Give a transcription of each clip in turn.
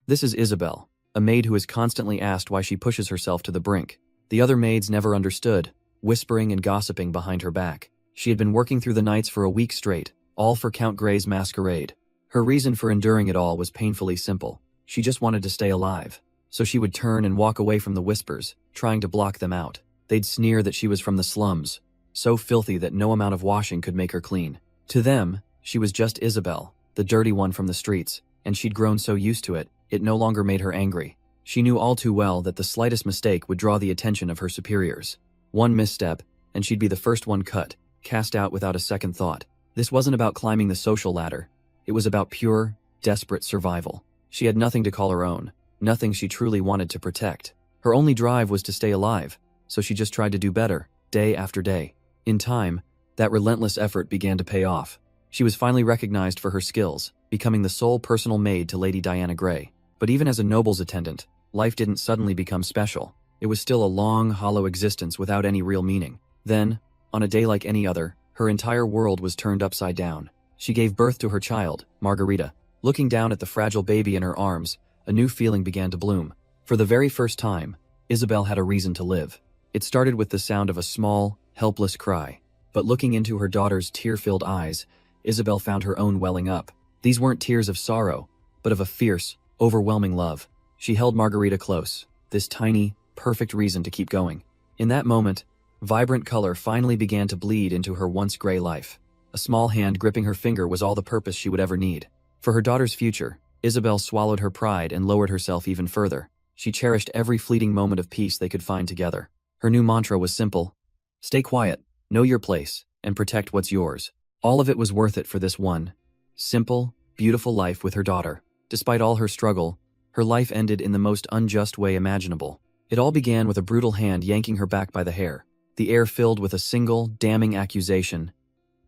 This is Isabel, a maid who is constantly asked why she pushes herself to the brink. The other maids never understood, whispering and gossiping behind her back. She had been working through the nights for a week straight, all for Count Grey's masquerade. Her reason for enduring it all was painfully simple. She just wanted to stay alive. So she would turn and walk away from the whispers, trying to block them out. They'd sneer that she was from the slums, so filthy that no amount of washing could make her clean. To them, she was just Isabel, the dirty one from the streets, and she'd grown so used to it, it no longer made her angry. She knew all too well that the slightest mistake would draw the attention of her superiors. One misstep, and she'd be the first one cut, cast out without a second thought. This wasn't about climbing the social ladder. It was about pure, desperate survival. She had nothing to call her own, nothing she truly wanted to protect. Her only drive was to stay alive, so she just tried to do better, day after day. In time, that relentless effort began to pay off. She was finally recognized for her skills, becoming the sole personal maid to Lady Diana Grey. But even as a noble's attendant, life didn't suddenly become special. It was still a long, hollow existence without any real meaning. Then, on a day like any other, her entire world was turned upside down. She gave birth to her child, Margarita. Looking down at the fragile baby in her arms, a new feeling began to bloom. For the very first time, Isabel had a reason to live. It started with the sound of a small, helpless cry. But looking into her daughter's tear-filled eyes, Isabel found her own welling up. These weren't tears of sorrow, but of a fierce, overwhelming love. She held Margarita close, this tiny, perfect reason to keep going. In that moment, vibrant color finally began to bleed into her once gray life. A small hand gripping her finger was all the purpose she would ever need. For her daughter's future, Isabel swallowed her pride and lowered herself even further. She cherished every fleeting moment of peace they could find together. Her new mantra was simple: stay quiet, know your place, and protect what's yours. All of it was worth it for this one simple, beautiful life with her daughter. Despite all her struggle, her life ended in the most unjust way imaginable. It all began with a brutal hand yanking her back by the hair. The air filled with a single, damning accusation: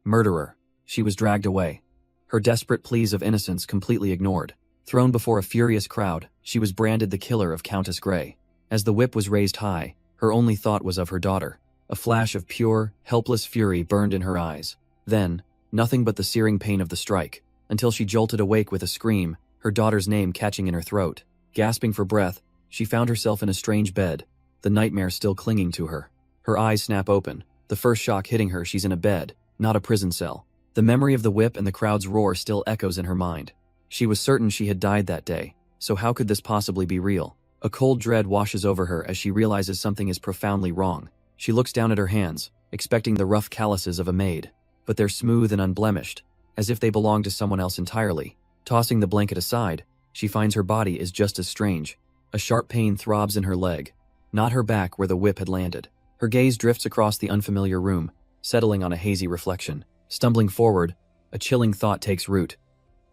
murderer. She was dragged away, her desperate pleas of innocence completely ignored. Thrown before a furious crowd, she was branded the killer of Countess Grey. As the whip was raised high, her only thought was of her daughter. A flash of pure, helpless fury burned in her eyes. Then, nothing but the searing pain of the strike, until she jolted awake with a scream, her daughter's name catching in her throat. Gasping for breath, she found herself in a strange bed, the nightmare still clinging to her. Her eyes snap open, the first shock hitting her. She's in a bed, not a prison cell. The memory of the whip and the crowd's roar still echoes in her mind. She was certain she had died that day, so how could this possibly be real? A cold dread washes over her as she realizes something is profoundly wrong. She looks down at her hands, expecting the rough calluses of a maid, but they're smooth and unblemished, as if they belong to someone else entirely. Tossing the blanket aside, she finds her body is just as strange. A sharp pain throbs in her leg, not her back where the whip had landed. Her gaze drifts across the unfamiliar room, settling on a hazy reflection. Stumbling forward, a chilling thought takes root.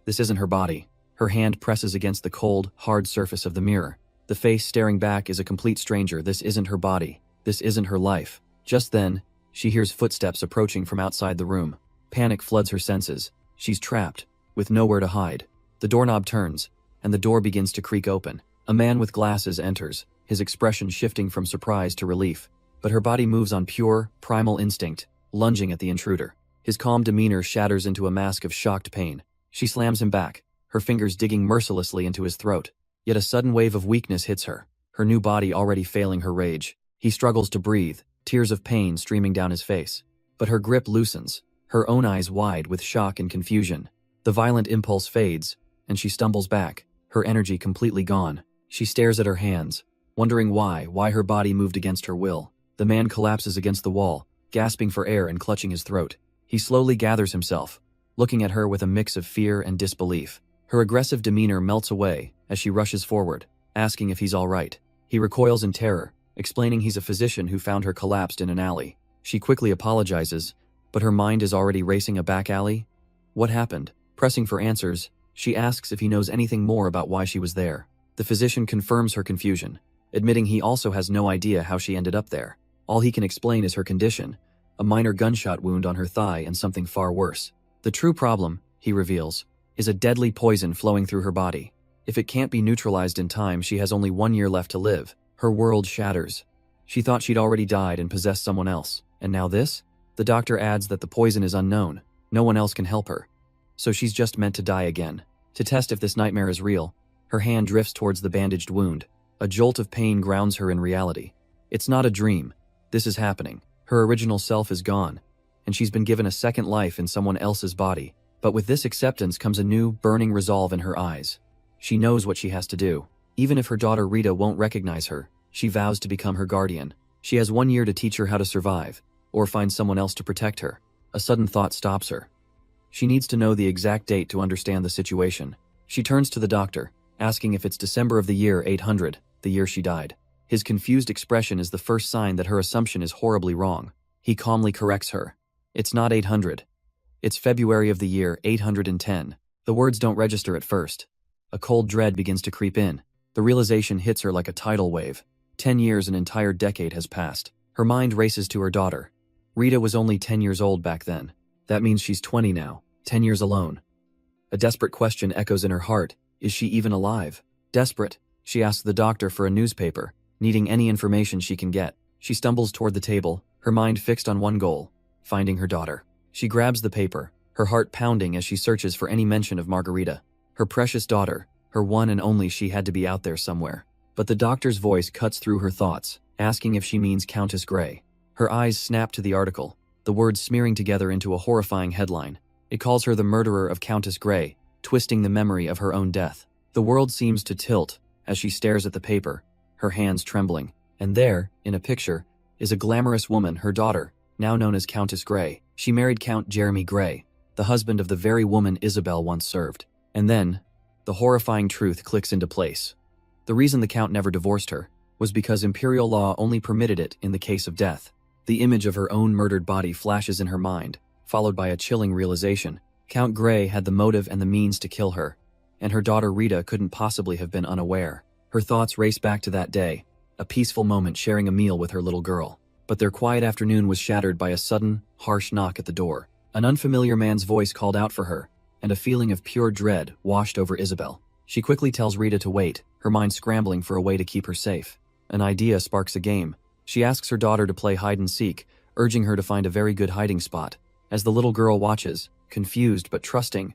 This isn't her body. Her hand presses against the cold, hard surface of the mirror. The face staring back is a complete stranger. This isn't her body. This isn't her life. Just then, she hears footsteps approaching from outside the room. Panic floods her senses. She's trapped, with nowhere to hide. The doorknob turns, and the door begins to creak open. A man with glasses enters, his expression shifting from surprise to relief. But her body moves on pure, primal instinct, lunging at the intruder. His calm demeanor shatters into a mask of shocked pain. She slams him back, her fingers digging mercilessly into his throat. Yet a sudden wave of weakness hits her, her new body already failing her rage. He struggles to breathe, tears of pain streaming down his face. But her grip loosens, her own eyes wide with shock and confusion. The violent impulse fades, and she stumbles back, her energy completely gone. She stares at her hands, wondering why her body moved against her will. The man collapses against the wall, gasping for air and clutching his throat. He slowly gathers himself, looking at her with a mix of fear and disbelief. Her aggressive demeanor melts away as she rushes forward, asking if he's all right. He recoils in terror, explaining he's a physician who found her collapsed in an alley. She quickly apologizes, but her mind is already racing a back alley. What happened? Pressing for answers, she asks if he knows anything more about why she was there. The physician confirms her confusion, admitting he also has no idea how she ended up there. All he can explain is her condition, a minor gunshot wound on her thigh and something far worse. The true problem, he reveals, is a deadly poison flowing through her body. If it can't be neutralized in time, she has only 1 year left to live. Her world shatters. She thought she'd already died and possessed someone else. And now this? The doctor adds that the poison is unknown. No one else can help her. So she's just meant to die again. To test if this nightmare is real, Her hand drifts towards the bandaged wound. A jolt of pain grounds her in reality. It's not a dream. This is happening. Her original self is gone, and she's been given a second life in someone else's body. But with this acceptance comes a new, burning resolve in her eyes. She knows what she has to do. Even if her daughter Rita won't recognize her, she vows to become her guardian. She has 1 year to teach her how to survive, or find someone else to protect her. A sudden thought stops her. She needs to know the exact date to understand the situation. She turns to the doctor, asking if it's December of the year 800, the year she died. His confused expression is the first sign that her assumption is horribly wrong. He calmly corrects her. It's not 800. It's February of the year 810. The words don't register at first. A cold dread begins to creep in. The realization hits her like a tidal wave. 10 years, an entire decade has passed. Her mind races to her daughter. Rita was only 10 years old back then. That means she's 20 now, 10 years alone. A desperate question echoes in her heart. Is she even alive? Desperate, she asks the doctor for a newspaper, needing any information she can get. She stumbles toward the table, her mind fixed on one goal, finding her daughter. She grabs the paper, her heart pounding as she searches for any mention of Margarita. Her precious daughter, her one and only, she had to be out there somewhere. But the doctor's voice cuts through her thoughts, asking if she means Countess Grey. Her eyes snap to the article, the words smearing together into a horrifying headline. It calls her the murderer of Countess Grey, twisting the memory of her own death. The world seems to tilt as she stares at the paper, her hands trembling. And there, in a picture, is a glamorous woman, her daughter, now known as Countess Grey. She married Count Jeremy Grey, the husband of the very woman Isabel once served. And then, the horrifying truth clicks into place. The reason the Count never divorced her was because imperial law only permitted it in the case of death. The image of her own murdered body flashes in her mind, followed by a chilling realization. Count Grey had the motive and the means to kill her, and her daughter Rita couldn't possibly have been unaware. Her thoughts race back to that day, a peaceful moment sharing a meal with her little girl. But their quiet afternoon was shattered by a sudden, harsh knock at the door. An unfamiliar man's voice called out for her, and a feeling of pure dread washed over Isabel. She quickly tells Rita to wait, her mind scrambling for a way to keep her safe. An idea sparks a game. She asks her daughter to play hide-and-seek, urging her to find a very good hiding spot. As the little girl watches, confused but trusting,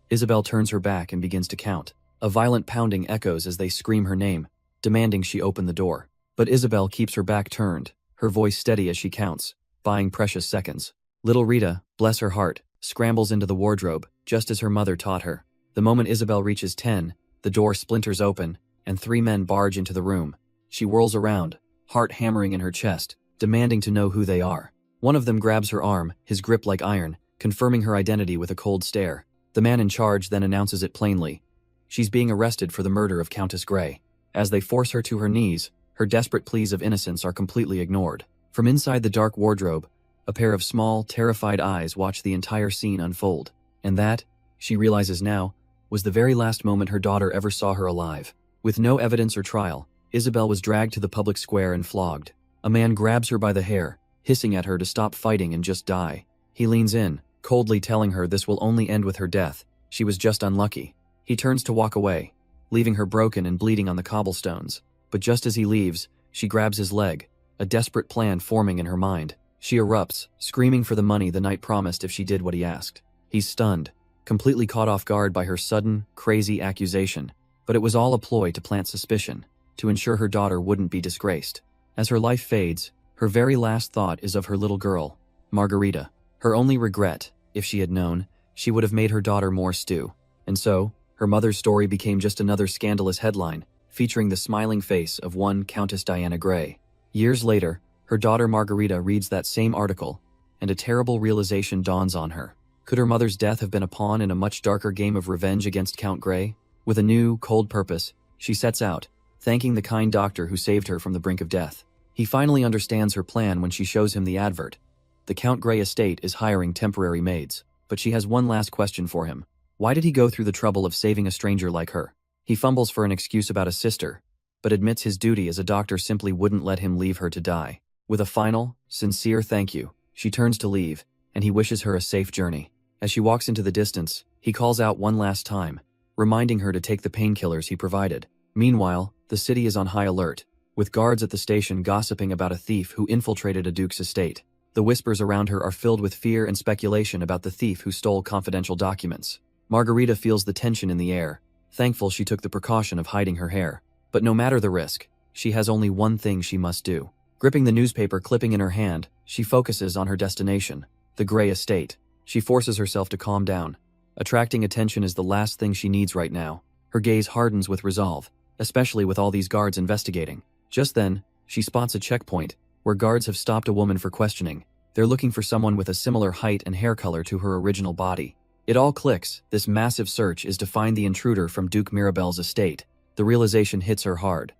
Isabel turns her back and begins to count. A violent pounding echoes as they scream her name, demanding she open the door. But Isabel keeps her back turned, her voice steady as she counts, buying precious seconds. Little Rita, bless her heart, scrambles into the wardrobe, just as her mother taught her. The moment Isabel reaches 10, the door splinters open, and 3 men barge into the room. She whirls around, heart hammering in her chest, demanding to know who they are. One of them grabs her arm, his grip like iron, confirming her identity with a cold stare. The man in charge then announces it plainly. She's being arrested for the murder of Countess Grey. As they force her to her knees, her desperate pleas of innocence are completely ignored. From inside the dark wardrobe, a pair of small, terrified eyes watch the entire scene unfold. And that, she realizes now, was the very last moment her daughter ever saw her alive. With no evidence or trial, Isabel was dragged to the public square and flogged. A man grabs her by the hair, hissing at her to stop fighting and just die. He leans in, coldly telling her this will only end with her death. She was just unlucky. He turns to walk away, leaving her broken and bleeding on the cobblestones. But just as he leaves, she grabs his leg, a desperate plan forming in her mind. She erupts, screaming for the money the knight promised if she did what he asked. He's stunned, completely caught off guard by her sudden, crazy accusation. But it was all a ploy to plant suspicion, to ensure her daughter wouldn't be disgraced. As her life fades, her very last thought is of her little girl, Margarita. Her only regret, if she had known, she would have made her daughter more stew. And so, her mother's story became just another scandalous headline, featuring the smiling face of one Countess Diana Grey. Years later, her daughter Margarita reads that same article, and a terrible realization dawns on her. Could her mother's death have been a pawn in a much darker game of revenge against Count Grey? With a new, cold purpose, she sets out, thanking the kind doctor who saved her from the brink of death. He finally understands her plan when she shows him the advert. The Count Grey estate is hiring temporary maids, but she has one last question for him. Why did he go through the trouble of saving a stranger like her? He fumbles for an excuse about a sister, but admits his duty as a doctor simply wouldn't let him leave her to die. With a final, sincere thank you, she turns to leave, and he wishes her a safe journey. As she walks into the distance, he calls out one last time, reminding her to take the painkillers he provided. Meanwhile, the city is on high alert, with guards at the station gossiping about a thief who infiltrated a duke's estate. The whispers around her are filled with fear and speculation about the thief who stole confidential documents. Margarita feels the tension in the air, thankful she took the precaution of hiding her hair. But no matter the risk, she has only one thing she must do. Gripping the newspaper clipping in her hand, she focuses on her destination, the gray estate. She forces herself to calm down. Attracting attention is the last thing she needs right now. Her gaze hardens with resolve, especially with all these guards investigating. Just then, she spots a checkpoint, where guards have stopped a woman for questioning. They're looking for someone with a similar height and hair color to her original body. It all clicks. This massive search is to find the intruder from Duke Mirabelle's estate. The realization hits her hard.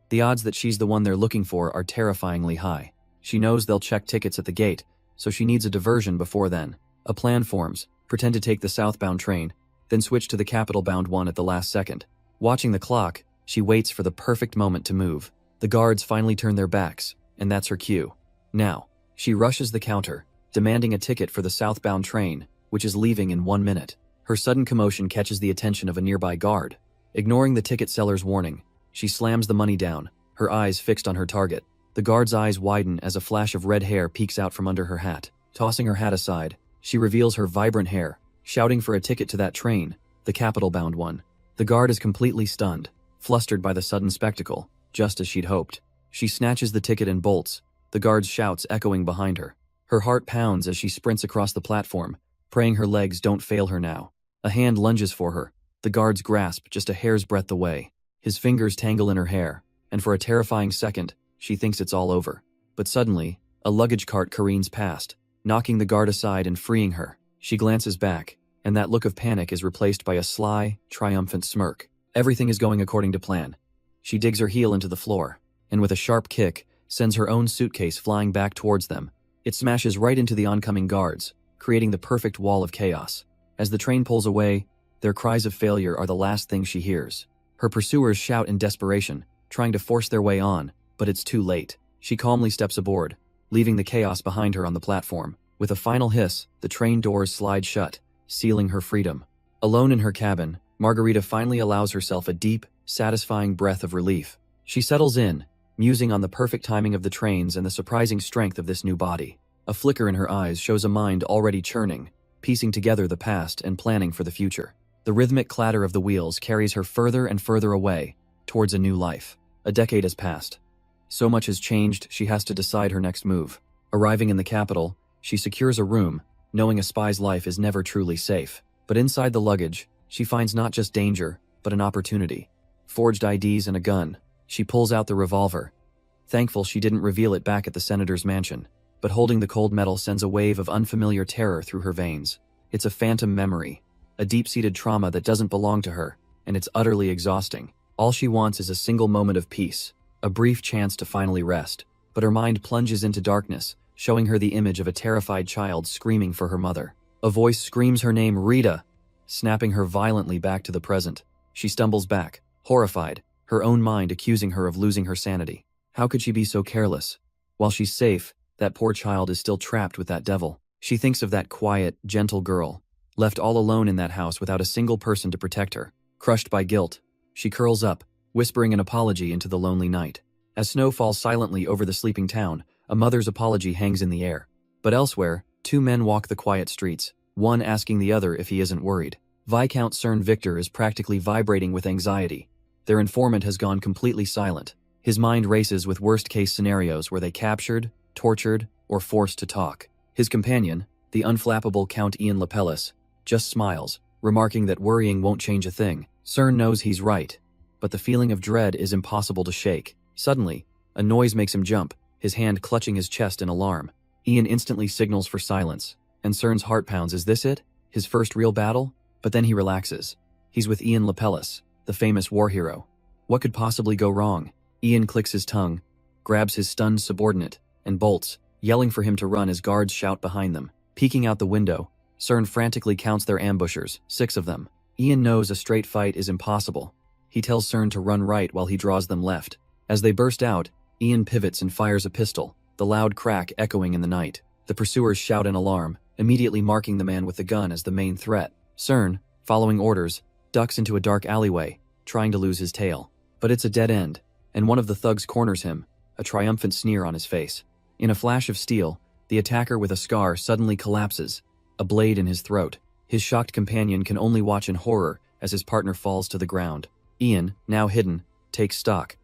The odds that she's the one they're looking for are terrifyingly high. She knows they'll check tickets at the gate, so she needs a diversion before then. A plan forms: pretend to take the southbound train, then switch to the capital-bound one at the last second. Watching the clock, she waits for the perfect moment to move. The guards finally turn their backs, and that's her cue. Now, she rushes the counter, demanding a ticket for the southbound train, which is leaving in 1 minute. Her sudden commotion catches the attention of a nearby guard. Ignoring the ticket seller's warning, she slams the money down, her eyes fixed on her target. The guard's eyes widen as a flash of red hair peeks out from under her hat. Tossing her hat aside, she reveals her vibrant hair, shouting for a ticket to that train, the capital-bound one. The guard is completely stunned, flustered by the sudden spectacle, just as she'd hoped. She snatches the ticket and bolts, the guard's shouts echoing behind her. Her heart pounds as she sprints across the platform, praying her legs don't fail her now. A hand lunges for her, the guard's grasp just a hair's breadth away. His fingers tangle in her hair, and for a terrifying second, she thinks it's all over. But suddenly, a luggage cart careens past, knocking the guard aside and freeing her. She glances back, and that look of panic is replaced by a sly, triumphant smirk. Everything is going according to plan. She digs her heel into the floor, and with a sharp kick, sends her own suitcase flying back towards them. It smashes right into the oncoming guards, creating the perfect wall of chaos. As the train pulls away, their cries of failure are the last thing she hears. Her pursuers shout in desperation, trying to force their way on, but it's too late. She calmly steps aboard, leaving the chaos behind her on the platform. With a final hiss, the train doors slide shut, sealing her freedom. Alone in her cabin, Margarita finally allows herself a deep, satisfying breath of relief. She settles in, musing on the perfect timing of the trains and the surprising strength of this new body. A flicker in her eyes shows a mind already churning, piecing together the past and planning for the future. The rhythmic clatter of the wheels carries her further and further away, towards a new life. A decade has passed. So much has changed, she has to decide her next move. Arriving in the capital, she secures a room, knowing a spy's life is never truly safe. But inside the luggage, she finds not just danger, but an opportunity. Forged IDs and a gun. She pulls out the revolver. Thankful she didn't reveal it back at the senator's mansion. But holding the cold metal sends a wave of unfamiliar terror through her veins. It's a phantom memory, a deep-seated trauma that doesn't belong to her, and it's utterly exhausting. All she wants is a single moment of peace, a brief chance to finally rest. But her mind plunges into darkness, showing her the image of a terrified child screaming for her mother. A voice screams her name, Rita, snapping her violently back to the present. She stumbles back, horrified, her own mind accusing her of losing her sanity. How could she be so careless? While she's safe, that poor child is still trapped with that devil. She thinks of that quiet, gentle girl, left all alone in that house without a single person to protect her. Crushed by guilt, she curls up, whispering an apology into the lonely night. As snow falls silently over the sleeping town, a mother's apology hangs in the air. But elsewhere, two men walk the quiet streets, one asking the other if he isn't worried. Viscount Cern Victor is practically vibrating with anxiety. Their informant has gone completely silent. His mind races with worst-case scenarios where they captured, tortured, or forced to talk. His companion, the unflappable Count Ian Lapellis, just smiles, remarking that worrying won't change a thing. Cern knows he's right, but the feeling of dread is impossible to shake. Suddenly, a noise makes him jump, his hand clutching his chest in alarm. Ian instantly signals for silence, and Cern's heart pounds. Is this it? His first real battle? But then he relaxes. He's with Ian Lapellis, the famous war hero. What could possibly go wrong? Ian clicks his tongue, grabs his stunned subordinate, and bolts, yelling for him to run as guards shout behind them. Peeking out the window, Cern frantically counts their ambushers, 6 of them. Ian knows a straight fight is impossible. He tells Cern to run right while he draws them left. As they burst out, Ian pivots and fires a pistol, the loud crack echoing in the night. The pursuers shout in alarm, immediately marking the man with the gun as the main threat. Cern, following orders, ducks into a dark alleyway, trying to lose his tail. But it's a dead end, and one of the thugs corners him, a triumphant sneer on his face. In a flash of steel, the attacker with a scar suddenly collapses, a blade in his throat. His shocked companion can only watch in horror as his partner falls to the ground. Ian, now hidden, takes stock.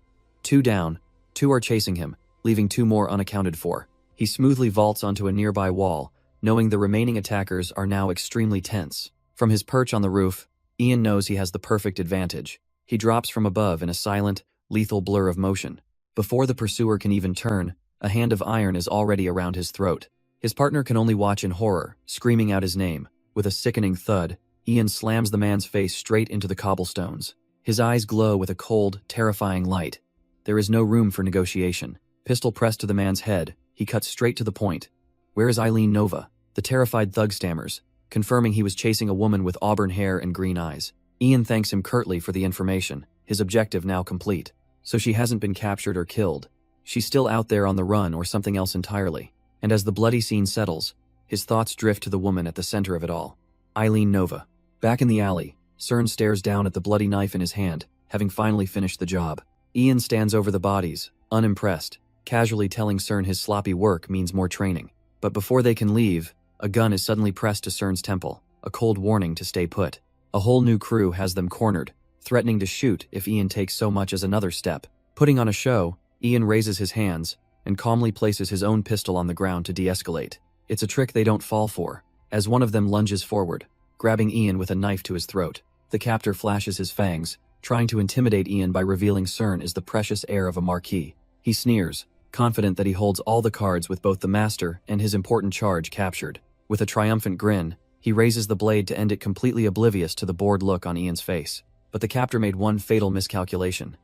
2 down, 2 are chasing him, leaving 2 more unaccounted for. He smoothly vaults onto a nearby wall, knowing the remaining attackers are now extremely tense. From his perch on the roof, Ian knows he has the perfect advantage. He drops from above in a silent, lethal blur of motion. Before the pursuer can even turn, a hand of iron is already around his throat. His partner can only watch in horror, screaming out his name. With a sickening thud, Ian slams the man's face straight into the cobblestones. His eyes glow with a cold, terrifying light. There is no room for negotiation. Pistol pressed to the man's head, he cuts straight to the point. Where is Eileen Nova? The terrified thug stammers, confirming he was chasing a woman with auburn hair and green eyes. Ian thanks him curtly for the information, his objective now complete. So she hasn't been captured or killed. She's still out there on the run or something else entirely. And as the bloody scene settles, his thoughts drift to the woman at the center of it all. Eileen Nova. Back in the alley, Cern stares down at the bloody knife in his hand, having finally finished the job. Ian stands over the bodies, unimpressed, casually telling Cern his sloppy work means more training. But before they can leave, a gun is suddenly pressed to Cern's temple, a cold warning to stay put. A whole new crew has them cornered, threatening to shoot if Ian takes so much as another step. Putting on a show, Ian raises his hands and calmly places his own pistol on the ground to de-escalate. It's a trick they don't fall for, as one of them lunges forward, grabbing Ian with a knife to his throat. The captor flashes his fangs, trying to intimidate Ian by revealing Cern is the precious heir of a marquis. He sneers, confident that he holds all the cards with both the master and his important charge captured. With a triumphant grin, he raises the blade to end it, completely oblivious to the bored look on Ian's face. But the captor made one fatal miscalculation.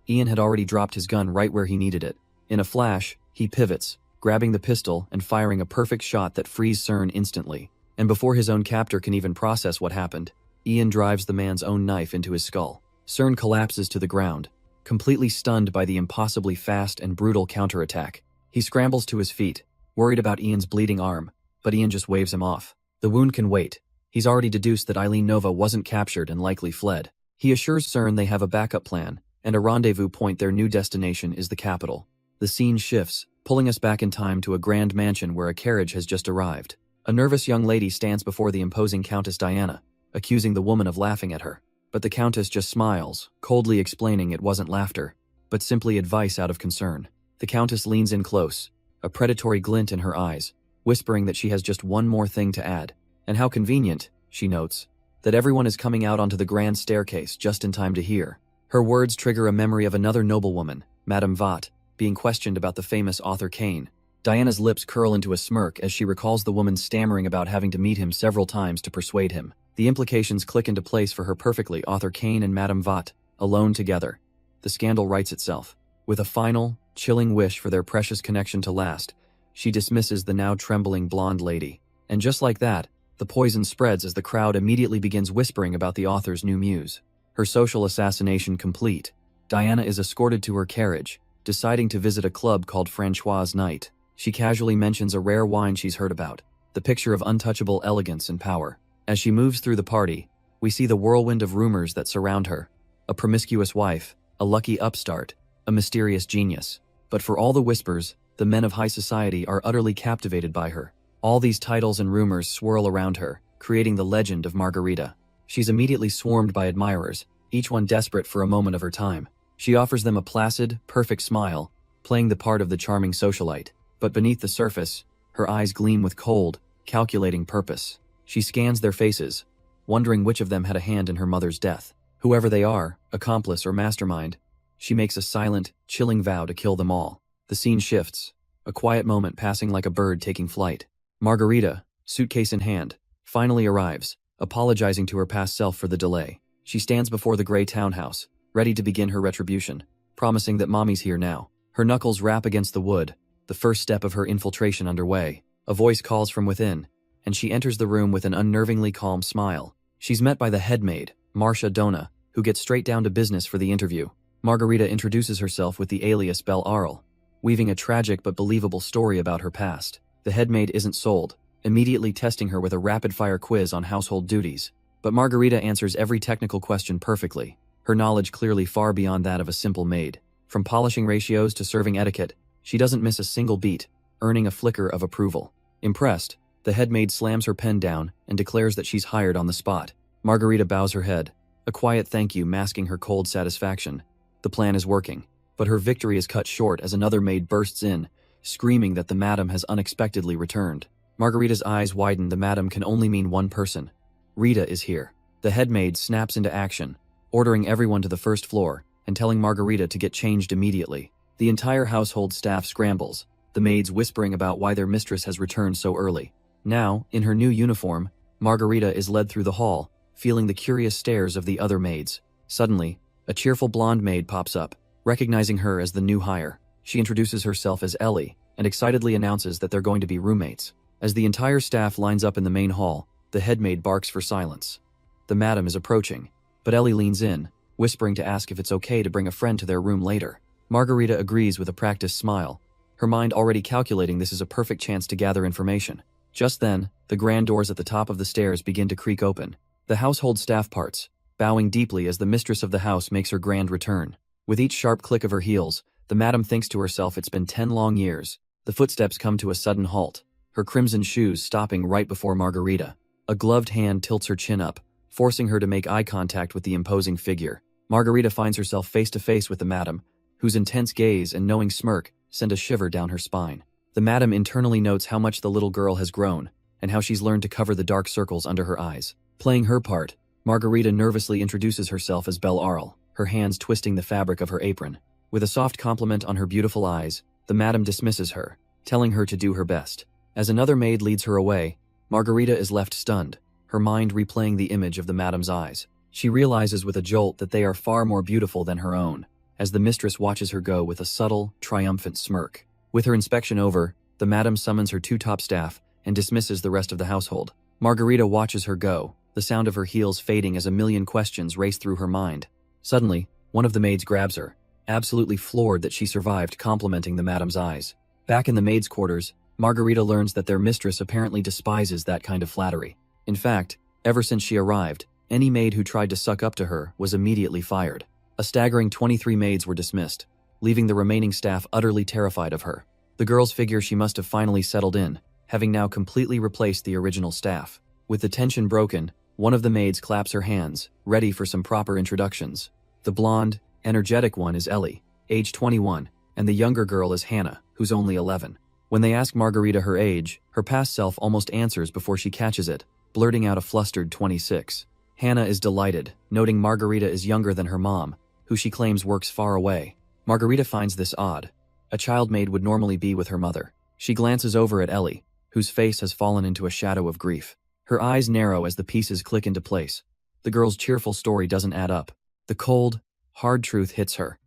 Ian had already dropped his gun right where he needed it. In a flash, he pivots, grabbing the pistol and firing a perfect shot that frees Cern instantly. And before his own captor can even process what happened, Ian drives the man's own knife into his skull. Cern collapses to the ground, completely stunned by the impossibly fast and brutal counterattack. He scrambles to his feet, worried about Ian's bleeding arm, but Ian just waves him off. The wound can wait. He's already deduced that Eileen Nova wasn't captured and likely fled. He assures Cern they have a backup plan and a rendezvous point. Their new destination is the capital. The scene shifts, pulling us back in time to a grand mansion where a carriage has just arrived. A nervous young lady stands before the imposing Countess Diana, accusing the woman of laughing at her. But the Countess just smiles, coldly explaining it wasn't laughter, but simply advice out of concern. The Countess leans in close, a predatory glint in her eyes, whispering that she has just one more thing to add. And how convenient, she notes, that everyone is coming out onto the grand staircase just in time to hear. Her words trigger a memory of another noblewoman, Madame Vatt, being questioned about the famous author Cain. Diana's lips curl into a smirk as she recalls the woman stammering about having to meet him several times to persuade him. The implications click into place for her perfectly. Author Cain and Madame Vatt, alone together. The scandal writes itself. With a final, chilling wish for their precious connection to last, she dismisses the now trembling blonde lady. And just like that, the poison spreads as the crowd immediately begins whispering about the author's new muse. Her social assassination complete, Diana is escorted to her carriage, deciding to visit a club called Francois' Night. She casually mentions a rare wine she's heard about, the picture of untouchable elegance and power. As she moves through the party, we see the whirlwind of rumors that surround her. A promiscuous wife, a lucky upstart, a mysterious genius. But for all the whispers, the men of high society are utterly captivated by her. All these titles and rumors swirl around her, creating the legend of Margarita. She's immediately swarmed by admirers, each one desperate for a moment of her time. She offers them a placid, perfect smile, playing the part of the charming socialite. But beneath the surface, her eyes gleam with cold, calculating purpose. She scans their faces, wondering which of them had a hand in her mother's death. Whoever they are, accomplice or mastermind, she makes a silent, chilling vow to kill them all. The scene shifts, a quiet moment passing like a bird taking flight. Margarita, suitcase in hand, finally arrives, apologizing to her past self for the delay. She stands before the gray townhouse, ready to begin her retribution, promising that mommy's here now. Her knuckles rap against the wood, the first step of her infiltration underway. A voice calls from within, and she enters the room with an unnervingly calm smile. She's met by the headmaid, Marcia Dona, who gets straight down to business for the interview. Margarita introduces herself with the alias Belle Arl, weaving a tragic but believable story about her past. The headmaid isn't sold, immediately testing her with a rapid-fire quiz on household duties. But Margarita answers every technical question perfectly, her knowledge clearly far beyond that of a simple maid. From polishing ratios to serving etiquette, she doesn't miss a single beat, earning a flicker of approval. Impressed, the headmaid slams her pen down and declares that she's hired on the spot. Margarita bows her head, a quiet thank you masking her cold satisfaction. The plan is working, but her victory is cut short as another maid bursts in, screaming that the madam has unexpectedly returned. Margarita's eyes widen. The madam can only mean one person. Rita is here. The head maid snaps into action, ordering everyone to the first floor and telling Margarita to get changed immediately. The entire household staff scrambles, the maids whispering about why their mistress has returned so early. Now, in her new uniform, Margarita is led through the hall, feeling the curious stares of the other maids. Suddenly, a cheerful blonde maid pops up, recognizing her as the new hire. She introduces herself as Ellie and excitedly announces that they're going to be roommates. As the entire staff lines up in the main hall, the head maid barks for silence. The madam is approaching, but Ellie leans in, whispering to ask if it's okay to bring a friend to their room later. Margarita agrees with a practiced smile, her mind already calculating this is a perfect chance to gather information. Just then, the grand doors at the top of the stairs begin to creak open. The household staff parts, bowing deeply as the mistress of the house makes her grand return. With each sharp click of her heels, the madam thinks to herself it's been 10 long years. The footsteps come to a sudden halt, her crimson shoes stopping right before Margarita. A gloved hand tilts her chin up, forcing her to make eye contact with the imposing figure. Margarita finds herself face to face with the madam, whose intense gaze and knowing smirk send a shiver down her spine. The madam internally notes how much the little girl has grown, and how she's learned to cover the dark circles under her eyes. Playing her part, Margarita nervously introduces herself as Belle Arl, her hands twisting the fabric of her apron. With a soft compliment on her beautiful eyes, the madam dismisses her, telling her to do her best. As another maid leads her away, Margarita is left stunned, her mind replaying the image of the madam's eyes. She realizes with a jolt that they are far more beautiful than her own, as the mistress watches her go with a subtle, triumphant smirk. With her inspection over, the madam summons her two top staff and dismisses the rest of the household. Margarita watches her go, the sound of her heels fading as a million questions race through her mind. Suddenly, one of the maids grabs her, absolutely floored that she survived, complimenting the madam's eyes. Back in the maids' quarters, Margarita learns that their mistress apparently despises that kind of flattery. In fact, ever since she arrived, any maid who tried to suck up to her was immediately fired. A staggering 23 maids were dismissed, leaving the remaining staff utterly terrified of her. The girls figure she must have finally settled in, having now completely replaced the original staff. With the tension broken, one of the maids claps her hands, ready for some proper introductions. The blonde, energetic one is Ellie, age 21, and the younger girl is Hannah, who's only 11. When they ask Margarita her age, her past self almost answers before she catches it, blurting out a flustered 26. Hannah is delighted, noting Margarita is younger than her mom, who she claims works far away. Margarita finds this odd. A child maid would normally be with her mother. She glances over at Ellie, whose face has fallen into a shadow of grief. Her eyes narrow as the pieces click into place. The girl's cheerful story doesn't add up. The cold, hard truth hits her.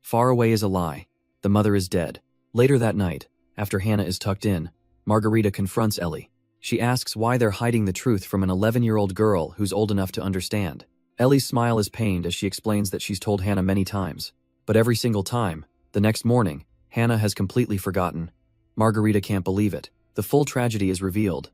Far away is a lie. The mother is dead. Later that night, after Hannah is tucked in, Margarita confronts Ellie. She asks why they're hiding the truth from an 11-year-old girl who's old enough to understand. Ellie's smile is pained as she explains that she's told Hannah many times. But every single time, the next morning, Hannah has completely forgotten. Margarita can't believe it. The full tragedy is revealed.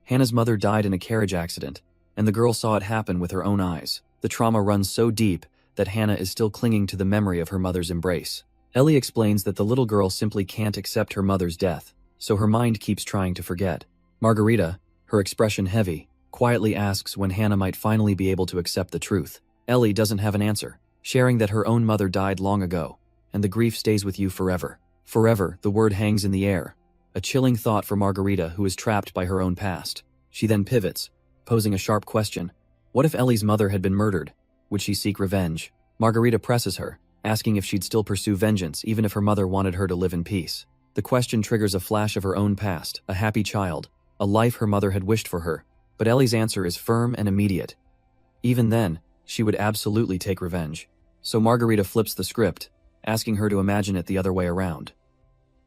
Hannah's mother died in a carriage accident, and the girl saw it happen with her own eyes. The trauma runs so deep that Hannah is still clinging to the memory of her mother's embrace. Ellie explains that the little girl simply can't accept her mother's death, so her mind keeps trying to forget. Margarita, her expression heavy, quietly asks when Hannah might finally be able to accept the truth. Ellie doesn't have an answer, sharing that her own mother died long ago, and the grief stays with you forever. Forever, the word hangs in the air. A chilling thought for Margarita, who is trapped by her own past. She then pivots, posing a sharp question. What if Ellie's mother had been murdered? Would she seek revenge? Margarita presses her, asking if she'd still pursue vengeance even if her mother wanted her to live in peace. The question triggers a flash of her own past, a happy child, a life her mother had wished for her. But Ellie's answer is firm and immediate. Even then, she would absolutely take revenge. So Margarita flips the script, asking her to imagine it the other way around.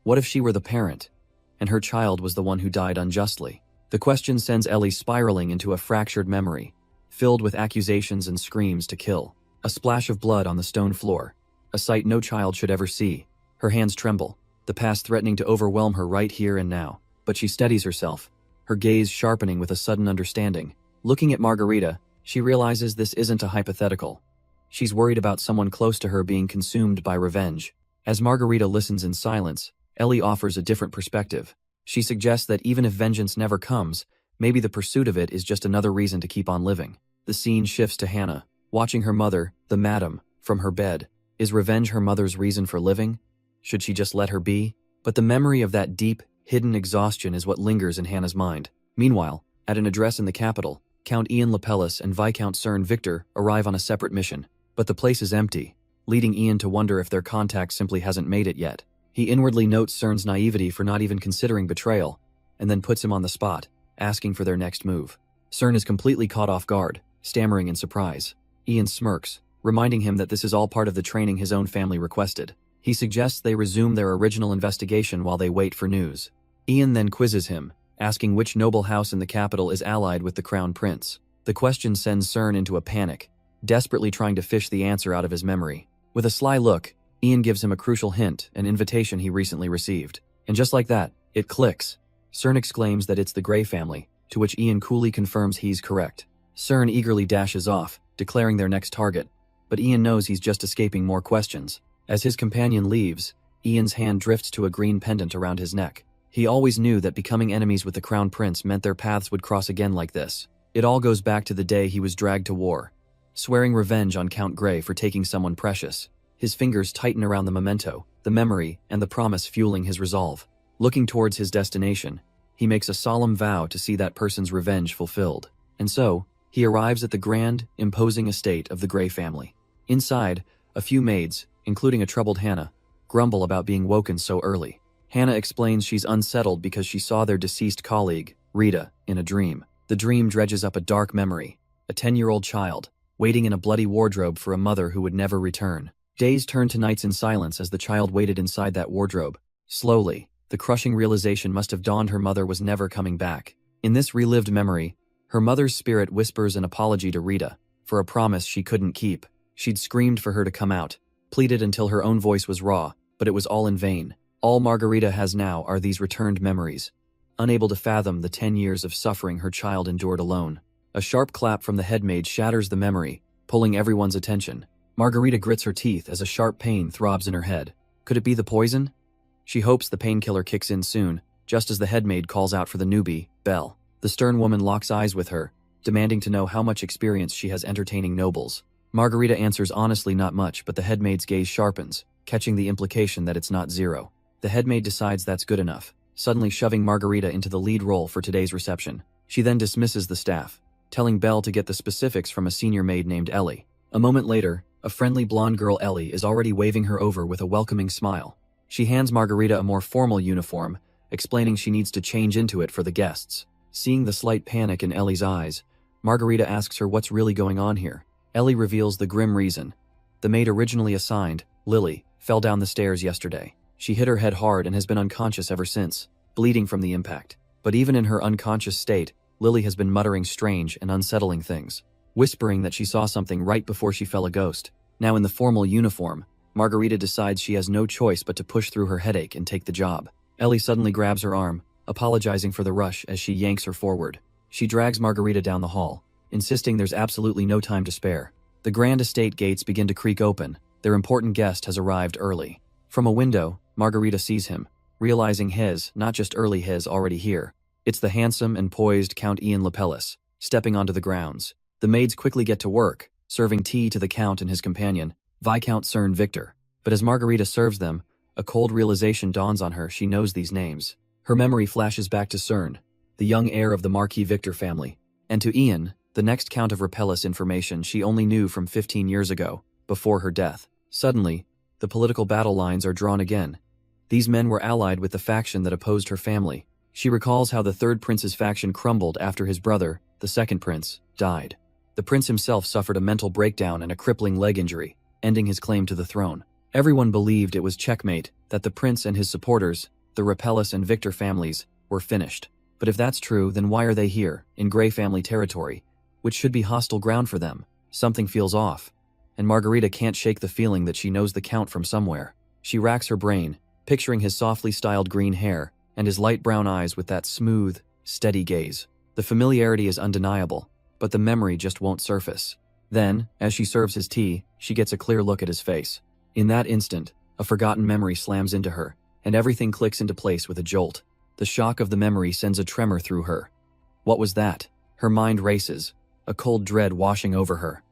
What if she were the parent, and her child was the one who died unjustly? The question sends Ellie spiraling into a fractured memory, filled with accusations and screams to kill. A splash of blood on the stone floor, a sight no child should ever see. Her hands tremble, the past threatening to overwhelm her right here and now. But she steadies herself, her gaze sharpening with a sudden understanding. Looking at Margarita, she realizes this isn't a hypothetical. She's worried about someone close to her being consumed by revenge. As Margarita listens in silence, Ellie offers a different perspective. She suggests that even if vengeance never comes, maybe the pursuit of it is just another reason to keep on living. The scene shifts to Hannah, watching her mother, the madam, from her bed. Is revenge her mother's reason for living? Should she just let her be? But the memory of that deep, hidden exhaustion is what lingers in Hannah's mind. Meanwhile, at an address in the capital, Count Ian Lepellis and Viscount Cern Victor arrive on a separate mission. But the place is empty, leading Ian to wonder if their contact simply hasn't made it yet. He inwardly notes Cern's naivety for not even considering betrayal, and then puts him on the spot, asking for their next move. Cern is completely caught off guard, stammering in surprise. Ian smirks, reminding him that this is all part of the training his own family requested. He suggests they resume their original investigation while they wait for news. Ian then quizzes him, asking which noble house in the capital is allied with the Crown Prince. The question sends Cern into a panic, desperately trying to fish the answer out of his memory. With a sly look, Ian gives him a crucial hint, an invitation he recently received. And just like that, it clicks. Cern exclaims that it's the Grey family, to which Ian coolly confirms he's correct. Cern eagerly dashes off, declaring their next target, but Ian knows he's just escaping more questions. As his companion leaves, Ian's hand drifts to a green pendant around his neck. He always knew that becoming enemies with the Crown Prince meant their paths would cross again like this. It all goes back to the day he was dragged to war, swearing revenge on Count Grey for taking someone precious. His fingers tighten around the memento, the memory, and the promise fueling his resolve. Looking towards his destination, he makes a solemn vow to see that person's revenge fulfilled. And so, he arrives at the grand, imposing estate of the Grey family. Inside, a few maids, including a troubled Hannah, grumble about being woken so early. Hannah explains she's unsettled because she saw their deceased colleague, Rita, in a dream. The dream dredges up a dark memory, a 10-year-old child, waiting in a bloody wardrobe for a mother who would never return. Days turned to nights in silence as the child waited inside that wardrobe. Slowly, the crushing realization must have dawned her mother was never coming back. In this relived memory, her mother's spirit whispers an apology to Rita, for a promise she couldn't keep. She'd screamed for her to come out, pleaded until her own voice was raw, but it was all in vain. All Margarita has now are these returned memories, unable to fathom the 10 years of suffering her child endured alone. A sharp clap from the headmaid shatters the memory, pulling everyone's attention. Margarita grits her teeth as a sharp pain throbs in her head. Could it be the poison? She hopes the painkiller kicks in soon, just as the headmaid calls out for the newbie, Belle. The stern woman locks eyes with her, demanding to know how much experience she has entertaining nobles. Margarita answers honestly not much, but the headmaid's gaze sharpens, catching the implication that it's not zero. The headmaid decides that's good enough, suddenly shoving Margarita into the lead role for today's reception. She then dismisses the staff, telling Belle to get the specifics from a senior maid named Ellie. A moment later, a friendly blonde girl Ellie is already waving her over with a welcoming smile. She hands Margarita a more formal uniform, explaining she needs to change into it for the guests. Seeing the slight panic in Ellie's eyes, Margarita asks her what's really going on here. Ellie reveals the grim reason. The maid originally assigned, Lily, fell down the stairs yesterday. She hit her head hard and has been unconscious ever since, bleeding from the impact. But even in her unconscious state, Lily has been muttering strange and unsettling things, whispering that she saw something right before she fell a ghost. Now in the formal uniform, Margarita decides she has no choice but to push through her headache and take the job. Ellie suddenly grabs her arm, apologizing for the rush as she yanks her forward. She drags Margarita down the hall, insisting there's absolutely no time to spare. The grand estate gates begin to creak open. Their important guest has arrived early. From a window, Margarita sees him, realizing his, not just early his, already here. It's the handsome and poised Count Ian Lepellis, stepping onto the grounds. The maids quickly get to work, serving tea to the Count and his companion, Viscount Cern Victor. But as Margarita serves them, a cold realization dawns on her. She knows these names. Her memory flashes back to Cern, the young heir of the Marquis Victor family, and to Ian, the next Count of Repellis, information she only knew from 15 years ago, before her death. Suddenly, the political battle lines are drawn again. These men were allied with the faction that opposed her family. She recalls how the third prince's faction crumbled after his brother, the second prince, died. The prince himself suffered a mental breakdown and a crippling leg injury, ending his claim to the throne. Everyone believed it was checkmate, that the prince and his supporters, the Repellis and Victor families, were finished. But if that's true, then why are they here, in Grey family territory, which should be hostile ground for them? Something feels off, and Margarita can't shake the feeling that she knows the Count from somewhere. She racks her brain, picturing his softly styled green hair, and his light brown eyes with that smooth, steady gaze. The familiarity is undeniable, but the memory just won't surface. Then, as she serves his tea, she gets a clear look at his face. In that instant, a forgotten memory slams into her, and everything clicks into place with a jolt. The shock of the memory sends a tremor through her. What was that? Her mind races, a cold dread washing over her.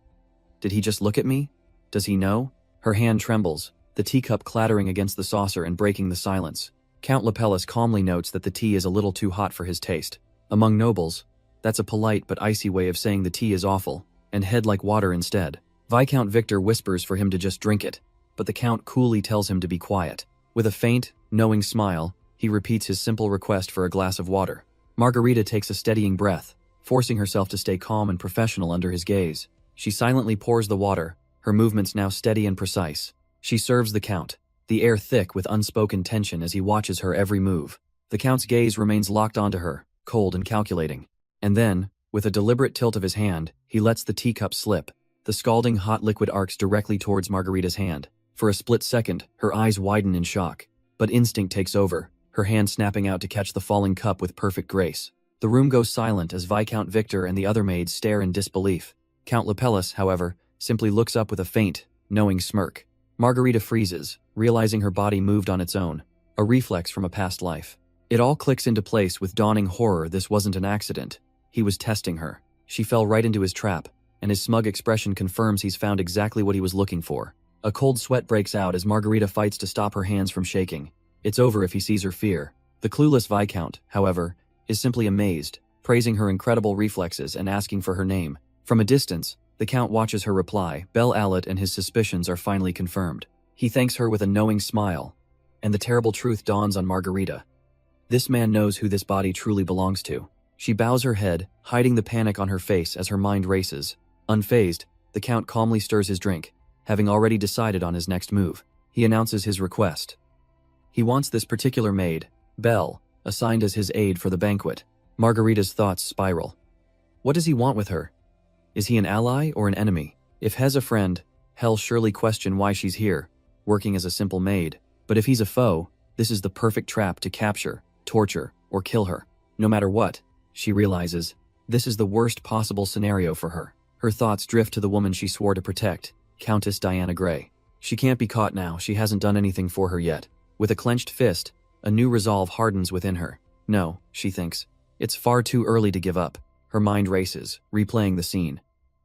Did he just look at me? Does he know? Her hand trembles, the teacup clattering against the saucer and breaking the silence. Count Lepellis calmly notes that the tea is a little too hot for his taste. Among nobles, that's a polite but icy way of saying the tea is awful, and head like water instead. Viscount Victor whispers for him to just drink it, but the Count coolly tells him to be quiet. With a faint, knowing smile, he repeats his simple request for a glass of water. Margarita takes a steadying breath, forcing herself to stay calm and professional under his gaze. She silently pours the water, her movements now steady and precise. She serves the Count, the air thick with unspoken tension as he watches her every move. The Count's gaze remains locked onto her, cold and calculating. And then, with a deliberate tilt of his hand, he lets the teacup slip. The scalding hot liquid arcs directly towards Margarita's hand. For a split second, her eyes widen in shock. But instinct takes over, her hand snapping out to catch the falling cup with perfect grace. The room goes silent as Viscount Victor and the other maids stare in disbelief. Count Lepellis, however, simply looks up with a faint, knowing smirk. Margarita freezes, realizing her body moved on its own, a reflex from a past life. It all clicks into place with dawning horror. This wasn't an accident. He was testing her. She fell right into his trap, and his smug expression confirms he's found exactly what he was looking for. A cold sweat breaks out as Margarita fights to stop her hands from shaking. It's over if he sees her fear. The clueless Viscount, however, is simply amazed, praising her incredible reflexes and asking for her name. From a distance, the Count watches her reply. Bel Alet, and his suspicions are finally confirmed. He thanks her with a knowing smile, and the terrible truth dawns on Margarita. This man knows who this body truly belongs to. She bows her head, hiding the panic on her face as her mind races. Unfazed, the Count calmly stirs his drink, having already decided on his next move. He announces his request. He wants this particular maid, Belle, assigned as his aide for the banquet. Margarita's thoughts spiral. What does he want with her? Is he an ally or an enemy? If He's a friend, he'll surely question why she's here, working as a simple maid. But if he's a foe, this is the perfect trap to capture, torture, or kill her. No matter what, she realizes, this is the worst possible scenario for her. Her thoughts drift to the woman she swore to protect, Countess Diana Gray. She can't be caught now, she hasn't done anything for her yet. With a clenched fist, a new resolve hardens within her. No, she thinks. It's far too early to give up. Her mind races, replaying the scene.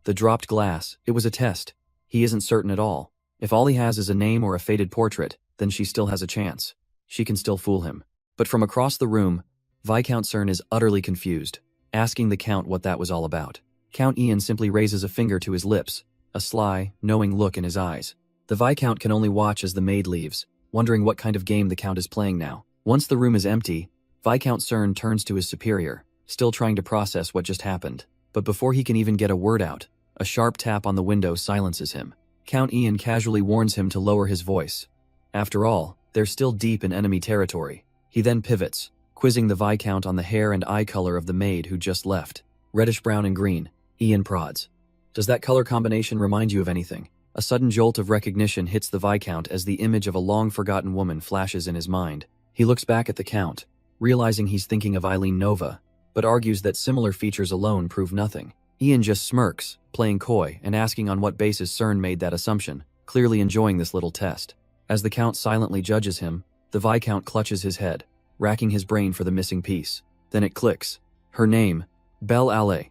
The dropped glass, it was a test. He isn't certain at all. If all he has is a name or a faded portrait, then she still has a chance. She can still fool him. But from across the room, Viscount Cern is utterly confused, asking the Count what that was all about. Count Ian simply raises a finger to his lips, a sly, knowing look in his eyes. The Viscount can only watch as the maid leaves, wondering what kind of game the Count is playing now. Once the room is empty, Viscount Cern turns to his superior, still trying to process what just happened. But before he can even get a word out, a sharp tap on the window silences him. Count Ian casually warns him to lower his voice. After all, they're still deep in enemy territory. He then pivots, quizzing the Viscount on the hair and eye color of the maid who just left. Reddish brown and green. Ian prods. Does that color combination remind you of anything? A sudden jolt of recognition hits the Viscount as the image of a long-forgotten woman flashes in his mind. He looks back at the Count, realizing he's thinking of Eileen Nova, but argues that similar features alone prove nothing. Ian just smirks, playing coy and asking on what basis Cern made that assumption, clearly enjoying this little test. As the Count silently judges him, the Viscount clutches his head, racking his brain for the missing piece. Then it clicks. Her name, Belle Alet.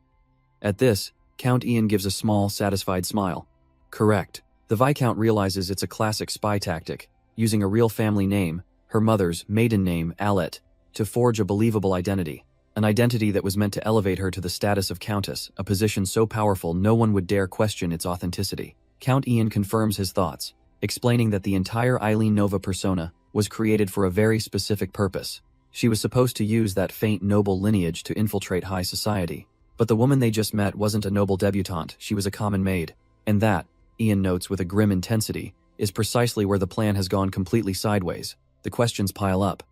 At this, Count Ian gives a small, satisfied smile. Correct. The Viscount realizes it's a classic spy tactic, using a real family name, her mother's maiden name, Alet, to forge a believable identity. An identity that was meant to elevate her to the status of Countess, a position so powerful no one would dare question its authenticity. Count Ian confirms his thoughts, explaining that the entire Eileen Nova persona was created for a very specific purpose. She was supposed to use that faint noble lineage to infiltrate high society. But the woman they just met wasn't a noble debutante, she was a common maid. And that, Ian notes with a grim intensity, is precisely where the plan has gone completely sideways. The questions pile up.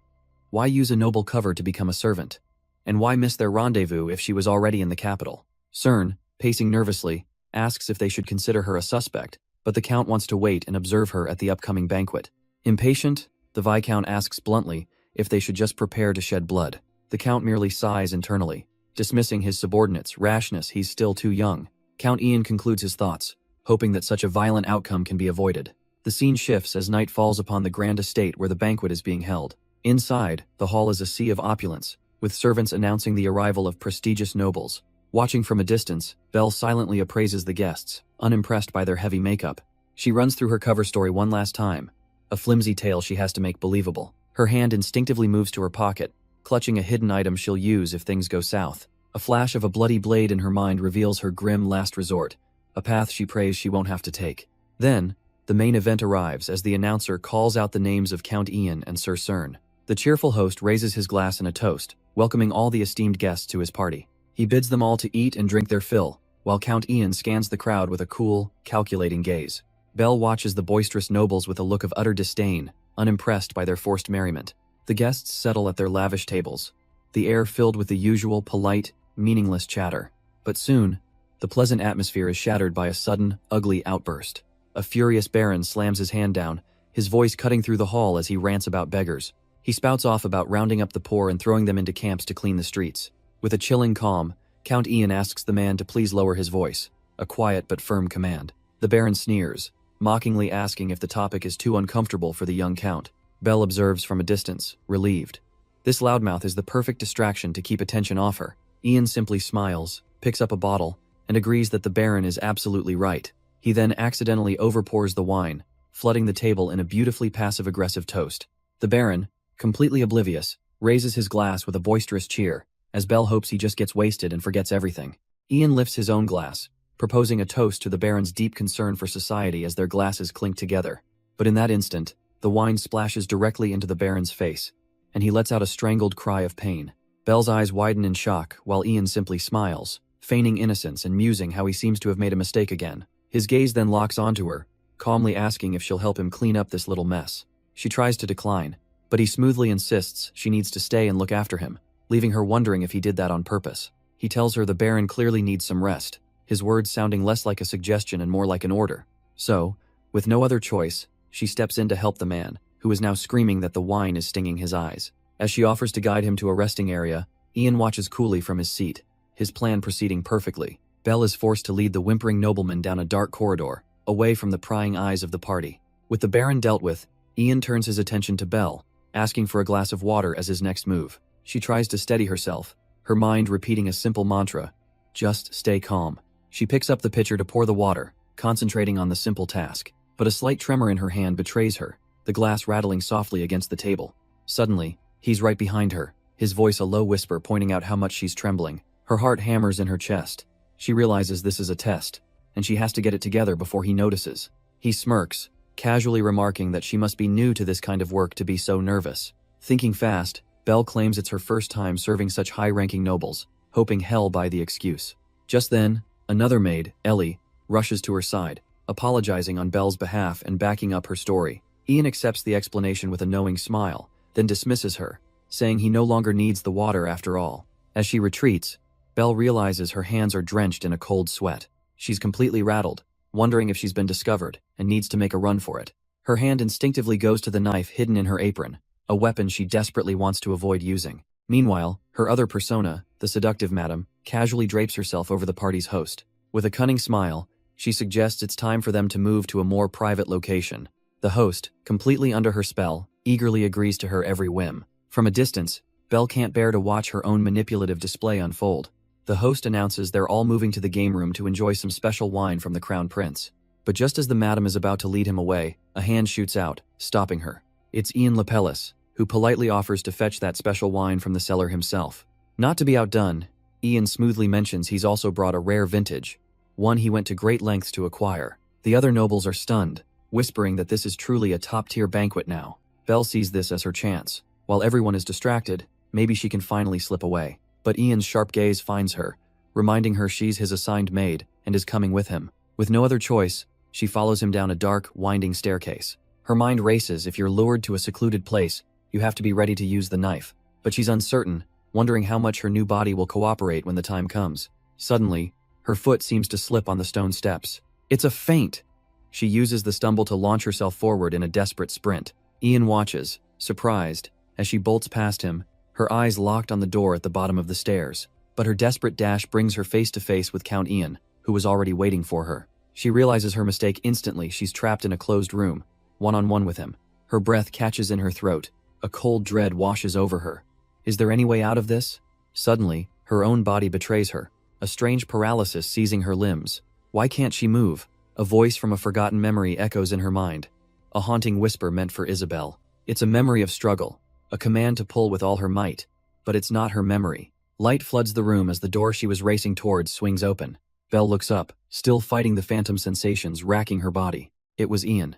Why use a noble cover to become a servant? And why miss their rendezvous if she was already in the capital? Cern, pacing nervously, asks if they should consider her a suspect, but the Count wants to wait and observe her at the upcoming banquet. Impatient, the Viscount asks bluntly if they should just prepare to shed blood. The Count merely sighs internally, dismissing his subordinate's rashness. He's still too young. Count Ian concludes his thoughts, hoping that such a violent outcome can be avoided. The scene shifts as night falls upon the grand estate where the banquet is being held. Inside, the hall is a sea of opulence, with servants announcing the arrival of prestigious nobles. Watching from a distance, Belle silently appraises the guests, unimpressed by their heavy makeup. She runs through her cover story one last time, a flimsy tale she has to make believable. Her hand instinctively moves to her pocket, clutching a hidden item she'll use if things go south. A flash of a bloody blade in her mind reveals her grim last resort, a path she prays she won't have to take. Then, the main event arrives as the announcer calls out the names of Count Ian and Sir Cern. The cheerful host raises his glass in a toast, welcoming all the esteemed guests to his party. He bids them all to eat and drink their fill, while Count Ian scans the crowd with a cool, calculating gaze. Belle watches the boisterous nobles with a look of utter disdain, unimpressed by their forced merriment. The guests settle at their lavish tables, the air filled with the usual polite, meaningless chatter. But soon, the pleasant atmosphere is shattered by a sudden, ugly outburst. A furious baron slams his hand down, his voice cutting through the hall as he rants about beggars. He spouts off about rounding up the poor and throwing them into camps to clean the streets. With a chilling calm, Count Ian asks the man to please lower his voice, a quiet but firm command. The baron sneers, mockingly asking if the topic is too uncomfortable for the young count. Belle observes from a distance, relieved. This loudmouth is the perfect distraction to keep attention off her. Ian simply smiles, picks up a bottle, and agrees that the baron is absolutely right. He then accidentally overpours the wine, flooding the table in a beautifully passive-aggressive toast. The baron, completely oblivious, raises his glass with a boisterous cheer, as Belle hopes he just gets wasted and forgets everything. Ian lifts his own glass, proposing a toast to the baron's deep concern for society as their glasses clink together. But in that instant, the wine splashes directly into the baron's face, and he lets out a strangled cry of pain. Belle's eyes widen in shock, while Ian simply smiles, feigning innocence and musing how he seems to have made a mistake again. His gaze then locks onto her, calmly asking if she'll help him clean up this little mess. She tries to decline, but he smoothly insists she needs to stay and look after him, leaving her wondering if he did that on purpose. He tells her the baron clearly needs some rest, his words sounding less like a suggestion and more like an order. So, with no other choice, she steps in to help the man, who is now screaming that the wine is stinging his eyes. As she offers to guide him to a resting area, Ian watches coolly from his seat, his plan proceeding perfectly. Belle is forced to lead the whimpering nobleman down a dark corridor, away from the prying eyes of the party. With the baron dealt with, Ian turns his attention to Belle, asking for a glass of water as his next move. She tries to steady herself, her mind repeating a simple mantra, just stay calm. She picks up the pitcher to pour the water, concentrating on the simple task. But a slight tremor in her hand betrays her, the glass rattling softly against the table. Suddenly, he's right behind her, his voice a low whisper pointing out how much she's trembling. Her heart hammers in her chest. She realizes this is a test, and she has to get it together before he notices. He smirks, casually remarking that she must be new to this kind of work to be so nervous. Thinking fast, Belle claims it's her first time serving such high-ranking nobles, hoping hell by the excuse. Just then, another maid, Ellie, rushes to her side, apologizing on Belle's behalf and backing up her story. Ian accepts the explanation with a knowing smile, then dismisses her, saying he no longer needs the water after all. As she retreats, Belle realizes her hands are drenched in a cold sweat. She's completely rattled, wondering if she's been discovered, and needs to make a run for it. Her hand instinctively goes to the knife hidden in her apron, a weapon she desperately wants to avoid using. Meanwhile, her other persona, the seductive madam, casually drapes herself over the party's host. With a cunning smile, she suggests it's time for them to move to a more private location. The host, completely under her spell, eagerly agrees to her every whim. From a distance, Belle can't bear to watch her own manipulative display unfold. The host announces they're all moving to the game room to enjoy some special wine from the Crown Prince. But just as the madam is about to lead him away, a hand shoots out, stopping her. It's Ian Lapellis, who politely offers to fetch that special wine from the cellar himself. Not to be outdone, Ian smoothly mentions he's also brought a rare vintage, one he went to great lengths to acquire. The other nobles are stunned, whispering that this is truly a top-tier banquet now. Belle sees this as her chance. While everyone is distracted, maybe she can finally slip away. But Ian's sharp gaze finds her, reminding her she's his assigned maid and is coming with him. With no other choice, she follows him down a dark, winding staircase. Her mind races. If you're lured to a secluded place, you have to be ready to use the knife. But she's uncertain, wondering how much her new body will cooperate when the time comes. Suddenly, her foot seems to slip on the stone steps. It's a feint! She uses the stumble to launch herself forward in a desperate sprint. Ian watches, surprised, as she bolts past him, her eyes locked on the door at the bottom of the stairs. But her desperate dash brings her face to face with Count Ian, who was already waiting for her. She realizes her mistake instantly. She's trapped in a closed room, one-on-one with him. Her breath catches in her throat. A cold dread washes over her. Is there any way out of this? Suddenly, her own body betrays her, a strange paralysis seizing her limbs. Why can't she move? A voice from a forgotten memory echoes in her mind. A haunting whisper meant for Isabel. It's a memory of struggle, a command to pull with all her might. But it's not her memory. Light floods the room as the door she was racing towards swings open. Belle looks up, still fighting the phantom sensations racking her body. It was Ian.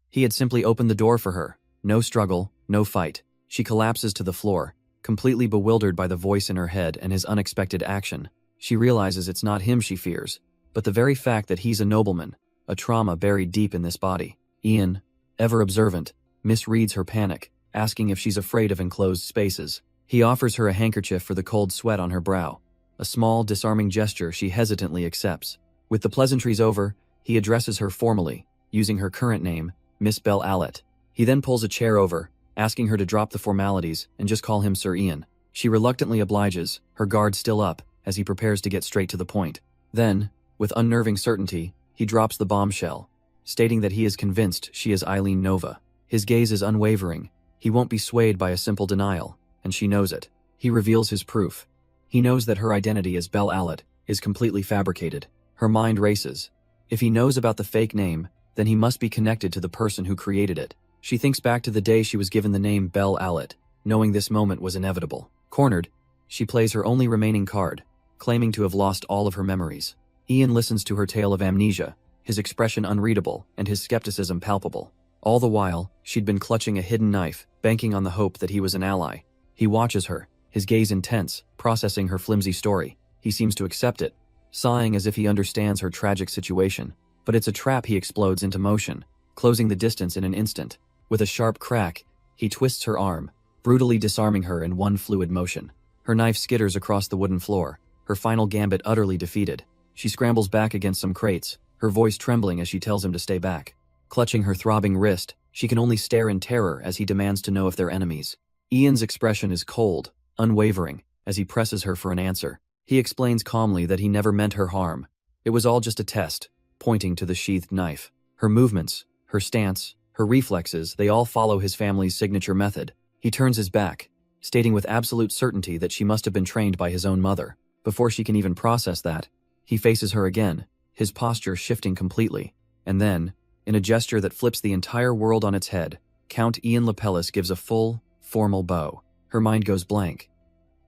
He had simply opened the door for her. No struggle, no fight. She collapses to the floor, completely bewildered by the voice in her head and his unexpected action. She realizes it's not him she fears, but the very fact that he's a nobleman, a trauma buried deep in this body. Ian, ever observant, misreads her panic, asking if she's afraid of enclosed spaces. He offers her a handkerchief for the cold sweat on her brow. A small, disarming gesture she hesitantly accepts. With the pleasantries over, he addresses her formally, using her current name, Miss Belle Allett. He then pulls a chair over, asking her to drop the formalities and just call him Sir Ian. She reluctantly obliges, her guard still up, as he prepares to get straight to the point. Then, with unnerving certainty, he drops the bombshell, stating that he is convinced she is Eileen Nova. His gaze is unwavering. He won't be swayed by a simple denial, and she knows it. He reveals his proof. He knows that her identity as Belle Allett is completely fabricated. Her mind races. If he knows about the fake name, then he must be connected to the person who created it. She thinks back to the day she was given the name Belle Allett, knowing this moment was inevitable. Cornered, she plays her only remaining card, claiming to have lost all of her memories. Ian listens to her tale of amnesia, his expression unreadable and his skepticism palpable. All the while, she'd been clutching a hidden knife, banking on the hope that he was an ally. He watches her, his gaze intense, processing her flimsy story. He seems to accept it, sighing as if he understands her tragic situation. But it's a trap. He explodes into motion, closing the distance in an instant. With a sharp crack, he twists her arm, brutally disarming her in one fluid motion. Her knife skitters across the wooden floor, her final gambit utterly defeated. She scrambles back against some crates, her voice trembling as she tells him to stay back. Clutching her throbbing wrist, she can only stare in terror as he demands to know if they're enemies. Ian's expression is cold, unwavering, as he presses her for an answer. He explains calmly that he never meant her harm. It was all just a test, pointing to the sheathed knife. Her movements, her stance, her reflexes, they all follow his family's signature method. He turns his back, stating with absolute certainty that she must have been trained by his own mother. Before she can even process that, he faces her again, his posture shifting completely. And then, in a gesture that flips the entire world on its head, Count Ian Lepellis gives a full, formal bow. Her mind goes blank.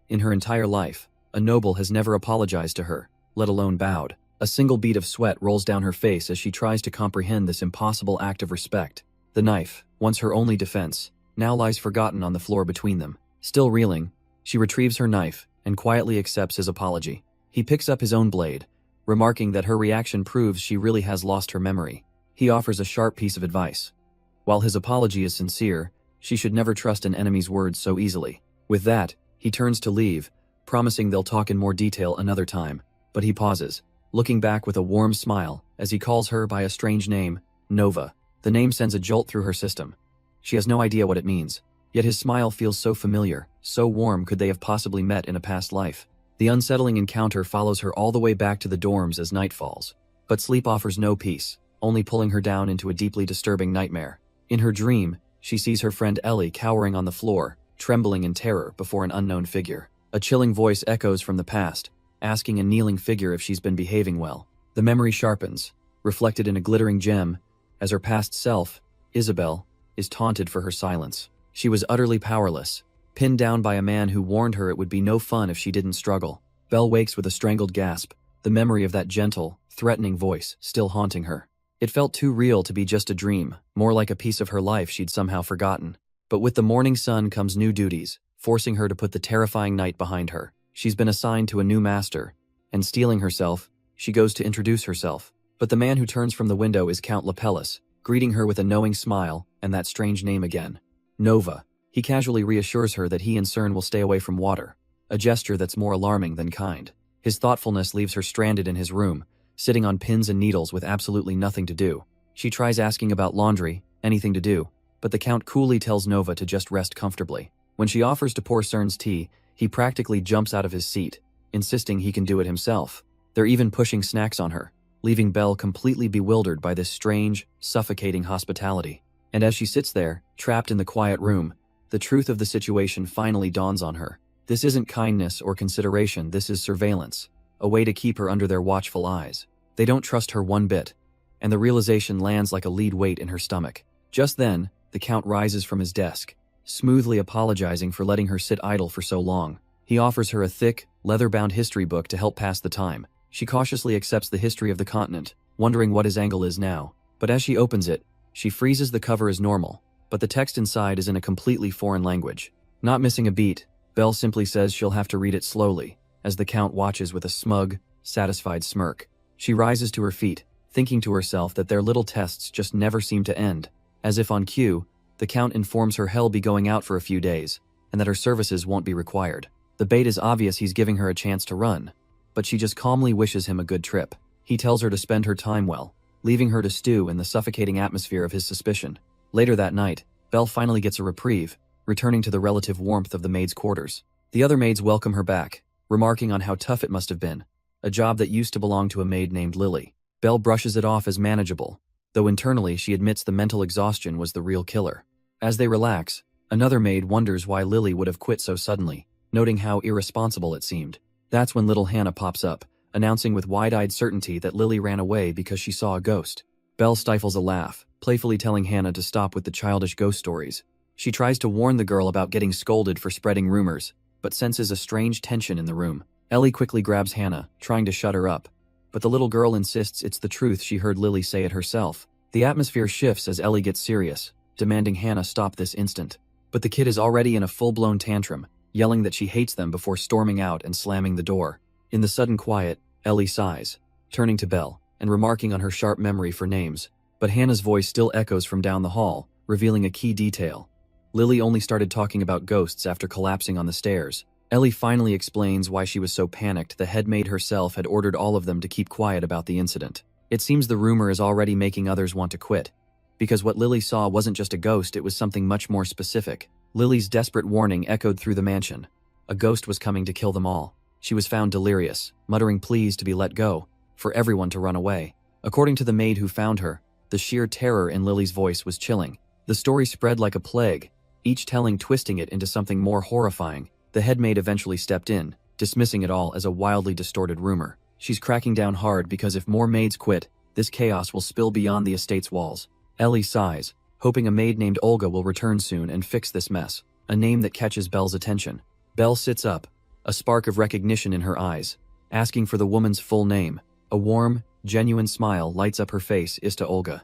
In her entire life, a noble has never apologized to her, let alone bowed. A single bead of sweat rolls down her face as she tries to comprehend this impossible act of respect. The knife, once her only defense, now lies forgotten on the floor between them. Still reeling, she retrieves her knife and quietly accepts his apology. He picks up his own blade, remarking that her reaction proves she really has lost her memory. He offers a sharp piece of advice. While his apology is sincere, she should never trust an enemy's words so easily. With that, he turns to leave, promising they'll talk in more detail another time. But he pauses, looking back with a warm smile as he calls her by a strange name, Nova. The name sends a jolt through her system. She has no idea what it means, yet his smile feels so familiar, so warm. Could they have possibly met in a past life? The unsettling encounter follows her all the way back to the dorms as night falls. But sleep offers no peace, only pulling her down into a deeply disturbing nightmare. In her dream, she sees her friend Ellie cowering on the floor, trembling in terror before an unknown figure. A chilling voice echoes from the past, asking a kneeling figure if she's been behaving well. The memory sharpens, reflected in a glittering gem, as her past self, Isabel, is taunted for her silence. She was utterly powerless, pinned down by a man who warned her it would be no fun if she didn't struggle. Belle wakes with a strangled gasp, the memory of that gentle, threatening voice still haunting her. It felt too real to be just a dream, more like a piece of her life she'd somehow forgotten. But with the morning sun comes new duties, forcing her to put the terrifying night behind her. She's been assigned to a new master, and steeling herself, she goes to introduce herself. But the man who turns from the window is Count Lepellis, greeting her with a knowing smile and that strange name again. Nova. He casually reassures her that he and Cern will stay away from water, a gesture that's more alarming than kind. His thoughtfulness leaves her stranded in his room, sitting on pins and needles with absolutely nothing to do. She tries asking about laundry, anything to do, but the Count coolly tells Nova to just rest comfortably. When she offers to pour Cern's tea, he practically jumps out of his seat, insisting he can do it himself. They're even pushing snacks on her, leaving Belle completely bewildered by this strange, suffocating hospitality. And as she sits there, trapped in the quiet room, the truth of the situation finally dawns on her. This isn't kindness or consideration, this is surveillance, a way to keep her under their watchful eyes. They don't trust her one bit, and the realization lands like a lead weight in her stomach. Just then, the Count rises from his desk, smoothly apologizing for letting her sit idle for so long. He offers her a thick, leather-bound history book to help pass the time. She cautiously accepts the history of the continent, wondering what his angle is now. But as she opens it, she freezes the cover as normal, but the text inside is in a completely foreign language. Not missing a beat, Belle simply says she'll have to read it slowly, as the Count watches with a smug, satisfied smirk. She rises to her feet, thinking to herself that their little tests just never seem to end. As if on cue, the Count informs her he'll be going out for a few days, and that her services won't be required. The bait is obvious he's giving her a chance to run, but she just calmly wishes him a good trip. He tells her to spend her time well, leaving her to stew in the suffocating atmosphere of his suspicion. Later that night, Belle finally gets a reprieve, returning to the relative warmth of the maids' quarters. The other maids welcome her back, remarking on how tough it must have been, a job that used to belong to a maid named Lily. Belle brushes it off as manageable, though internally she admits the mental exhaustion was the real killer. As they relax, another maid wonders why Lily would have quit so suddenly, noting how irresponsible it seemed. That's when little Hannah pops up, announcing with wide-eyed certainty that Lily ran away because she saw a ghost. Belle stifles a laugh, playfully telling Hannah to stop with the childish ghost stories. She tries to warn the girl about getting scolded for spreading rumors, but senses a strange tension in the room. Ellie quickly grabs Hannah, trying to shut her up, but the little girl insists it's the truth. She heard Lily say it herself. The atmosphere shifts as Ellie gets serious, demanding Hannah stop this instant. But the kid is already in a full-blown tantrum, yelling that she hates them before storming out and slamming the door. In the sudden quiet, Ellie sighs, turning to Belle, and remarking on her sharp memory for names. But Hannah's voice still echoes from down the hall, revealing a key detail. Lily only started talking about ghosts after collapsing on the stairs. Ellie finally explains why she was so panicked. The head maid herself had ordered all of them to keep quiet about the incident. It seems the rumor is already making others want to quit, because what Lily saw wasn't just a ghost, it was something much more specific. Lily's desperate warning echoed through the mansion. A ghost was coming to kill them all. She was found delirious, muttering pleas to be let go, for everyone to run away. According to the maid who found her, the sheer terror in Lily's voice was chilling. The story spread like a plague, each telling twisting it into something more horrifying. The head maid eventually stepped in, dismissing it all as a wildly distorted rumor. She's cracking down hard because if more maids quit, this chaos will spill beyond the estate's walls. Ellie sighs, hoping a maid named Olga will return soon and fix this mess, a name that catches Belle's attention. Belle sits up, a spark of recognition in her eyes, asking for the woman's full name. A warm, genuine smile lights up her face. Is to Olga.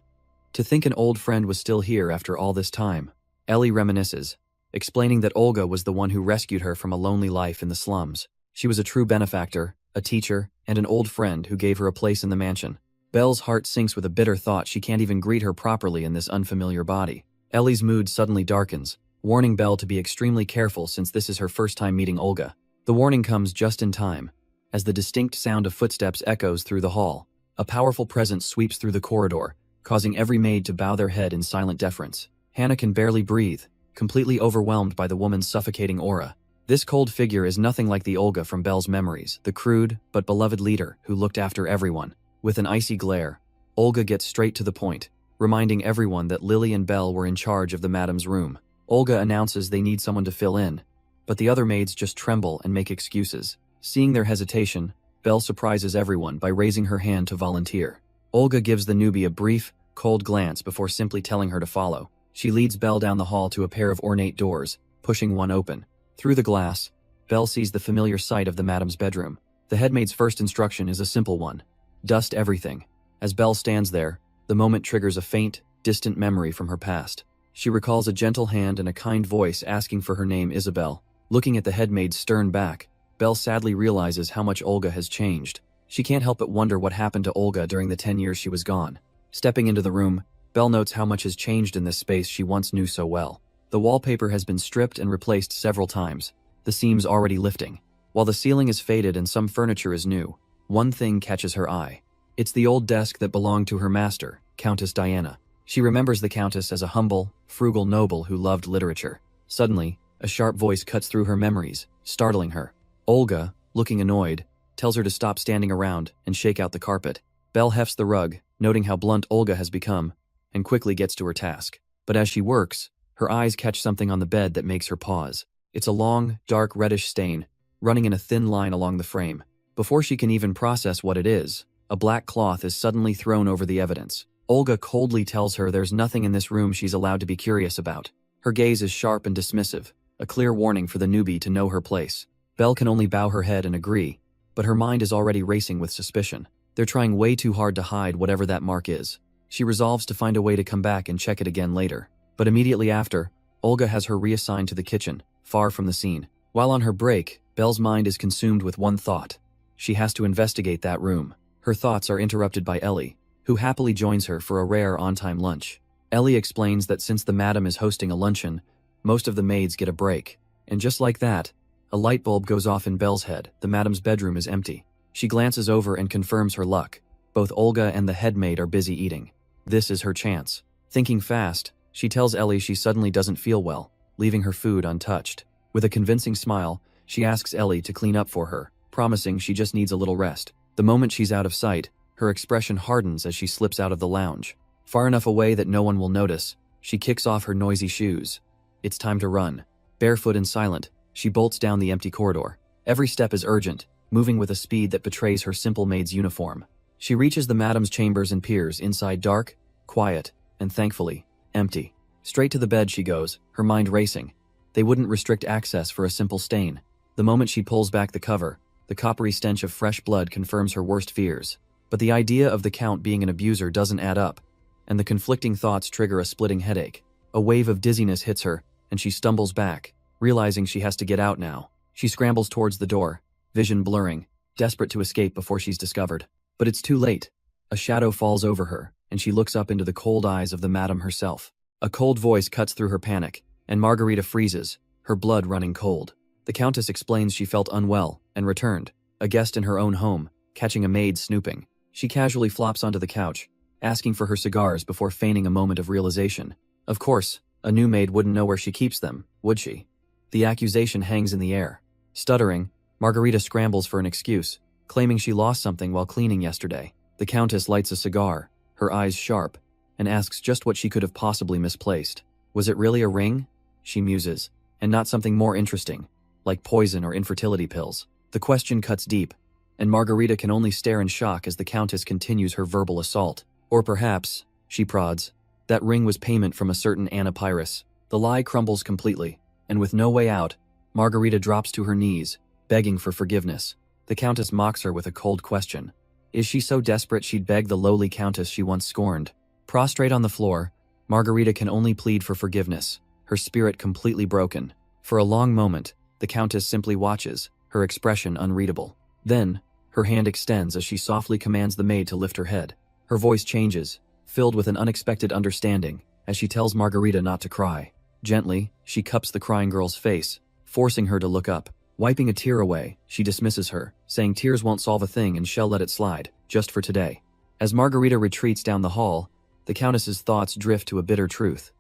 To think an old friend was still here after all this time. Ellie reminisces, explaining that Olga was the one who rescued her from a lonely life in the slums. She was a true benefactor, a teacher, and an old friend who gave her a place in the mansion. Belle's heart sinks with a bitter thought she can't even greet her properly in this unfamiliar body. Ellie's mood suddenly darkens, warning Belle to be extremely careful since this is her first time meeting Olga. The warning comes just in time, as the distinct sound of footsteps echoes through the hall. A powerful presence sweeps through the corridor, causing every maid to bow their head in silent deference. Hannah can barely breathe, completely overwhelmed by the woman's suffocating aura. This cold figure is nothing like the Olga from Belle's memories, the crude but beloved leader who looked after everyone. With an icy glare, Olga gets straight to the point, reminding everyone that Lily and Belle were in charge of the madam's room. Olga announces they need someone to fill in, but the other maids just tremble and make excuses. Seeing their hesitation, Belle surprises everyone by raising her hand to volunteer. Olga gives the newbie a brief, cold glance before simply telling her to follow. She leads Belle down the hall to a pair of ornate doors, pushing one open. Through the glass, Belle sees the familiar sight of the madam's bedroom. The headmaid's first instruction is a simple one: dust everything. As Belle stands there, the moment triggers a faint, distant memory from her past. She recalls a gentle hand and a kind voice asking for her name, Isabel. Looking at the headmaid's stern back, Belle sadly realizes how much Olga has changed. She can't help but wonder what happened to Olga during the 10 years she was gone. Stepping into the room, Belle notes how much has changed in this space she once knew so well. The wallpaper has been stripped and replaced several times, the seams already lifting. While the ceiling is faded and some furniture is new, one thing catches her eye. It's the old desk that belonged to her master, Countess Diana. She remembers the Countess as a humble, frugal noble who loved literature. Suddenly, a sharp voice cuts through her memories, startling her. Olga, looking annoyed, tells her to stop standing around and shake out the carpet. Belle hefts the rug, noting how blunt Olga has become, and quickly gets to her task. But as she works, her eyes catch something on the bed that makes her pause. It's a long, dark reddish stain, running in a thin line along the frame. Before she can even process what it is, A black cloth is suddenly thrown over the evidence. Olga coldly tells her there's nothing in this room she's allowed to be curious about. Her gaze is sharp and dismissive, a clear warning for the newbie to know her place. Belle can only bow her head and agree, but her mind is already racing with suspicion. They're trying way too hard to hide whatever that mark is. She resolves to find a way to come back and check it again later. But immediately after, Olga has her reassigned to the kitchen, far from the scene. While on her break, Belle's mind is consumed with one thought. She has to investigate that room. Her thoughts are interrupted by Ellie, who happily joins her for a rare on-time lunch. Ellie explains that since the madam is hosting a luncheon, most of the maids get a break. And just like that, a light bulb goes off in Belle's head. The madam's bedroom is empty. She glances over and confirms her luck. Both Olga and the head maid are busy eating. This is her chance. Thinking fast, she tells Ellie she suddenly doesn't feel well, leaving her food untouched. With a convincing smile, she asks Ellie to clean up for her, promising she just needs a little rest. The moment she's out of sight, her expression hardens as she slips out of the lounge. Far enough away that no one will notice, she kicks off her noisy shoes. It's time to run. Barefoot and silent, she bolts down the empty corridor. Every step is urgent, moving with a speed that betrays her simple maid's uniform. She reaches the madam's chambers and peers inside, dark, quiet, and thankfully, empty. Straight to the bed she goes, her mind racing. They wouldn't restrict access for a simple stain. The moment she pulls back the cover, the coppery stench of fresh blood confirms her worst fears. But the idea of the Count being an abuser doesn't add up, and the conflicting thoughts trigger a splitting headache. A wave of dizziness hits her, and she stumbles back, realizing she has to get out now. She scrambles towards the door, vision blurring, desperate to escape before she's discovered. But it's too late. A shadow falls over her, and she looks up into the cold eyes of the madam herself. A cold voice cuts through her panic, and Margarita freezes, her blood running cold. The Countess explains she felt unwell and returned, a guest in her own home, catching a maid snooping. She casually flops onto the couch, asking for her cigars before feigning a moment of realization. Of course, a new maid wouldn't know where she keeps them, would she? The accusation hangs in the air. Stuttering, Margarita scrambles for an excuse, claiming she lost something while cleaning yesterday. The Countess lights a cigar, her eyes sharp, and asks just what she could have possibly misplaced. Was it really a ring? She muses, and not something more interesting, like poison or infertility pills. The question cuts deep, and Margarita can only stare in shock as the Countess continues her verbal assault. Or perhaps, she prods, that ring was payment from a certain Anna Pyrrhus. The lie crumbles completely, and with no way out, Margarita drops to her knees, begging for forgiveness. The Countess mocks her with a cold question. Is she so desperate she'd beg the lowly Countess she once scorned? Prostrate on the floor, Margarita can only plead for forgiveness, her spirit completely broken. For a long moment, the Countess simply watches, her expression unreadable. Then, her hand extends as she softly commands the maid to lift her head. Her voice changes, filled with an unexpected understanding, as she tells Margarita not to cry. Gently, she cups the crying girl's face, forcing her to look up. Wiping a tear away, she dismisses her, saying tears won't solve a thing and she'll let it slide, just for today. As Margarita retreats down the hall, the Countess's thoughts drift to a bitter truth.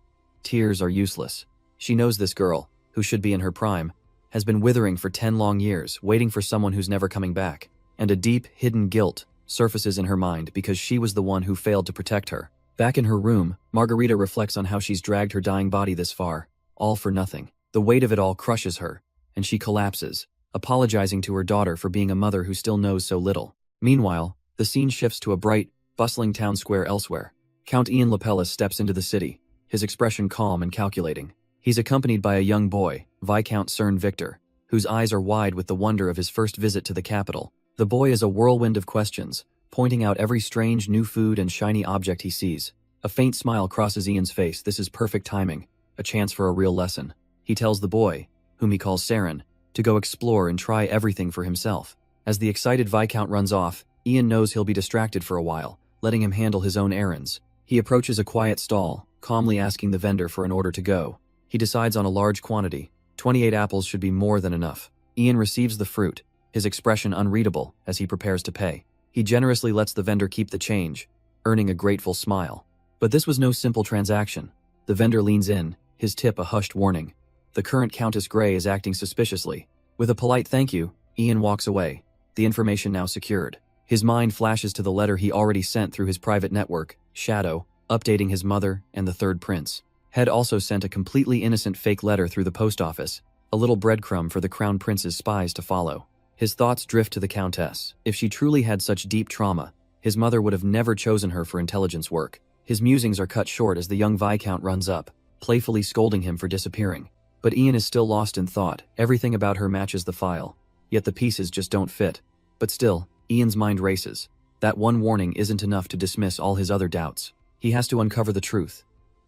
Tears are useless. She knows this girl, who should be in her prime, has been withering for 10 long years, waiting for someone who's never coming back. And a deep, hidden guilt surfaces in her mind because she was the one who failed to protect her. Back in her room, Margarita reflects on how she's dragged her dying body this far, all for nothing. The weight of it all crushes her, and she collapses, apologizing to her daughter for being a mother who still knows so little. Meanwhile, the scene shifts to a bright, bustling town square elsewhere. Count Ian Lapellis steps into the city, his expression calm and calculating. He's accompanied by a young boy, Viscount Cern Victor, whose eyes are wide with the wonder of his first visit to the capital. The boy is a whirlwind of questions, pointing out every strange new food and shiny object he sees. A faint smile crosses Ian's face. This is perfect timing, a chance for a real lesson. He tells the boy, whom he calls Saren, to go explore and try everything for himself. As the excited Viscount runs off, Ian knows he'll be distracted for a while, letting him handle his own errands. He approaches a quiet stall, calmly asking the vendor for an order to go. He decides on a large quantity. 28 apples should be more than enough. Ian receives the fruit, his expression unreadable as he prepares to pay. He generously lets the vendor keep the change, earning a grateful smile. But this was no simple transaction. The vendor leans in, his tip a hushed warning. The current Countess Grey is acting suspiciously. With a polite thank you, Ian walks away, the information now secured. His mind flashes to the letter he already sent through his private network, Shadow, updating his mother and the third prince. Had also sent a completely innocent fake letter through the post office, a little breadcrumb for the crown prince's spies to follow. His thoughts drift to the Countess. If she truly had such deep trauma, His mother would have never chosen her for intelligence work. His musings are cut short as the young Viscount runs up, playfully scolding him for disappearing. But Ian is still lost in thought. Everything about her matches the file, yet the pieces just don't fit. But still, Ian's mind races. That one warning isn't enough to dismiss all his other doubts. He has to uncover the truth,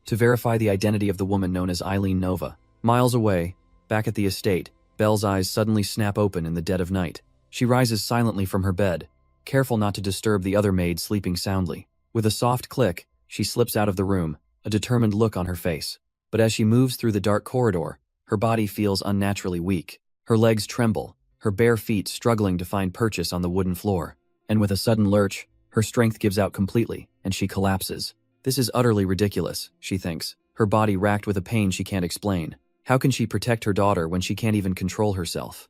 to verify the identity of the woman known as Eileen Nova. Miles away, back at the estate, Belle's eyes suddenly snap open in the dead of night. She rises silently from her bed, careful not to disturb the other maid sleeping soundly. With a soft click, she slips out of the room, a determined look on her face. But as she moves through the dark corridor, her body feels unnaturally weak. Her legs tremble, her bare feet struggling to find purchase on the wooden floor. And with a sudden lurch, her strength gives out completely, and she collapses. This is utterly ridiculous, she thinks, her body racked with a pain she can't explain. How can she protect her daughter when she can't even control herself?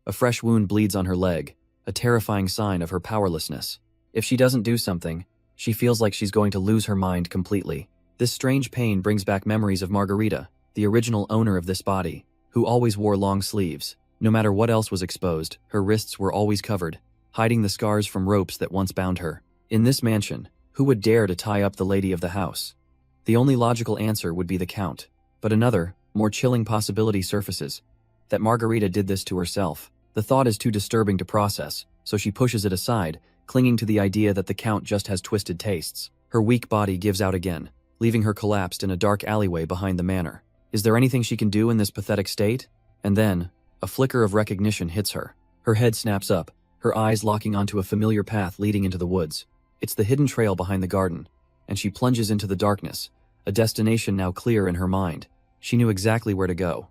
A fresh wound bleeds on her leg, a terrifying sign of her powerlessness. If she doesn't do something, she feels like she's going to lose her mind completely. This strange pain brings back memories of Margarita, the original owner of this body, who always wore long sleeves. No matter what else was exposed, her wrists were always covered, hiding the scars from ropes that once bound her. In this mansion, who would dare to tie up the lady of the house? The only logical answer would be the Count. But another, more chilling possibility surfaces. That Margarita did this to herself. The thought is too disturbing to process, so she pushes it aside, clinging to the idea that the Count just has twisted tastes. Her weak body gives out again, leaving her collapsed in a dark alleyway behind the manor. Is there anything she can do in this pathetic state? And then, a flicker of recognition hits her. Her head snaps up, her eyes locking onto a familiar path leading into the woods. It's the hidden trail behind the garden, and she plunges into the darkness, a destination now clear in her mind. She knew exactly where to go.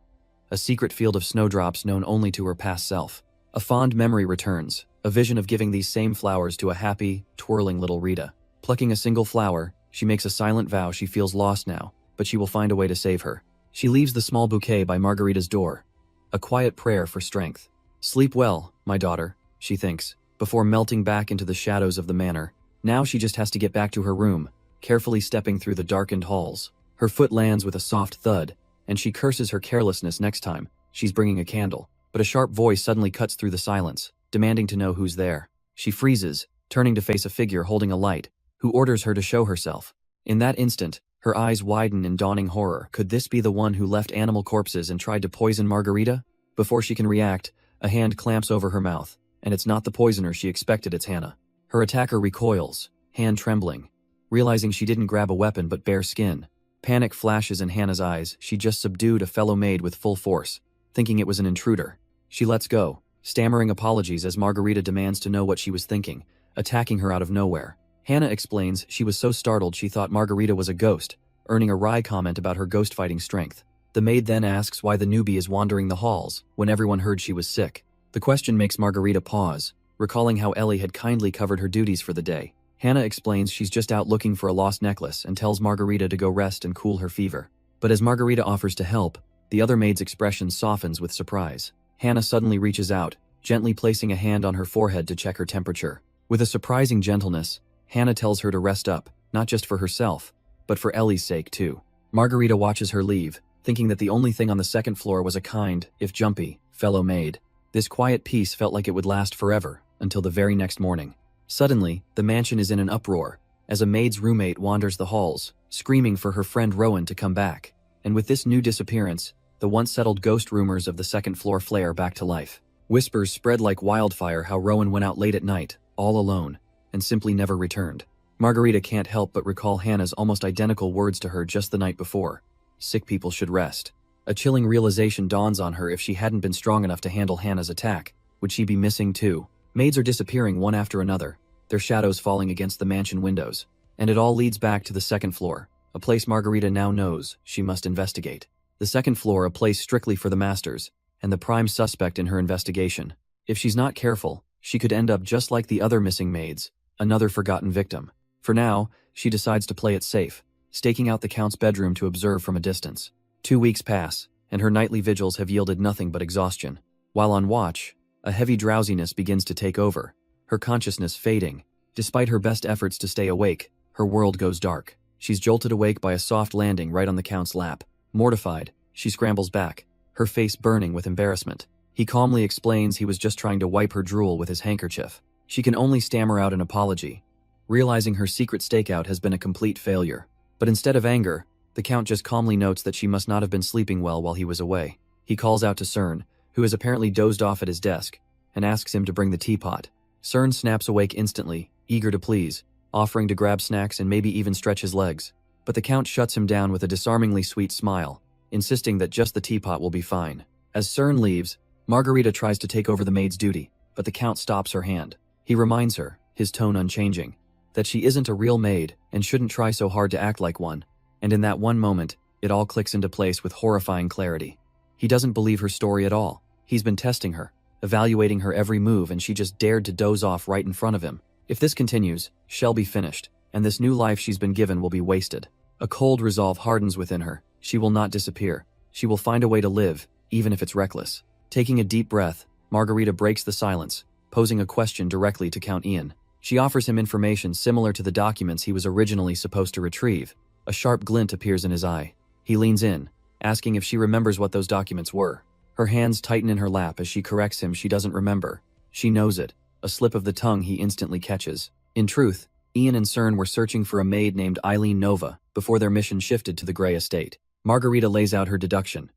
A secret field of snowdrops known only to her past self. A fond memory returns, a vision of giving these same flowers to a happy, twirling little Rita. Plucking a single flower, she makes a silent vow she feels lost now, but she will find a way to save her. She leaves the small bouquet by Margarita's door, a quiet prayer for strength. Sleep well, my daughter, she thinks, before melting back into the shadows of the manor. Now she just has to get back to her room, carefully stepping through the darkened halls. Her foot lands with a soft thud, and she curses her carelessness next time she's bringing a candle. But a sharp voice suddenly cuts through the silence, demanding to know who's there. She freezes, turning to face a figure holding a light, who orders her to show herself. In that instant, her eyes widen in dawning horror. Could this be the one who left animal corpses and tried to poison Margarita? Before she can react, a hand clamps over her mouth, and it's not the poisoner she expected, it's Hannah. Her attacker recoils, hand trembling, realizing she didn't grab a weapon but bare skin. Panic flashes in Hannah's eyes. She just subdued a fellow maid with full force, thinking it was an intruder. She lets go, stammering apologies as Margarita demands to know what she was thinking, attacking her out of nowhere. Hannah explains she was so startled she thought Margarita was a ghost, earning a wry comment about her ghost-fighting strength. The maid then asks why the newbie is wandering the halls when everyone heard she was sick. The question makes Margarita pause, recalling how Ellie had kindly covered her duties for the day. Hannah explains she's just out looking for a lost necklace and tells Margarita to go rest and cool her fever. But as Margarita offers to help, the other maid's expression softens with surprise. Hannah suddenly reaches out, gently placing a hand on her forehead to check her temperature. With a surprising gentleness, Hannah tells her to rest up, not just for herself, but for Ellie's sake too. Margarita watches her leave, thinking that the only thing on the second floor was a kind, if jumpy, fellow maid. This quiet peace felt like it would last forever, until the very next morning. Suddenly, the mansion is in an uproar, as a maid's roommate wanders the halls, screaming for her friend Rowan to come back. And with this new disappearance, the once settled ghost rumors of the second floor flare back to life. Whispers spread like wildfire how Rowan went out late at night, all alone, and simply never returned. Margarita can't help but recall Hannah's almost identical words to her just the night before. Sick people should rest. A chilling realization dawns on her. If she hadn't been strong enough to handle Hannah's attack, would she be missing too? Maids are disappearing one after another, their shadows falling against the mansion windows. And it all leads back to the second floor, a place Margarita now knows she must investigate. The second floor, a place strictly for the masters, and the prime suspect in her investigation. If she's not careful, she could end up just like the other missing maids, another forgotten victim. For now, she decides to play it safe, staking out the Count's bedroom to observe from a distance. 2 weeks pass, and her nightly vigils have yielded nothing but exhaustion. While on watch, a heavy drowsiness begins to take over, her consciousness fading. Despite her best efforts to stay awake, her world goes dark. She's jolted awake by a soft landing right on the Count's lap. Mortified, she scrambles back, her face burning with embarrassment. He calmly explains he was just trying to wipe her drool with his handkerchief. She can only stammer out an apology, realizing her secret stakeout has been a complete failure. But instead of anger, the Count just calmly notes that she must not have been sleeping well while he was away. He calls out to Cern, who has apparently dozed off at his desk, and asks him to bring the teapot. Cern snaps awake instantly, eager to please, offering to grab snacks and maybe even stretch his legs. But the Count shuts him down with a disarmingly sweet smile, insisting that just the teapot will be fine. As Cern leaves, Margarita tries to take over the maid's duty, but the Count stops her hand. He reminds her, his tone unchanging, that she isn't a real maid and shouldn't try so hard to act like one. And in that one moment, it all clicks into place with horrifying clarity. He doesn't believe her story at all. He's been testing her, evaluating her every move, and she just dared to doze off right in front of him. If this continues, she'll be finished, and this new life she's been given will be wasted. A cold resolve hardens within her. She will not disappear. She will find a way to live, even if it's reckless. Taking a deep breath, Margarita breaks the silence, posing a question directly to Count Ian. She offers him information similar to the documents he was originally supposed to retrieve. A sharp glint appears in his eye. He leans in, asking if she remembers what those documents were. Her hands tighten in her lap as she corrects him. She doesn't remember. She knows it, a slip of the tongue he instantly catches. In truth, Ian and Cern were searching for a maid named Eileen Nova before their mission shifted to the Grey Estate. Margarita lays out her deduction.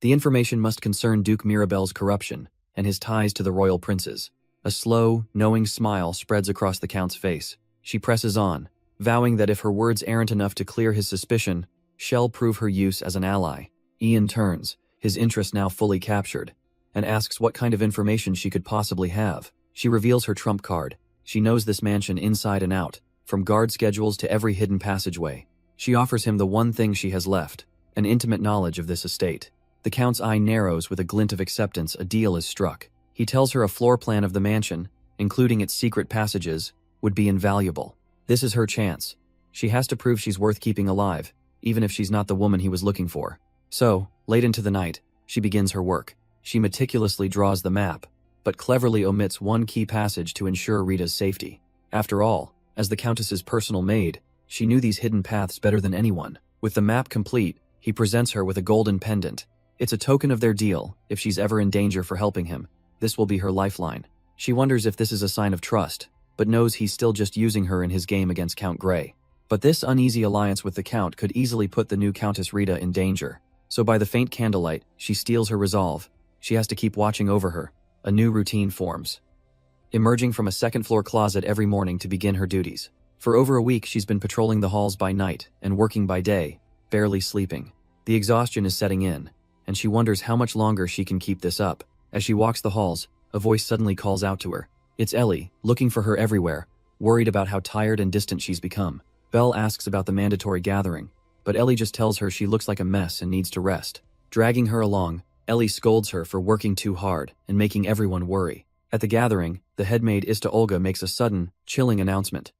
The information must concern Duke Mirabel's corruption and his ties to the royal princes. A slow, knowing smile spreads across the Count's face. She presses on, vowing that if her words aren't enough to clear his suspicion, she'll prove her use as an ally. Ian turns, his interest now fully captured, and asks what kind of information she could possibly have. She reveals her trump card. She knows this mansion inside and out, from guard schedules to every hidden passageway. She offers him the one thing she has left, an intimate knowledge of this estate. The Count's eye narrows with a glint of acceptance. A deal is struck. He tells her a floor plan of the mansion, including its secret passages, would be invaluable. This is her chance. She has to prove she's worth keeping alive, even if she's not the woman he was looking for. So, late into the night, she begins her work. She meticulously draws the map, but cleverly omits one key passage to ensure Rita's safety. After all, as the Countess's personal maid, she knew these hidden paths better than anyone. With the map complete, he presents her with a golden pendant. It's a token of their deal. If she's ever in danger for helping him, this will be her lifeline. She wonders if this is a sign of trust, but knows he's still just using her in his game against Count Grey. But this uneasy alliance with the Count could easily put the new Countess Rita in danger. So by the faint candlelight, she steels her resolve. She has to keep watching over her. A new routine forms, emerging from a second-floor closet every morning to begin her duties. For over a week, she's been patrolling the halls by night and working by day, barely sleeping. The exhaustion is setting in, and she wonders how much longer she can keep this up. As she walks the halls, a voice suddenly calls out to her. It's Ellie, looking for her everywhere, worried about how tired and distant she's become. Belle asks about the mandatory gathering, but Ellie just tells her she looks like a mess and needs to rest. Dragging her along, Ellie scolds her for working too hard and making everyone worry. At the gathering, the headmaid Ista Olga makes a sudden, chilling announcement.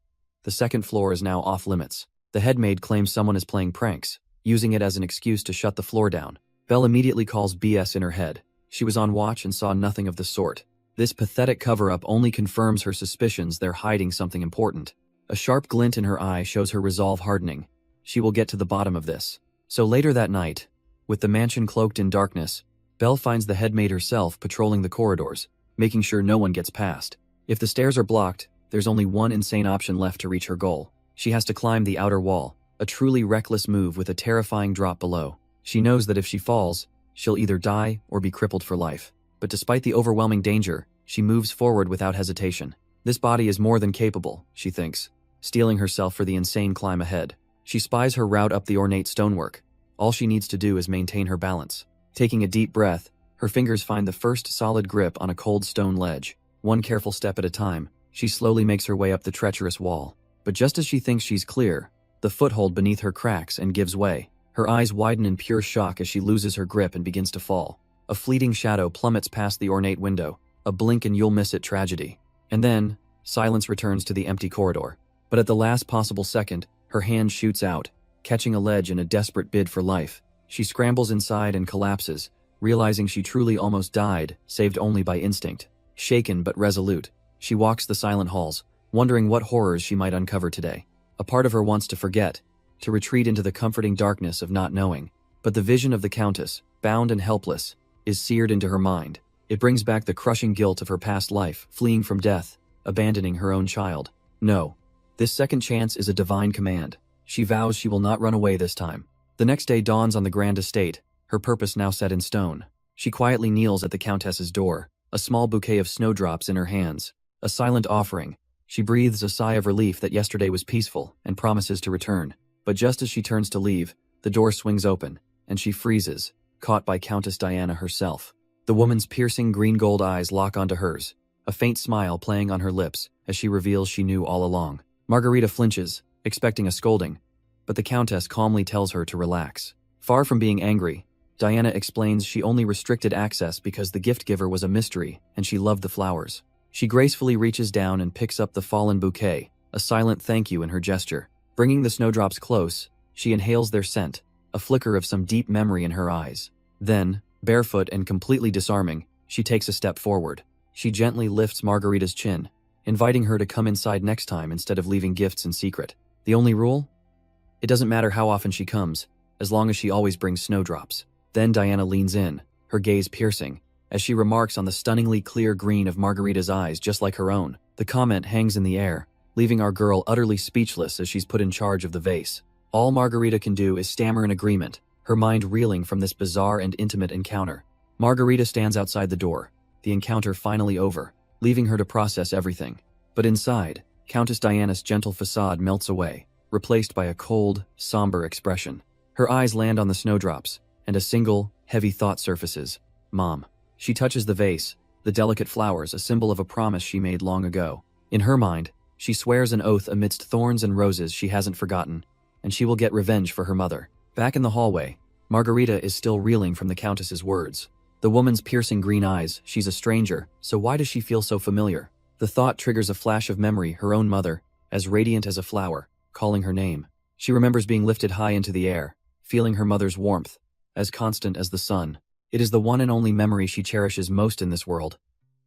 The second floor is now off limits. The headmaid claims someone is playing pranks, using it as an excuse to shut the floor down. Belle immediately calls BS in her head. She was on watch and saw nothing of the sort. This pathetic cover-up only confirms her suspicions they're hiding something important. A sharp glint in her eye shows her resolve hardening. She will get to the bottom of this. So later that night, with the mansion cloaked in darkness, Belle finds the headmaid herself patrolling the corridors, making sure no one gets past. If the stairs are blocked, there's only one insane option left to reach her goal. She has to climb the outer wall, a truly reckless move with a terrifying drop below. She knows that if she falls, she'll either die or be crippled for life. But despite the overwhelming danger, she moves forward without hesitation. This body is more than capable, she thinks, steeling herself for the insane climb ahead. She spies her route up the ornate stonework. All she needs to do is maintain her balance. Taking a deep breath, her fingers find the first solid grip on a cold stone ledge. One careful step at a time, she slowly makes her way up the treacherous wall. But just as she thinks she's clear, the foothold beneath her cracks and gives way. Her eyes widen in pure shock as she loses her grip and begins to fall. A fleeting shadow plummets past the ornate window, a blink and you'll miss it tragedy. And then, silence returns to the empty corridor. But at the last possible second, her hand shoots out, catching a ledge in a desperate bid for life. She scrambles inside and collapses, realizing she truly almost died, saved only by instinct. Shaken but resolute, she walks the silent halls, wondering what horrors she might uncover today. A part of her wants to forget, to retreat into the comforting darkness of not knowing. But the vision of the Countess, bound and helpless, is seared into her mind. It brings back the crushing guilt of her past life, fleeing from death, abandoning her own child. No, This second chance is a divine command. She vows she will not run away this time. The next day dawns on the grand estate, her purpose now set in stone. She quietly kneels at the Countess's door, a small bouquet of snowdrops in her hands, a silent offering. She breathes a sigh of relief that yesterday was peaceful and promises to return. But just as she turns to leave, the door swings open, and she freezes, caught by Countess Diana herself. The woman's piercing green-gold eyes lock onto hers, a faint smile playing on her lips as she reveals she knew all along. Margarita flinches, expecting a scolding, but the Countess calmly tells her to relax. Far from being angry, Diana explains she only restricted access because the gift giver was a mystery and she loved the flowers. She gracefully reaches down and picks up the fallen bouquet, a silent thank you in her gesture. Bringing the snowdrops close, she inhales their scent, a flicker of some deep memory in her eyes. Then, barefoot and completely disarming, she takes a step forward. She gently lifts Margarita's chin, inviting her to come inside next time instead of leaving gifts in secret. The only rule? It doesn't matter how often she comes, as long as she always brings snowdrops. Then Diana leans in, her gaze piercing, as she remarks on the stunningly clear green of Margarita's eyes just like her own. The comment hangs in the air, leaving our girl utterly speechless as she's put in charge of the vase. All Margarita can do is stammer an agreement, her mind reeling from this bizarre and intimate encounter. Margarita stands outside the door, the encounter finally over, leaving her to process everything. But inside, Countess Diana's gentle facade melts away, replaced by a cold, somber expression. Her eyes land on the snowdrops, and a single, heavy thought surfaces. Mom. She touches the vase, the delicate flowers, a symbol of a promise she made long ago. In her mind, she swears an oath amidst thorns and roses she hasn't forgotten, and she will get revenge for her mother. Back in the hallway, Margarita is still reeling from the Countess's words. The woman's piercing green eyes, she's a stranger, so why does she feel so familiar? The thought triggers a flash of memory, her own mother, as radiant as a flower, calling her name. She remembers being lifted high into the air, feeling her mother's warmth, as constant as the sun. It is the one and only memory she cherishes most in this world.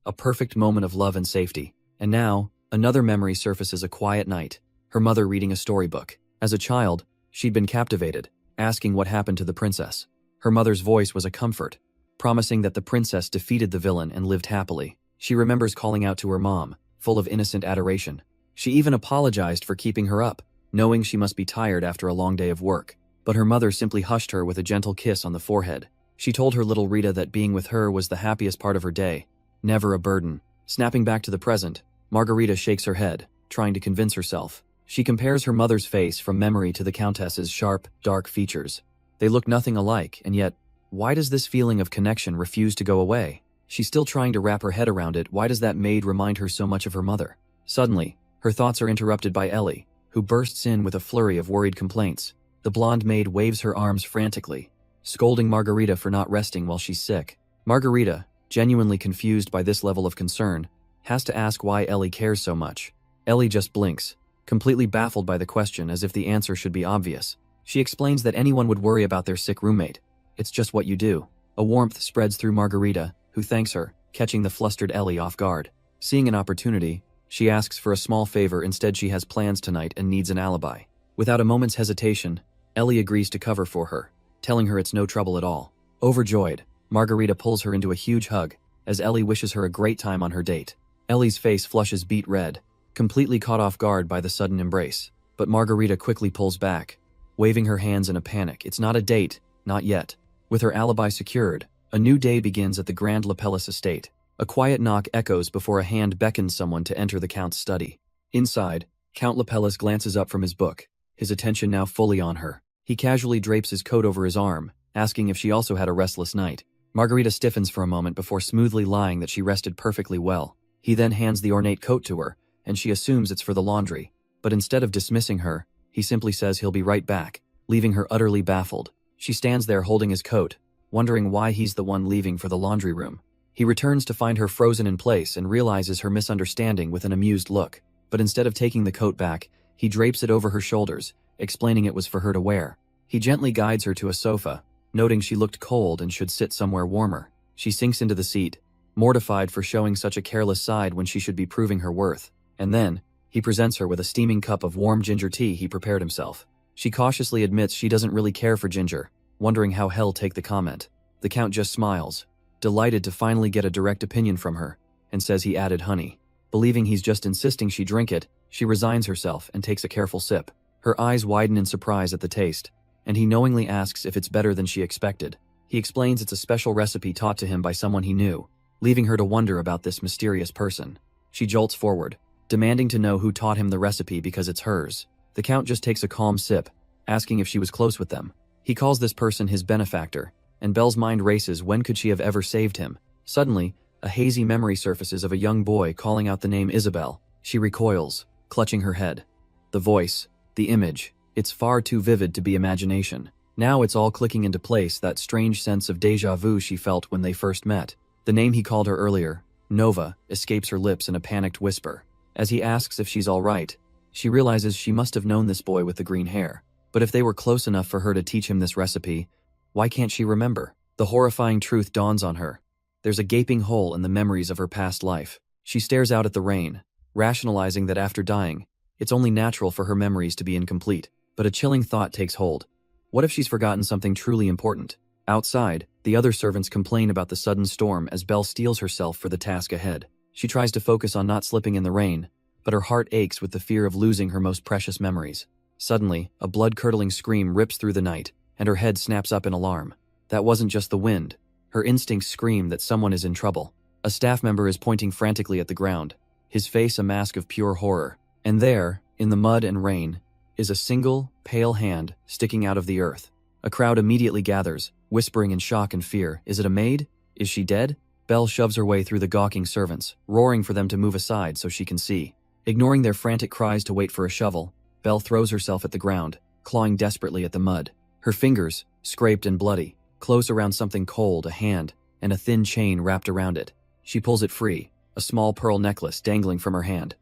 A perfect moment of love and safety. And now, another memory surfaces, a quiet night, her mother reading a storybook. As a child, she'd been captivated, asking what happened to the princess. Her mother's voice was a comfort, promising that the princess defeated the villain and lived happily. She remembers calling out to her mom, full of innocent adoration. She even apologized for keeping her up, knowing she must be tired after a long day of work. But her mother simply hushed her with a gentle kiss on the forehead. She told her little Rita that being with her was the happiest part of her day, never a burden. Snapping back to the present, Margarita shakes her head, trying to convince herself. She compares her mother's face from memory to the Countess's sharp, dark features. They look nothing alike, and yet, why does this feeling of connection refuse to go away? She's still trying to wrap her head around it. Why does that maid remind her so much of her mother? Suddenly, her thoughts are interrupted by Ellie, who bursts in with a flurry of worried complaints. The blonde maid waves her arms frantically, scolding Margarita for not resting while she's sick. Margarita, genuinely confused by this level of concern, has to ask why Ellie cares so much. Ellie just blinks, completely baffled by the question, as if the answer should be obvious. She explains that anyone would worry about their sick roommate. It's just what you do. A warmth spreads through Margarita, who thanks her, catching the flustered Ellie off guard. Seeing an opportunity, she asks for a small favor. Instead, she has plans tonight and needs an alibi. Without a moment's hesitation, Ellie agrees to cover for her, telling her it's no trouble at all. Overjoyed, Margarita pulls her into a huge hug, as Ellie wishes her a great time on her date. Ellie's face flushes beet red, completely caught off guard by the sudden embrace. But Margarita quickly pulls back, waving her hands in a panic. It's not a date, not yet. With her alibi secured, a new day begins at the Grand Lapellis estate. A quiet knock echoes before a hand beckons someone to enter the Count's study. Inside, Count Lapellis glances up from his book, his attention now fully on her. He casually drapes his coat over his arm, asking if she also had a restless night. Margarita stiffens for a moment before smoothly lying that she rested perfectly well. He then hands the ornate coat to her, and she assumes it's for the laundry. But instead of dismissing her, he simply says he'll be right back, leaving her utterly baffled. She stands there holding his coat, wondering why he's the one leaving for the laundry room. He returns to find her frozen in place and realizes her misunderstanding with an amused look. But instead of taking the coat back, he drapes it over her shoulders, explaining it was for her to wear. He gently guides her to a sofa, noting she looked cold and should sit somewhere warmer. She sinks into the seat, mortified for showing such a careless side when she should be proving her worth. And then, he presents her with a steaming cup of warm ginger tea he prepared himself. She cautiously admits she doesn't really care for ginger, wondering how he'll take the comment. The Count just smiles, delighted to finally get a direct opinion from her, and says he added honey. Believing he's just insisting she drink it, she resigns herself and takes a careful sip. Her eyes widen in surprise at the taste, and he knowingly asks if it's better than she expected. He explains it's a special recipe taught to him by someone he knew, leaving her to wonder about this mysterious person. She jolts forward, demanding to know who taught him the recipe because it's hers. The Count just takes a calm sip, asking if she was close with them. He calls this person his benefactor, and Belle's mind races. When could she have ever saved him? Suddenly, a hazy memory surfaces of a young boy calling out the name Isabel. She recoils, clutching her head. The voice, the image, it's far too vivid to be imagination. Now it's all clicking into place, that strange sense of déjà vu she felt when they first met. The name he called her earlier, Nova, escapes her lips in a panicked whisper. As he asks if she's all right, she realizes she must have known this boy with the green hair. But if they were close enough for her to teach him this recipe, why can't she remember? The horrifying truth dawns on her. There's a gaping hole in the memories of her past life. She stares out at the rain, rationalizing that after dying, it's only natural for her memories to be incomplete. But a chilling thought takes hold. What if she's forgotten something truly important? Outside, the other servants complain about the sudden storm as Belle steels herself for the task ahead. She tries to focus on not slipping in the rain, but her heart aches with the fear of losing her most precious memories. Suddenly, a blood-curdling scream rips through the night, and her head snaps up in alarm. That wasn't just the wind. Her instincts scream that someone is in trouble. A staff member is pointing frantically at the ground, his face a mask of pure horror. And there, in the mud and rain, is a single, pale hand sticking out of the earth. A crowd immediately gathers, whispering in shock and fear. Is it a maid? Is she dead? Belle shoves her way through the gawking servants, roaring for them to move aside so she can see. Ignoring their frantic cries to wait for a shovel, Belle throws herself at the ground, clawing desperately at the mud. Her fingers, scraped and bloody, close around something cold, a hand, and a thin chain wrapped around it. She pulls it free, a small pearl necklace dangling from her hand.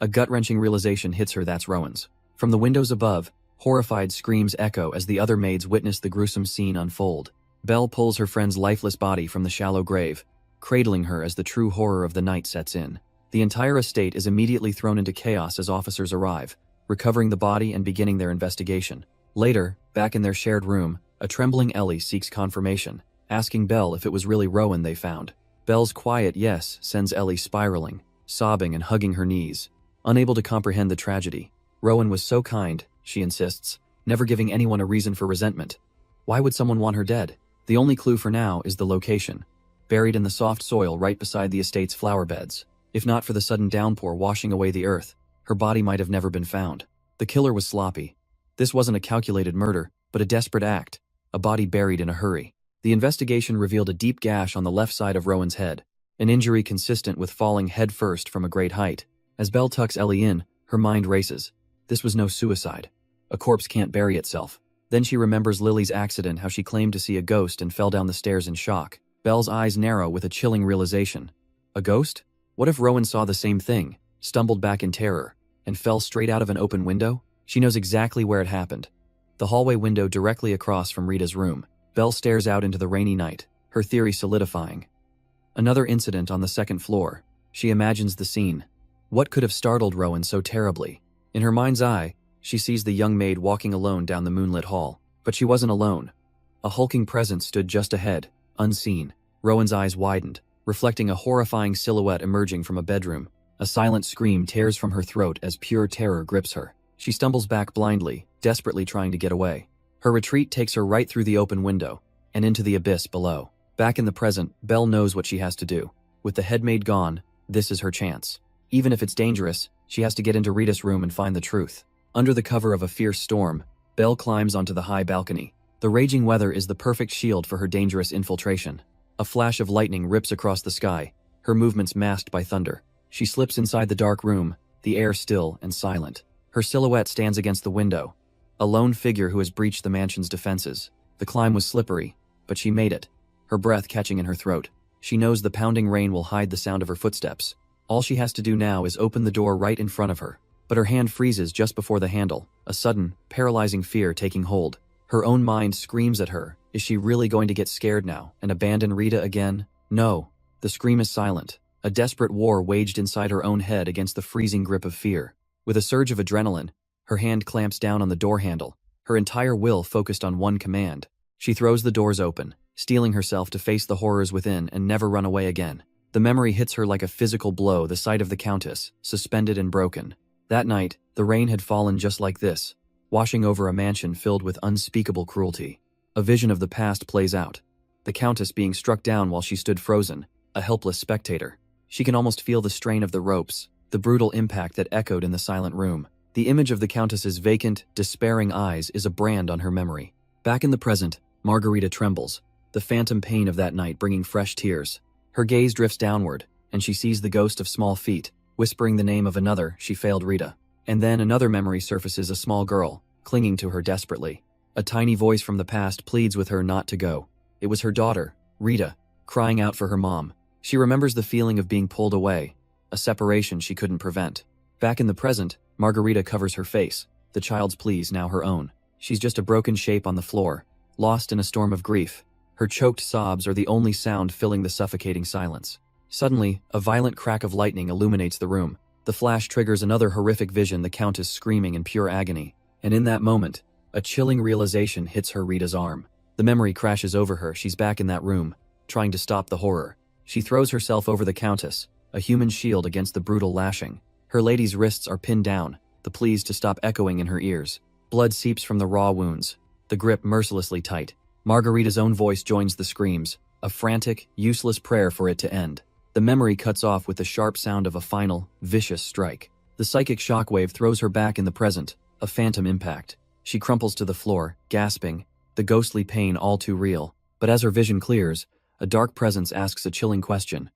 A gut-wrenching realization hits her. That's Rowan's. From the windows above, horrified screams echo as the other maids witness the gruesome scene unfold. Belle pulls her friend's lifeless body from the shallow grave, cradling her as the true horror of the night sets in. The entire estate is immediately thrown into chaos as officers arrive, recovering the body and beginning their investigation. Later, back in their shared room, a trembling Ellie seeks confirmation, asking Belle if it was really Rowan they found. Belle's quiet yes sends Ellie spiraling, sobbing and hugging her knees. Unable to comprehend the tragedy, Rowan was so kind, she insists, never giving anyone a reason for resentment. Why would someone want her dead? The only clue for now is the location, buried in the soft soil right beside the estate's flower beds. If not for the sudden downpour washing away the earth, her body might have never been found. The killer was sloppy. This wasn't a calculated murder, but a desperate act, a body buried in a hurry. The investigation revealed a deep gash on the left side of Rowan's head, an injury consistent with falling headfirst from a great height. As Belle tucks Ellie in, her mind races. This was no suicide. A corpse can't bury itself. Then she remembers Lily's accident, how she claimed to see a ghost and fell down the stairs in shock. Belle's eyes narrow with a chilling realization. A ghost? What if Rowan saw the same thing, stumbled back in terror, and fell straight out of an open window? She knows exactly where it happened. The hallway window directly across from Rita's room. Belle stares out into the rainy night, her theory solidifying. Another incident on the second floor. She imagines the scene. What could have startled Rowan so terribly? In her mind's eye, she sees the young maid walking alone down the moonlit hall. But she wasn't alone. A hulking presence stood just ahead, unseen. Rowan's eyes widened, reflecting a horrifying silhouette emerging from a bedroom. A silent scream tears from her throat as pure terror grips her. She stumbles back blindly, desperately trying to get away. Her retreat takes her right through the open window, and into the abyss below. Back in the present, Belle knows what she has to do. With the head maid gone, this is her chance. Even if it's dangerous, she has to get into Rita's room and find the truth. Under the cover of a fierce storm, Belle climbs onto the high balcony. The raging weather is the perfect shield for her dangerous infiltration. A flash of lightning rips across the sky, her movements masked by thunder. She slips inside the dark room, the air still and silent. Her silhouette stands against the window, a lone figure who has breached the mansion's defenses. The climb was slippery, but she made it, her breath catching in her throat. She knows the pounding rain will hide the sound of her footsteps. All she has to do now is open the door right in front of her. But her hand freezes just before the handle, a sudden, paralyzing fear taking hold. Her own mind screams at her. Is she really going to get scared now and abandon Rita again? No. The scream is silent. A desperate war waged inside her own head against the freezing grip of fear. With a surge of adrenaline, her hand clamps down on the door handle, her entire will focused on one command. She throws the doors open, steeling herself to face the horrors within and never run away again. The memory hits her like a physical blow, the sight of the Countess, suspended and broken. That night, the rain had fallen just like this, washing over a mansion filled with unspeakable cruelty. A vision of the past plays out. The Countess being struck down while she stood frozen, a helpless spectator. She can almost feel the strain of the ropes, the brutal impact that echoed in the silent room. The image of the Countess's vacant, despairing eyes is a brand on her memory. Back in the present, Margarita trembles, the phantom pain of that night bringing fresh tears. Her gaze drifts downward, and she sees the ghost of small feet, whispering the name of another she failed Rita. And then another memory surfaces, a small girl, clinging to her desperately. A tiny voice from the past pleads with her not to go. It was her daughter, Rita, crying out for her mom. She remembers the feeling of being pulled away, a separation she couldn't prevent. Back in the present, Margarita covers her face, the child's pleas now her own. She's just a broken shape on the floor, lost in a storm of grief. Her choked sobs are the only sound filling the suffocating silence. Suddenly, a violent crack of lightning illuminates the room. The flash triggers another horrific vision, the Countess screaming in pure agony. And in that moment, a chilling realization hits her. Rita's arm. The memory crashes over her. She's back in that room, trying to stop the horror. She throws herself over the Countess, a human shield against the brutal lashing. Her lady's wrists are pinned down, the pleas to stop echoing in her ears. Blood seeps from the raw wounds, the grip mercilessly tight. Margarita's own voice joins the screams, a frantic, useless prayer for it to end. The memory cuts off with the sharp sound of a final, vicious strike. The psychic shockwave throws her back in the present, a phantom impact. She crumples to the floor, gasping, the ghostly pain all too real. But as her vision clears, a dark presence asks a chilling question.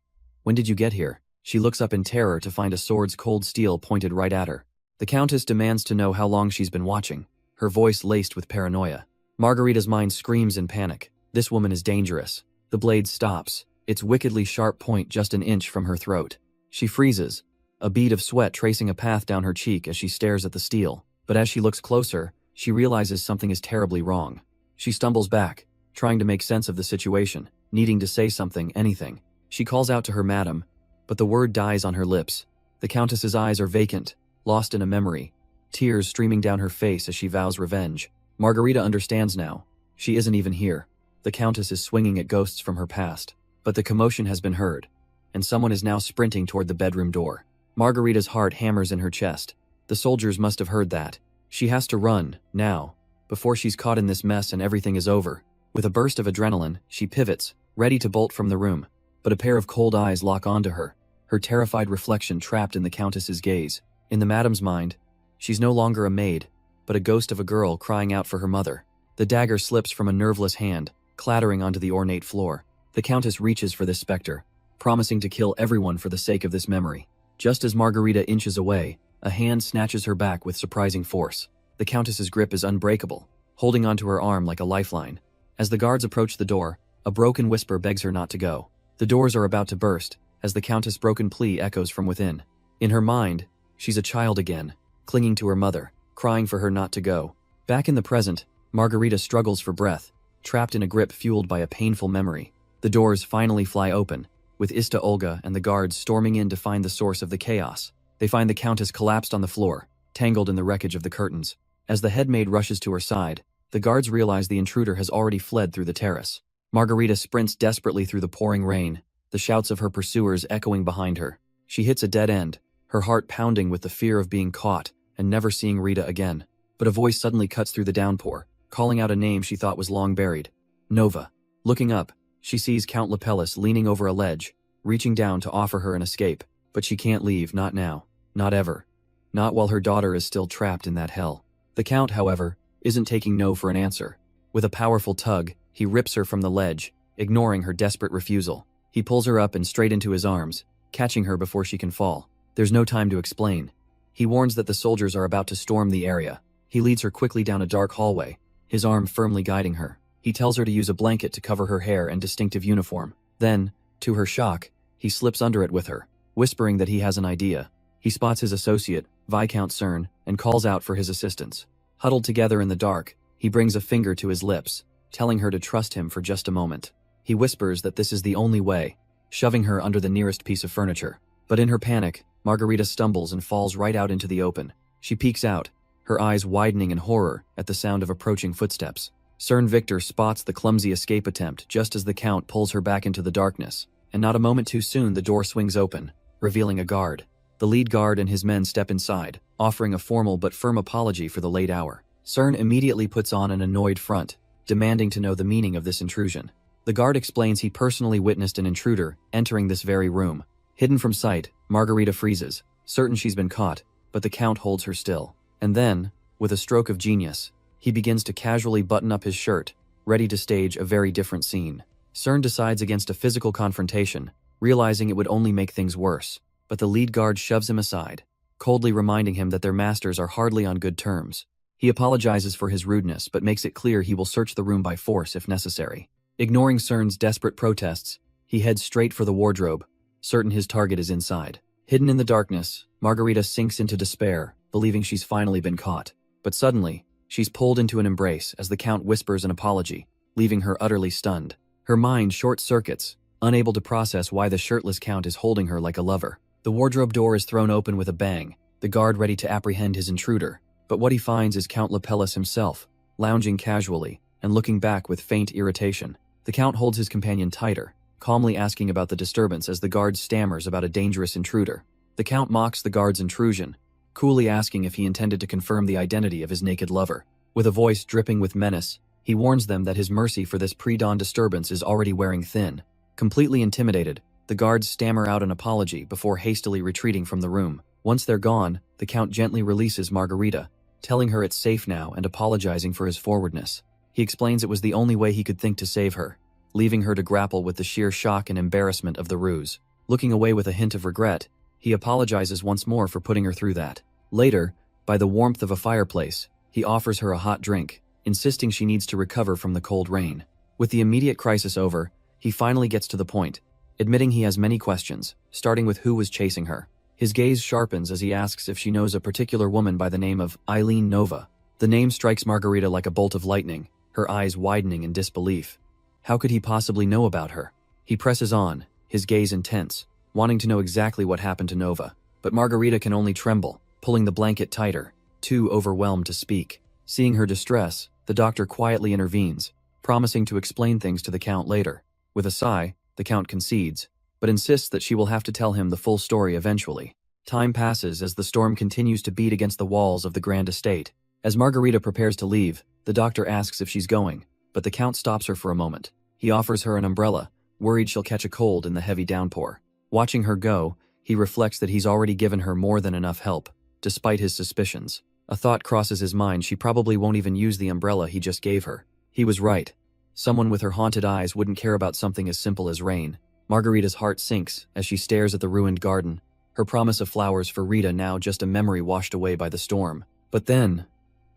When did you get here? She looks up in terror to find a sword's cold steel pointed right at her. The Countess demands to know how long she's been watching, her voice laced with paranoia. Margarita's mind screams in panic. This woman is dangerous. The blade stops, its wickedly sharp point just an inch from her throat. She freezes, a bead of sweat tracing a path down her cheek as she stares at the steel. But as she looks closer, she realizes something is terribly wrong. She stumbles back, trying to make sense of the situation, needing to say something, anything. She calls out to her madam, but the word dies on her lips. The Countess's eyes are vacant, lost in a memory, tears streaming down her face as she vows revenge. Margarita understands now. She isn't even here. The Countess is swinging at ghosts from her past. But the commotion has been heard, and someone is now sprinting toward the bedroom door. Margarita's heart hammers in her chest. The soldiers must have heard that. She has to run, now, before she's caught in this mess and everything is over. With a burst of adrenaline, she pivots, ready to bolt from the room. But a pair of cold eyes lock onto her, her terrified reflection trapped in the Countess's gaze. In the madam's mind, she's no longer a maid, but a ghost of a girl crying out for her mother. The dagger slips from a nerveless hand, clattering onto the ornate floor. The Countess reaches for this specter, promising to kill everyone for the sake of this memory. Just as Margarita inches away, a hand snatches her back with surprising force. The Countess's grip is unbreakable, holding onto her arm like a lifeline. As the guards approach the door, a broken whisper begs her not to go. The doors are about to burst, as the Countess' broken plea echoes from within. In her mind, she's a child again, clinging to her mother, crying for her not to go. Back in the present, Margarita struggles for breath, trapped in a grip fueled by a painful memory. The doors finally fly open, with Ista Olga and the guards storming in to find the source of the chaos. They find the Countess collapsed on the floor, tangled in the wreckage of the curtains. As the headmaid rushes to her side, the guards realize the intruder has already fled through the terrace. Margarita sprints desperately through the pouring rain, the shouts of her pursuers echoing behind her. She hits a dead end, her heart pounding with the fear of being caught and never seeing Rita again. But a voice suddenly cuts through the downpour, calling out a name she thought was long buried. Nova. Looking up, she sees Count Lepellis leaning over a ledge, reaching down to offer her an escape. But she can't leave, not now, not ever. Not while her daughter is still trapped in that hell. The Count, however, isn't taking no for an answer. With a powerful tug, he rips her from the ledge, ignoring her desperate refusal. He pulls her up and straight into his arms, catching her before she can fall. There's no time to explain. He warns that the soldiers are about to storm the area. He leads her quickly down a dark hallway, his arm firmly guiding her. He tells her to use a blanket to cover her hair and distinctive uniform. Then, to her shock, he slips under it with her, whispering that he has an idea. He spots his associate, Viscount Cern, and calls out for his assistance. Huddled together in the dark, he brings a finger to his lips, telling her to trust him for just a moment. He whispers that this is the only way, shoving her under the nearest piece of furniture. But in her panic, Margarita stumbles and falls right out into the open. She peeks out, her eyes widening in horror at the sound of approaching footsteps. Cern Victor spots the clumsy escape attempt just as the Count pulls her back into the darkness, and not a moment too soon the door swings open, revealing a guard. The lead guard and his men step inside, offering a formal but firm apology for the late hour. Cern immediately puts on an annoyed front, demanding to know the meaning of this intrusion. The guard explains he personally witnessed an intruder entering this very room. Hidden from sight, Margarita freezes, certain she's been caught, but the Count holds her still. And then, with a stroke of genius, he begins to casually button up his shirt, ready to stage a very different scene. Cern decides against a physical confrontation, realizing it would only make things worse, but the lead guard shoves him aside, coldly reminding him that their masters are hardly on good terms. He apologizes for his rudeness but makes it clear he will search the room by force if necessary. Ignoring Cern's desperate protests, he heads straight for the wardrobe, certain his target is inside. Hidden in the darkness, Margarita sinks into despair, believing she's finally been caught. But suddenly, she's pulled into an embrace as the Count whispers an apology, leaving her utterly stunned. Her mind short-circuits, unable to process why the shirtless Count is holding her like a lover. The wardrobe door is thrown open with a bang, the guard ready to apprehend his intruder. But what he finds is Count Lapellus himself, lounging casually and looking back with faint irritation. The Count holds his companion tighter, calmly asking about the disturbance as the guard stammers about a dangerous intruder. The Count mocks the guard's intrusion, coolly asking if he intended to confirm the identity of his naked lover. With a voice dripping with menace, he warns them that his mercy for this pre-dawn disturbance is already wearing thin. Completely intimidated, the guards stammer out an apology before hastily retreating from the room. Once they're gone, the Count gently releases Margarita, telling her it's safe now and apologizing for his forwardness. He explains it was the only way he could think to save her, leaving her to grapple with the sheer shock and embarrassment of the ruse. Looking away with a hint of regret, he apologizes once more for putting her through that. Later, by the warmth of a fireplace, he offers her a hot drink, insisting she needs to recover from the cold rain. With the immediate crisis over, he finally gets to the point, admitting he has many questions, starting with who was chasing her. His gaze sharpens as he asks if she knows a particular woman by the name of Eileen Nova. The name strikes Margarita like a bolt of lightning, her eyes widening in disbelief. How could he possibly know about her? He presses on, his gaze intense, wanting to know exactly what happened to Nova. But Margarita can only tremble, pulling the blanket tighter, too overwhelmed to speak. Seeing her distress, the doctor quietly intervenes, promising to explain things to the Count later. With a sigh, the Count concedes, but insists that she will have to tell him the full story eventually. Time passes as the storm continues to beat against the walls of the grand estate. As Margarita prepares to leave, the doctor asks if she's going, but the Count stops her for a moment. He offers her an umbrella, worried she'll catch a cold in the heavy downpour. Watching her go, he reflects that he's already given her more than enough help, despite his suspicions. A thought crosses his mind: she probably won't even use the umbrella he just gave her. He was right. Someone with her haunted eyes wouldn't care about something as simple as rain. Margarita's heart sinks as she stares at the ruined garden, her promise of flowers for Rita now just a memory washed away by the storm. But then,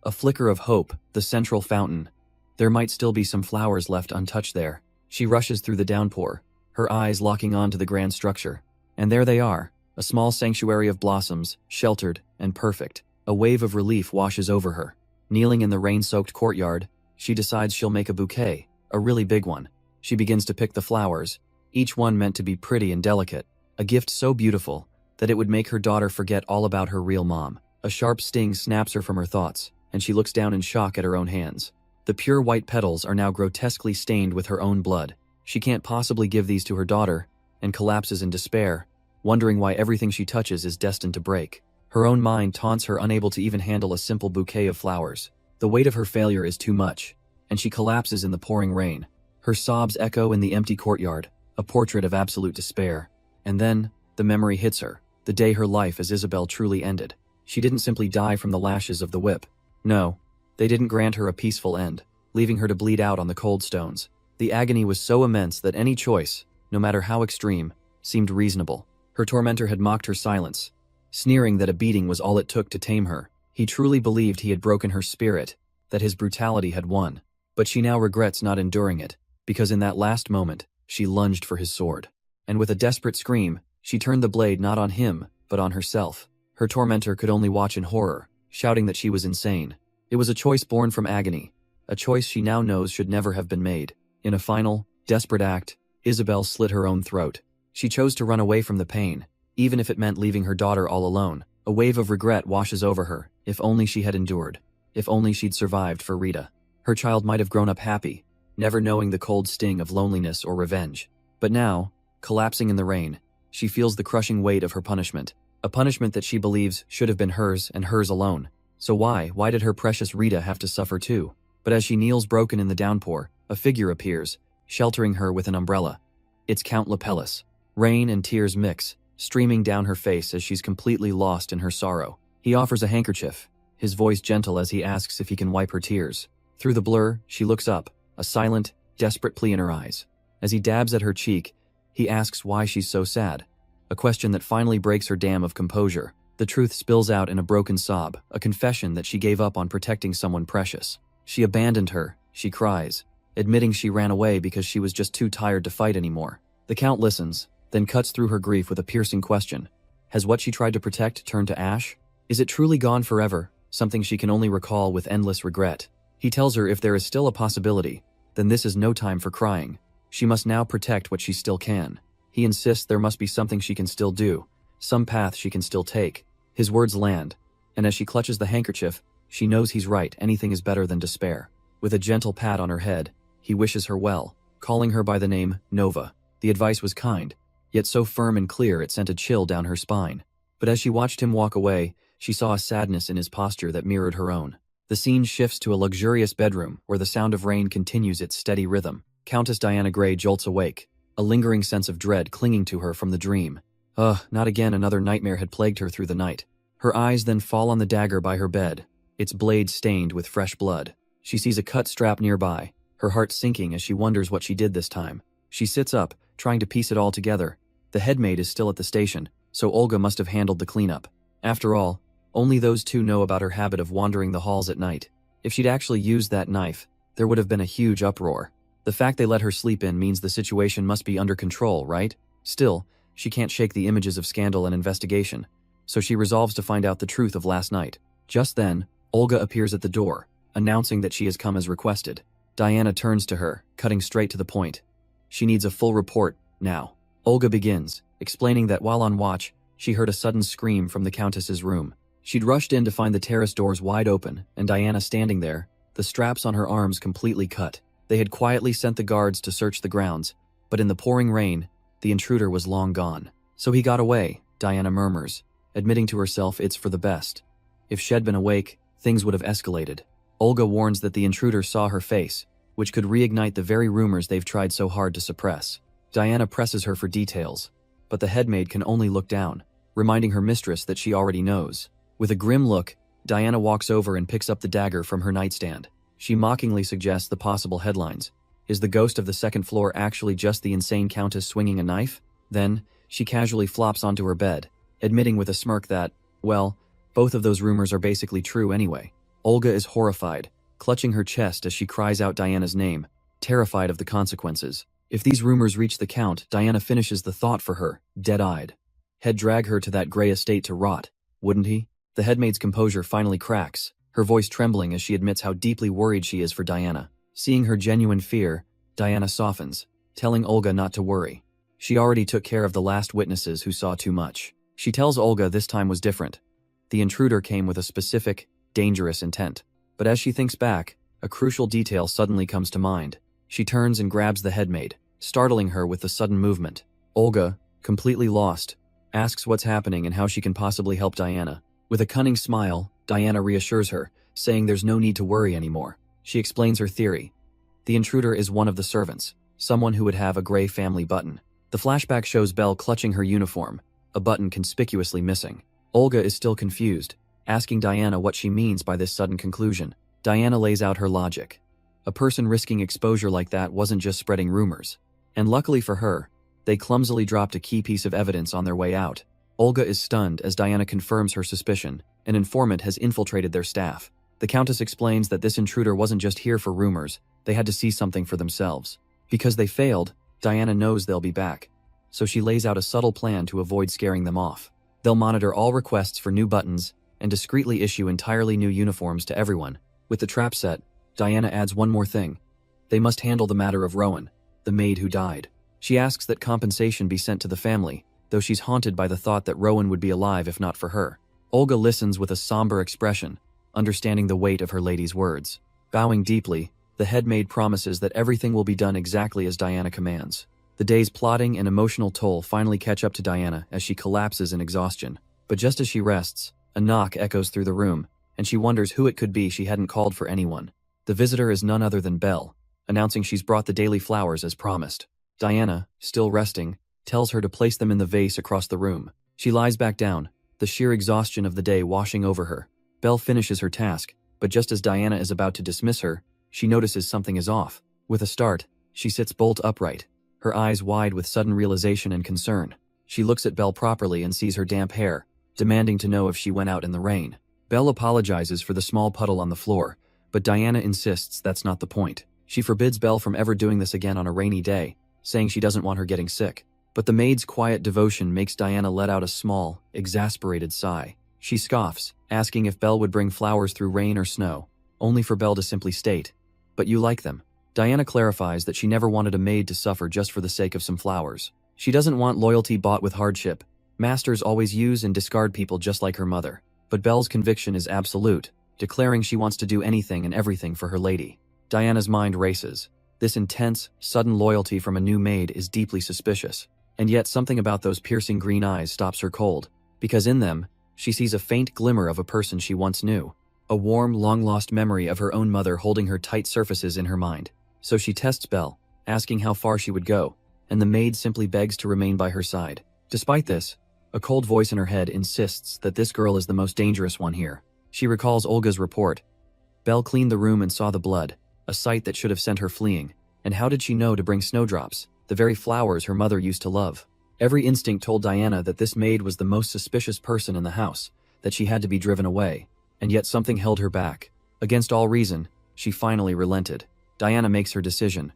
a flicker of hope, the central fountain. There might still be some flowers left untouched there. She rushes through the downpour, her eyes locking on to the grand structure. And there they are, a small sanctuary of blossoms, sheltered and perfect. A wave of relief washes over her. Kneeling in the rain-soaked courtyard, she decides she'll make a bouquet, a really big one. She begins to pick the flowers, each one meant to be pretty and delicate, a gift so beautiful that it would make her daughter forget all about her real mom. A sharp sting snaps her from her thoughts, and she looks down in shock at her own hands. The pure white petals are now grotesquely stained with her own blood. She can't possibly give these to her daughter, and collapses in despair, wondering why everything she touches is destined to break. Her own mind taunts her, unable to even handle a simple bouquet of flowers. The weight of her failure is too much, and she collapses in the pouring rain. Her sobs echo in the empty courtyard, a portrait of absolute despair. And then, the memory hits her, the day her life as Isabel truly ended. She didn't simply die from the lashes of the whip. No, they didn't grant her a peaceful end, leaving her to bleed out on the cold stones. The agony was so immense that any choice, no matter how extreme, seemed reasonable. Her tormentor had mocked her silence, sneering that a beating was all it took to tame her. He truly believed he had broken her spirit, that his brutality had won. But she now regrets not enduring it, because in that last moment, she lunged for his sword. And with a desperate scream, she turned the blade not on him, but on herself. Her tormentor could only watch in horror, shouting that she was insane. It was a choice born from agony, a choice she now knows should never have been made. In a final, desperate act, Isabel slit her own throat. She chose to run away from the pain, even if it meant leaving her daughter all alone. A wave of regret washes over her. If only she had endured. If only she'd survived for Rita. Her child might have grown up happy, never knowing the cold sting of loneliness or revenge. But now, collapsing in the rain. She feels the crushing weight of her punishment, a punishment that she believes should have been hers and hers alone. So why did her precious Rita have to suffer too? But as she kneels broken in the downpour, a figure appears, sheltering her with an umbrella. It's Count Lapellis. Rain and tears mix, streaming down her face as she's completely lost in her sorrow. He offers a handkerchief, his voice gentle as he asks if he can wipe her tears. Through the blur, she looks up, a silent, desperate plea in her eyes. As he dabs at her cheek, he asks why she's so sad, a question that finally breaks her dam of composure. The truth spills out in a broken sob, a confession that she gave up on protecting someone precious. She abandoned her, she cries, admitting she ran away because she was just too tired to fight anymore. The Count listens, then cuts through her grief with a piercing question. Has what she tried to protect turned to ash? Is it truly gone forever, something she can only recall with endless regret? He tells her if there is still a possibility, then this is no time for crying. She must now protect what she still can. He insists there must be something she can still do, some path she can still take. His words land, and as she clutches the handkerchief, she knows he's right, anything is better than despair. With a gentle pat on her head, he wishes her well, calling her by the name Nova. The advice was kind, yet so firm and clear it sent a chill down her spine. But as she watched him walk away, she saw a sadness in his posture that mirrored her own. The scene shifts to a luxurious bedroom where the sound of rain continues its steady rhythm. Countess Diana Gray jolts awake, a lingering sense of dread clinging to her from the dream. Not again, another nightmare had plagued her through the night. Her eyes then fall on the dagger by her bed, its blade stained with fresh blood. She sees a cut strap nearby, her heart sinking as she wonders what she did this time. She sits up, trying to piece it all together. The headmaid is still at the station, so Olga must have handled the cleanup. After all, only those two know about her habit of wandering the halls at night. If she'd actually used that knife, there would have been a huge uproar. The fact they let her sleep in means the situation must be under control, right? Still, she can't shake the images of scandal and investigation, so she resolves to find out the truth of last night. Just then, Olga appears at the door, announcing that she has come as requested. Diana turns to her, cutting straight to the point. She needs a full report, now. Olga begins, explaining that while on watch, she heard a sudden scream from the Countess's room. She'd rushed in to find the terrace doors wide open, and Diana standing there, the straps on her arms completely cut. They had quietly sent the guards to search the grounds, but in the pouring rain, the intruder was long gone. So he got away, Diana murmurs, admitting to herself it's for the best. If she'd been awake, things would have escalated. Olga warns that the intruder saw her face, which could reignite the very rumors they've tried so hard to suppress. Diana presses her for details, but the headmaid can only look down, reminding her mistress that she already knows. With a grim look, Diana walks over and picks up the dagger from her nightstand. She mockingly suggests the possible headlines. Is the ghost of the second floor actually just the insane countess swinging a knife? Then, she casually flops onto her bed, admitting with a smirk that, well, both of those rumors are basically true anyway. Olga is horrified, clutching her chest as she cries out Diana's name, terrified of the consequences. If these rumors reach the Count, Diana finishes the thought for her, dead-eyed. He'd drag her to that gray estate to rot, wouldn't he? The headmaid's composure finally cracks, her voice trembling as she admits how deeply worried she is for Diana. Seeing her genuine fear, Diana softens, telling Olga not to worry. She already took care of the last witnesses who saw too much. She tells Olga this time was different. The intruder came with a specific, dangerous intent. But as she thinks back, a crucial detail suddenly comes to mind. She turns and grabs the headmaid, startling her with the sudden movement. Olga, completely lost, asks what's happening and how she can possibly help Diana. With a cunning smile, Diana reassures her, saying there's no need to worry anymore. She explains her theory. The intruder is one of the servants, someone who would have a gray family button. The flashback shows Belle clutching her uniform, a button conspicuously missing. Olga is still confused, asking Diana what she means by this sudden conclusion. Diana lays out her logic. A person risking exposure like that wasn't just spreading rumors. And luckily for her, they clumsily dropped a key piece of evidence on their way out. Olga is stunned as Diana confirms her suspicion. An informant has infiltrated their staff. The Countess explains that this intruder wasn't just here for rumors, they had to see something for themselves. Because they failed, Diana knows they'll be back. So she lays out a subtle plan to avoid scaring them off. They'll monitor all requests for new buttons and discreetly issue entirely new uniforms to everyone. With the trap set, Diana adds one more thing. They must handle the matter of Rowan, the maid who died. She asks that compensation be sent to the family, though she's haunted by the thought that Rowan would be alive if not for her. Olga listens with a somber expression, understanding the weight of her lady's words. Bowing deeply, the headmaid promises that everything will be done exactly as Diana commands. The day's plotting and emotional toll finally catch up to Diana as she collapses in exhaustion. But just as she rests, a knock echoes through the room, and she wonders who it could be. She hadn't called for anyone. The visitor is none other than Belle, announcing she's brought the daily flowers as promised. Diana, still resting, tells her to place them in the vase across the room. She lies back down, the sheer exhaustion of the day washing over her. Belle finishes her task, but just as Diana is about to dismiss her, she notices something is off. With a start, she sits bolt upright, her eyes wide with sudden realization and concern. She looks at Belle properly and sees her damp hair, demanding to know if she went out in the rain. Belle apologizes for the small puddle on the floor, but Diana insists that's not the point. She forbids Belle from ever doing this again on a rainy day, saying she doesn't want her getting sick. But the maid's quiet devotion makes Diana let out a small, exasperated sigh. She scoffs, asking if Belle would bring flowers through rain or snow, only for Belle to simply state, "But you like them." Diana clarifies that she never wanted a maid to suffer just for the sake of some flowers. She doesn't want loyalty bought with hardship. Masters always use and discard people just like her mother. But Belle's conviction is absolute, declaring she wants to do anything and everything for her lady. Diana's mind races. This intense, sudden loyalty from a new maid is deeply suspicious. And yet something about those piercing green eyes stops her cold, because in them, she sees a faint glimmer of a person she once knew. A warm, long-lost memory of her own mother holding her tight surfaces in her mind. So she tests Belle, asking how far she would go, and the maid simply begs to remain by her side. Despite this, a cold voice in her head insists that this girl is the most dangerous one here. She recalls Olga's report. Belle cleaned the room and saw the blood, a sight that should have sent her fleeing. And how did she know to bring snowdrops, the very flowers her mother used to love? Every instinct told Diana that this maid was the most suspicious person in the house, that she had to be driven away. And yet something held her back. Against all reason, she finally relented. Diana makes her decision.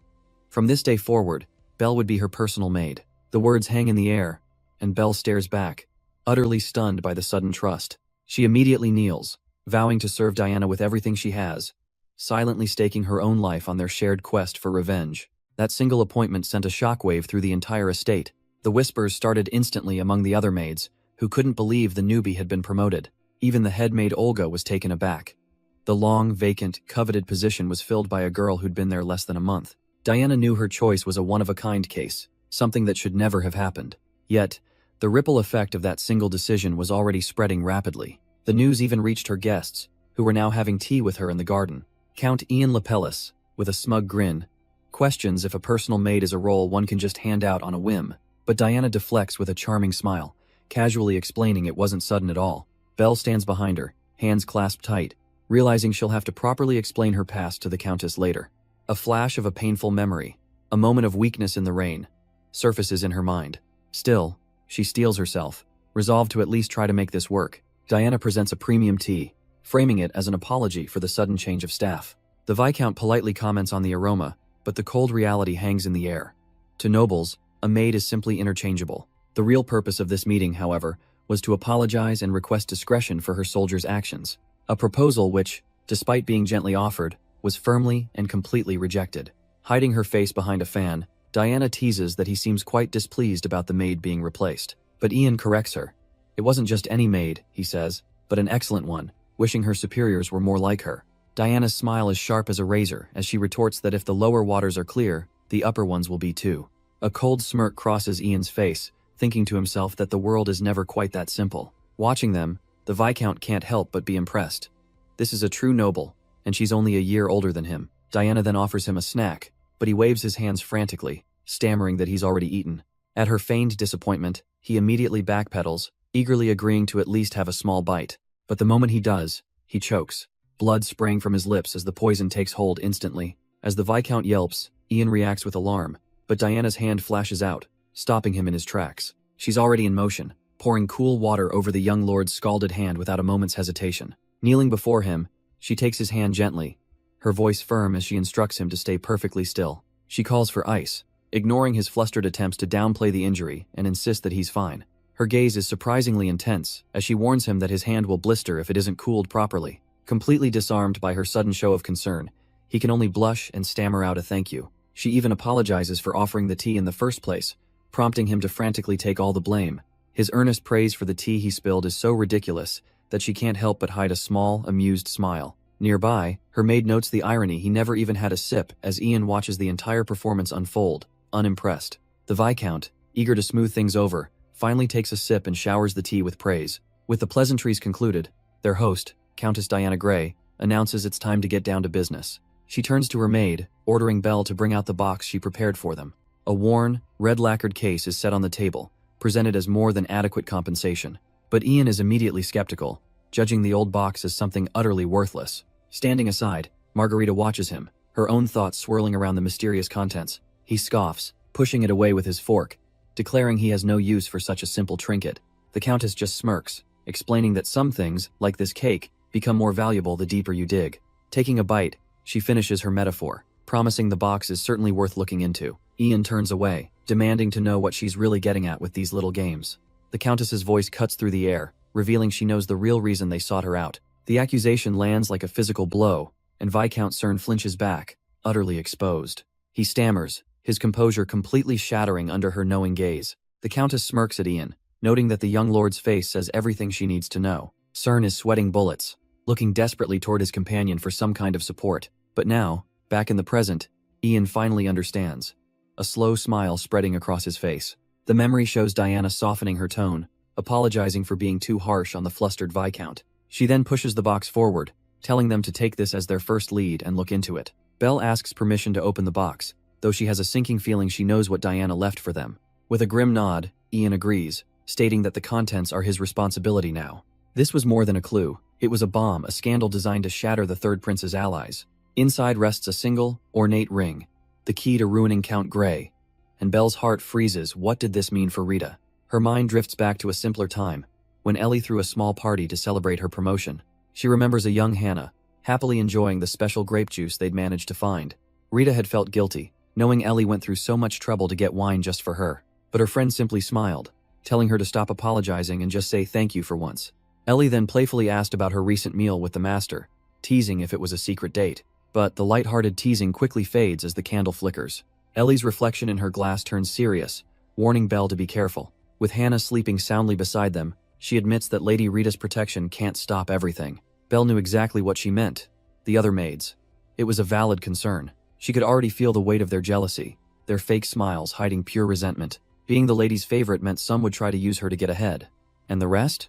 From this day forward, Belle would be her personal maid. The words hang in the air, and Belle stares back, utterly stunned by the sudden trust. She immediately kneels, vowing to serve Diana with everything she has, silently staking her own life on their shared quest for revenge. That single appointment sent a shockwave through the entire estate. The whispers started instantly among the other maids, who couldn't believe the newbie had been promoted. Even the head maid Olga was taken aback. The long, vacant, coveted position was filled by a girl who'd been there less than a month. Diana knew her choice was a one-of-a-kind case, something that should never have happened. Yet, the ripple effect of that single decision was already spreading rapidly. The news even reached her guests, who were now having tea with her in the garden. Count Ian Lapellis, with a smug grin, questions if a personal maid is a role one can just hand out on a whim. But Diana deflects with a charming smile, casually explaining it wasn't sudden at all. Belle stands behind her, hands clasped tight, realizing she'll have to properly explain her past to the Countess later. A flash of a painful memory, a moment of weakness in the rain, surfaces in her mind. Still, she steels herself, resolved to at least try to make this work. Diana presents a premium tea, framing it as an apology for the sudden change of staff. The Viscount politely comments on the aroma, but the cold reality hangs in the air. To nobles, a maid is simply interchangeable. The real purpose of this meeting, however, was to apologize and request discretion for her soldiers' actions. A proposal which, despite being gently offered, was firmly and completely rejected. Hiding her face behind a fan, Diana teases that he seems quite displeased about the maid being replaced. But Ian corrects her. It wasn't just any maid, he says, but an excellent one, wishing her superiors were more like her. Diana's smile is sharp as a razor as she retorts that if the lower waters are clear, the upper ones will be too. A cold smirk crosses Ian's face, thinking to himself that the world is never quite that simple. Watching them, the Viscount can't help but be impressed. This is a true noble, and she's only a year older than him. Diana then offers him a snack, but he waves his hands frantically, stammering that he's already eaten. At her feigned disappointment, he immediately backpedals, eagerly agreeing to at least have a small bite. But the moment he does, he chokes, blood spraying from his lips as the poison takes hold instantly. As the Viscount yelps, Ian reacts with alarm, but Diana's hand flashes out, stopping him in his tracks. She's already in motion, pouring cool water over the young lord's scalded hand without a moment's hesitation. Kneeling before him, she takes his hand gently, her voice firm as she instructs him to stay perfectly still. She calls for ice, ignoring his flustered attempts to downplay the injury and insist that he's fine. Her gaze is surprisingly intense as she warns him that his hand will blister if it isn't cooled properly. Completely disarmed by her sudden show of concern, he can only blush and stammer out a thank you. She even apologizes for offering the tea in the first place, prompting him to frantically take all the blame. His earnest praise for the tea he spilled is so ridiculous that she can't help but hide a small, amused smile. Nearby, her maid notes the irony he never even had a sip as Ian watches the entire performance unfold, unimpressed. The Viscount, eager to smooth things over, finally takes a sip and showers the tea with praise. With the pleasantries concluded, their host, Countess Diana Gray, announces it's time to get down to business. She turns to her maid, ordering Belle to bring out the box she prepared for them. A worn, red-lacquered case is set on the table, presented as more than adequate compensation. But Ian is immediately skeptical, judging the old box as something utterly worthless. Standing aside, Margarita watches him, her own thoughts swirling around the mysterious contents. He scoffs, pushing it away with his fork, declaring he has no use for such a simple trinket. The Countess just smirks, explaining that some things, like this cake, become more valuable the deeper you dig. Taking a bite, she finishes her metaphor, promising the box is certainly worth looking into. Ian turns away, demanding to know what she's really getting at with these little games. The Countess's voice cuts through the air, revealing she knows the real reason they sought her out. The accusation lands like a physical blow, and Viscount Cern flinches back, utterly exposed. He stammers, his composure completely shattering under her knowing gaze. The Countess smirks at Ian, noting that the young lord's face says everything she needs to know. Cern is sweating bullets, looking desperately toward his companion for some kind of support. But now, back in the present, Ian finally understands. A slow smile spreading across his face. The memory shows Diana softening her tone, apologizing for being too harsh on the flustered Viscount. She then pushes the box forward, telling them to take this as their first lead and look into it. Belle asks permission to open the box, though she has a sinking feeling she knows what Diana left for them. With a grim nod, Ian agrees, stating that the contents are his responsibility now. This was more than a clue. It was a bomb, a scandal designed to shatter the Third Prince's allies. Inside rests a single, ornate ring, the key to ruining Count Grey. And Belle's heart freezes. What did this mean for Rita? Her mind drifts back to a simpler time, when Ellie threw a small party to celebrate her promotion. She remembers a young Hannah, happily enjoying the special grape juice they'd managed to find. Rita had felt guilty, knowing Ellie went through so much trouble to get wine just for her. But her friend simply smiled, telling her to stop apologizing and just say thank you for once. Ellie then playfully asked about her recent meal with the master, teasing if it was a secret date. But the light-hearted teasing quickly fades as the candle flickers. Ellie's reflection in her glass turns serious, warning Belle to be careful. With Hannah sleeping soundly beside them, she admits that Lady Rita's protection can't stop everything. Belle knew exactly what she meant. The other maids. It was a valid concern. She could already feel the weight of their jealousy, their fake smiles hiding pure resentment. Being the lady's favorite meant some would try to use her to get ahead. And the rest?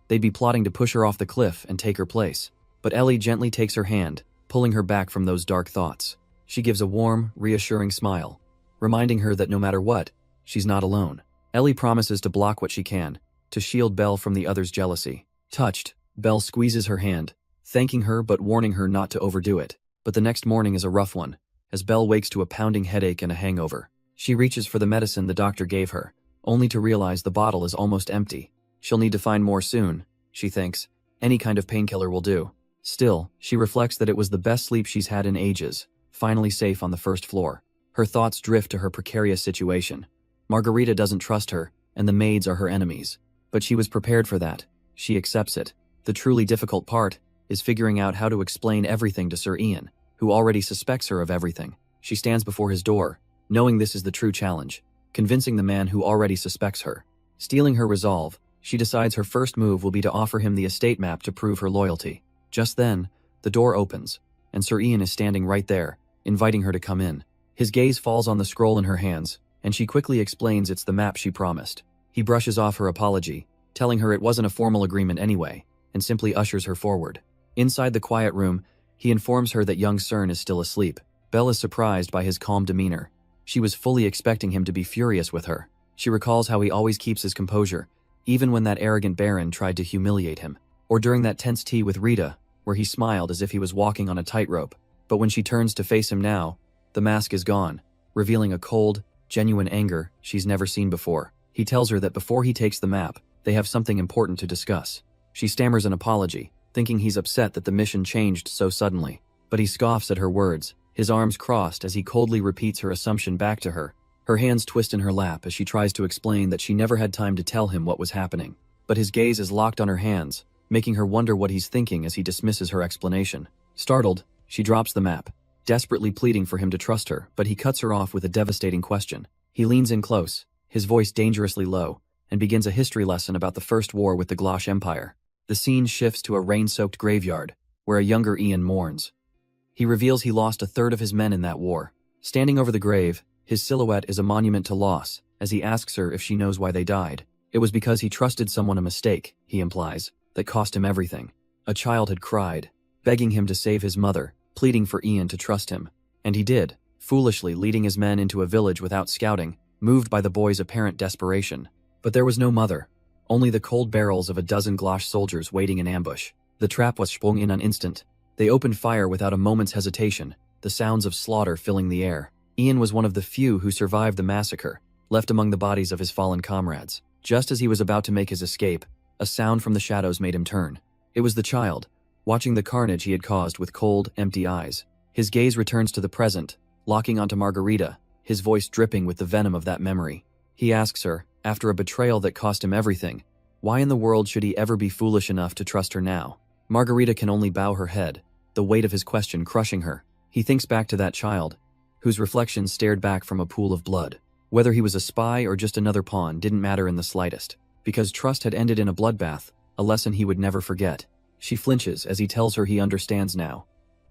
They'd be plotting to push her off the cliff and take her place. But Ellie gently takes her hand, pulling her back from those dark thoughts. She gives a warm, reassuring smile, reminding her that no matter what, she's not alone. Ellie promises to block what she can, to shield Belle from the others' jealousy. Touched, Belle squeezes her hand, thanking her but warning her not to overdo it. But the next morning is a rough one, as Belle wakes to a pounding headache and a hangover. She reaches for the medicine the doctor gave her, only to realize the bottle is almost empty. She'll need to find more soon, she thinks. Any kind of painkiller will do. Still, she reflects that it was the best sleep she's had in ages, finally safe on the first floor. Her thoughts drift to her precarious situation. Margarita doesn't trust her, and the maids are her enemies. But she was prepared for that. She accepts it. The truly difficult part is figuring out how to explain everything to Sir Ian, who already suspects her of everything. She stands before his door, knowing this is the true challenge, convincing the man who already suspects her. Stealing her resolve, she decides her first move will be to offer him the estate map to prove her loyalty. Just then, the door opens, and Sir Ian is standing right there, inviting her to come in. His gaze falls on the scroll in her hands, and she quickly explains it's the map she promised. He brushes off her apology, telling her it wasn't a formal agreement anyway, and simply ushers her forward. Inside the quiet room, he informs her that young Cern is still asleep. Belle is surprised by his calm demeanor. She was fully expecting him to be furious with her. She recalls how he always keeps his composure, even when that arrogant baron tried to humiliate him. Or during that tense tea with Rita, where he smiled as if he was walking on a tightrope. But when she turns to face him now, the mask is gone, revealing a cold, genuine anger she's never seen before. He tells her that before he takes the map, they have something important to discuss. She stammers an apology, thinking he's upset that the mission changed so suddenly. But he scoffs at her words, his arms crossed as he coldly repeats her assumption back to her. Her hands twist in her lap as she tries to explain that she never had time to tell him what was happening. But his gaze is locked on her hands, making her wonder what he's thinking as he dismisses her explanation. Startled, she drops the map, desperately pleading for him to trust her, but he cuts her off with a devastating question. He leans in close, his voice dangerously low, and begins a history lesson about the First War with the Glosh Empire. The scene shifts to a rain-soaked graveyard, where a younger Ian mourns. He reveals he lost a third of his men in that war. Standing over the grave, His silhouette is a monument to loss, as he asks her if she knows why they died. It was because he trusted someone a mistake, he implies, that cost him everything. A child had cried, begging him to save his mother, pleading for Ian to trust him. And he did, foolishly leading his men into a village without scouting, moved by the boy's apparent desperation. But there was no mother, only the cold barrels of a dozen Glosh soldiers waiting in ambush. The trap was sprung in an instant. They opened fire without a moment's hesitation, the sounds of slaughter filling the air. Ian was one of the few who survived the massacre, left among the bodies of his fallen comrades. Just as he was about to make his escape, a sound from the shadows made him turn. It was the child, watching the carnage he had caused with cold, empty eyes. His gaze returns to the present, locking onto Margarita, his voice dripping with the venom of that memory. He asks her, after a betrayal that cost him everything, why in the world should he ever be foolish enough to trust her now? Margarita can only bow her head, the weight of his question crushing her. He thinks back to that child, whose reflection stared back from a pool of blood. Whether he was a spy or just another pawn didn't matter in the slightest, because trust had ended in a bloodbath, a lesson he would never forget. She flinches as he tells her he understands now.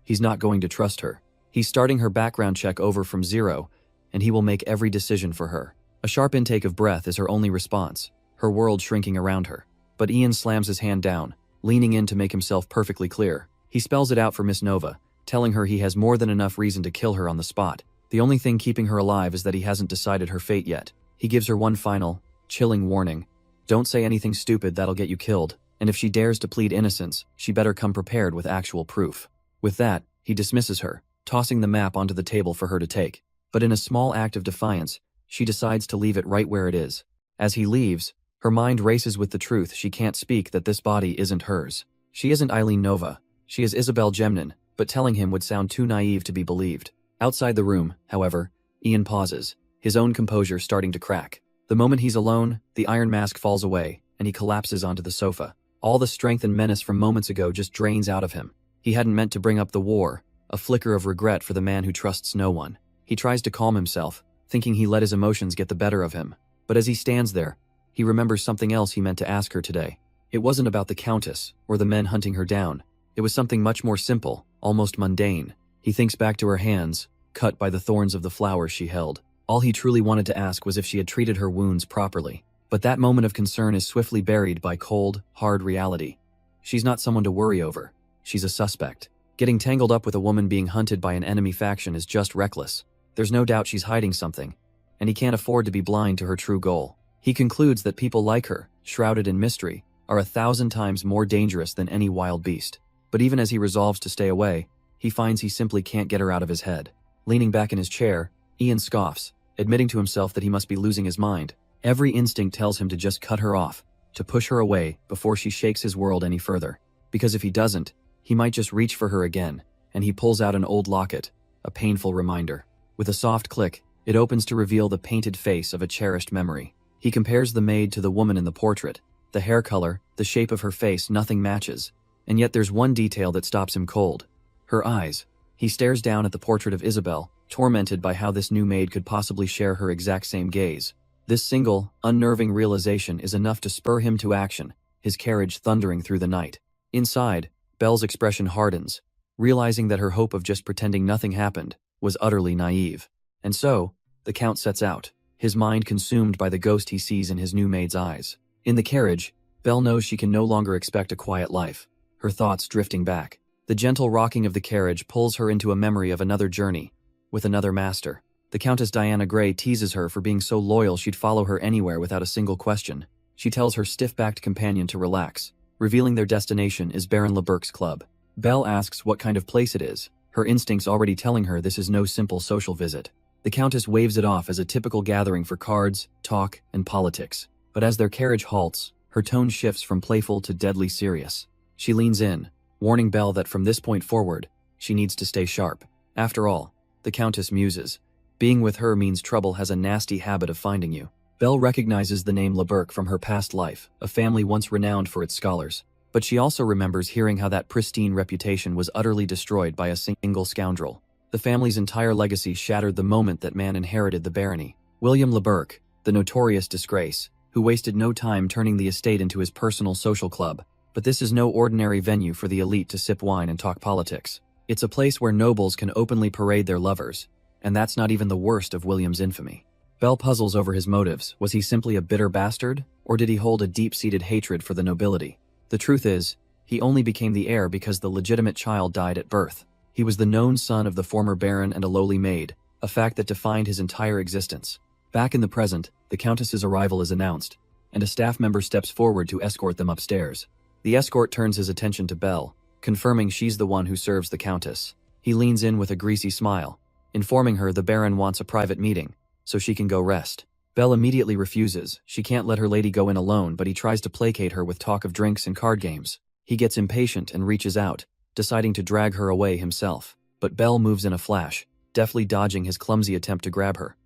He's not going to trust her. He's starting her background check over from zero, and he will make every decision for her. A sharp intake of breath is her only response, her world shrinking around her. But Ian slams his hand down, leaning in to make himself perfectly clear. He spells it out for Miss Nova, telling her he has more than enough reason to kill her on the spot. The only thing keeping her alive is that he hasn't decided her fate yet. He gives her one final, chilling warning. Don't say anything stupid that'll get you killed, and if she dares to plead innocence, she better come prepared with actual proof. With that, he dismisses her, tossing the map onto the table for her to take. But in a small act of defiance, she decides to leave it right where it is. As he leaves, her mind races with the truth she can't speak that this body isn't hers. She isn't Eileen Nova, she is Isabel Gemnin, but telling him would sound too naive to be believed. Outside the room, however, Ian pauses, his own composure starting to crack. The moment he's alone, the iron mask falls away, and he collapses onto the sofa. All the strength and menace from moments ago just drains out of him. He hadn't meant to bring up the war, a flicker of regret for the man who trusts no one. He tries to calm himself, thinking he let his emotions get the better of him. But as he stands there, he remembers something else he meant to ask her today. It wasn't about the Countess, or the men hunting her down. It was something much more simple, almost mundane. He thinks back to her hands, cut by the thorns of the flowers she held. All he truly wanted to ask was if she had treated her wounds properly. But that moment of concern is swiftly buried by cold, hard reality. She's not someone to worry over. She's a suspect. Getting tangled up with a woman being hunted by an enemy faction is just reckless. There's no doubt she's hiding something, and he can't afford to be blind to her true goal. He concludes that people like her, shrouded in mystery, are 1,000 times more dangerous than any wild beast. But even as he resolves to stay away, he finds he simply can't get her out of his head. Leaning back in his chair, Ian scoffs, admitting to himself that he must be losing his mind. Every instinct tells him to just cut her off, to push her away before she shakes his world any further. Because if he doesn't, he might just reach for her again, and he pulls out an old locket, a painful reminder. With a soft click, it opens to reveal the painted face of a cherished memory. He compares the maid to the woman in the portrait. The hair color, the shape of her face, nothing matches. And yet there's one detail that stops him cold. Her eyes. He stares down at the portrait of Isabel, tormented by how this new maid could possibly share her exact same gaze. This single, unnerving realization is enough to spur him to action, his carriage thundering through the night. Inside, Belle's expression hardens, realizing that her hope of just pretending nothing happened was utterly naive. And so, the Count sets out, his mind consumed by the ghost he sees in his new maid's eyes. In the carriage, Belle knows she can no longer expect a quiet life, her thoughts drifting back. The gentle rocking of the carriage pulls her into a memory of another journey, with another master. The Countess Diana Gray teases her for being so loyal she'd follow her anywhere without a single question. She tells her stiff-backed companion to relax, revealing their destination is Baron Leberc's club. Belle asks what kind of place it is, her instincts already telling her this is no simple social visit. The Countess waves it off as a typical gathering for cards, talk, and politics. But as their carriage halts, her tone shifts from playful to deadly serious. She leans in, warning Belle that from this point forward, she needs to stay sharp. After all, the Countess muses, being with her means trouble has a nasty habit of finding you. Belle recognizes the name Leberc from her past life, a family once renowned for its scholars. But she also remembers hearing how that pristine reputation was utterly destroyed by a single scoundrel. The family's entire legacy shattered the moment that man inherited the barony. William Leberc, the notorious disgrace, who wasted no time turning the estate into his personal social club. But this is no ordinary venue for the elite to sip wine and talk politics. It's a place where nobles can openly parade their lovers, And that's not even the worst of William's infamy. Belle puzzles over his motives. Was he simply a bitter bastard, or did he hold a deep-seated hatred for the nobility? The truth is, he only became the heir because the legitimate child died at birth. He was the known son of the former baron and a lowly maid, a fact that defined his entire existence. Back in the present, the Countess's arrival is announced, and a staff member steps forward to escort them upstairs. The escort turns his attention to Belle, confirming she's the one who serves the Countess. He leans in with a greasy smile, informing her the Baron wants a private meeting, so she can go rest. Belle immediately refuses. She can't let her lady go in alone, but he tries to placate her with talk of drinks and card games. He gets impatient and reaches out, deciding to drag her away himself. But Belle moves in a flash, deftly dodging his clumsy attempt to grab her.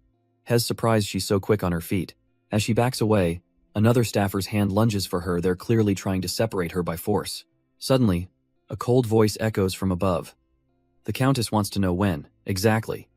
Hez surprised she's so quick on her feet. As she backs away, another staffer's hand lunges for her. They're clearly trying to separate her by force. Suddenly, a cold voice echoes from above. The Countess wants to know when, exactly.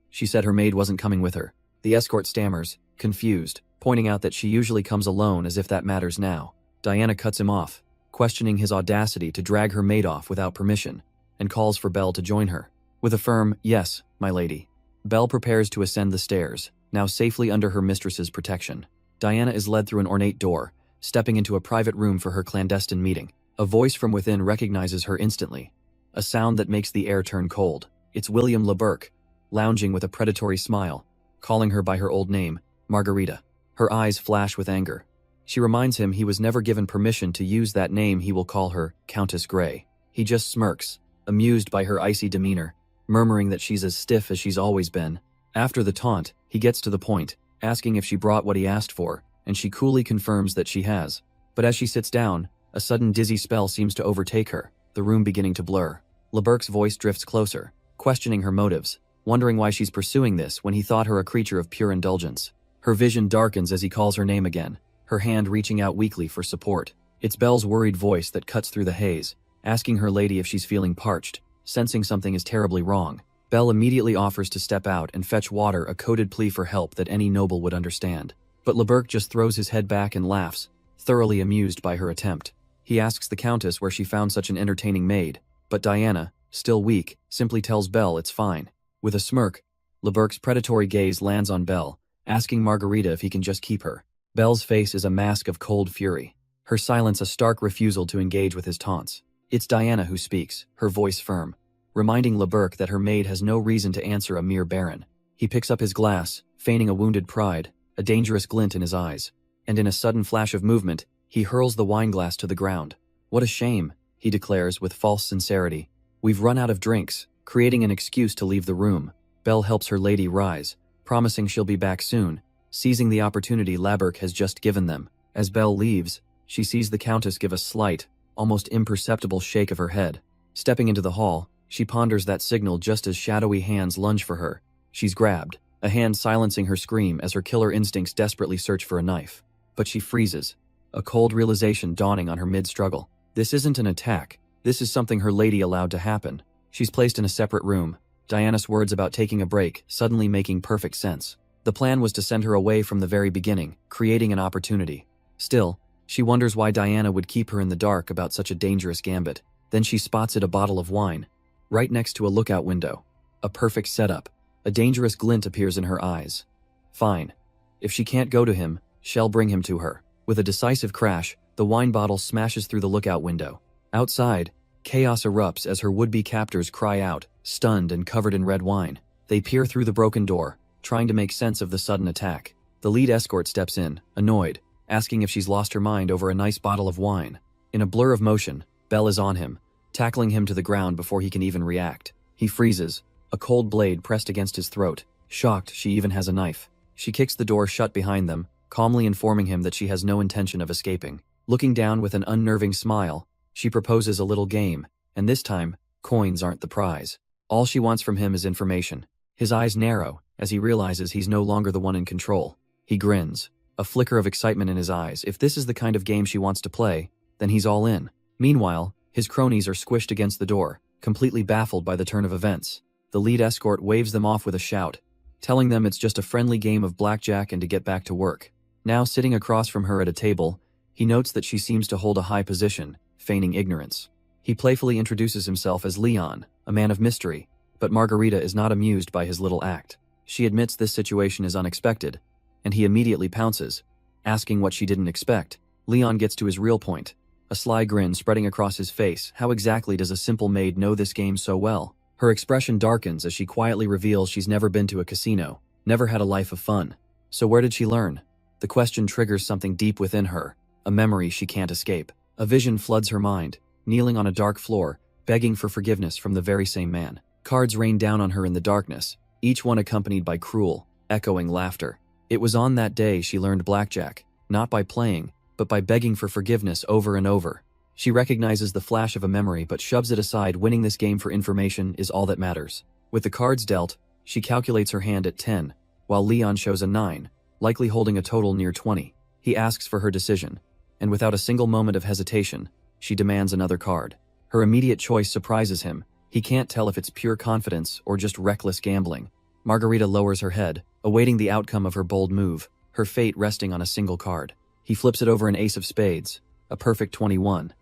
She said her maid wasn't coming with her. The escort stammers, confused, pointing out that she usually comes alone, as if that matters now. Diana cuts him off, questioning his audacity to drag her maid off without permission, and calls for Belle to join her. With a firm, "Yes, my lady," Belle prepares to ascend the stairs, now safely under her mistress's protection. Diana is led through an ornate door, stepping into a private room for her clandestine meeting. A voice from within recognizes her instantly, a sound that makes the air turn cold. It's William Le Burke, lounging with a predatory smile, calling her by her old name, Margarita. Her eyes flash with anger. She reminds him he was never given permission to use that name. He will call her Countess Grey. He just smirks, amused by her icy demeanor, murmuring that she's as stiff as she's always been. After the taunt, he gets to the point, asking if she brought what he asked for, and she coolly confirms that she has. But as she sits down, a sudden dizzy spell seems to overtake her, the room beginning to blur. Le Burke's voice drifts closer, questioning her motives, wondering why she's pursuing this when he thought her a creature of pure indulgence. Her vision darkens as he calls her name again, her hand reaching out weakly for support. It's Belle's worried voice that cuts through the haze, asking her lady if she's feeling parched. Sensing something is terribly wrong, Belle immediately offers to step out and fetch water, a coded plea for help that any noble would understand. But Le Burke just throws his head back and laughs, thoroughly amused by her attempt. He asks the Countess where she found such an entertaining maid, but Diana, still weak, simply tells Belle it's fine. With a smirk, Le Burke's predatory gaze lands on Belle, asking Margarita if he can just keep her. Belle's face is a mask of cold fury, her silence a stark refusal to engage with his taunts. It's Diana who speaks, her voice firm, reminding Le Burke that her maid has no reason to answer a mere baron. He picks up his glass, feigning a wounded pride, a dangerous glint in his eyes, and in a sudden flash of movement, he hurls the wineglass to the ground. "What a shame," he declares with false sincerity. "We've run out of drinks," creating an excuse to leave the room. Belle helps her lady rise, promising she'll be back soon, seizing the opportunity Le Burke has just given them. As Belle leaves, she sees the Countess give a slight, almost imperceptible shake of her head. Stepping into the hall, she ponders that signal just as shadowy hands lunge for her. She's grabbed, a hand silencing her scream as her killer instincts desperately search for a knife. But she freezes, a cold realization dawning on her mid-struggle. This isn't an attack, this is something her lady allowed to happen. She's placed in a separate room, Diana's words about taking a break suddenly making perfect sense. The plan was to send her away from the very beginning, creating an opportunity. Still, she wonders why Diana would keep her in the dark about such a dangerous gambit. Then she spots a bottle of wine, right next to a lookout window. A perfect setup. A dangerous glint appears in her eyes. Fine. If she can't go to him, she'll bring him to her. With a decisive crash, the wine bottle smashes through the lookout window. Outside, chaos erupts as her would-be captors cry out, stunned and covered in red wine. They peer through the broken door, trying to make sense of the sudden attack. The lead escort steps in, annoyed, asking if she's lost her mind over a nice bottle of wine. In a blur of motion, Belle is on him, tackling him to the ground before he can even react. He freezes, a cold blade pressed against his throat. Shocked, she even has a knife. She kicks the door shut behind them, calmly informing him that she has no intention of escaping. Looking down with an unnerving smile, she proposes a little game, and this time, coins aren't the prize. All she wants from him is information. His eyes narrow as he realizes he's no longer the one in control. He grins, a flicker of excitement in his eyes. If this is the kind of game she wants to play, then he's all in. Meanwhile, his cronies are squished against the door, completely baffled by the turn of events. The lead escort waves them off with a shout, telling them it's just a friendly game of blackjack and to get back to work. Now sitting across from her at a table, he notes that she seems to hold a high position, feigning ignorance. He playfully introduces himself as Leon, a man of mystery, But Margarita is not amused by his little act. She admits this situation is unexpected, and he immediately pounces, asking what she didn't expect. Leon gets to his real point, a sly grin spreading across his face. How exactly does a simple maid know this game so well? Her expression darkens as she quietly reveals she's never been to a casino, never had a life of fun. So where did she learn? The question triggers something deep within her, a memory she can't escape. A vision floods her mind, kneeling on a dark floor, begging for forgiveness from the very same man. Cards rain down on her in the darkness, each one accompanied by cruel, echoing laughter. It was on that day she learned blackjack, not by playing, but by begging for forgiveness over and over. She recognizes the flash of a memory but shoves it aside. Winning this game for information is all that matters. With the cards dealt, she calculates her hand at 10, while Leon shows a 9, likely holding a total near 20. He asks for her decision, and without a single moment of hesitation, she demands another card. Her immediate choice surprises him. He can't tell if it's pure confidence or just reckless gambling. Margarita lowers her head, awaiting the outcome of her bold move, her fate resting on a single card. He flips it over an ace of spades, a perfect 21.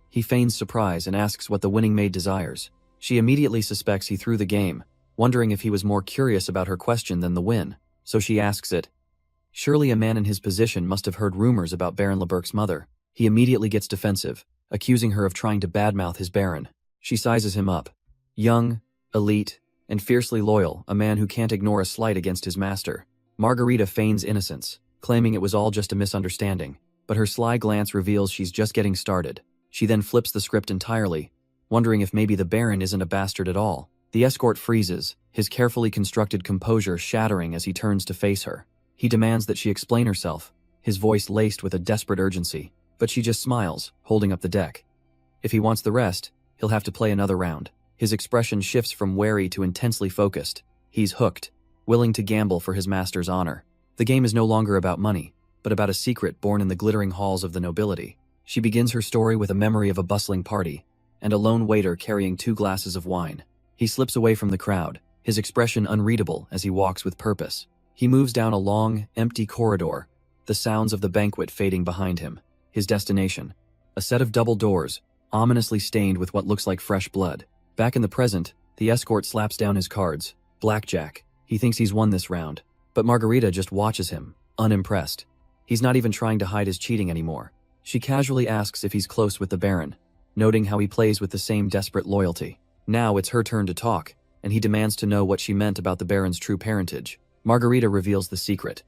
He feigns surprise and asks what the winning maid desires. She immediately suspects he threw the game, wondering if he was more curious about her question than the win, so she asks it. Surely a man in his position must have heard rumors about Baron Leberc's mother. He immediately gets defensive, accusing her of trying to badmouth his baron. She sizes him up. Young, elite, and fiercely loyal, a man who can't ignore a slight against his master. Margarita feigns innocence, claiming it was all just a misunderstanding, but her sly glance reveals she's just getting started. She then flips the script entirely, wondering if maybe the Baron isn't a bastard at all. The escort freezes, his carefully constructed composure shattering as he turns to face her. He demands that she explain herself, his voice laced with a desperate urgency, but she just smiles, holding up the deck. If he wants the rest, he'll have to play another round. His expression shifts from wary to intensely focused. He's hooked, willing to gamble for his master's honor. The game is no longer about money, but about a secret born in the glittering halls of the nobility. She begins her story with a memory of a bustling party, and a lone waiter carrying 2 glasses of wine. He slips away from the crowd, his expression unreadable as he walks with purpose. He moves down a long, empty corridor, the sounds of the banquet fading behind him. His destination, a set of double doors, ominously stained with what looks like fresh blood. Back in the present, the escort slaps down his cards. Blackjack. He thinks he's won this round. But Margarita just watches him, unimpressed. He's not even trying to hide his cheating anymore. She casually asks if he's close with the Baron, noting how he plays with the same desperate loyalty. Now it's her turn to talk, and he demands to know what she meant about the Baron's true parentage. Margarita reveals the secret.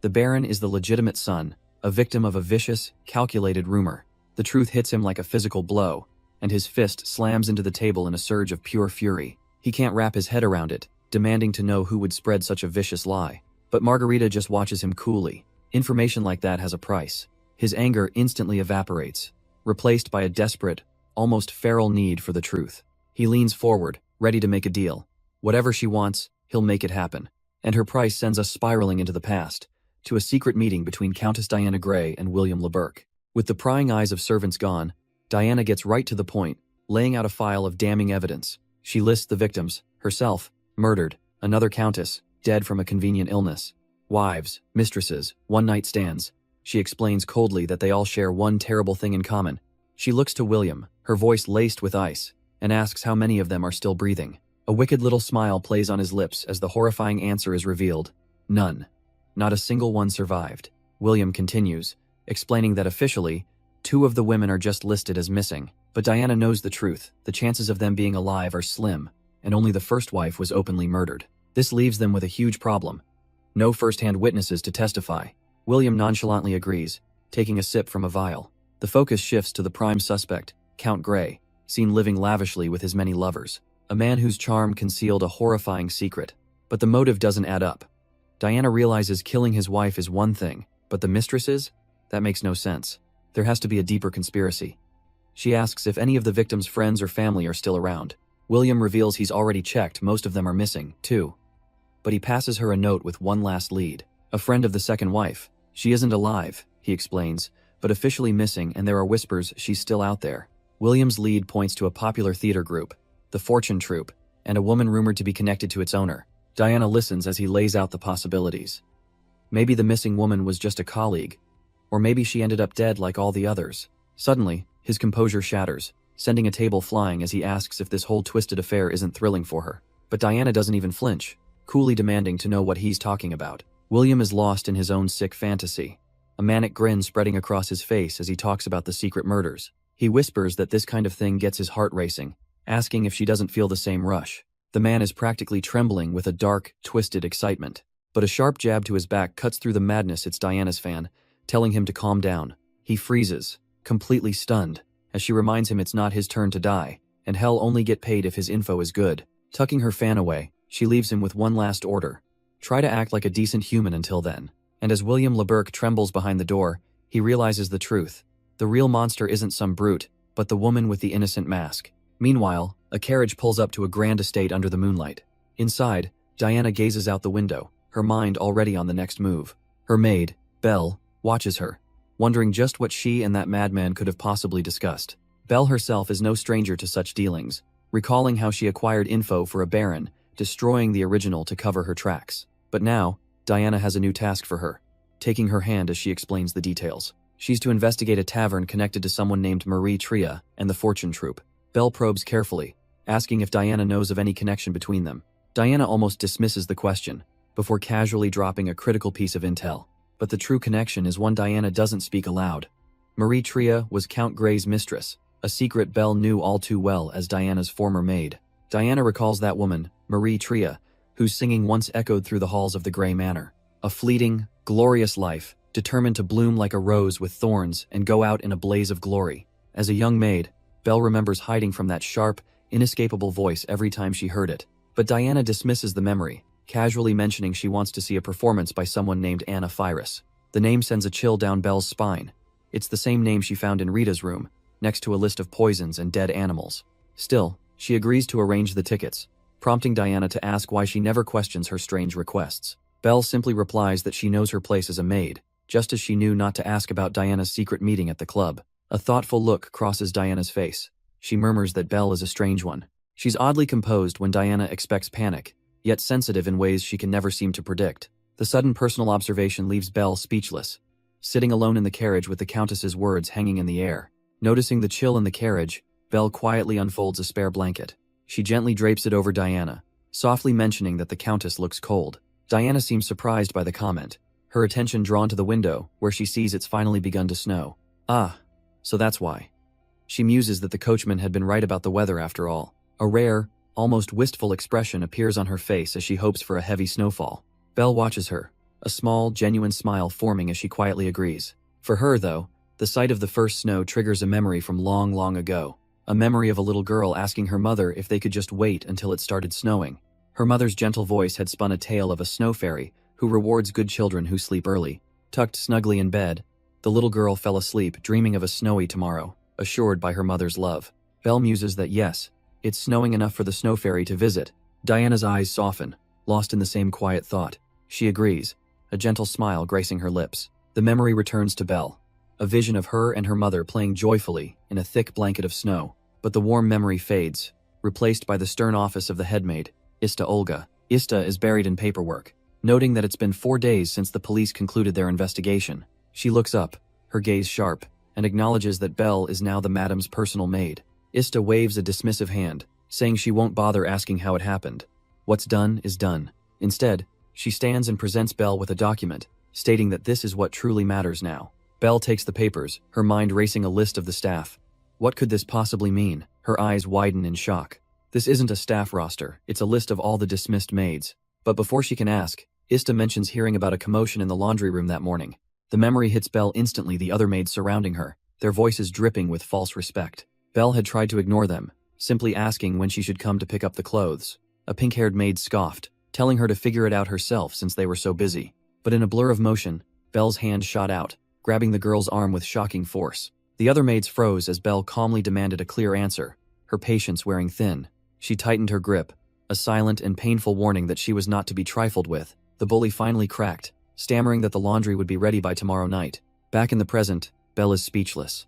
The Baron is the legitimate son, a victim of a vicious, calculated rumor. The truth hits him like a physical blow, and his fist slams into the table in a surge of pure fury. He can't wrap his head around it, demanding to know who would spread such a vicious lie. But Margarita just watches him coolly. Information like that has a price. His anger instantly evaporates, replaced by a desperate, almost feral need for the truth. He leans forward, ready to make a deal. Whatever she wants, he'll make it happen. And her price sends us spiraling into the past, to a secret meeting between Countess Diana Gray and William Leberc. With the prying eyes of servants gone, Diana gets right to the point, laying out a file of damning evidence. She lists the victims: herself, murdered; another countess, dead from a convenient illness; wives, mistresses, one-night stands. She explains coldly that they all share one terrible thing in common. She looks to William, her voice laced with ice, and asks how many of them are still breathing. A wicked little smile plays on his lips as the horrifying answer is revealed. None. Not a single one survived. William continues, explaining that officially, 2 of the women are just listed as missing. But Diana knows the truth. The chances of them being alive are slim, and only the first wife was openly murdered. This leaves them with a huge problem. No first-hand witnesses to testify. William nonchalantly agrees, taking a sip from a vial. The focus shifts to the prime suspect, Count Gray, seen living lavishly with his many lovers. A man whose charm concealed a horrifying secret. But the motive doesn't add up. Diana realizes killing his wife is one thing, but the mistresses? That makes no sense. There has to be a deeper conspiracy. She asks if any of the victims' friends or family are still around. William reveals he's already checked, most of them are missing, too. But he passes her a note with one last lead. A friend of the second wife. She isn't alive, he explains, but officially missing, and there are whispers she's still out there. William's lead points to a popular theater group, the Fortune Troupe, and a woman rumored to be connected to its owner. Diana listens as he lays out the possibilities. Maybe the missing woman was just a colleague, or maybe she ended up dead like all the others. Suddenly, his composure shatters, sending a table flying as he asks if this whole twisted affair isn't thrilling for her. but Diana doesn't even flinch, coolly demanding to know what he's talking about. William is lost in his own sick fantasy, a manic grin spreading across his face as he talks about the secret murders. He whispers that this kind of thing gets his heart racing, asking if she doesn't feel the same rush. The man is practically trembling with a dark, twisted excitement. But a sharp jab to his back cuts through the madness. It's Diana's fan, telling him to calm down. He freezes, completely stunned, as she reminds him it's not his turn to die, and he'll only get paid if his info is good. Tucking her fan away, she leaves him with one last order. Try to act like a decent human until then. And as William LeBurc trembles behind the door, he realizes the truth. The real monster isn't some brute, but the woman with the innocent mask. Meanwhile, a carriage pulls up to a grand estate under the moonlight. Inside, Diana gazes out the window, her mind already on the next move. Her maid, Belle, watches her, wondering just what she and that madman could have possibly discussed. Belle herself is no stranger to such dealings, recalling how she acquired info for a baron, destroying the original to cover her tracks. But now, Diana has a new task for her, taking her hand as she explains the details. She's to investigate a tavern connected to someone named Marie Tria and the Fortune Troupe. Belle probes carefully, asking if Diana knows of any connection between them. Diana almost dismisses the question, before casually dropping a critical piece of intel. But the true connection is one Diana doesn't speak aloud. Marie Tria was Count Grey's mistress, a secret Belle knew all too well as Diana's former maid. Diana recalls that woman, Marie Tria, whose singing once echoed through the halls of the Grey Manor. A fleeting, glorious life, determined to bloom like a rose with thorns and go out in a blaze of glory. As a young maid, Belle remembers hiding from that sharp, inescapable voice every time she heard it. But Diana dismisses the memory, casually mentioning she wants to see a performance by someone named Anna Phyrus. The name sends a chill down Belle's spine. It's the same name she found in Rita's room, next to a list of poisons and dead animals. Still, she agrees to arrange the tickets, prompting Diana to ask why she never questions her strange requests. Belle simply replies that she knows her place as a maid, just as she knew not to ask about Diana's secret meeting at the club. A thoughtful look crosses Diana's face. She murmurs that Belle is a strange one. She's oddly composed when Diana expects panic, yet sensitive in ways she can never seem to predict. The sudden personal observation leaves Belle speechless, sitting alone in the carriage with the Countess's words hanging in the air. Noticing the chill in the carriage, Belle quietly unfolds a spare blanket. She gently drapes it over Diana, softly mentioning that the Countess looks cold. Diana seems surprised by the comment, her attention drawn to the window, where she sees it's finally begun to snow. Ah, so that's why. She muses that the coachman had been right about the weather after all. A rare, almost wistful expression appears on her face as she hopes for a heavy snowfall. Belle watches her, a small, genuine smile forming as she quietly agrees. For her, though, the sight of the first snow triggers a memory from long, long ago. A memory of a little girl asking her mother if they could just wait until it started snowing. Her mother's gentle voice had spun a tale of a snow fairy who rewards good children who sleep early. Tucked snugly in bed, the little girl fell asleep dreaming of a snowy tomorrow, assured by her mother's love. Belle muses that yes, it's snowing enough for the snow fairy to visit. Diana's eyes soften, lost in the same quiet thought. She agrees, a gentle smile gracing her lips. The memory returns to Belle, a vision of her and her mother playing joyfully in a thick blanket of snow. But the warm memory fades, replaced by the stern office of the headmaid, Ista Olga. Ista is buried in paperwork, noting that it's been 4 days since the police concluded their investigation. She looks up, her gaze sharp, and acknowledges that Belle is now the madam's personal maid. Ista waves a dismissive hand, saying she won't bother asking how it happened. What's done is done. Instead, she stands and presents Belle with a document, stating that this is what truly matters now. Belle takes the papers, her mind racing a list of the staff. What could this possibly mean? Her eyes widen in shock. This isn't a staff roster, it's a list of all the dismissed maids. But before she can ask, Ista mentions hearing about a commotion in the laundry room that morning. The memory hits Belle instantly, the other maids surrounding her, their voices dripping with false respect. Belle had tried to ignore them, simply asking when she should come to pick up the clothes. A pink-haired maid scoffed, telling her to figure it out herself since they were so busy. But in a blur of motion, Belle's hand shot out, grabbing the girl's arm with shocking force. The other maids froze as Belle calmly demanded a clear answer, her patience wearing thin. She tightened her grip, a silent and painful warning that she was not to be trifled with. The bully finally cracked, stammering that the laundry would be ready by tomorrow night. Back in the present, Belle is speechless.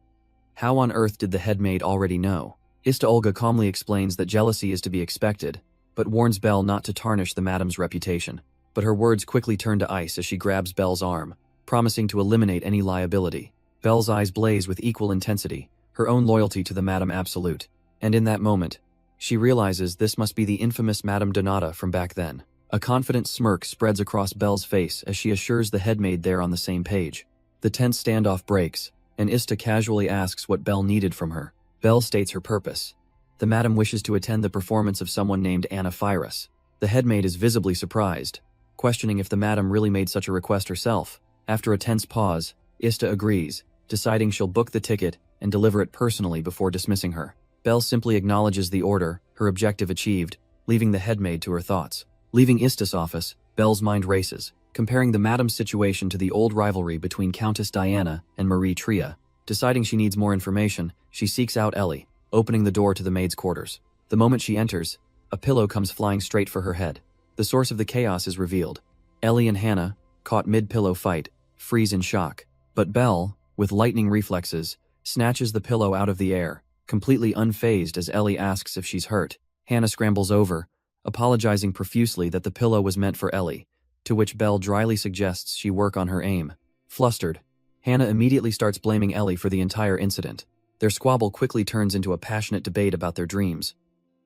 How on earth did the head maid already know? Ista Olga calmly explains that jealousy is to be expected, but warns Belle not to tarnish the madam's reputation. But her words quickly turn to ice as she grabs Belle's arm, promising to eliminate any liability. Belle's eyes blaze with equal intensity, her own loyalty to the Madame Absolute. And in that moment, She realizes this must be the infamous Madame Donata from back then. A confident smirk spreads across Belle's face as she assures the headmaid they're on the same page. The tense standoff breaks, and Ista casually asks what Belle needed from her. Belle states her purpose. The madam wishes to attend the performance of someone named Anicaps. The headmaid is visibly surprised, questioning if the madam really made such a request herself. After a tense pause, Ista agrees, deciding she'll book the ticket and deliver it personally before dismissing her. Belle simply acknowledges the order, her objective achieved, leaving the headmaid to her thoughts. Leaving Ista's office, Belle's mind races, comparing the madam's situation to the old rivalry between Countess Diana and Marie Tria. Deciding she needs more information, she seeks out Ellie, opening the door to the maid's quarters. The moment she enters, a pillow comes flying straight for her head. The source of the chaos is revealed. Ellie and Hannah, caught mid-pillow fight, freeze in shock. But Belle, with lightning reflexes, snatches the pillow out of the air, completely unfazed as Ellie asks if she's hurt. Hannah scrambles over, apologizing profusely that the pillow was meant for Ellie, to which Belle dryly suggests she work on her aim. Flustered, Hannah immediately starts blaming Ellie for the entire incident. Their squabble quickly turns into a passionate debate about their dreams.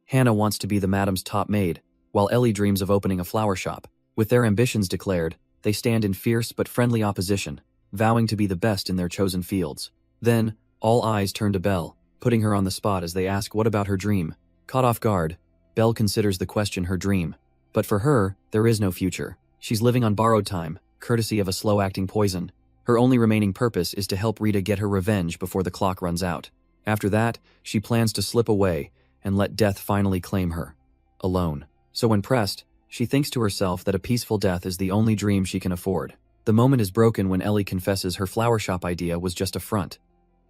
Hannah wants to be the madam's top maid, while Ellie dreams of opening a flower shop. With their ambitions declared, they stand in fierce but friendly opposition, vowing to be the best in their chosen fields. Then, all eyes turn to Belle, putting her on the spot as they ask what about her dream. Caught off guard, Belle considers the question her dream. But for her, there is no future. She's living on borrowed time, courtesy of a slow-acting poison. Her only remaining purpose is to help Rita get her revenge before the clock runs out. After that, she plans to slip away and let death finally claim her. Alone. So when pressed, she thinks to herself that a peaceful death is the only dream she can afford. The moment is broken when Ellie confesses her flower shop idea was just a front.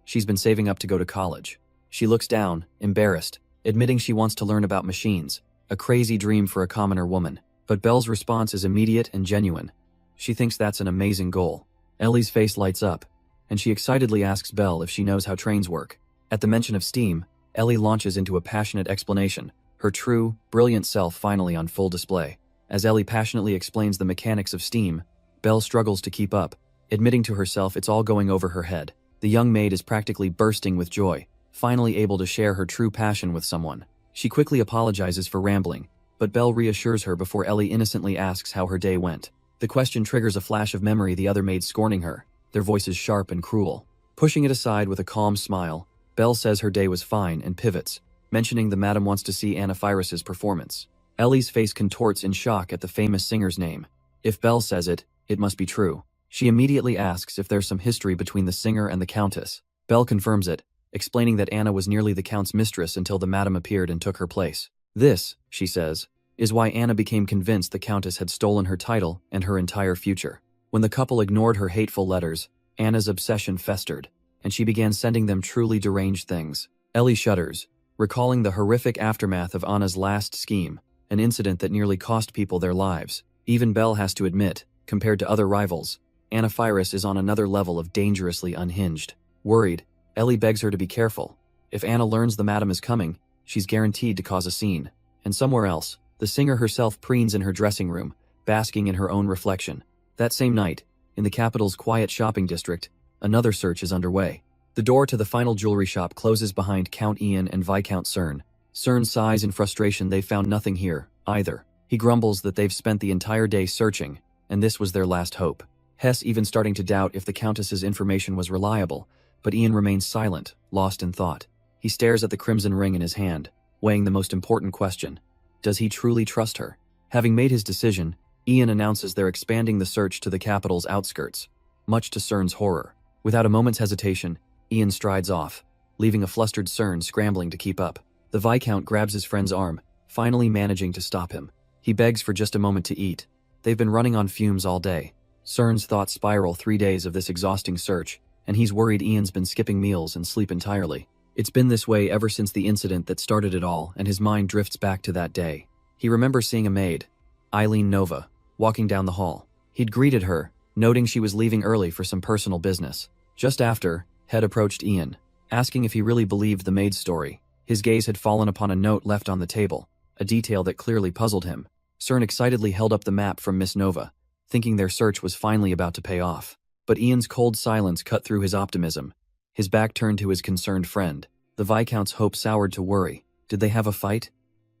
She's been saving up to go to college. She looks down, embarrassed, admitting she wants to learn about machines, a crazy dream for a commoner woman. But Belle's response is immediate and genuine. She thinks that's an amazing goal. Ellie's face lights up, and she excitedly asks Belle if she knows how trains work. At the mention of steam, Ellie launches into a passionate explanation, her true, brilliant self finally on full display. As Ellie passionately explains the mechanics of steam, Belle struggles to keep up, admitting to herself it's all going over her head. The young maid is practically bursting with joy, finally able to share her true passion with someone. She quickly apologizes for rambling, but Belle reassures her before Ellie innocently asks how her day went. The question triggers a flash of memory the other maids scorning her, their voices sharp and cruel. Pushing it aside with a calm smile, Belle says her day was fine and pivots, mentioning the madam wants to see Anicaps' performance. Ellie's face contorts in shock at the famous singer's name. If Belle says it, it must be true. She immediately asks if there's some history between the singer and the countess. Belle confirms it, explaining that Anna was nearly the count's mistress until the madam appeared and took her place. This, she says, is why Anna became convinced the countess had stolen her title and her entire future. When the couple ignored her hateful letters, Anna's obsession festered, and she began sending them truly deranged things. Ellie shudders, recalling the horrific aftermath of Anna's last scheme, an incident that nearly cost people their lives. Even Belle has to admit, compared to other rivals, Anicaps is on another level of dangerously unhinged. Worried, Ellie begs her to be careful. If Anna learns the madam is coming, she's guaranteed to cause a scene. And somewhere else, the singer herself preens in her dressing room, basking in her own reflection. That same night, in the capital's quiet shopping district, another search is underway. The door to the final jewelry shop closes behind Count Ian and Viscount Cern. Cern sighs in frustration they've found nothing here, either. He grumbles that they've spent the entire day searching, and this was their last hope. Hess even starting to doubt if the Countess's information was reliable, but Ian remains silent, lost in thought. He stares at the crimson ring in his hand, weighing the most important question. Does he truly trust her? Having made his decision, Ian announces they're expanding the search to the capital's outskirts, much to Cern's horror. Without a moment's hesitation, Ian strides off, leaving a flustered Cern scrambling to keep up. The Viscount grabs his friend's arm, finally managing to stop him. He begs for just a moment to eat. They've been running on fumes all day. Cern's thoughts spiral 3 days of this exhausting search, and he's worried Ian's been skipping meals and sleep entirely. It's been this way ever since the incident that started it all, and his mind drifts back to that day. He remembers seeing a maid, Eileen Nova, walking down the hall. He'd greeted her, noting she was leaving early for some personal business. Just after, Head approached Ian, asking if he really believed the maid's story. His gaze had fallen upon a note left on the table, a detail that clearly puzzled him. Cern excitedly held up the map from Miss Nova, thinking their search was finally about to pay off. But Ian's cold silence cut through his optimism. His back turned to his concerned friend. The Viscount's hope soured to worry. Did they have a fight?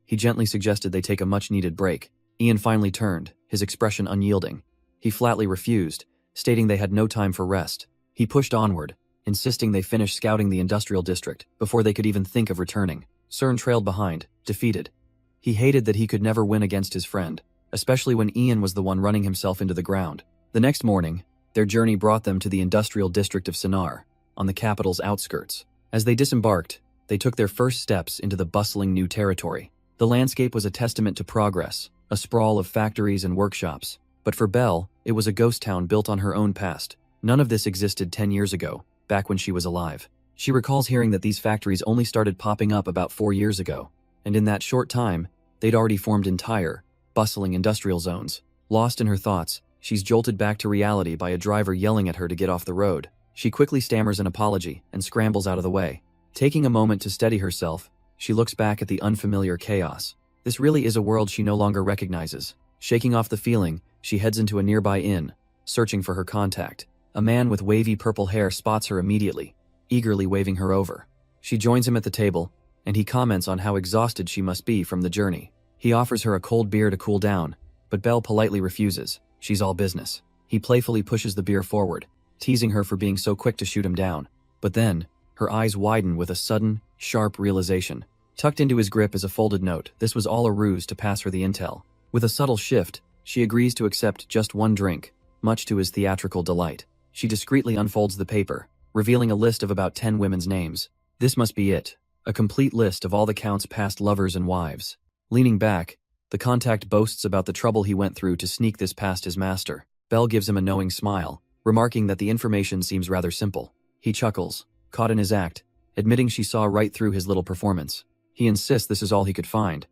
He gently suggested they take a much-needed break. Ian finally turned, his expression unyielding. He flatly refused, stating they had no time for rest. He pushed onward, insisting they finish scouting the industrial district before they could even think of returning. Cern trailed behind, defeated. He hated that he could never win against his friend, especially when Ian was the one running himself into the ground. The next morning, their journey brought them to the industrial district of Sinar, on the capital's outskirts. As they disembarked, they took their first steps into the bustling new territory. The landscape was a testament to progress, a sprawl of factories and workshops. But for Belle, it was a ghost town built on her own past. None of this existed 10 years ago, back when she was alive. She recalls hearing that these factories only started popping up about 4 years ago, and in that short time, they'd already formed entire, bustling industrial zones. Lost in her thoughts, she's jolted back to reality by a driver yelling at her to get off the road. She quickly stammers an apology and scrambles out of the way. Taking a moment to steady herself, she looks back at the unfamiliar chaos. This really is a world she no longer recognizes. Shaking off the feeling, she heads into a nearby inn, searching for her contact. A man with wavy purple hair spots her immediately, eagerly waving her over. She joins him at the table, and he comments on how exhausted she must be from the journey. He offers her a cold beer to cool down, but Belle politely refuses. She's all business. He playfully pushes the beer forward, teasing her for being so quick to shoot him down. But then, her eyes widen with a sudden, sharp realization. Tucked into his grip is a folded note. This was all a ruse to pass her the intel. With a subtle shift, she agrees to accept just one drink, much to his theatrical delight. She discreetly unfolds the paper, revealing a list of about 10 women's names. This must be it. A complete list of all the Count's past lovers and wives. Leaning back, the contact boasts about the trouble he went through to sneak this past his master. Belle gives him a knowing smile, remarking that the information seems rather simple. He chuckles, caught in his act, admitting she saw right through his little performance. He insists this is all he could find.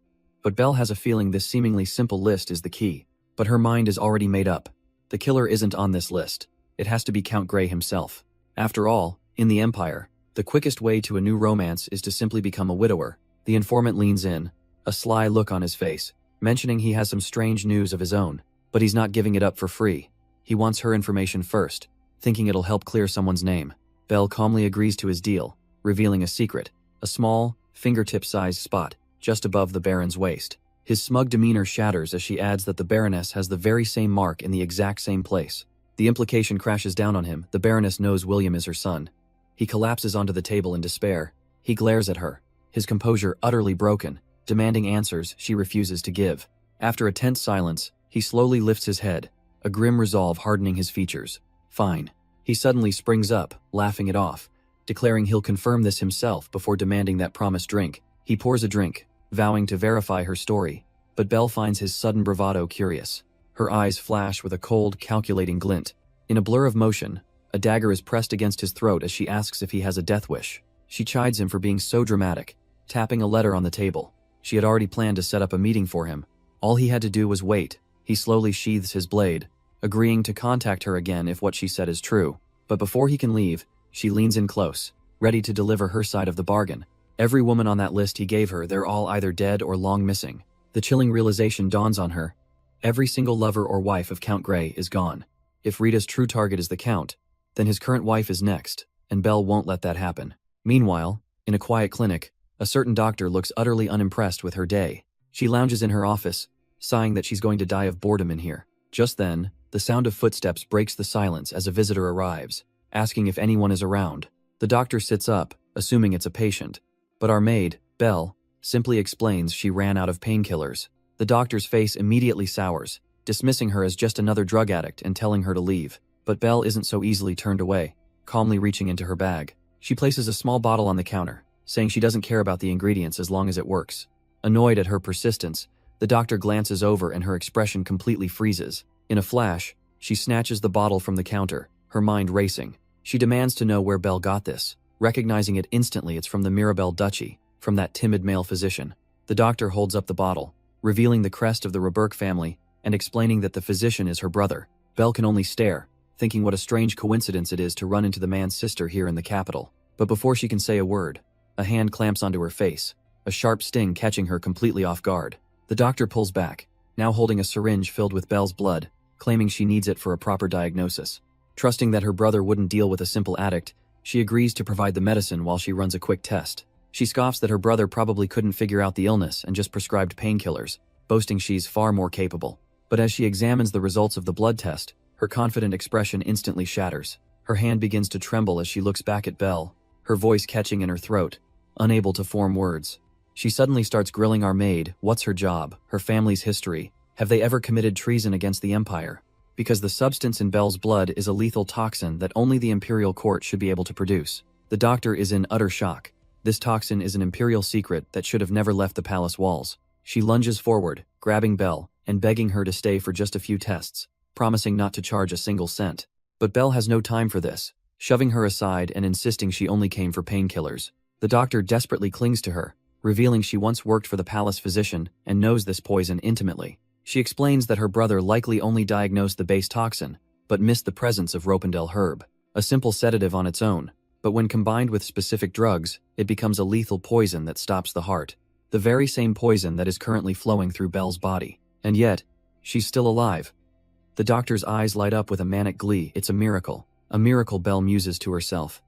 But Belle has a feeling this seemingly simple list is the key. But her mind is already made up. The killer isn't on this list. It has to be Count Grey himself. After all, in the Empire, the quickest way to a new romance is to simply become a widower. The informant leans in, a sly look on his face, mentioning he has some strange news of his own, but he's not giving it up for free. He wants her information first, thinking it'll help clear someone's name. Belle calmly agrees to his deal, revealing a secret, a small, fingertip-sized spot, just above the Baron's waist. His smug demeanor shatters as she adds that the Baroness has the very same mark in the exact same place. The implication crashes down on him. The Baroness knows William is her son. He collapses onto the table in despair. He glares at her, his composure utterly broken, demanding answers she refuses to give. After a tense silence, he slowly lifts his head, a grim resolve hardening his features. Fine. He suddenly springs up, laughing it off, declaring he'll confirm this himself before demanding that promised drink. He pours a drink, vowing to verify her story, but Belle finds his sudden bravado curious. Her eyes flash with a cold, calculating glint. In a blur of motion, a dagger is pressed against his throat as she asks if he has a death wish. She chides him for being so dramatic, tapping a letter on the table. She had already planned to set up a meeting for him. All he had to do was wait. He slowly sheathes his blade, agreeing to contact her again if what she said is true. But before he can leave, she leans in close, ready to deliver her side of the bargain. Every woman on that list he gave her, they're all either dead or long missing. The chilling realization dawns on her. Every single lover or wife of Count Grey is gone. If Rita's true target is the Count, then his current wife is next, and Belle won't let that happen. Meanwhile, in a quiet clinic, a certain doctor looks utterly unimpressed with her day. She lounges in her office, sighing that she's going to die of boredom in here. Just then, the sound of footsteps breaks the silence as a visitor arrives, asking if anyone is around. The doctor sits up, assuming it's a patient. But our maid, Belle, simply explains she ran out of painkillers. The doctor's face immediately sours, dismissing her as just another drug addict and telling her to leave. But Belle isn't so easily turned away, calmly reaching into her bag. She places a small bottle on the counter, saying she doesn't care about the ingredients as long as it works. Annoyed at her persistence, the doctor glances over and her expression completely freezes. In a flash, she snatches the bottle from the counter, her mind racing. She demands to know where Belle got this, recognizing it instantly. It's from the Mirabelle Duchy, from that timid male physician. The doctor holds up the bottle, revealing the crest of the Reborn family and explaining that the physician is her brother. Belle can only stare, thinking what a strange coincidence it is to run into the man's sister here in the capital. But before she can say a word, a hand clamps onto her face, a sharp sting catching her completely off guard. The doctor pulls back, now holding a syringe filled with Belle's blood, claiming she needs it for a proper diagnosis. Trusting that her brother wouldn't deal with a simple addict, she agrees to provide the medicine while she runs a quick test. She scoffs that her brother probably couldn't figure out the illness and just prescribed painkillers, boasting she's far more capable. But as she examines the results of the blood test, her confident expression instantly shatters. Her hand begins to tremble as she looks back at Belle, her voice catching in her throat, unable to form words. She suddenly starts grilling our maid. What's her job, her family's history? Have they ever committed treason against the Empire? Because the substance in Belle's blood is a lethal toxin that only the Imperial Court should be able to produce. The doctor is in utter shock. This toxin is an Imperial secret that should have never left the palace walls. She lunges forward, grabbing Belle, and begging her to stay for just a few tests, promising not to charge a single cent. But Belle has no time for this, shoving her aside and insisting she only came for painkillers. The doctor desperately clings to her, revealing she once worked for the palace physician and knows this poison intimately. She explains that her brother likely only diagnosed the base toxin, but missed the presence of Ropendel herb, a simple sedative on its own, but when combined with specific drugs, it becomes a lethal poison that stops the heart. The very same poison that is currently flowing through Belle's body. And yet, she's still alive. The doctor's eyes light up with a manic glee. It's a miracle, Belle muses to herself.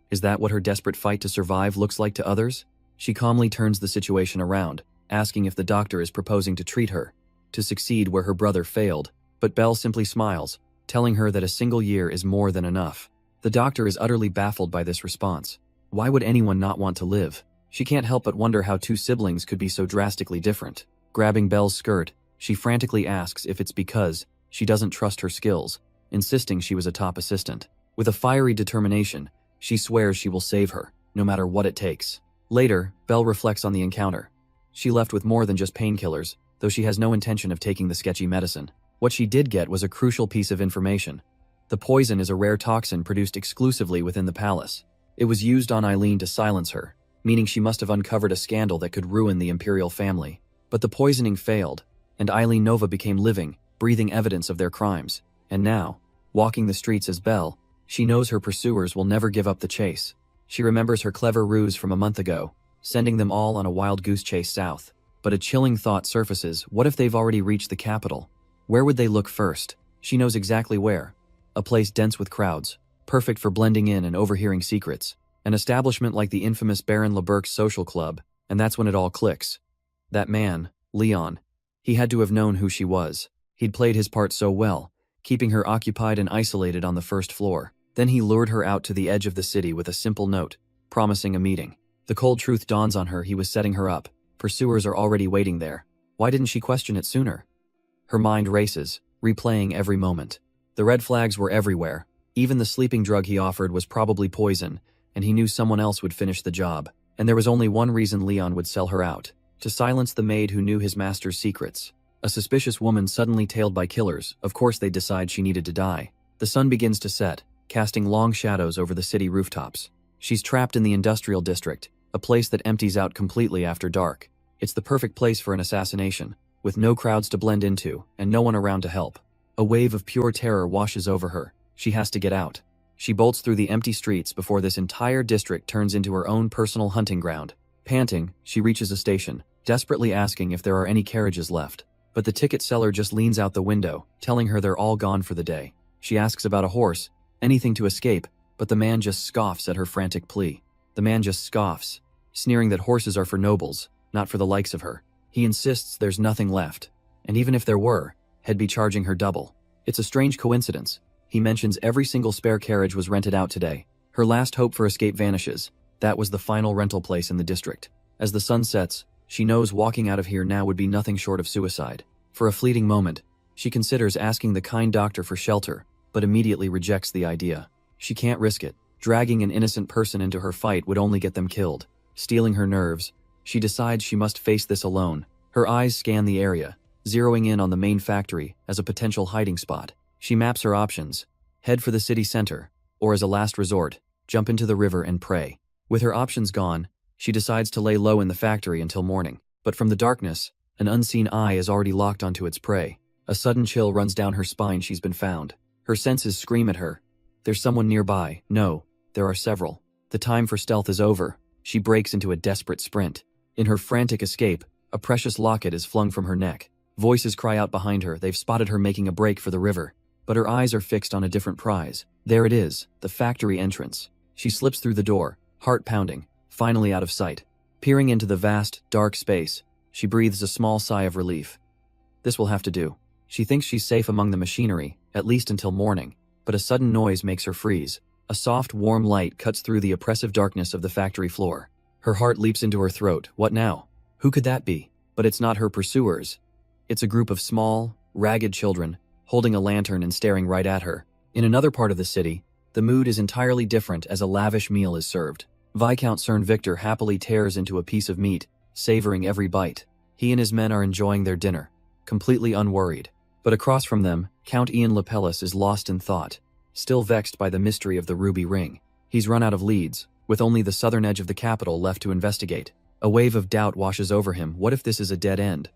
Is that what her desperate fight to survive looks like to others? She calmly turns the situation around, asking if the doctor is proposing to treat her, to succeed where her brother failed, but Belle simply smiles, telling her that a single year is more than enough. The doctor is utterly baffled by this response. Why would anyone not want to live? She can't help but wonder how two siblings could be so drastically different. Grabbing Belle's skirt, she frantically asks if it's because she doesn't trust her skills, insisting she was a top assistant. With a fiery determination, she swears she will save her, no matter what it takes. Later, Belle reflects on the encounter. She left with more than just painkillers, though she has no intention of taking the sketchy medicine. What she did get was a crucial piece of information. The poison is a rare toxin produced exclusively within the palace. It was used on Eileen to silence her, meaning she must have uncovered a scandal that could ruin the imperial family. But the poisoning failed, and Eileen Nova became living, breathing evidence of their crimes. And now, walking the streets as Belle, she knows her pursuers will never give up the chase. She remembers her clever ruse from a month ago, sending them all on a wild goose chase south. But a chilling thought surfaces. What if they've already reached the capital? Where would they look first? She knows exactly where. A place dense with crowds, perfect for blending in and overhearing secrets. An establishment like the infamous Baron Leberc's social club, and that's when it all clicks. That man, Leon, he had to have known who she was. He'd played his part so well, keeping her occupied and isolated on the first floor. Then he lured her out to the edge of the city with a simple note, promising a meeting. The cold truth dawns on her. He was setting her up. Pursuers are already waiting there. Why didn't she question it sooner? Her mind races, replaying every moment. The red flags were everywhere. Even the sleeping drug he offered was probably poison, and he knew someone else would finish the job. And there was only one reason Leon would sell her out: to silence the maid who knew his master's secrets. A suspicious woman suddenly tailed by killers. Of course they'd decide she needed to die. The sun begins to set, casting long shadows over the city rooftops. She's trapped in the industrial district, a place that empties out completely after dark. It's the perfect place for an assassination, with no crowds to blend into, and no one around to help. A wave of pure terror washes over her. She has to get out. She bolts through the empty streets before this entire district turns into her own personal hunting ground. Panting, she reaches a station, desperately asking if there are any carriages left. But the ticket seller just leans out the window, telling her they're all gone for the day. She asks about a horse, anything to escape, but the man just scoffs at her frantic plea. The man just scoffs, sneering that horses are for nobles, not for the likes of her. He insists there's nothing left, and even if there were, he'd be charging her double. It's a strange coincidence. He mentions every single spare carriage was rented out today. Her last hope for escape vanishes. That was the final rental place in the district. As the sun sets, she knows walking out of here now would be nothing short of suicide. For a fleeting moment, she considers asking the kind doctor for shelter, but immediately rejects the idea. She can't risk it. Dragging an innocent person into her fight would only get them killed. Steeling her nerves, she decides she must face this alone. Her eyes scan the area, zeroing in on the main factory as a potential hiding spot. She maps her options: head for the city center, or as a last resort, jump into the river and pray. With her options gone, she decides to lay low in the factory until morning. But from the darkness, an unseen eye is already locked onto its prey. A sudden chill runs down her spine. She's been found. Her senses scream at her. There's someone nearby. No, there are several. The time for stealth is over. She breaks into a desperate sprint. In her frantic escape, a precious locket is flung from her neck. Voices cry out behind her. They've spotted her making a break for the river. But her eyes are fixed on a different prize. There it is, the factory entrance. She slips through the door, heart pounding, finally out of sight. Peering into the vast, dark space, she breathes a small sigh of relief. This will have to do. She thinks she's safe among the machinery, at least until morning, but a sudden noise makes her freeze. A soft, warm light cuts through the oppressive darkness of the factory floor. Her heart leaps into her throat. What now? Who could that be? But it's not her pursuers. It's a group of small, ragged children, holding a lantern and staring right at her. In another part of the city, the mood is entirely different as a lavish meal is served. Viscount Cern Victor happily tears into a piece of meat, savoring every bite. He and his men are enjoying their dinner, completely unworried. But across from them, Count Ian Lepellis is lost in thought, still vexed by the mystery of the ruby ring. He's run out of leads, with only the southern edge of the capital left to investigate. A wave of doubt washes over him. What if this is a dead end?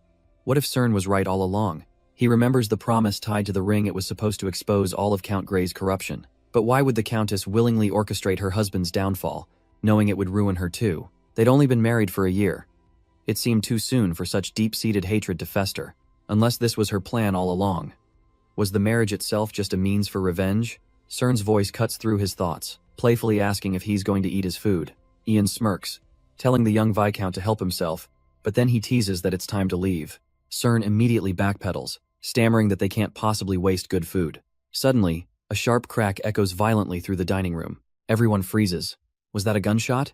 What if Cern was right all along? He remembers the promise tied to the ring. It was supposed to expose all of Count Grey's corruption. But why would the Countess willingly orchestrate her husband's downfall, knowing it would ruin her too? They'd only been married for a year. It seemed too soon for such deep-seated hatred to fester, unless this was her plan all along. Was the marriage itself just a means for revenge? Cern's voice cuts through his thoughts, playfully asking if he's going to eat his food. Ian smirks, telling the young Viscount to help himself, but then he teases that it's time to leave. Cern immediately backpedals, stammering that they can't possibly waste good food. Suddenly, a sharp crack echoes violently through the dining room. Everyone freezes. Was that a gunshot?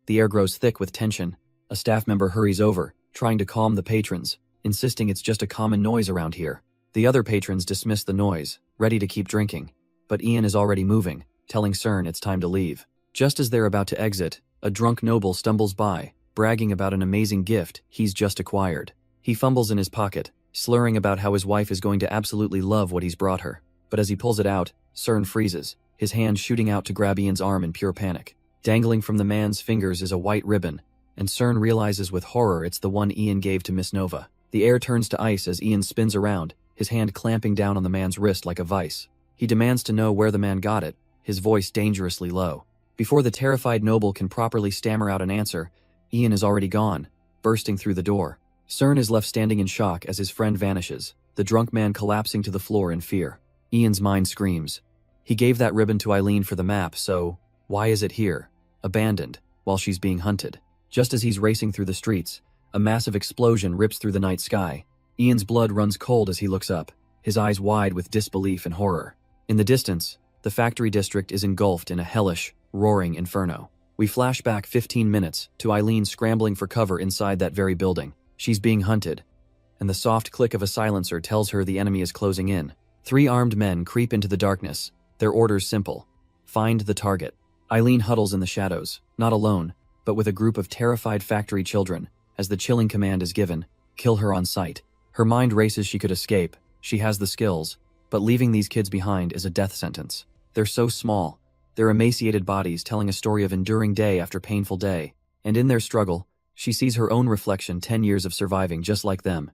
The air grows thick with tension. A staff member hurries over, trying to calm the patrons, insisting it's just a common noise around here. The other patrons dismiss the noise, ready to keep drinking. But Ian is already moving, telling Cern it's time to leave. Just as they're about to exit, a drunk noble stumbles by, bragging about an amazing gift he's just acquired. He fumbles in his pocket, slurring about how his wife is going to absolutely love what he's brought her. But as he pulls it out, Cern freezes, his hand shooting out to grab Ian's arm in pure panic. Dangling from the man's fingers is a white ribbon, and Cern realizes with horror it's the one Ian gave to Miss Nova. The air turns to ice as Ian spins around, his hand clamping down on the man's wrist like a vice. He demands to know where the man got it, his voice dangerously low. Before the terrified noble can properly stammer out an answer, Ian is already gone, bursting through the door. Cern is left standing in shock as his friend vanishes, the drunk man collapsing to the floor in fear. Ian's mind screams. He gave that ribbon to Eileen for the map, so why is it here, abandoned, while she's being hunted? Just as he's racing through the streets, a massive explosion rips through the night sky. Ian's blood runs cold as he looks up, his eyes wide with disbelief and horror. In the distance, the factory district is engulfed in a hellish, roaring inferno. We flash back 15 minutes to Eileen scrambling for cover inside that very building. She's being hunted, and the soft click of a silencer tells her the enemy is closing in. 3 armed men creep into the darkness, their orders simple: find the target. Eileen huddles in the shadows, not alone, but with a group of terrified factory children, as the chilling command is given: kill her on sight. Her mind races. She could escape, she has the skills, but leaving these kids behind is a death sentence. They're so small, their emaciated bodies telling a story of enduring day after painful day, and in their struggle, she sees her own reflection, 10 years of surviving just like them.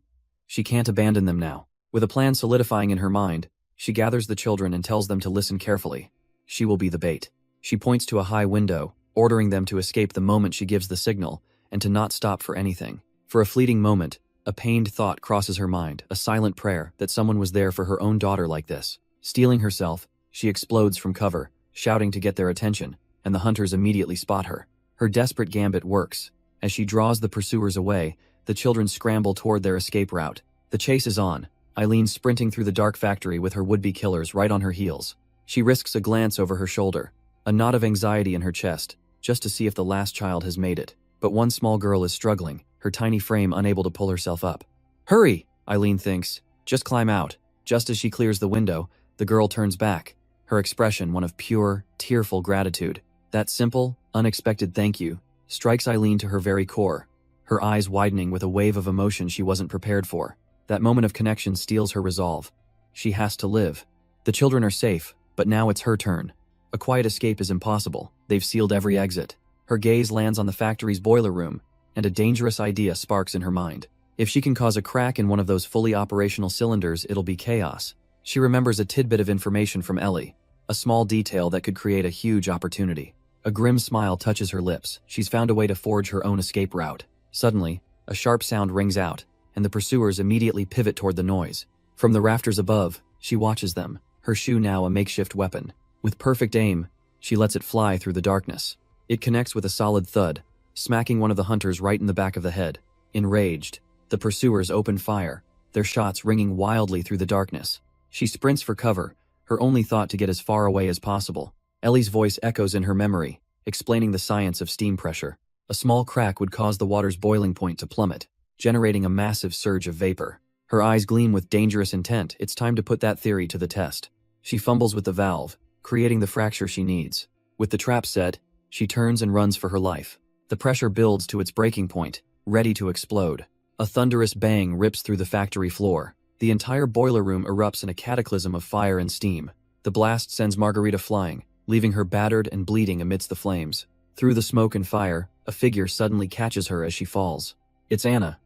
She can't abandon them now. With a plan solidifying in her mind, she gathers the children and tells them to listen carefully. She will be the bait. She points to a high window, ordering them to escape the moment she gives the signal, and to not stop for anything. For a fleeting moment, a pained thought crosses her mind, a silent prayer that someone was there for her own daughter like this. Steeling herself, she explodes from cover, shouting to get their attention, and the hunters immediately spot her. Her desperate gambit works. As she draws the pursuers away, the children scramble toward their escape route. The chase is on, Eileen sprinting through the dark factory with her would-be killers right on her heels. She risks a glance over her shoulder, a knot of anxiety in her chest, just to see if the last child has made it. But one small girl is struggling, her tiny frame unable to pull herself up. Hurry, Eileen thinks. Just climb out. Just as she clears the window, the girl turns back, her expression one of pure, tearful gratitude. That simple, unexpected thank you strikes Eileen to her very core, her eyes widening with a wave of emotion she wasn't prepared for. That moment of connection steels her resolve. She has to live. The children are safe, but now it's her turn. A quiet escape is impossible. They've sealed every exit. Her gaze lands on the factory's boiler room, and a dangerous idea sparks in her mind. If she can cause a crack in one of those fully operational cylinders, it'll be chaos. She remembers a tidbit of information from Ellie, a small detail that could create a huge opportunity. A grim smile touches her lips. She's found a way to forge her own escape route. Suddenly, a sharp sound rings out, and the pursuers immediately pivot toward the noise. From the rafters above, she watches them, her shoe now a makeshift weapon. With perfect aim, she lets it fly through the darkness. It connects with a solid thud, smacking one of the hunters right in the back of the head. Enraged, the pursuers open fire, their shots ringing wildly through the darkness. She sprints for cover, her only thought to get as far away as possible. Ellie's voice echoes in her memory, explaining the science of steam pressure. A small crack would cause the water's boiling point to plummet, generating a massive surge of vapor. Her eyes gleam with dangerous intent. It's time to put that theory to the test. She fumbles with the valve, creating the fracture she needs. With the trap set, she turns and runs for her life. The pressure builds to its breaking point, ready to explode. A thunderous bang rips through the factory floor. The entire boiler room erupts in a cataclysm of fire and steam. The blast sends Margarita flying, leaving her battered and bleeding amidst the flames. Through the smoke and fire, a figure suddenly catches her as she falls. It's Anna.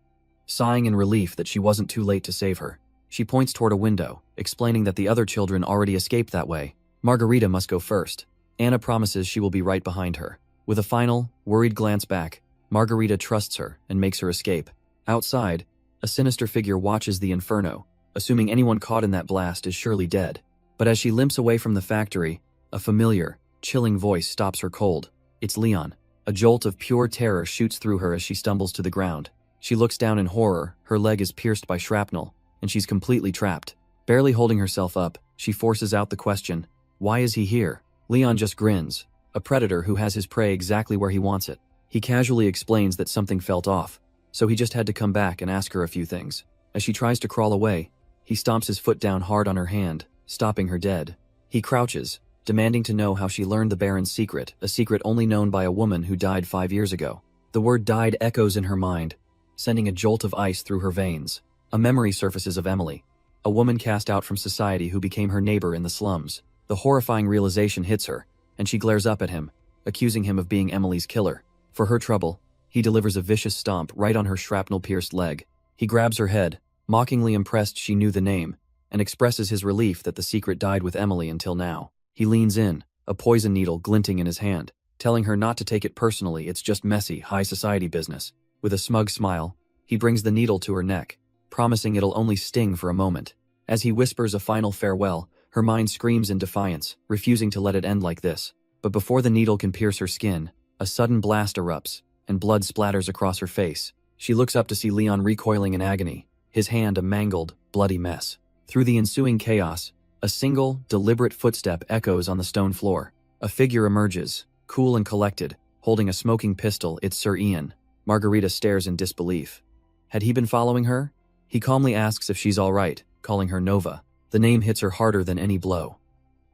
Sighing in relief that she wasn't too late to save her, she points toward a window, explaining that the other children already escaped that way. Margarita must go first. Anna promises she will be right behind her. With a final, worried glance back, Margarita trusts her and makes her escape. Outside, a sinister figure watches the inferno, assuming anyone caught in that blast is surely dead. But as she limps away from the factory, a familiar, chilling voice stops her cold. It's Leon. A jolt of pure terror shoots through her as she stumbles to the ground. She looks down in horror, her leg is pierced by shrapnel, and she's completely trapped. Barely holding herself up, she forces out the question, "Why is he here?" Leon just grins, a predator who has his prey exactly where he wants it. He casually explains that something felt off, so he just had to come back and ask her a few things. As she tries to crawl away, he stomps his foot down hard on her hand, stopping her dead. He crouches, demanding to know how she learned the Baron's secret, a secret only known by a woman who died 5 years ago. The word died echoes in her mind, sending a jolt of ice through her veins. A memory surfaces of Emily, a woman cast out from society who became her neighbor in the slums. The horrifying realization hits her, and she glares up at him, accusing him of being Emily's killer. For her trouble, he delivers a vicious stomp right on her shrapnel-pierced leg. He grabs her head, mockingly impressed she knew the name, and expresses his relief that the secret died with Emily until now. He leans in, a poison needle glinting in his hand, telling her not to take it personally, it's just messy, high society business. With a smug smile, he brings the needle to her neck, promising it'll only sting for a moment. As he whispers a final farewell, her mind screams in defiance, refusing to let it end like this. But before the needle can pierce her skin, a sudden blast erupts, and blood splatters across her face. She looks up to see Leon recoiling in agony, his hand a mangled, bloody mess. Through the ensuing chaos, a single, deliberate footstep echoes on the stone floor. A figure emerges, cool and collected, holding a smoking pistol. It's Sir Ian. Margarita stares in disbelief. Had he been following her? He calmly asks if she's all right, calling her Nova. The name hits her harder than any blow.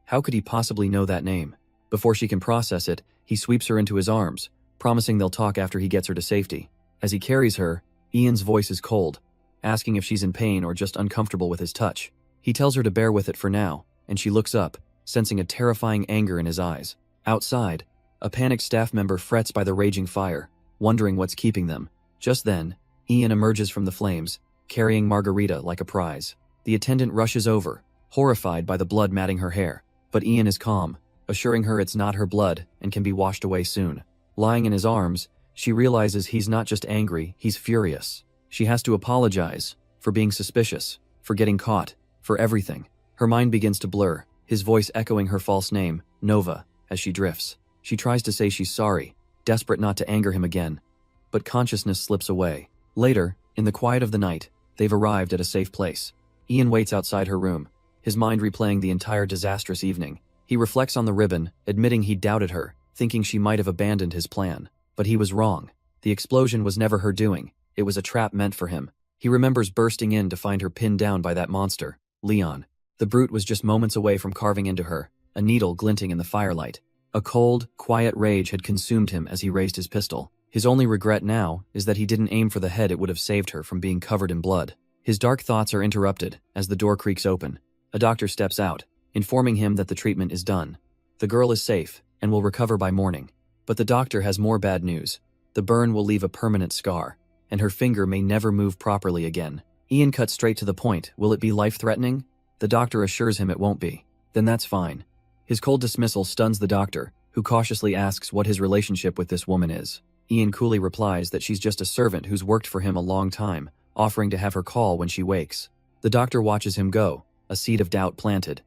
How could he possibly know that name? Before she can process it, he sweeps her into his arms, promising they'll talk after he gets her to safety. As he carries her, Ian's voice is cold, asking if she's in pain or just uncomfortable with his touch. He tells her to bear with it for now, and she looks up, sensing a terrifying anger in his eyes. Outside, a panicked staff member frets by the raging fire, wondering what's keeping them. Just then, Ian emerges from the flames, carrying Margarita like a prize. The attendant rushes over, horrified by the blood matting her hair, but Ian is calm, assuring her it's not her blood and can be washed away soon. Lying in his arms, she realizes he's not just angry, he's furious. She has to apologize for being suspicious, for getting caught, for everything. Her mind begins to blur, his voice echoing her false name, Nova, as she drifts. She tries to say she's sorry, desperate not to anger him again, but consciousness slips away. Later, in the quiet of the night, they've arrived at a safe place. Ian waits outside her room, his mind replaying the entire disastrous evening. He reflects on the ribbon, admitting he doubted her, thinking she might have abandoned his plan. But he was wrong. The explosion was never her doing. It was a trap meant for him. He remembers bursting in to find her pinned down by that monster, Leon. The brute was just moments away from carving into her, a needle glinting in the firelight. A cold, quiet rage had consumed him as he raised his pistol. His only regret now is that he didn't aim for the head. It would have saved her from being covered in blood. His dark thoughts are interrupted as the door creaks open. A doctor steps out, informing him that the treatment is done. The girl is safe and will recover by morning. But the doctor has more bad news. The burn will leave a permanent scar, and her finger may never move properly again. Ian cuts straight to the point. Will it be life-threatening? The doctor assures him it won't be. Then that's fine. His cold dismissal stuns the doctor, who cautiously asks what his relationship with this woman is. Ian coolly replies that she's just a servant who's worked for him a long time, offering to have her call when she wakes. The doctor watches him go, a seed of doubt planted.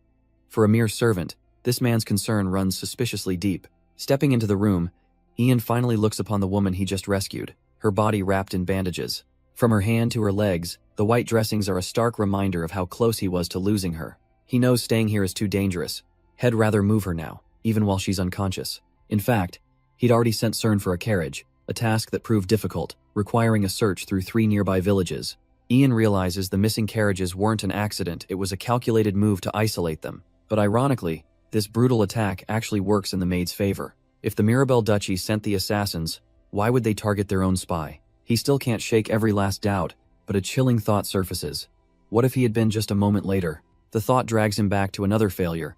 For a mere servant, this man's concern runs suspiciously deep. Stepping into the room, Ian finally looks upon the woman he just rescued, her body wrapped in bandages. From her hand to her legs, the white dressings are a stark reminder of how close he was to losing her. He knows staying here is too dangerous. He'd rather move her now, even while she's unconscious. In fact, he'd already sent Cern for a carriage, a task that proved difficult, requiring a search through 3 nearby villages. Ian realizes the missing carriages weren't an accident, it was a calculated move to isolate them. But ironically, this brutal attack actually works in the maid's favor. If the Mirabelle Duchy sent the assassins, why would they target their own spy? He still can't shake every last doubt, but a chilling thought surfaces. What if he had been just a moment later? The thought drags him back to another failure,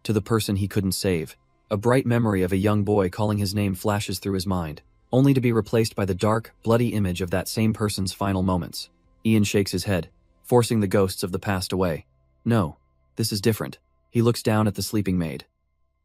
to the person he couldn't save. A bright memory of a young boy calling his name flashes through his mind, only to be replaced by the dark, bloody image of that same person's final moments. Ian shakes his head, forcing the ghosts of the past away. No, this is different. He looks down at the sleeping maid.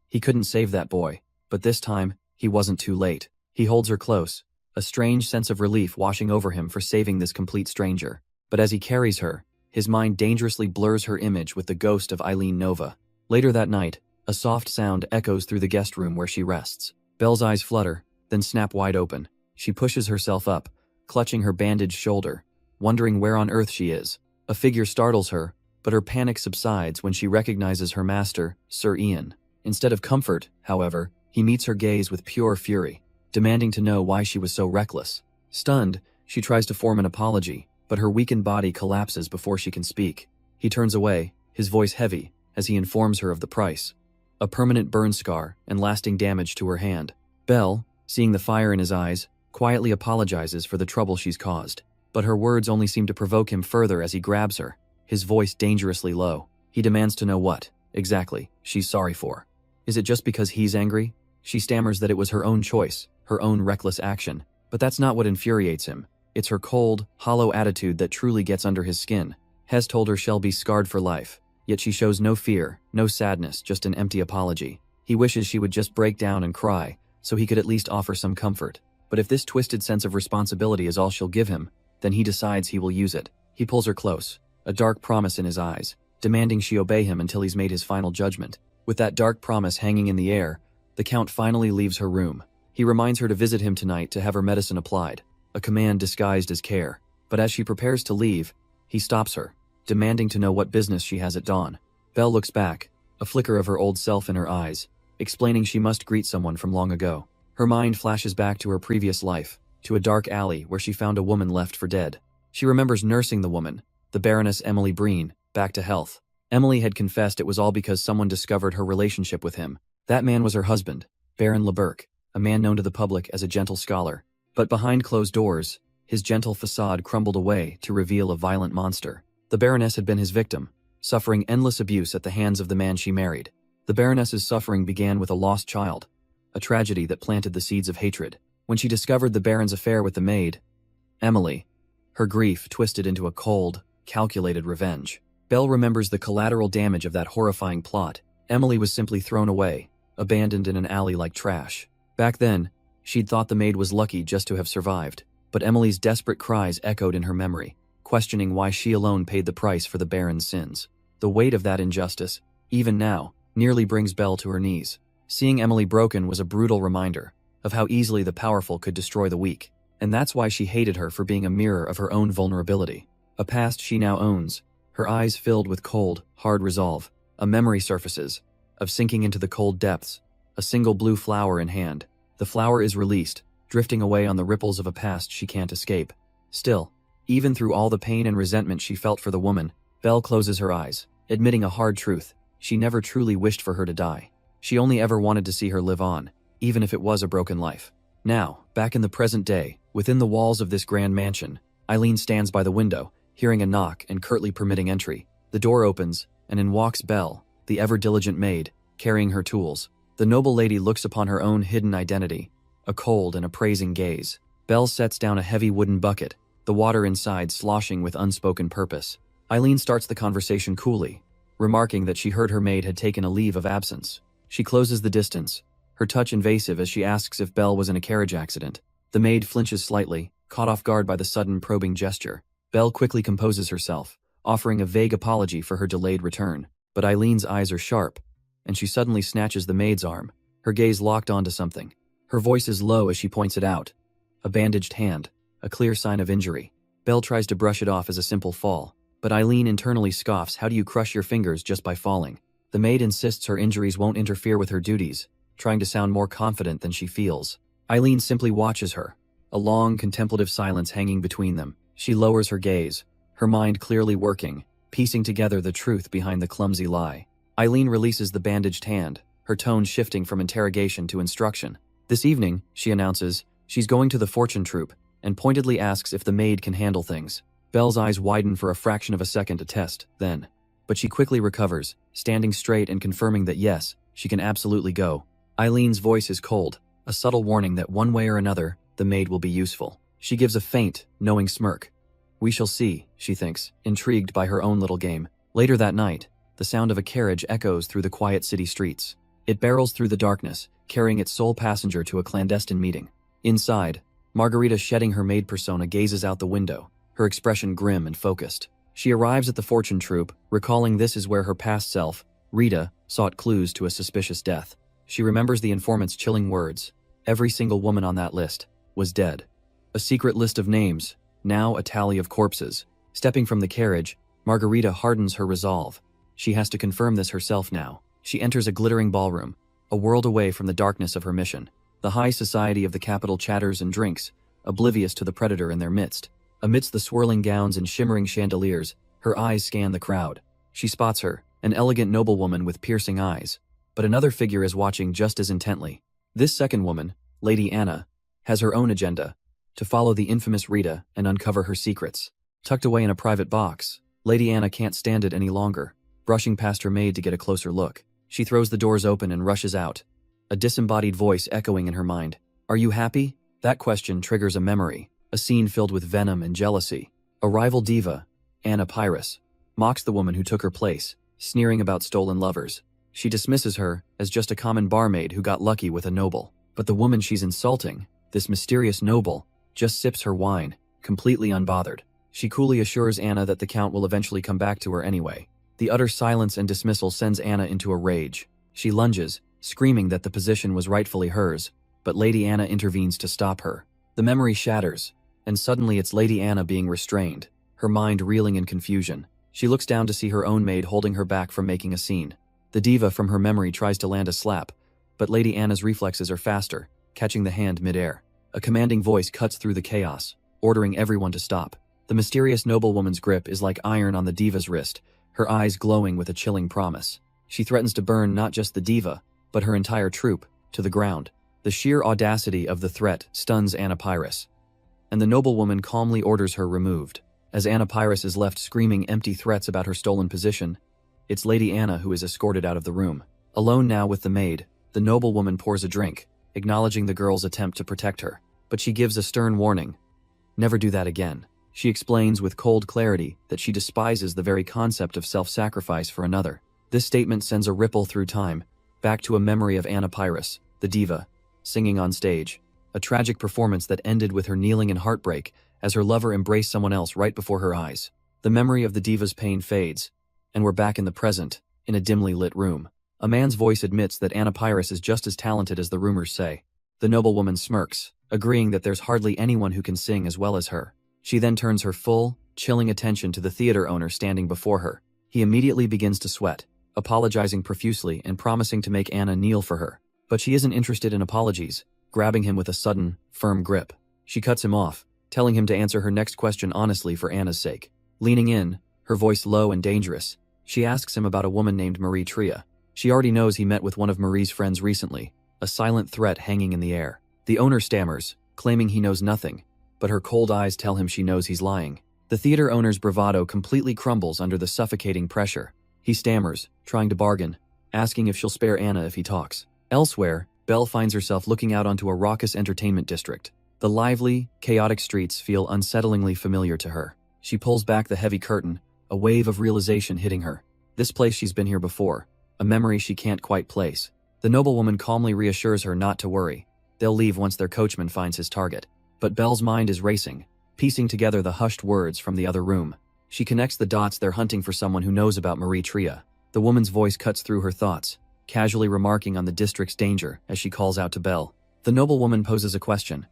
He couldn't save that boy, but this time, he wasn't too late. He holds her close, a strange sense of relief washing over him for saving this complete stranger. But as he carries her, his mind dangerously blurs her image with the ghost of Eileen Nova. Later that night, a soft sound echoes through the guest room where she rests. Belle's eyes flutter, then snap wide open. She pushes herself up, clutching her bandaged shoulder, wondering where on earth she is. A figure startles her, but her panic subsides when she recognizes her master, Sir Ian. Instead of comfort, however, he meets her gaze with pure fury, demanding to know why she was so reckless. Stunned, she tries to form an apology, but her weakened body collapses before she can speak. He turns away, his voice heavy, as he informs her of the price. A permanent burn scar and lasting damage to her hand. Belle, seeing the fire in his eyes, quietly apologizes for the trouble she's caused. But her words only seem to provoke him further as he grabs her, his voice dangerously low. He demands to know what, exactly, she's sorry for. Is it just because he's angry? She stammers that it was her own choice, her own reckless action. But that's not what infuriates him. It's her cold, hollow attitude that truly gets under his skin. Hes told her she'll be scarred for life, yet she shows no fear, no sadness, just an empty apology. He wishes she would just break down and cry, so he could at least offer some comfort. But if this twisted sense of responsibility is all she'll give him, then he decides he will use it. He pulls her close, a dark promise in his eyes, demanding she obey him until he's made his final judgment. With that dark promise hanging in the air, the Count finally leaves her room. He reminds her to visit him tonight to have her medicine applied, a command disguised as care. But as she prepares to leave, he stops her, demanding to know what business she has at dawn. Belle looks back, a flicker of her old self in her eyes, explaining she must greet someone from long ago. Her mind flashes back to her previous life, to a dark alley where she found a woman left for dead. She remembers nursing the woman, the Baroness Emily Breen, back to health. Emily had confessed it was all because someone discovered her relationship with him. That man was her husband, Baron Leberc, a man known to the public as a gentle scholar. But behind closed doors, his gentle facade crumbled away to reveal a violent monster. The Baroness had been his victim, suffering endless abuse at the hands of the man she married. The Baroness's suffering began with a lost child, a tragedy that planted the seeds of hatred. When she discovered the Baron's affair with the maid, Emily, her grief twisted into a cold, calculated revenge. Belle remembers the collateral damage of that horrifying plot. Emily was simply thrown away, abandoned in an alley like trash. Back then, she'd thought the maid was lucky just to have survived. But Emily's desperate cries echoed in her memory, questioning why she alone paid the price for the Baron's sins. The weight of that injustice, even now, nearly brings Belle to her knees. Seeing Emily broken was a brutal reminder of how easily the powerful could destroy the weak. And that's why she hated her for being a mirror of her own vulnerability. A past she now owns, her eyes filled with cold, hard resolve. A memory surfaces, of sinking into the cold depths, a single blue flower in hand. The flower is released, drifting away on the ripples of a past she can't escape. Still, even through all the pain and resentment she felt for the woman, Belle closes her eyes, admitting a hard truth. She never truly wished for her to die. She only ever wanted to see her live on, even if it was a broken life. Now, back in the present day, within the walls of this grand mansion, Eileen stands by the window, hearing a knock and curtly permitting entry. The door opens, and in walks Belle, the ever-diligent maid, carrying her tools. The noble lady looks upon her own hidden identity, a cold and appraising gaze. Belle sets down a heavy wooden bucket, the water inside sloshing with unspoken purpose. Eileen starts the conversation coolly, remarking that she heard her maid had taken a leave of absence. She closes the distance, her touch invasive as she asks if Belle was in a carriage accident. The maid flinches slightly, caught off guard by the sudden probing gesture. Belle quickly composes herself, offering a vague apology for her delayed return. But Eileen's eyes are sharp, and she suddenly snatches the maid's arm, her gaze locked onto something. Her voice is low as she points it out. A bandaged hand, a clear sign of injury. Belle tries to brush it off as a simple fall, but Eileen internally scoffs. How do you crush your fingers just by falling? The maid insists her injuries won't interfere with her duties, trying to sound more confident than she feels. Eileen simply watches her, a long, contemplative silence hanging between them. She lowers her gaze, her mind clearly working, piecing together the truth behind the clumsy lie. Eileen releases the bandaged hand, her tone shifting from interrogation to instruction. This evening, she announces, she's going to the fortune troupe, and pointedly asks if the maid can handle things. Belle's eyes widen for a fraction of a second to test, then. But she quickly recovers, standing straight and confirming that yes, she can absolutely go. Eileen's voice is cold, a subtle warning that one way or another, the maid will be useful. She gives a faint, knowing smirk. We shall see, she thinks, intrigued by her own little game. Later that night, the sound of a carriage echoes through the quiet city streets. It barrels through the darkness, carrying its sole passenger to a clandestine meeting. Inside, Margarita, shedding her maid persona, gazes out the window, her expression grim and focused. She arrives at the fortune troupe, recalling this is where her past self, Rita, sought clues to a suspicious death. She remembers the informant's chilling words. Every single woman on that list was dead. A secret list of names, now a tally of corpses. Stepping from the carriage, Margarita hardens her resolve. She has to confirm this herself now. She enters a glittering ballroom, a world away from the darkness of her mission. The high society of the capital chatters and drinks, oblivious to the predator in their midst. Amidst the swirling gowns and shimmering chandeliers, her eyes scan the crowd. She spots her, an elegant noblewoman with piercing eyes. But another figure is watching just as intently. This second woman, Lady Anna, has her own agenda, to follow the infamous Rita and uncover her secrets. Tucked away in a private box, Lady Anna can't stand it any longer. Brushing past her maid to get a closer look, she throws the doors open and rushes out, a disembodied voice echoing in her mind. Are you happy? That question triggers a memory, a scene filled with venom and jealousy. A rival diva, Anna Pyrrhus, mocks the woman who took her place, sneering about stolen lovers. She dismisses her as just a common barmaid who got lucky with a noble. But the woman she's insulting, this mysterious noble, just sips her wine, completely unbothered. She coolly assures Anna that the Count will eventually come back to her anyway. The utter silence and dismissal sends Anna into a rage. She lunges, screaming that the position was rightfully hers, but Lady Anna intervenes to stop her. The memory shatters, and suddenly it's Lady Anna being restrained, her mind reeling in confusion. She looks down to see her own maid holding her back from making a scene. The diva from her memory tries to land a slap, but Lady Anna's reflexes are faster, catching the hand mid-air. A commanding voice cuts through the chaos, ordering everyone to stop. The mysterious noblewoman's grip is like iron on the diva's wrist, her eyes glowing with a chilling promise. She threatens to burn not just the diva, but her entire troupe, to the ground. The sheer audacity of the threat stuns Anna Pyrrhus, and the noblewoman calmly orders her removed. As Anna Pyrrhus is left screaming empty threats about her stolen position, it's Lady Anna who is escorted out of the room. Alone now with the maid, the noblewoman pours a drink, acknowledging the girl's attempt to protect her. But she gives a stern warning. Never do that again. She explains with cold clarity that she despises the very concept of self-sacrifice for another. This statement sends a ripple through time, back to a memory of Anna Pyrrhus, the diva, singing on stage. A tragic performance that ended with her kneeling in heartbreak as her lover embraced someone else right before her eyes. The memory of the diva's pain fades, and we're back in the present, in a dimly lit room. A man's voice admits that Anna Pyrrhus is just as talented as the rumors say. The noblewoman smirks, agreeing that there's hardly anyone who can sing as well as her. She then turns her full, chilling attention to the theater owner standing before her. He immediately begins to sweat, apologizing profusely and promising to make Anna kneel for her. But she isn't interested in apologies, grabbing him with a sudden, firm grip. She cuts him off, telling him to answer her next question honestly for Anna's sake. Leaning in, her voice low and dangerous, she asks him about a woman named Marie Tria. She already knows he met with one of Marie's friends recently, a silent threat hanging in the air. The owner stammers, claiming he knows nothing, but her cold eyes tell him she knows he's lying. The theater owner's bravado completely crumbles under the suffocating pressure. He stammers, trying to bargain, asking if she'll spare Anna if he talks. Elsewhere, Belle finds herself looking out onto a raucous entertainment district. The lively, chaotic streets feel unsettlingly familiar to her. She pulls back the heavy curtain, a wave of realization hitting her. This place she's been here before, a memory she can't quite place. The noblewoman calmly reassures her not to worry. They'll leave once their coachman finds his target. But Belle's mind is racing, piecing together the hushed words from the other room. She connects the dots. They're hunting for someone who knows about Marie Tria. The woman's voice cuts through her thoughts, casually remarking on the district's danger as she calls out to Belle. The noblewoman poses a question.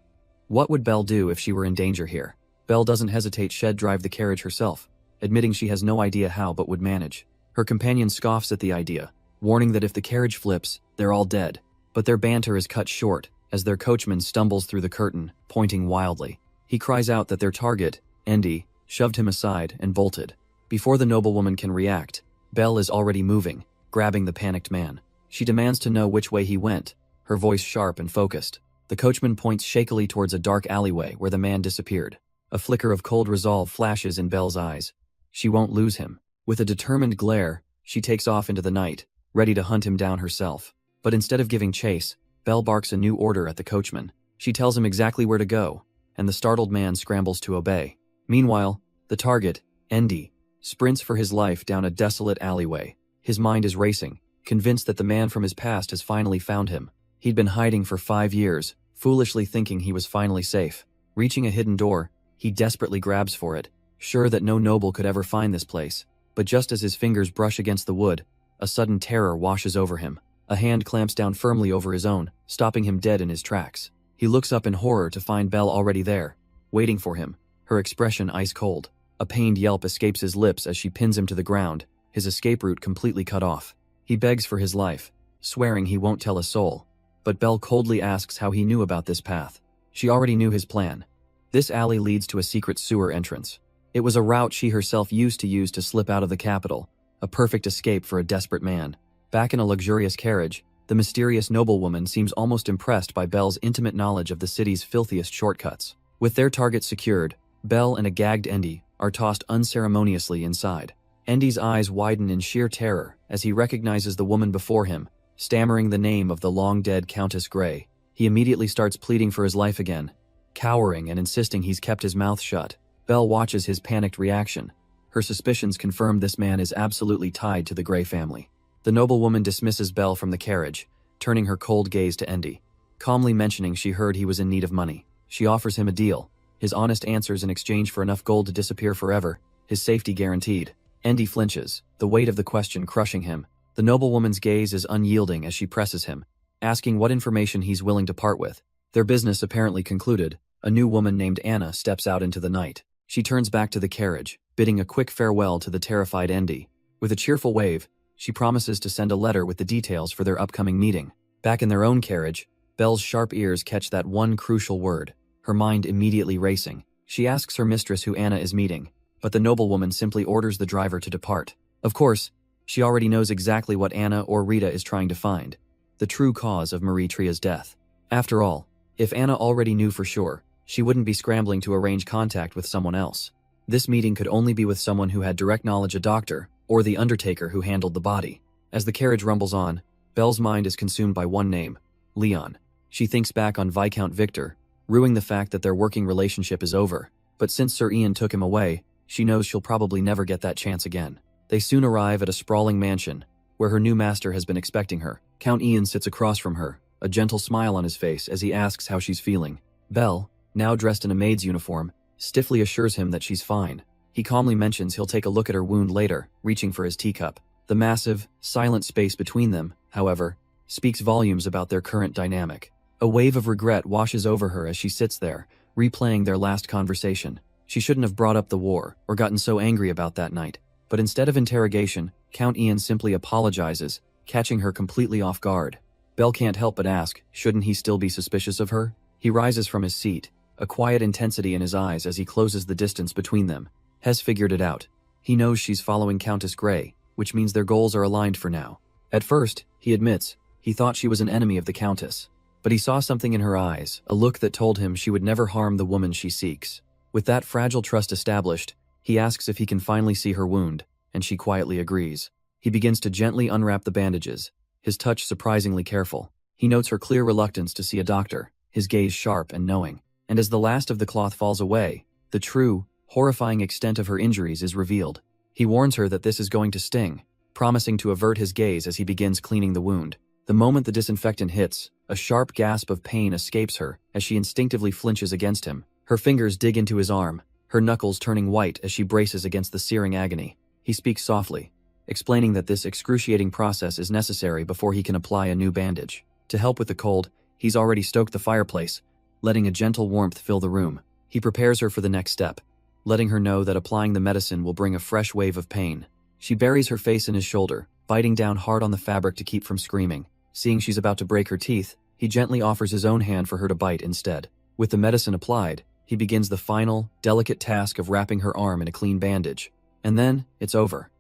What would Belle do if she were in danger here? Belle doesn't hesitate, drive the carriage herself, admitting she has no idea how but would manage. Her companion scoffs at the idea, warning that if the carriage flips, they're all dead. But their banter is cut short as their coachman stumbles through the curtain, pointing wildly. He cries out that their target, Endy, shoved him aside and bolted. Before the noblewoman can react, Belle is already moving, grabbing the panicked man. She demands to know which way he went, her voice sharp and focused. The coachman points shakily towards a dark alleyway where the man disappeared. A flicker of cold resolve flashes in Belle's eyes. She won't lose him. With a determined glare, she takes off into the night, ready to hunt him down herself. But instead of giving chase, Belle barks a new order at the coachman. She tells him exactly where to go, and the startled man scrambles to obey. Meanwhile, the target, Endy, sprints for his life down a desolate alleyway. His mind is racing, convinced that the man from his past has finally found him. He'd been hiding for 5 years, foolishly thinking he was finally safe. Reaching a hidden door, he desperately grabs for it, sure that no noble could ever find this place. But just as his fingers brush against the wood, a sudden terror washes over him. A hand clamps down firmly over his own, stopping him dead in his tracks. He looks up in horror to find Belle already there, waiting for him, her expression ice cold. A pained yelp escapes his lips as she pins him to the ground, his escape route completely cut off. He begs for his life, swearing he won't tell a soul. But Belle coldly asks how he knew about this path. She already knew his plan. This alley leads to a secret sewer entrance. It was a route she herself used to use to slip out of the capital, a perfect escape for a desperate man. Back in a luxurious carriage, the mysterious noblewoman seems almost impressed by Belle's intimate knowledge of the city's filthiest shortcuts. With their target secured, Belle and a gagged Endy are tossed unceremoniously inside. Endy's eyes widen in sheer terror as he recognizes the woman before him, stammering the name of the long-dead Countess Grey. He immediately starts pleading for his life again, cowering and insisting he's kept his mouth shut. Belle watches his panicked reaction. Her suspicions confirm this man is absolutely tied to the Grey family. The noblewoman dismisses Belle from the carriage, turning her cold gaze to Endy. Calmly mentioning she heard he was in need of money, she offers him a deal, his honest answers in exchange for enough gold to disappear forever, his safety guaranteed. Endy flinches, the weight of the question crushing him. The noblewoman's gaze is unyielding as she presses him, asking what information he's willing to part with. Their business apparently concluded, a new woman named Anna steps out into the night. She turns back to the carriage, bidding a quick farewell to the terrified Endy. With a cheerful wave, she promises to send a letter with the details for their upcoming meeting. Back in their own carriage, Belle's sharp ears catch that one crucial word, her mind immediately racing. She asks her mistress who Anna is meeting, but the noblewoman simply orders the driver to depart. Of course, she already knows exactly what Anna or Rita is trying to find, the true cause of Marie Tria's death. After all, if Anna already knew for sure, she wouldn't be scrambling to arrange contact with someone else. This meeting could only be with someone who had direct knowledge, a doctor, or the undertaker who handled the body. As the carriage rumbles on, Belle's mind is consumed by one name, Leon. She thinks back on Viscount Victor, ruing the fact that their working relationship is over. But since Sir Ian took him away, she knows she'll probably never get that chance again. They soon arrive at a sprawling mansion, where her new master has been expecting her. Count Ian sits across from her, a gentle smile on his face as he asks how she's feeling. Belle, now dressed in a maid's uniform, stiffly assures him that she's fine. He calmly mentions he'll take a look at her wound later, reaching for his teacup. The massive, silent space between them, however, speaks volumes about their current dynamic. A wave of regret washes over her as she sits there, replaying their last conversation. She shouldn't have brought up the war, or gotten so angry about that night. But instead of interrogation, Count Ian simply apologizes, catching her completely off guard. Belle can't help but ask, shouldn't he still be suspicious of her? He rises from his seat, a quiet intensity in his eyes as he closes the distance between them. Has figured it out. He knows she's following Countess Grey, which means their goals are aligned for now. At first, he admits, he thought she was an enemy of the Countess. But he saw something in her eyes, a look that told him she would never harm the woman she seeks. With that fragile trust established, he asks if he can finally see her wound, and she quietly agrees. He begins to gently unwrap the bandages, his touch surprisingly careful. He notes her clear reluctance to see a doctor, his gaze sharp and knowing. And as the last of the cloth falls away, the true, horrifying extent of her injuries is revealed. He warns her that this is going to sting, promising to avert his gaze as he begins cleaning the wound. The moment the disinfectant hits, a sharp gasp of pain escapes her as she instinctively flinches against him. Her fingers dig into his arm, her knuckles turning white as she braces against the searing agony. He speaks softly, explaining that this excruciating process is necessary before he can apply a new bandage. To help with the cold, He's already stoked the fireplace, letting a gentle warmth fill the room. He prepares her for the next step, letting her know that applying the medicine will bring a fresh wave of pain. She buries her face in his shoulder, biting down hard on the fabric to keep from screaming. Seeing she's about to break her teeth, he gently offers his own hand for her to bite instead. With the medicine applied, he begins the final, delicate task of wrapping her arm in a clean bandage. And then, it's over.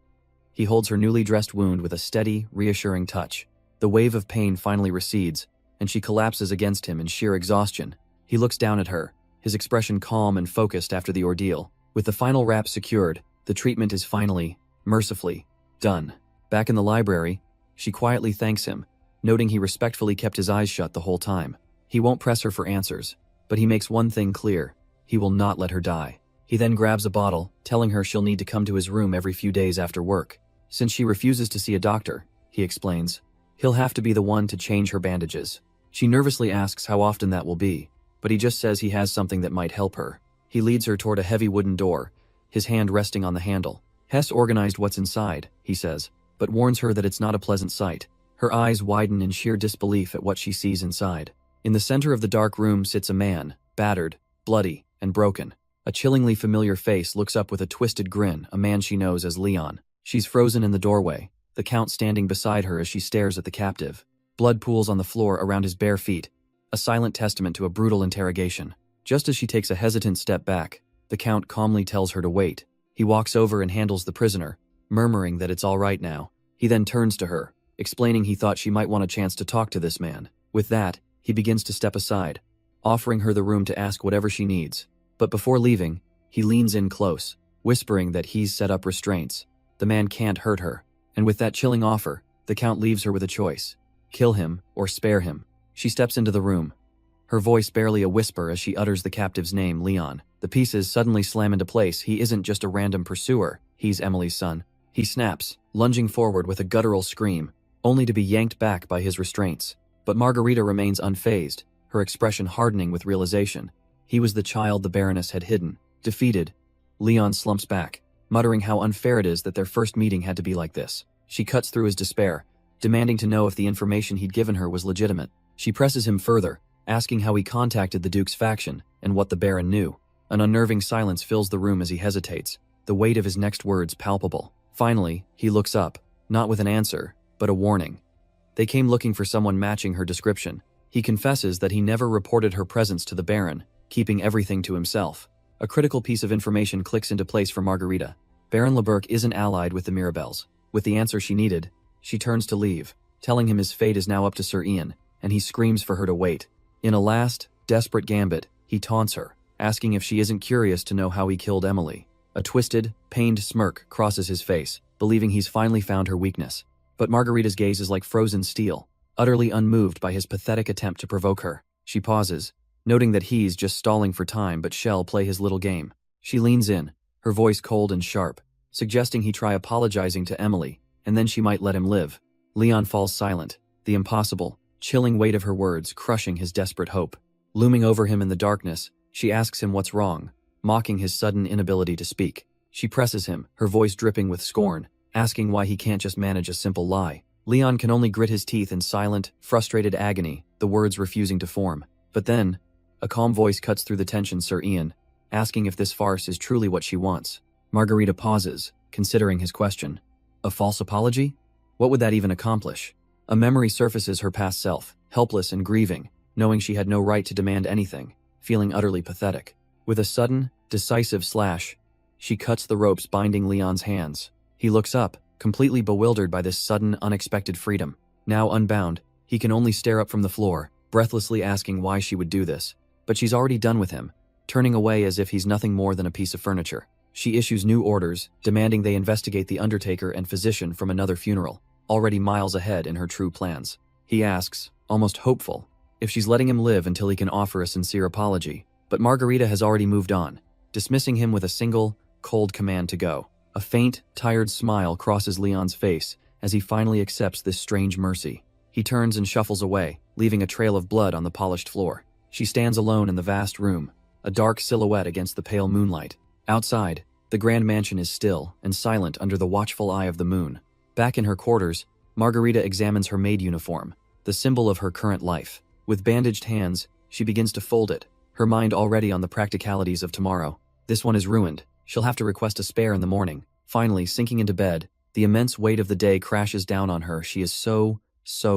He holds her newly dressed wound with a steady, reassuring touch. The wave of pain finally recedes, and she collapses against him in sheer exhaustion. He looks down at her, his expression calm and focused after the ordeal. With the final wrap secured, the treatment is finally, mercifully, done. Back in the library, she quietly thanks him, noting he respectfully kept his eyes shut the whole time. He won't press her for answers, but he makes one thing clear: he will not let her die. He then grabs a bottle, telling her she'll need to come to his room every few days after work. Since she refuses to see a doctor, he explains, he'll have to be the one to change her bandages. She nervously asks how often that will be, but he just says he has something that might help her. He leads her toward a heavy wooden door, his hand resting on the handle. Hess organized what's inside, he says, but warns her that it's not a pleasant sight. Her eyes widen in sheer disbelief at what she sees inside. In the center of the dark room sits a man, battered, bloody, and broken. A chillingly familiar face looks up with a twisted grin, a man she knows as Leon. She's frozen in the doorway, the Count standing beside her as she stares at the captive. Blood pools on the floor around his bare feet, a silent testament to a brutal interrogation. Just as she takes a hesitant step back, the Count calmly tells her to wait. He walks over and handles the prisoner, murmuring that it's all right now. He then turns to her, explaining he thought she might want a chance to talk to this man. With that, he begins to step aside, offering her the room to ask whatever she needs. But before leaving, he leans in close, whispering that he's set up restraints. The man can't hurt her. And with that chilling offer, the Count leaves her with a choice: kill him or spare him. She steps into the room, her voice barely a whisper as she utters the captive's name, Leon. The pieces suddenly slam into place. He isn't just a random pursuer, he's Emily's son. He snaps, lunging forward with a guttural scream, only to be yanked back by his restraints. But Margarita remains unfazed, her expression hardening with realization. He was the child the Baroness had hidden. Defeated, Leon slumps back, muttering how unfair it is that their first meeting had to be like this. She cuts through his despair, demanding to know if the information he'd given her was legitimate. She presses him further, asking how he contacted the Duke's faction and what the Baron knew. An unnerving silence fills the room as he hesitates, the weight of his next words palpable. Finally, he looks up, not with an answer, but a warning. They came looking for someone matching her description. He confesses that he never reported her presence to the Baron, keeping everything to himself. A critical piece of information clicks into place for Margarita. Baron Leberk isn't allied with the Mirabelles. With the answer she needed, she turns to leave, telling him his fate is now up to Sir Ian, and he screams for her to wait. In a last, desperate gambit, he taunts her, asking if she isn't curious to know how he killed Emily. A twisted, pained smirk crosses his face, believing he's finally found her weakness. But Margarita's gaze is like frozen steel, utterly unmoved by his pathetic attempt to provoke her. She pauses, noting that he's just stalling for time but shall play his little game. She leans in, her voice cold and sharp, suggesting he try apologizing to Emily, and then she might let him live. Leon falls silent, the impossible, chilling weight of her words crushing his desperate hope. Looming over him in the darkness, she asks him what's wrong, mocking his sudden inability to speak. She presses him, her voice dripping with scorn, asking why he can't just manage a simple lie. Leon can only grit his teeth in silent, frustrated agony, the words refusing to form. But then, a calm voice cuts through the tension. Sir Ian, asking if this farce is truly what she wants. Margarita pauses, considering his question. A false apology? What would that even accomplish? A memory surfaces her past self, helpless and grieving, knowing she had no right to demand anything, feeling utterly pathetic. With a sudden, decisive slash, she cuts the ropes binding Leon's hands. He looks up, completely bewildered by this sudden, unexpected freedom. Now unbound, he can only stare up from the floor, breathlessly asking why she would do this. But she's already done with him, turning away as if he's nothing more than a piece of furniture. She issues new orders, demanding they investigate the undertaker and physician from another funeral, already miles ahead in her true plans. He asks, almost hopeful, if she's letting him live until he can offer a sincere apology. But Margarita has already moved on, dismissing him with a single, cold command to go. A faint, tired smile crosses Leon's face as he finally accepts this strange mercy. He turns and shuffles away, leaving a trail of blood on the polished floor. She stands alone in the vast room, a dark silhouette against the pale moonlight. Outside, the grand mansion is still and silent under the watchful eye of the moon. Back in her quarters, Margarita examines her maid uniform, the symbol of her current life. With bandaged hands, she begins to fold it, her mind already on the practicalities of tomorrow. This one is ruined. She'll have to request a spare in the morning. Finally, sinking into bed, the immense weight of the day crashes down on her. She is so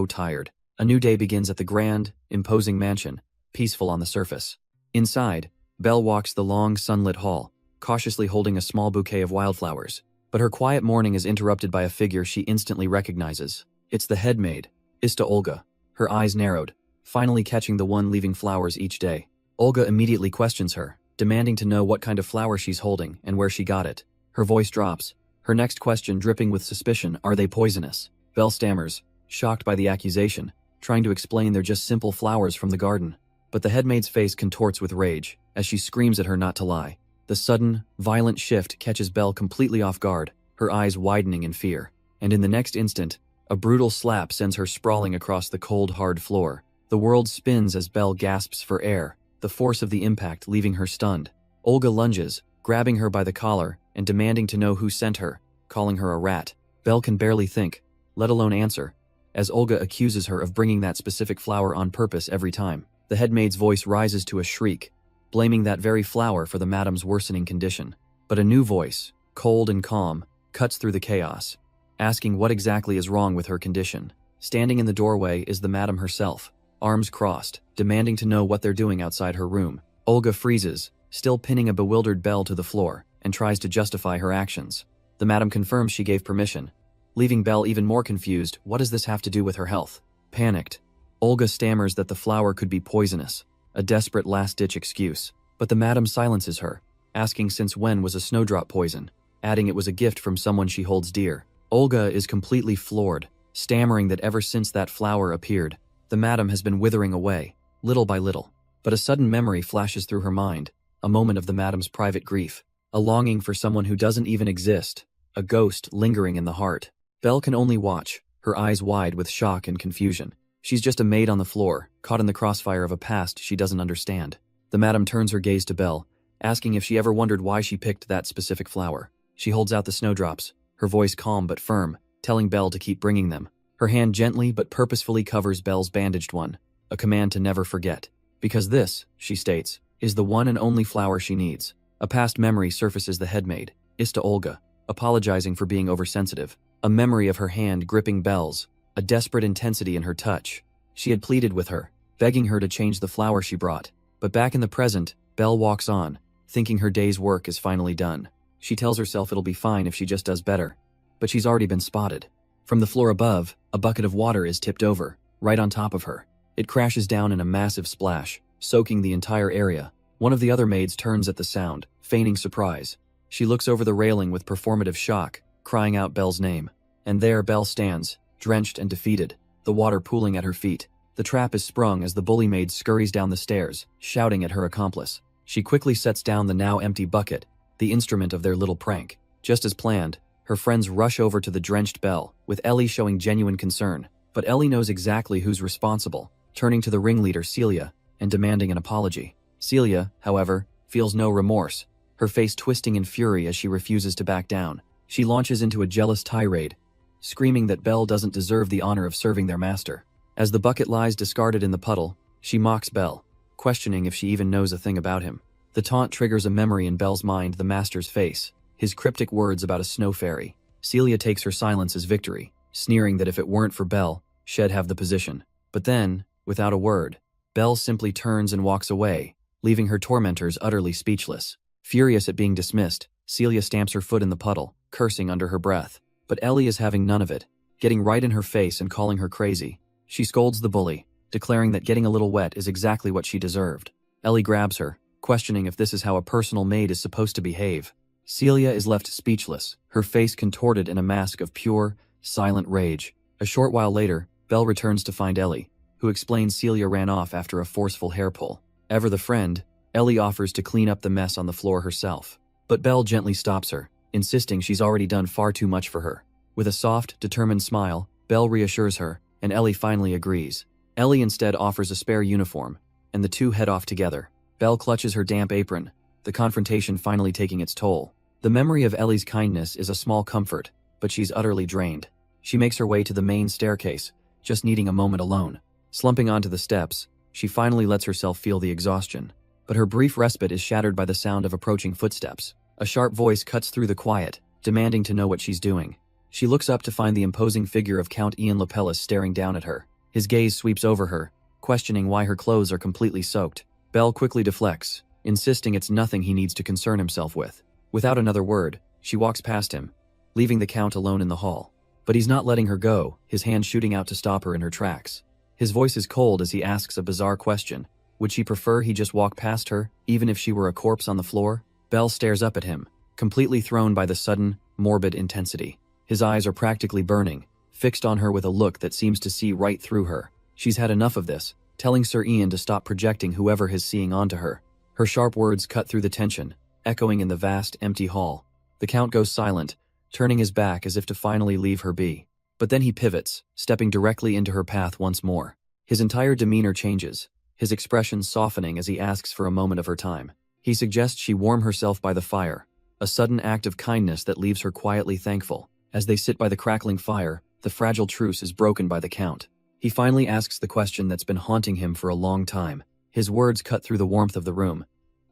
tired. A new day begins at the grand, imposing mansion, peaceful on the surface. Inside, Belle walks the long, sunlit hall, cautiously holding a small bouquet of wildflowers. But her quiet morning is interrupted by a figure she instantly recognizes. It's the head maid, Ista Olga. Her eyes narrowed, finally catching the one leaving flowers each day. Olga immediately questions her, demanding to know what kind of flower she's holding and where she got it. Her voice drops, her next question dripping with suspicion: are they poisonous? Belle stammers, shocked by the accusation, trying to explain they're just simple flowers from the garden. But the headmaid's face contorts with rage, as she screams at her not to lie. The sudden, violent shift catches Belle completely off guard, her eyes widening in fear. And in the next instant, a brutal slap sends her sprawling across the cold, hard floor. The world spins as Belle gasps for air, the force of the impact leaving her stunned. Olga lunges, grabbing her by the collar and demanding to know who sent her, calling her a rat. Belle can barely think, let alone answer, as Olga accuses her of bringing that specific flower on purpose every time. The headmaid's voice rises to a shriek, blaming that very flower for the madam's worsening condition. But a new voice, cold and calm, cuts through the chaos, asking what exactly is wrong with her condition. Standing in the doorway is the madam herself, arms crossed, demanding to know what they're doing outside her room. Olga freezes, still pinning a bewildered Belle to the floor, and tries to justify her actions. The madam confirms she gave permission, leaving Belle even more confused. What does this have to do with her health? Panicked, Olga stammers that the flower could be poisonous, a desperate last-ditch excuse. But the madam silences her, asking since when was a snowdrop poison, adding it was a gift from someone she holds dear. Olga is completely floored, stammering that ever since that flower appeared, the madam has been withering away, little by little. But a sudden memory flashes through her mind, a moment of the madam's private grief, a longing for someone who doesn't even exist, a ghost lingering in the heart. Belle can only watch, her eyes wide with shock and confusion. She's just a maid on the floor, caught in the crossfire of a past she doesn't understand. The madam turns her gaze to Belle, asking if she ever wondered why she picked that specific flower. She holds out the snowdrops, her voice calm but firm, telling Belle to keep bringing them. Her hand gently but purposefully covers Belle's bandaged one, a command to never forget. Because this, she states, is the one and only flower she needs. A past memory surfaces the headmaid, Ista Olga, apologizing for being oversensitive. A memory of her hand gripping Belle's, a desperate intensity in her touch. She had pleaded with her, begging her to change the flower she brought. But back in the present, Belle walks on, thinking her day's work is finally done. She tells herself it'll be fine if she just does better. But she's already been spotted. From the floor above, a bucket of water is tipped over, right on top of her. It crashes down in a massive splash, soaking the entire area. One of the other maids turns at the sound, feigning surprise. She looks over the railing with performative shock, crying out Belle's name. And there Belle stands, drenched and defeated, the water pooling at her feet. The trap is sprung as the bully maid scurries down the stairs, shouting at her accomplice. She quickly sets down the now empty bucket, the instrument of their little prank. Just as planned, her friends rush over to the drenched Belle, with Ellie showing genuine concern. But Ellie knows exactly who's responsible, turning to the ringleader Celia and demanding an apology. Celia, however, feels no remorse, her face twisting in fury as she refuses to back down. She launches into a jealous tirade, screaming that Belle doesn't deserve the honor of serving their master. As the bucket lies discarded in the puddle, she mocks Belle, questioning if she even knows a thing about him. The taunt triggers a memory in Belle's mind: the master's face, his cryptic words about a snow fairy. Celia takes her silence as victory, sneering that if it weren't for Belle, she'd have the position. But then, without a word, Belle simply turns and walks away, leaving her tormentors utterly speechless. Furious at being dismissed, Celia stamps her foot in the puddle, cursing under her breath. But Ellie is having none of it, getting right in her face and calling her crazy. She scolds the bully, declaring that getting a little wet is exactly what she deserved. Ellie grabs her, questioning if this is how a personal maid is supposed to behave. Celia is left speechless, her face contorted in a mask of pure, silent rage. A short while later, Belle returns to find Ellie, who explains Celia ran off after a forceful hair pull. Ever the friend, Ellie offers to clean up the mess on the floor herself. But Belle gently stops her, insisting she's already done far too much for her. With a soft, determined smile, Belle reassures her, and Ellie finally agrees. Ellie instead offers a spare uniform, and the two head off together. Belle clutches her damp apron, the confrontation finally taking its toll. The memory of Ellie's kindness is a small comfort, but she's utterly drained. She makes her way to the main staircase, just needing a moment alone. Slumping onto the steps, she finally lets herself feel the exhaustion. But her brief respite is shattered by the sound of approaching footsteps. A sharp voice cuts through the quiet, demanding to know what she's doing. She looks up to find the imposing figure of Count Ian Lapellis staring down at her. His gaze sweeps over her, questioning why her clothes are completely soaked. Belle quickly deflects, insisting it's nothing he needs to concern himself with. Without another word, she walks past him, leaving the Count alone in the hall. But he's not letting her go, his hand shooting out to stop her in her tracks. His voice is cold as he asks a bizarre question. Would she prefer he just walk past her, even if she were a corpse on the floor? Belle stares up at him, completely thrown by the sudden, morbid intensity. His eyes are practically burning, fixed on her with a look that seems to see right through her. She's had enough of this, telling Sir Ian to stop projecting whoever he's seeing onto her. Her sharp words cut through the tension, echoing in the vast, empty hall. The Count goes silent, turning his back as if to finally leave her be. But then he pivots, stepping directly into her path once more. His entire demeanor changes, his expression softening as he asks for a moment of her time. He suggests she warm herself by the fire, a sudden act of kindness that leaves her quietly thankful. As they sit by the crackling fire, the fragile truce is broken by the Count. He finally asks the question that's been haunting him for a long time. His words cut through the warmth of the room.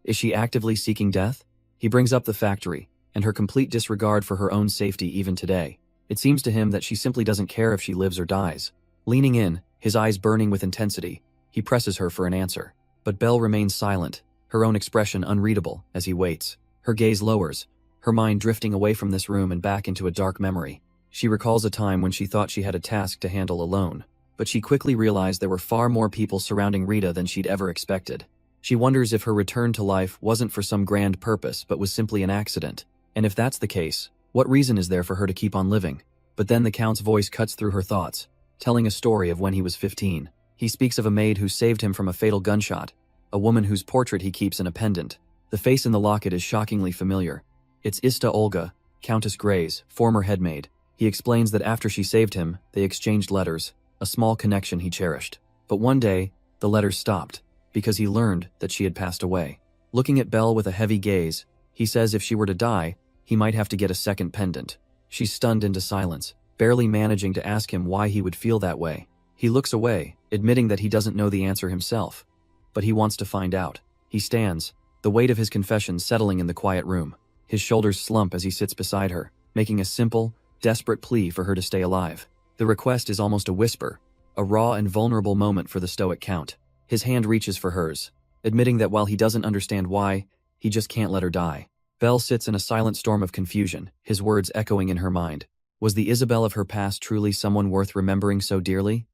Is she actively seeking death? He brings up the factory, and her complete disregard for her own safety even today. It seems to him that she simply doesn't care if she lives or dies. Leaning in, his eyes burning with intensity, he presses her for an answer. But Belle remains silent, her own expression unreadable as he waits. Her gaze lowers, her mind drifting away from this room and back into a dark memory. She recalls a time when she thought she had a task to handle alone, but she quickly realized there were far more people surrounding Rita than she'd ever expected. She wonders if her return to life wasn't for some grand purpose but was simply an accident. And if that's the case, what reason is there for her to keep on living? But then the Count's voice cuts through her thoughts, telling a story of when he was 15. He speaks of a maid who saved him from a fatal gunshot, a woman whose portrait he keeps in a pendant. The face in the locket is shockingly familiar. It's Ista Olga, Countess Gray's former headmaid. He explains that after she saved him, they exchanged letters, a small connection he cherished. But one day, the letters stopped, because he learned that she had passed away. Looking at Belle with a heavy gaze, he says if she were to die, he might have to get a second pendant. She's stunned into silence, barely managing to ask him why he would feel that way. He looks away, admitting that he doesn't know the answer himself. But he wants to find out. He stands, the weight of his confession settling in the quiet room. His shoulders slump as he sits beside her, making a simple, desperate plea for her to stay alive. The request is almost a whisper, a raw and vulnerable moment for the stoic Count. His hand reaches for hers, admitting that while he doesn't understand why, he just can't let her die. Belle sits in a silent storm of confusion, his words echoing in her mind. Was the Isabel of her past truly someone worth remembering so dearly?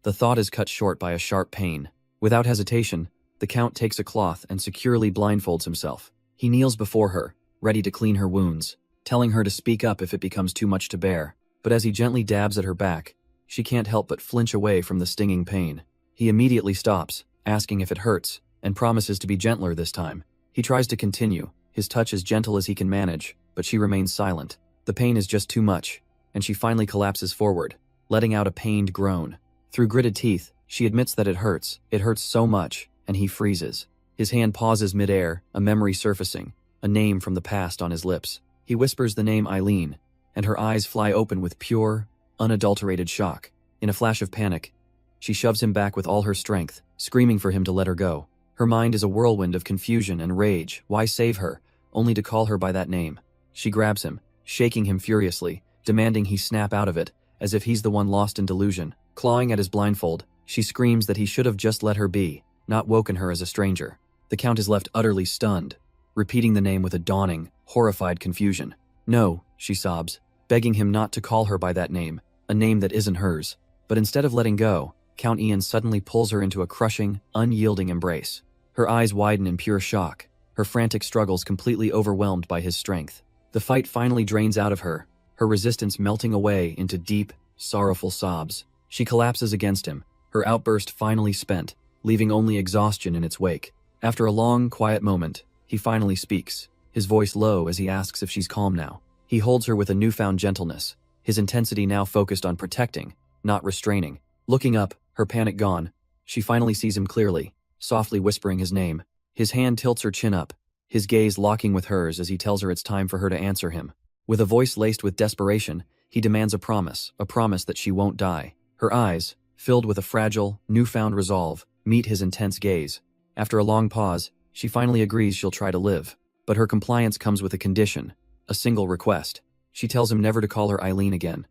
The thought is cut short by a sharp pain. Without hesitation, the Count takes a cloth and securely blindfolds himself. He kneels before her, ready to clean her wounds, telling her to speak up if it becomes too much to bear. But as he gently dabs at her back, she can't help but flinch away from the stinging pain. He immediately stops, asking if it hurts, and promises to be gentler this time. He tries to continue, his touch as gentle as he can manage, but she remains silent. The pain is just too much, and she finally collapses forward, letting out a pained groan. Through gritted teeth, she admits that it hurts so much, and he freezes. His hand pauses mid-air, a memory surfacing, a name from the past on his lips. He whispers the name Eileen, and her eyes fly open with pure, unadulterated shock. In a flash of panic, she shoves him back with all her strength, screaming for him to let her go. Her mind is a whirlwind of confusion and rage. Why save her, only to call her by that name? She grabs him, shaking him furiously, demanding he snap out of it, as if he's the one lost in delusion. Clawing at his blindfold, she screams that he should have just let her be, not woken her as a stranger. The Count is left utterly stunned, repeating the name with a dawning, horrified confusion. No, she sobs, begging him not to call her by that name, a name that isn't hers. But instead of letting go, Count Ian suddenly pulls her into a crushing, unyielding embrace. Her eyes widen in pure shock, her frantic struggles completely overwhelmed by his strength. The fight finally drains out of her, her resistance melting away into deep, sorrowful sobs. She collapses against him, her outburst finally spent, leaving only exhaustion in its wake. After a long, quiet moment, he finally speaks, his voice low as he asks if she's calm now. He holds her with a newfound gentleness, his intensity now focused on protecting, not restraining. Looking up, her panic gone, she finally sees him clearly, softly whispering his name. His hand tilts her chin up, his gaze locking with hers as he tells her it's time for her to answer him. With a voice laced with desperation, he demands a promise that she won't die. Her eyes, filled with a fragile, newfound resolve, meet his intense gaze. After a long pause, she finally agrees she'll try to live. But her compliance comes with a condition, a single request. She tells him never to call her Eileen again.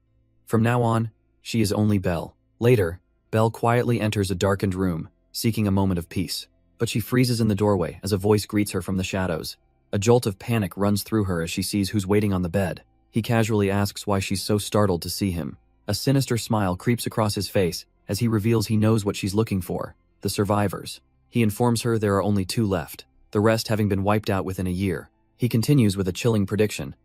From now on, she is only Belle. Later, Belle quietly enters a darkened room, seeking a moment of peace. But she freezes in the doorway as a voice greets her from the shadows. A jolt of panic runs through her as she sees who's waiting on the bed. He casually asks why she's so startled to see him. A sinister smile creeps across his face as he reveals he knows what she's looking for, the survivors. He informs her there are only 2 left, the rest having been wiped out within a year. He continues with a chilling prediction.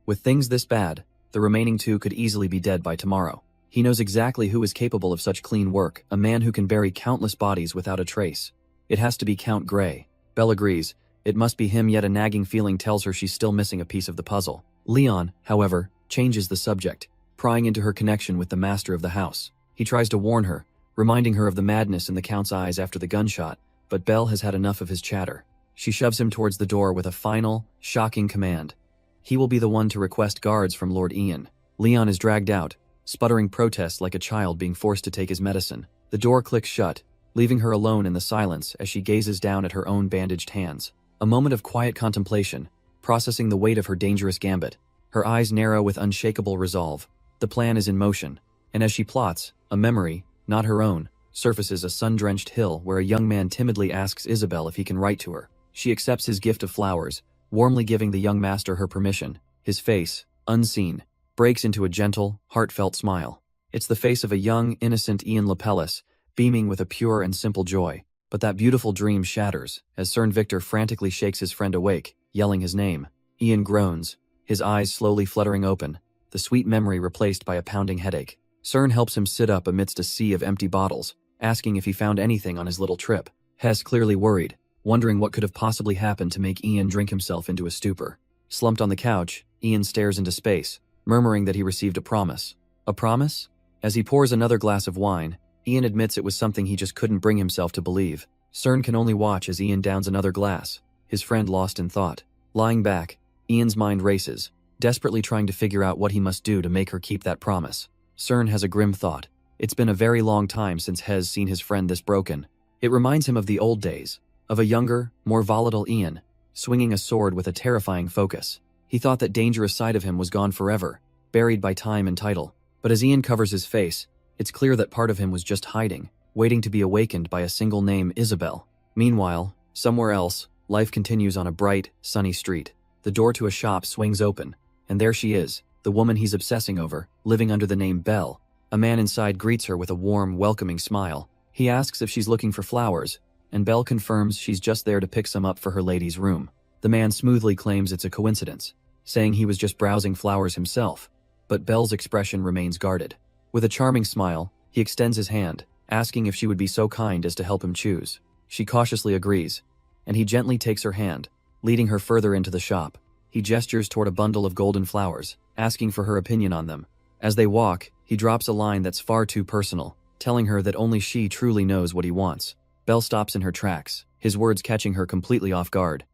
With things this bad, the remaining 2 could easily be dead by tomorrow. He knows exactly who is capable of such clean work, a man who can bury countless bodies without a trace. It has to be Count Grey. Belle agrees. It must be him, yet a nagging feeling tells her she's still missing a piece of the puzzle. Leon, however, changes the subject, prying into her connection with the master of the house. He tries to warn her, reminding her of the madness in the Count's eyes after the gunshot, but Belle has had enough of his chatter. She shoves him towards the door with a final, shocking command. He will be the one to request guards from Lord Ian. Leon is dragged out, sputtering protests like a child being forced to take his medicine. The door clicks shut, leaving her alone in the silence as she gazes down at her own bandaged hands. A moment of quiet contemplation, processing the weight of her dangerous gambit. Her eyes narrow with unshakable resolve. The plan is in motion, and as she plots, a memory, not her own, surfaces a sun-drenched hill where a young man timidly asks Isabel if he can write to her. She accepts his gift of flowers, warmly giving the young master her permission. His face, unseen, breaks into a gentle, heartfelt smile. It's the face of a young, innocent Ian Lapellis, beaming with a pure and simple joy. But that beautiful dream shatters as Cern Victor frantically shakes his friend awake, yelling his name. Ian groans, his eyes slowly fluttering open, the sweet memory replaced by a pounding headache. Cern helps him sit up amidst a sea of empty bottles, asking if he found anything on his little trip. Hess clearly worried, wondering what could have possibly happened to make Ian drink himself into a stupor. Slumped on the couch, Ian stares into space, murmuring that he received a promise. A promise? As he pours another glass of wine, Ian admits it was something he just couldn't bring himself to believe. Cern can only watch as Ian downs another glass, his friend lost in thought. Lying back, Ian's mind races, desperately trying to figure out what he must do to make her keep that promise. Cern has a grim thought. It's been a very long time since Hez seen his friend this broken. It reminds him of the old days, of a younger, more volatile Ian, swinging a sword with a terrifying focus. He thought that dangerous side of him was gone forever, buried by time and title. But as Ian covers his face, it's clear that part of him was just hiding, waiting to be awakened by a single name, Isabel. Meanwhile, somewhere else, life continues on a bright, sunny street. The door to a shop swings open, and there she is, the woman he's obsessing over, living under the name Belle. A man inside greets her with a warm, welcoming smile. He asks if she's looking for flowers, and Belle confirms she's just there to pick some up for her lady's room. The man smoothly claims it's a coincidence, saying he was just browsing flowers himself, but Belle's expression remains guarded. With a charming smile, he extends his hand, asking if she would be so kind as to help him choose. She cautiously agrees, and he gently takes her hand, leading her further into the shop. He gestures toward a bundle of golden flowers, asking for her opinion on them. As they walk, he drops a line that's far too personal, telling her that only she truly knows what he wants. Belle stops in her tracks, his words catching her completely off guard.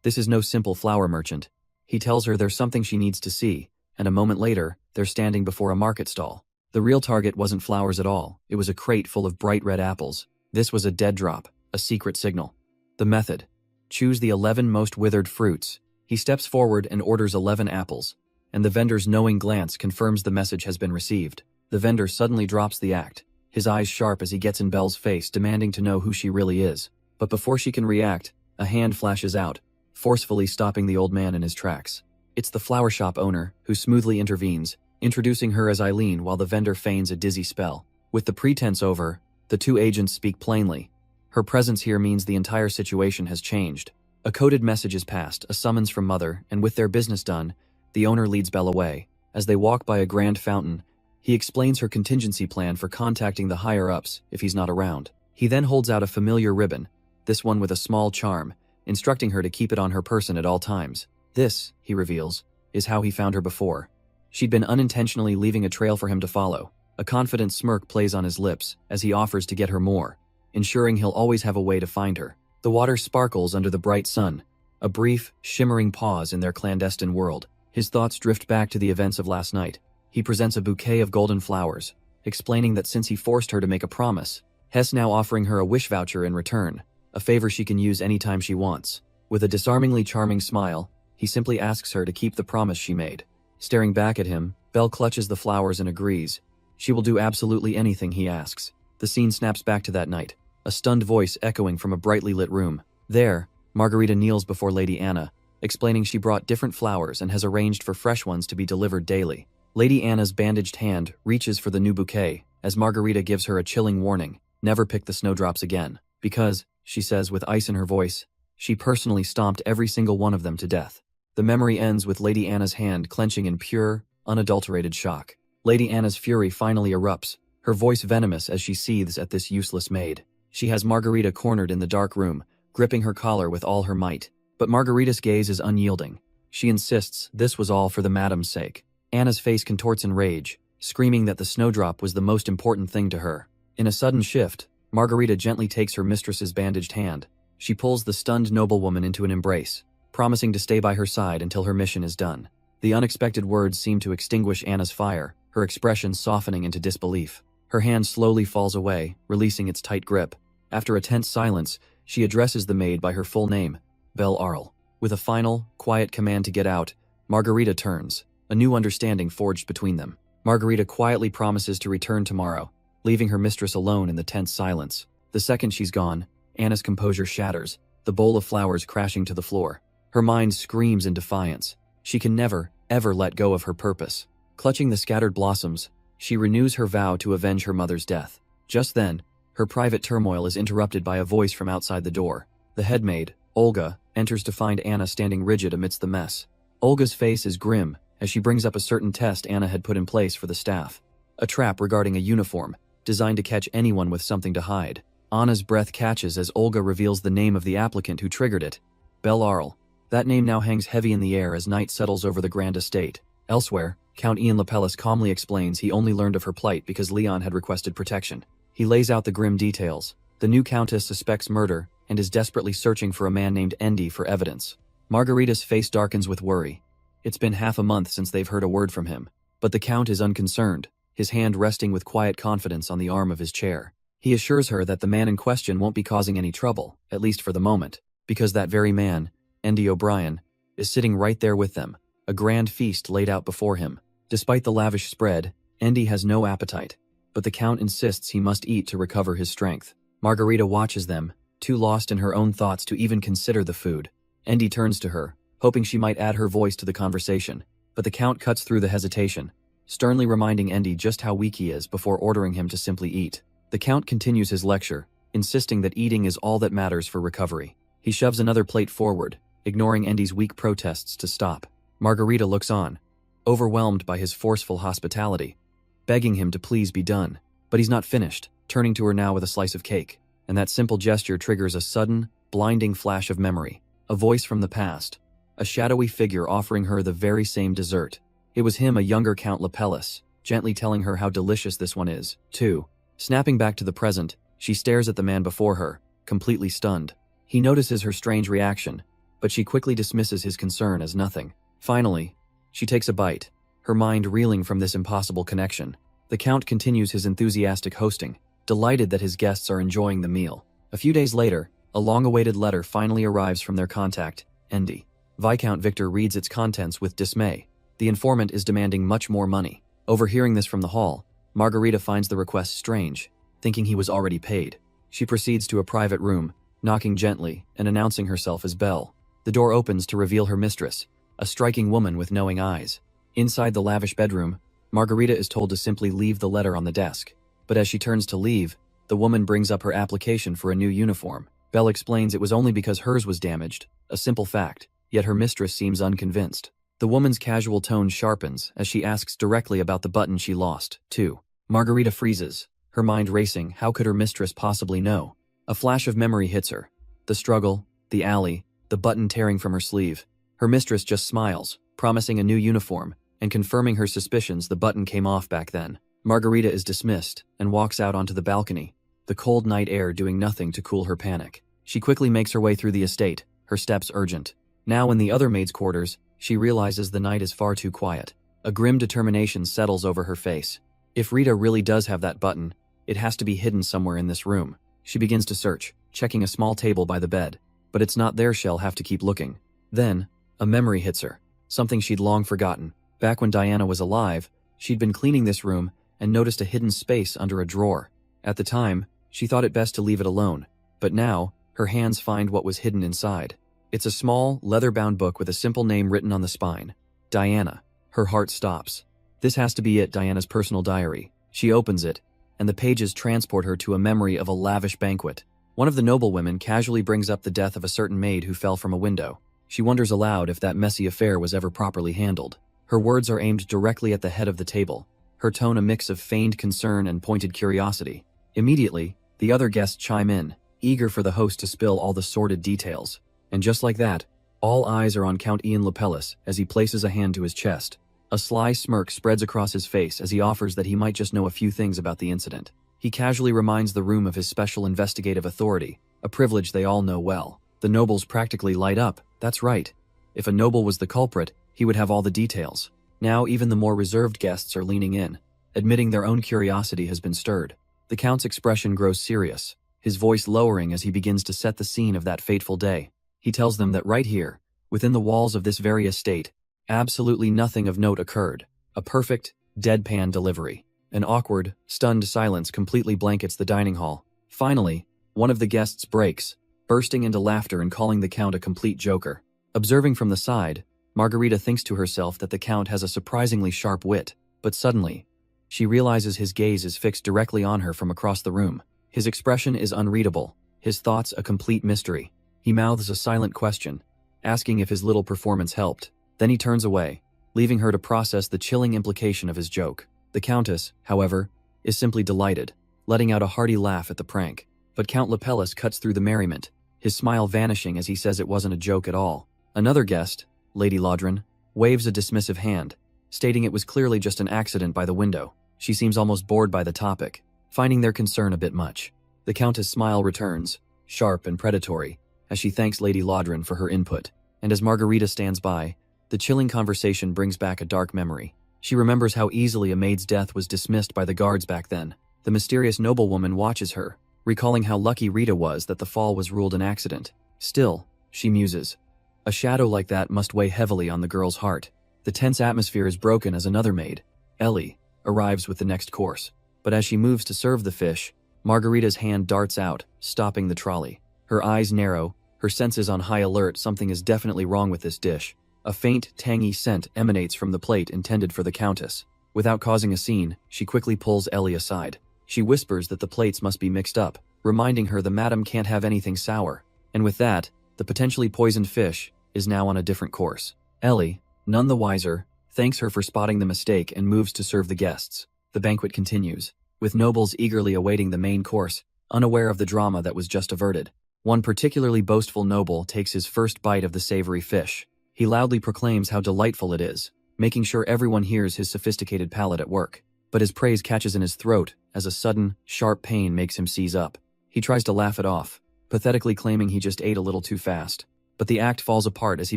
This is no simple flower merchant. He tells her there's something she needs to see, and a moment later, they're standing before a market stall. The real target wasn't flowers at all, it was a crate full of bright red apples. This was a dead drop, a secret signal. The method: choose the 11 most withered fruits. He steps forward and orders 11 apples, and the vendor's knowing glance confirms the message has been received. The vendor suddenly drops the act, his eyes sharp as he gets in Belle's face, demanding to know who she really is. But before she can react, a hand flashes out, forcefully stopping the old man in his tracks. It's the flower shop owner, who smoothly intervenes, introducing her as Eileen while the vendor feigns a dizzy spell. With the pretense over, the 2 agents speak plainly. Her presence here means the entire situation has changed. A coded message is passed, a summons from Mother, and with their business done, the owner leads Belle away. As they walk by a grand fountain, he explains her contingency plan for contacting the higher-ups if he's not around. He then holds out a familiar ribbon, this one with a small charm, instructing her to keep it on her person at all times. This, he reveals, is how he found her before. She'd been unintentionally leaving a trail for him to follow. A confident smirk plays on his lips as he offers to get her more, ensuring he'll always have a way to find her. The water sparkles under the bright sun, a brief, shimmering pause in their clandestine world. His thoughts drift back to the events of last night. He presents a bouquet of golden flowers, explaining that since he forced her to make a promise, Hess now offering her a wish voucher in return, a favor she can use anytime she wants. With a disarmingly charming smile, he simply asks her to keep the promise she made. Staring back at him, Belle clutches the flowers and agrees. She will do absolutely anything he asks. The scene snaps back to that night, a stunned voice echoing from a brightly lit room. There, Margarita kneels before Lady Anna, explaining she brought different flowers and has arranged for fresh ones to be delivered daily. Lady Anna's bandaged hand reaches for the new bouquet, as Margarita gives her a chilling warning: never pick the snowdrops again, because, she says with ice in her voice, she personally stomped every single one of them to death. The memory ends with Lady Anna's hand clenching in pure, unadulterated shock. Lady Anna's fury finally erupts, her voice venomous as she seethes at this useless maid. She has Margarita cornered in the dark room, gripping her collar with all her might. But Margarita's gaze is unyielding. She insists this was all for the madam's sake. Anna's face contorts in rage, screaming that the snowdrop was the most important thing to her. In a sudden shift, Margarita gently takes her mistress's bandaged hand. She pulls the stunned noblewoman into an embrace, promising to stay by her side until her mission is done. The unexpected words seem to extinguish Anna's fire, her expression softening into disbelief. Her hand slowly falls away, releasing its tight grip. After a tense silence, she addresses the maid by her full name, Belle Arl. With a final, quiet command to get out, Margarita turns, a new understanding forged between them. Margarita quietly promises to return tomorrow, leaving her mistress alone in the tense silence. The second she's gone, Anna's composure shatters, the bowl of flowers crashing to the floor. Her mind screams in defiance. She can never, ever let go of her purpose. Clutching the scattered blossoms, she renews her vow to avenge her mother's death. Just then, her private turmoil is interrupted by a voice from outside the door. The headmaid, Olga, enters to find Anna standing rigid amidst the mess. Olga's face is grim as she brings up a certain test Anna had put in place for the staff. A trap regarding a uniform, designed to catch anyone with something to hide. Anna's breath catches as Olga reveals the name of the applicant who triggered it. Belle Arl. That name now hangs heavy in the air as night settles over the grand estate. Elsewhere, Count Ian Lapellis calmly explains he only learned of her plight because Leon had requested protection. He lays out the grim details. The new countess suspects murder and is desperately searching for a man named Endy for evidence. Margarita's face darkens with worry. It's been half a month since they've heard a word from him. But the Count is unconcerned, his hand resting with quiet confidence on the arm of his chair. He assures her that the man in question won't be causing any trouble, at least for the moment, because that very man, Endy O'Brien, is sitting right there with them, a grand feast laid out before him. Despite the lavish spread, Endy has no appetite, but the Count insists he must eat to recover his strength. Margarita watches them, too lost in her own thoughts to even consider the food. Endy turns to her, hoping she might add her voice to the conversation, but the Count cuts through the hesitation, sternly reminding Endy just how weak he is before ordering him to simply eat. The Count continues his lecture, insisting that eating is all that matters for recovery. He shoves another plate forward, ignoring Endy's weak protests to stop. Margarita looks on, overwhelmed by his forceful hospitality, begging him to please be done. But he's not finished, turning to her now with a slice of cake, and that simple gesture triggers a sudden, blinding flash of memory. A voice from the past, a shadowy figure offering her the very same dessert. It was him, a younger Count Lapellis, gently telling her how delicious this one is, too. Snapping back to the present, she stares at the man before her, completely stunned. He notices her strange reaction, but she quickly dismisses his concern as nothing. Finally, she takes a bite, her mind reeling from this impossible connection. The Count continues his enthusiastic hosting, delighted that his guests are enjoying the meal. A few days later, a long-awaited letter finally arrives from their contact, Endy. Viscount Victor reads its contents with dismay. The informant is demanding much more money. Overhearing this from the hall, Margarita finds the request strange, thinking he was already paid. She proceeds to a private room, knocking gently and announcing herself as Belle. The door opens to reveal her mistress, a striking woman with knowing eyes. Inside the lavish bedroom, Margarita is told to simply leave the letter on the desk. But as she turns to leave, the woman brings up her application for a new uniform. Belle explains it was only because hers was damaged, a simple fact, yet her mistress seems unconvinced. The woman's casual tone sharpens as she asks directly about the button she lost, too. Margarita freezes, her mind racing. How could her mistress possibly know? A flash of memory hits her. The struggle, the alley, the button tearing from her sleeve. Her mistress just smiles, promising a new uniform, and confirming her suspicions the button came off back then. Margarita is dismissed and walks out onto the balcony, the cold night air doing nothing to cool her panic. She quickly makes her way through the estate, her steps urgent. Now in the other maid's quarters, she realizes the night is far too quiet. A grim determination settles over her face. If Rita really does have that button, It has to be hidden somewhere in this room. She begins to search, checking a small table by the bed. But it's not there, she'll have to keep looking. Then, a memory hits her. Something she'd long forgotten. Back when Diana was alive, she'd been cleaning this room and noticed a hidden space under a drawer. At the time, she thought it best to leave it alone. But now, her hands find what was hidden inside. It's a small, leather-bound book with a simple name written on the spine. Diana. Her heart stops. This has to be it, Diana's personal diary. She opens it, and the pages transport her to a memory of a lavish banquet. One of the noblewomen casually brings up the death of a certain maid who fell from a window. She wonders aloud if that messy affair was ever properly handled. Her words are aimed directly at the head of the table, her tone a mix of feigned concern and pointed curiosity. Immediately, the other guests chime in, eager for the host to spill all the sordid details. And just like that, all eyes are on Count Ian Lepellis as he places a hand to his chest. A sly smirk spreads across his face as he offers that he might just know a few things about the incident. He casually reminds the room of his special investigative authority, a privilege they all know well. The nobles practically light up. That's right. If a noble was the culprit, he would have all the details. Now even the more reserved guests are leaning in, admitting their own curiosity has been stirred. The Count's expression grows serious, his voice lowering as he begins to set the scene of that fateful day. He tells them that right here, within the walls of this very estate, absolutely nothing of note occurred. A perfect, deadpan delivery. An awkward, stunned silence completely blankets the dining hall. Finally, one of the guests breaks, bursting into laughter and calling the Count a complete joker. Observing from the side, Margarita thinks to herself that the Count has a surprisingly sharp wit, but suddenly, she realizes his gaze is fixed directly on her from across the room. His expression is unreadable, his thoughts a complete mystery. He mouths a silent question, asking if his little performance helped. Then he turns away, leaving her to process the chilling implication of his joke. The Countess, however, is simply delighted, letting out a hearty laugh at the prank. But Count Lepellis cuts through the merriment, his smile vanishing as he says it wasn't a joke at all. Another guest, Lady Lodrin, waves a dismissive hand, stating it was clearly just an accident by the window. She seems almost bored by the topic, finding their concern a bit much. The Countess' smile returns, sharp and predatory, as she thanks Lady Lodrin for her input. And as Margarita stands by, the chilling conversation brings back a dark memory. She remembers how easily a maid's death was dismissed by the guards back then. The mysterious noblewoman watches her, recalling how lucky Rita was that the fall was ruled an accident. Still, she muses, a shadow like that must weigh heavily on the girl's heart. The tense atmosphere is broken as another maid, Ellie, arrives with the next course. But as she moves to serve the fish, Margarita's hand darts out, stopping the trolley. Her eyes narrow, her senses on high alert. Something is definitely wrong with this dish. A faint, tangy scent emanates from the plate intended for the Countess. Without causing a scene, she quickly pulls Ellie aside. She whispers that the plates must be mixed up, reminding her the madam can't have anything sour. And with that, the potentially poisoned fish is now on a different course. Ellie, none the wiser, thanks her for spotting the mistake and moves to serve the guests. The banquet continues, with nobles eagerly awaiting the main course, unaware of the drama that was just averted. One particularly boastful noble takes his first bite of the savory fish. He loudly proclaims how delightful it is, making sure everyone hears his sophisticated palate at work. But his praise catches in his throat as a sudden, sharp pain makes him seize up. He tries to laugh it off, pathetically claiming he just ate a little too fast. But the act falls apart as he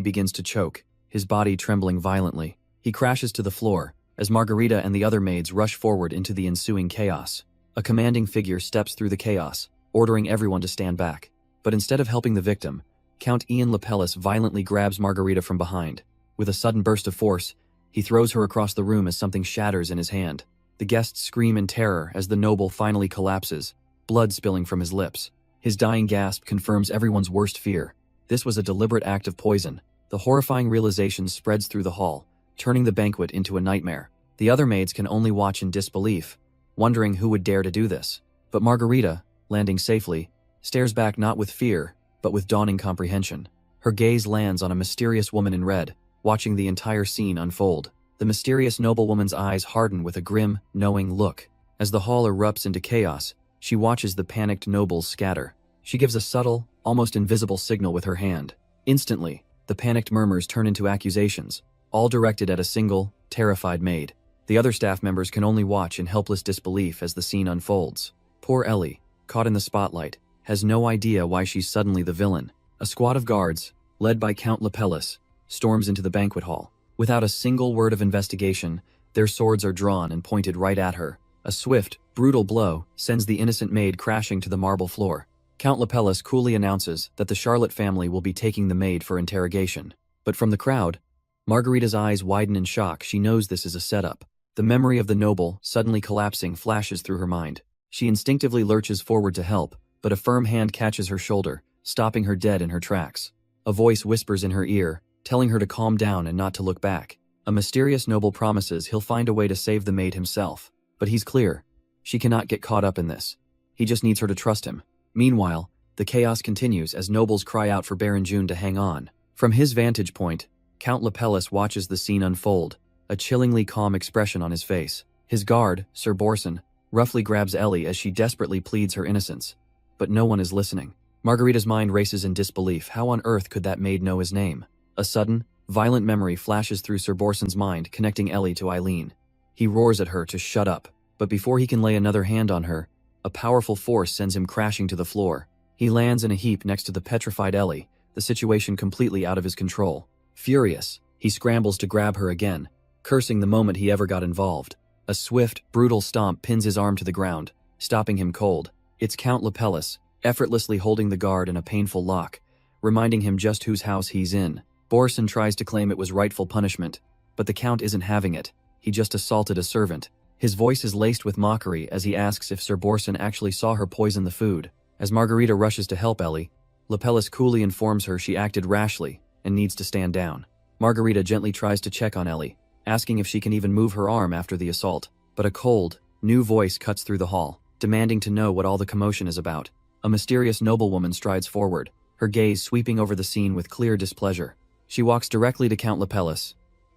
begins to choke, his body trembling violently. He crashes to the floor as Margarita and the other maids rush forward into the ensuing chaos. A commanding figure steps through the chaos, ordering everyone to stand back. But instead of helping the victim, Count Ian Lepellis violently grabs Margarita from behind. With a sudden burst of force, he throws her across the room as something shatters in his hand. The guests scream in terror as the noble finally collapses, blood spilling from his lips. His dying gasp confirms everyone's worst fear. This was a deliberate act of poison. The horrifying realization spreads through the hall, turning the banquet into a nightmare. The other maids can only watch in disbelief, wondering who would dare to do this. But Margarita, landing safely, stares back not with fear, but with dawning comprehension. Her gaze lands on a mysterious woman in red, watching the entire scene unfold. The mysterious noblewoman's eyes harden with a grim, knowing look. As the hall erupts into chaos, she watches the panicked nobles scatter. She gives a subtle, almost invisible signal with her hand. Instantly, the panicked murmurs turn into accusations, all directed at a single, terrified maid. The other staff members can only watch in helpless disbelief as the scene unfolds. Poor Ellie, caught in the spotlight, has no idea why she's suddenly the villain. A squad of guards, led by Count Lepellis, storms into the banquet hall. Without a single word of investigation, their swords are drawn and pointed right at her. A swift, brutal blow sends the innocent maid crashing to the marble floor. Count Lepellus coolly announces that the Charlotte family will be taking the maid for interrogation. But from the crowd, Margarita's eyes widen in shock. She knows this is a setup. The memory of the noble suddenly collapsing flashes through her mind. She instinctively lurches forward to help, but a firm hand catches her shoulder, stopping her dead in her tracks. A voice whispers in her ear, telling her to calm down and not to look back. A mysterious noble promises he'll find a way to save the maid himself. But he's clear. She cannot get caught up in this. He just needs her to trust him. Meanwhile, the chaos continues as nobles cry out for Baron June to hang on. From his vantage point, Count Lepellus watches the scene unfold, a chillingly calm expression on his face. His guard, Sir Borson, roughly grabs Ellie as she desperately pleads her innocence. But no one is listening. Margarita's mind races in disbelief. How on earth could that maid know his name? A sudden, violent memory flashes through Sir Borson's mind, connecting Ellie to Eileen. He roars at her to shut up, but before he can lay another hand on her, a powerful force sends him crashing to the floor. He lands in a heap next to the petrified Ellie, the situation completely out of his control. Furious, he scrambles to grab her again, cursing the moment he ever got involved. A swift, brutal stomp pins his arm to the ground, stopping him cold. It's Count Lepellus, effortlessly holding the guard in a painful lock, reminding him just whose house he's in. Borson tries to claim it was rightful punishment, but the Count isn't having it. He just assaulted a servant. His voice is laced with mockery as he asks if Sir Borson actually saw her poison the food. As Margarita rushes to help Ellie, Lepellus coolly informs her she acted rashly and needs to stand down. Margarita gently tries to check on Ellie, asking if she can even move her arm after the assault. But a cold, new voice cuts through the hall, demanding to know what all the commotion is about. A mysterious noblewoman strides forward, her gaze sweeping over the scene with clear displeasure. She walks directly to Count Lepellus,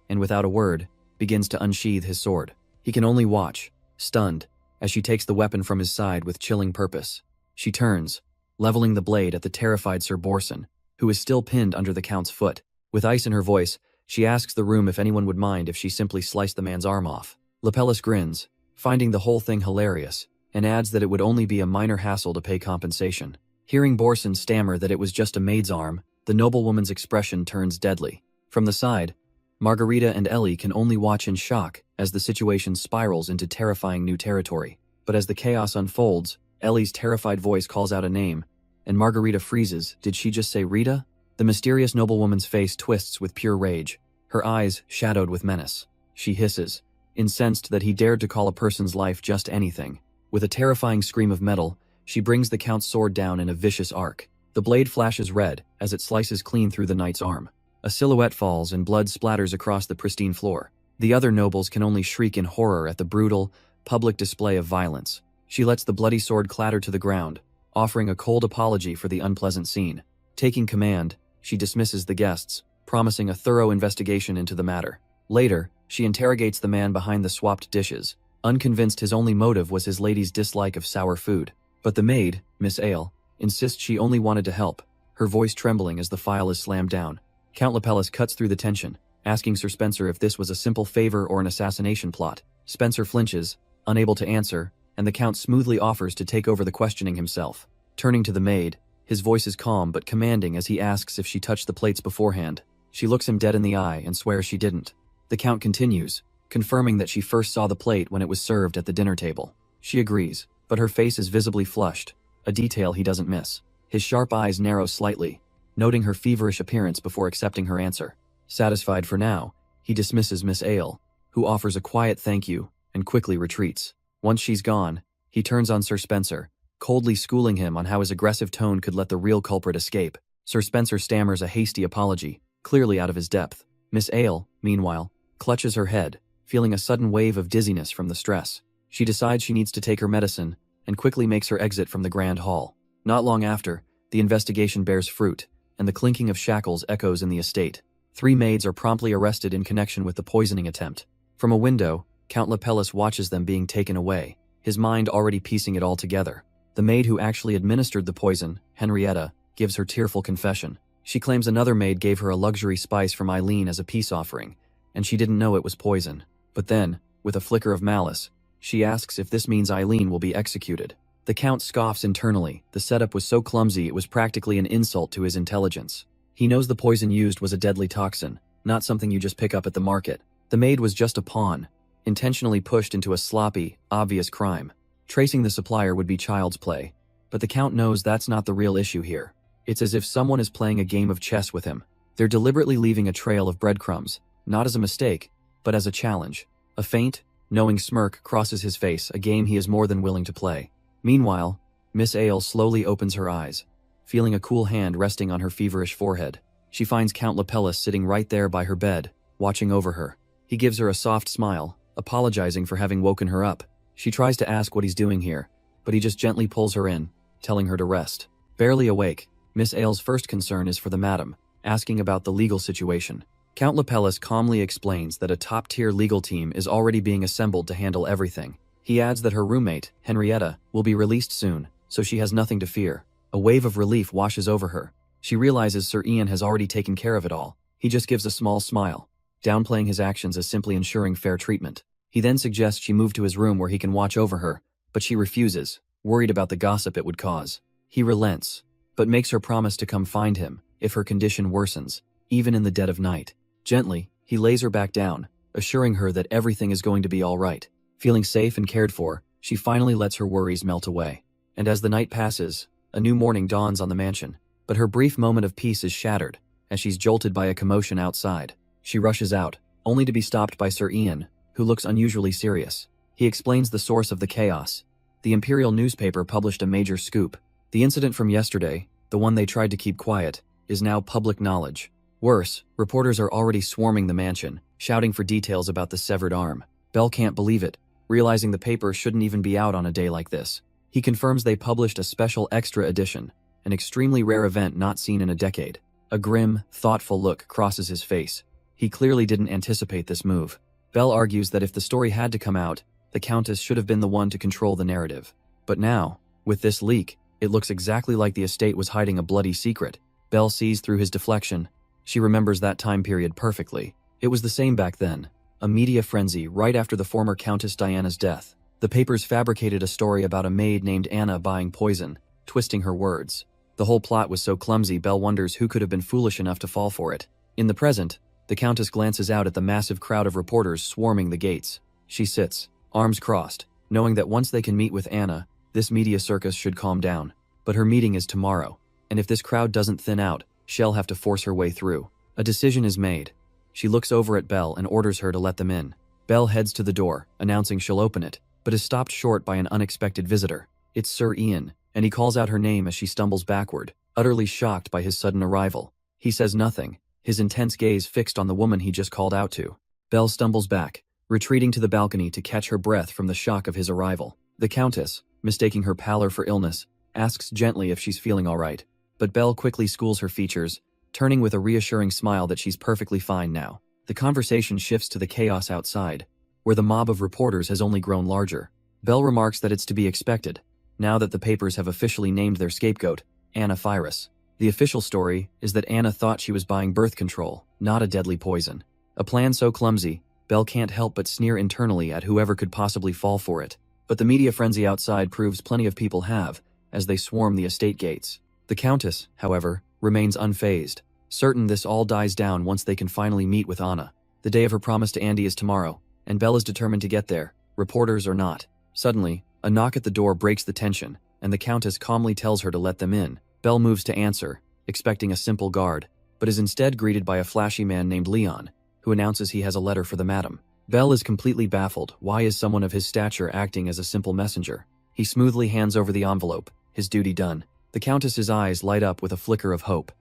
and without a word, begins to unsheathe his sword. He can only watch, stunned, as she takes the weapon from his side with chilling purpose. She turns, leveling the blade at the terrified Sir Borson, who is still pinned under the Count's foot. With ice in her voice, she asks the room if anyone would mind if she simply sliced the man's arm off. Lepellus grins, finding the whole thing hilarious, and adds that it would only be a minor hassle to pay compensation. Hearing Borson stammer that it was just a maid's arm, the noblewoman's expression turns deadly. From the side, Margarita and Ellie can only watch in shock as the situation spirals into terrifying new territory. But as the chaos unfolds, Ellie's terrified voice calls out a name, and Margarita freezes. Did she just say Rita? The mysterious noblewoman's face twists with pure rage, her eyes shadowed with menace. She hisses, incensed that he dared to call a person's life just anything. With a terrifying scream of metal, she brings the Count's sword down in a vicious arc. The blade flashes red as it slices clean through the knight's arm. A silhouette falls and blood splatters across the pristine floor. The other nobles can only shriek in horror at the brutal, public display of violence. She lets the bloody sword clatter to the ground, offering a cold apology for the unpleasant scene. Taking command, she dismisses the guests, promising a thorough investigation into the matter. Later, she interrogates the man behind the swapped dishes, unconvinced his only motive was his lady's dislike of sour food. But the maid, Miss Ale, insists she only wanted to help, her voice trembling as the file is slammed down. Count Lepellus cuts through the tension, asking Sir Spencer if this was a simple favor or an assassination plot. Spencer flinches, unable to answer, and the Count smoothly offers to take over the questioning himself. Turning to the maid, his voice is calm but commanding as he asks if she touched the plates beforehand. She looks him dead in the eye and swears she didn't. The Count continues, confirming that she first saw the plate when it was served at the dinner table. She agrees, but her face is visibly flushed, a detail he doesn't miss. His sharp eyes narrow slightly, noting her feverish appearance before accepting her answer. Satisfied for now, he dismisses Miss Ale, who offers a quiet thank you and quickly retreats. Once she's gone, he turns on Sir Spencer, coldly schooling him on how his aggressive tone could let the real culprit escape. Sir Spencer stammers a hasty apology, clearly out of his depth. Miss Ale, meanwhile, clutches her head, feeling a sudden wave of dizziness from the stress. She decides she needs to take her medicine and quickly makes her exit from the grand hall. Not long after, the investigation bears fruit, and the clinking of shackles echoes in the estate. 3 maids are promptly arrested in connection with the poisoning attempt. From a window, Count Lepellus watches them being taken away, his mind already piecing it all together. The maid who actually administered the poison, Henrietta, gives her tearful confession. She claims another maid gave her a luxury spice from Eileen as a peace offering, and she didn't know it was poison. But then, with a flicker of malice, she asks if this means Eileen will be executed. The Count scoffs internally. The setup was so clumsy it was practically an insult to his intelligence. He knows the poison used was a deadly toxin, not something you just pick up at the market. The maid was just a pawn, intentionally pushed into a sloppy, obvious crime. Tracing the supplier would be child's play, but the Count knows that's not the real issue here. It's as if someone is playing a game of chess with him. They're deliberately leaving a trail of breadcrumbs, not as a mistake, but as a challenge. A faint, knowing smirk crosses his face, a game he is more than willing to play. Meanwhile, Miss Ale slowly opens her eyes, feeling a cool hand resting on her feverish forehead. She finds Count Lapellus sitting right there by her bed, watching over her. He gives her a soft smile, apologizing for having woken her up. She tries to ask what he's doing here, but he just gently pulls her in, telling her to rest. Barely awake, Miss Ale's first concern is for the madam, asking about the legal situation. Count Lapellus calmly explains that a top-tier legal team is already being assembled to handle everything. He adds that her roommate, Henrietta, will be released soon, so she has nothing to fear. A wave of relief washes over her. She realizes Sir Ian has already taken care of it all. He just gives a small smile, downplaying his actions as simply ensuring fair treatment. He then suggests she move to his room where he can watch over her, but she refuses, worried about the gossip it would cause. He relents, but makes her promise to come find him if her condition worsens, even in the dead of night. Gently, he lays her back down, assuring her that everything is going to be all right. Feeling safe and cared for, she finally lets her worries melt away. And as the night passes, a new morning dawns on the mansion. But her brief moment of peace is shattered, as she's jolted by a commotion outside. She rushes out, only to be stopped by Sir Ian, who looks unusually serious. He explains the source of the chaos. The Imperial newspaper published a major scoop. The incident from yesterday, the one they tried to keep quiet, is now public knowledge. Worse, reporters are already swarming the mansion, shouting for details about the severed arm. Belle can't believe it, realizing the paper shouldn't even be out on a day like this. He confirms they published a special extra edition, an extremely rare event not seen in a decade. A grim, thoughtful look crosses his face. He clearly didn't anticipate this move. Belle argues that if the story had to come out, the Countess should have been the one to control the narrative. But now, with this leak, it looks exactly like the estate was hiding a bloody secret. Belle sees through his deflection. She remembers that time period perfectly. It was the same back then. A media frenzy right after the former Countess Diana's death. The papers fabricated a story about a maid named Anna buying poison, twisting her words. The whole plot was so clumsy, Belle wonders who could have been foolish enough to fall for it. In the present, the Countess glances out at the massive crowd of reporters swarming the gates. She sits, arms crossed, knowing that once they can meet with Anna, this media circus should calm down. But her meeting is tomorrow, and if this crowd doesn't thin out, she'll have to force her way through. A decision is made. She looks over at Belle and orders her to let them in. Belle heads to the door, announcing she'll open it, but is stopped short by an unexpected visitor. It's Sir Ian, and he calls out her name as she stumbles backward, utterly shocked by his sudden arrival. He says nothing, his intense gaze fixed on the woman he just called out to. Belle stumbles back, retreating to the balcony to catch her breath from the shock of his arrival. The Countess, mistaking her pallor for illness, asks gently if she's feeling all right, but Belle quickly schools her features, turning with a reassuring smile that she's perfectly fine now. The conversation shifts to the chaos outside, where the mob of reporters has only grown larger. Belle remarks that it's to be expected, now that the papers have officially named their scapegoat, Anna Phyrus. The official story is that Anna thought she was buying birth control, not a deadly poison. A plan so clumsy, Belle can't help but sneer internally at whoever could possibly fall for it. But the media frenzy outside proves plenty of people have, as they swarm the estate gates. The Countess, however, remains unfazed, certain this all dies down once they can finally meet with Anna. The day of her promise to Andy is tomorrow, and Belle is determined to get there, reporters or not. Suddenly, a knock at the door breaks the tension, and the Countess calmly tells her to let them in. Belle moves to answer, expecting a simple guard, but is instead greeted by a flashy man named Leon, who announces he has a letter for the madam. Belle is completely baffled. Why is someone of his stature acting as a simple messenger? He smoothly hands over the envelope, his duty done. The Countess's eyes light up with a flicker of hope.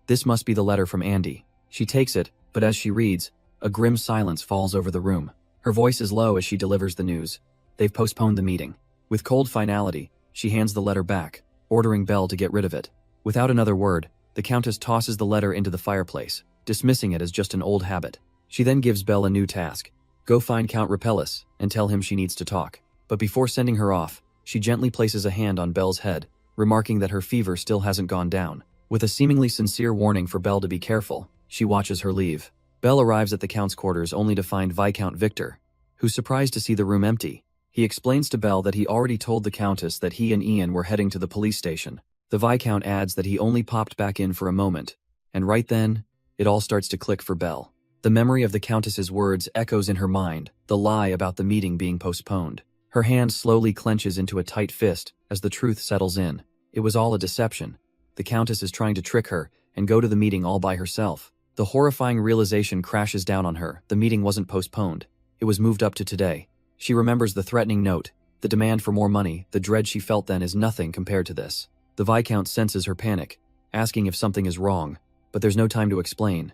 This must be the letter from Andy. She takes it, but as she reads, a grim silence falls over the room. Her voice is low as she delivers the news. They've postponed the meeting. With cold finality, she hands the letter back, ordering Belle to get rid of it. Without another word, the Countess tosses the letter into the fireplace, dismissing it as just an old habit. She then gives Belle a new task. Go find Count Repellus and tell him she needs to talk. But before sending her off, she gently places a hand on Belle's head, remarking that her fever still hasn't gone down. With a seemingly sincere warning for Belle to be careful, she watches her leave. Belle arrives at the Count's quarters only to find Viscount Victor, who's surprised to see the room empty. He explains to Belle that he already told the Countess that he and Ian were heading to the police station. The Viscount adds that he only popped back in for a moment, and right then, it all starts to click for Belle. The memory of the Countess's words echoes in her mind, the lie about the meeting being postponed. Her hand slowly clenches into a tight fist as the truth settles in. It was all a deception. The Countess is trying to trick her and go to the meeting all by herself. The horrifying realization crashes down on her. The meeting wasn't postponed. It was moved up to today. She remembers the threatening note, the demand for more money. The dread she felt then is nothing compared to this. The Viscount senses her panic, asking if something is wrong, but there's no time to explain.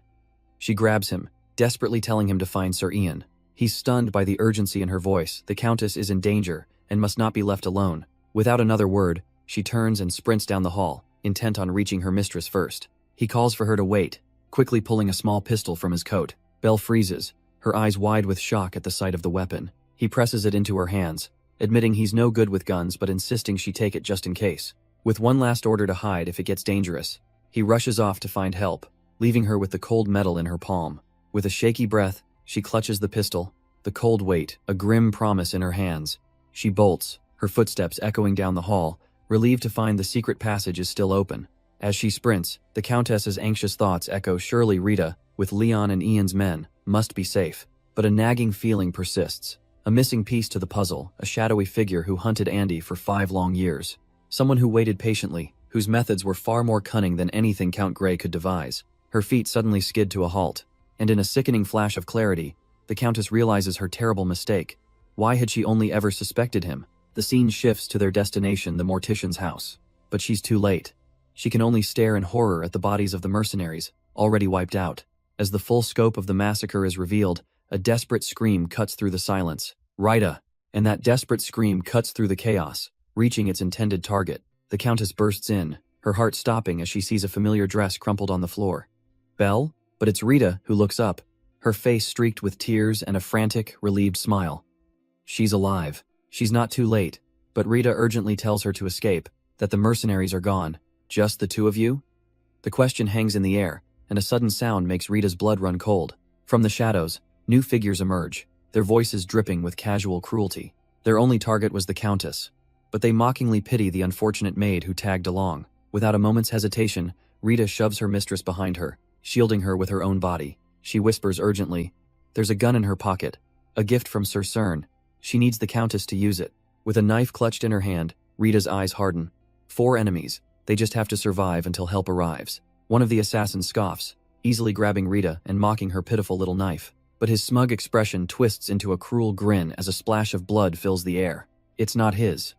She grabs him, desperately telling him to find Sir Ian. He's stunned by the urgency in her voice. The Countess is in danger and must not be left alone. Without another word, she turns and sprints down the hall, intent on reaching her mistress first. He calls for her to wait, quickly pulling a small pistol from his coat. Belle freezes, her eyes wide with shock at the sight of the weapon. He presses it into her hands, admitting he's no good with guns but insisting she take it just in case. With one last order to hide if it gets dangerous, he rushes off to find help, leaving her with the cold metal in her palm. With a shaky breath, she clutches the pistol, the cold weight, a grim promise in her hands. She bolts, her footsteps echoing down the hall, relieved to find the secret passage is still open. As she sprints, the Countess's anxious thoughts echo, surely Rita, with Leon and Ian's men, must be safe. But a nagging feeling persists. A missing piece to the puzzle, a shadowy figure who hunted Andy for 5 long years. Someone who waited patiently, whose methods were far more cunning than anything Count Grey could devise. Her feet suddenly skid to a halt, and in a sickening flash of clarity, the Countess realizes her terrible mistake. Why had she only ever suspected him? The scene shifts to their destination, the mortician's house. But she's too late. She can only stare in horror at the bodies of the mercenaries, already wiped out. As the full scope of the massacre is revealed, a desperate scream cuts through the silence. Rita! And that desperate scream cuts through the chaos, reaching its intended target. The Countess bursts in, her heart stopping as she sees a familiar dress crumpled on the floor. Belle? But it's Rita who looks up, her face streaked with tears and a frantic, relieved smile. She's alive. She's not too late, but Rita urgently tells her to escape, that the mercenaries are gone. Just the two of you? The question hangs in the air, and a sudden sound makes Rita's blood run cold. From the shadows, new figures emerge, their voices dripping with casual cruelty. Their only target was the Countess, but they mockingly pity the unfortunate maid who tagged along. Without a moment's hesitation, Rita shoves her mistress behind her, shielding her with her own body. She whispers urgently, "There's a gun in her pocket, a gift from Sir Cern. She needs the Countess to use it." With a knife clutched in her hand, Rita's eyes harden. 4 enemies, they just have to survive until help arrives. One of the assassins scoffs, easily grabbing Rita and mocking her pitiful little knife. But his smug expression twists into a cruel grin as a splash of blood fills the air. It's not his.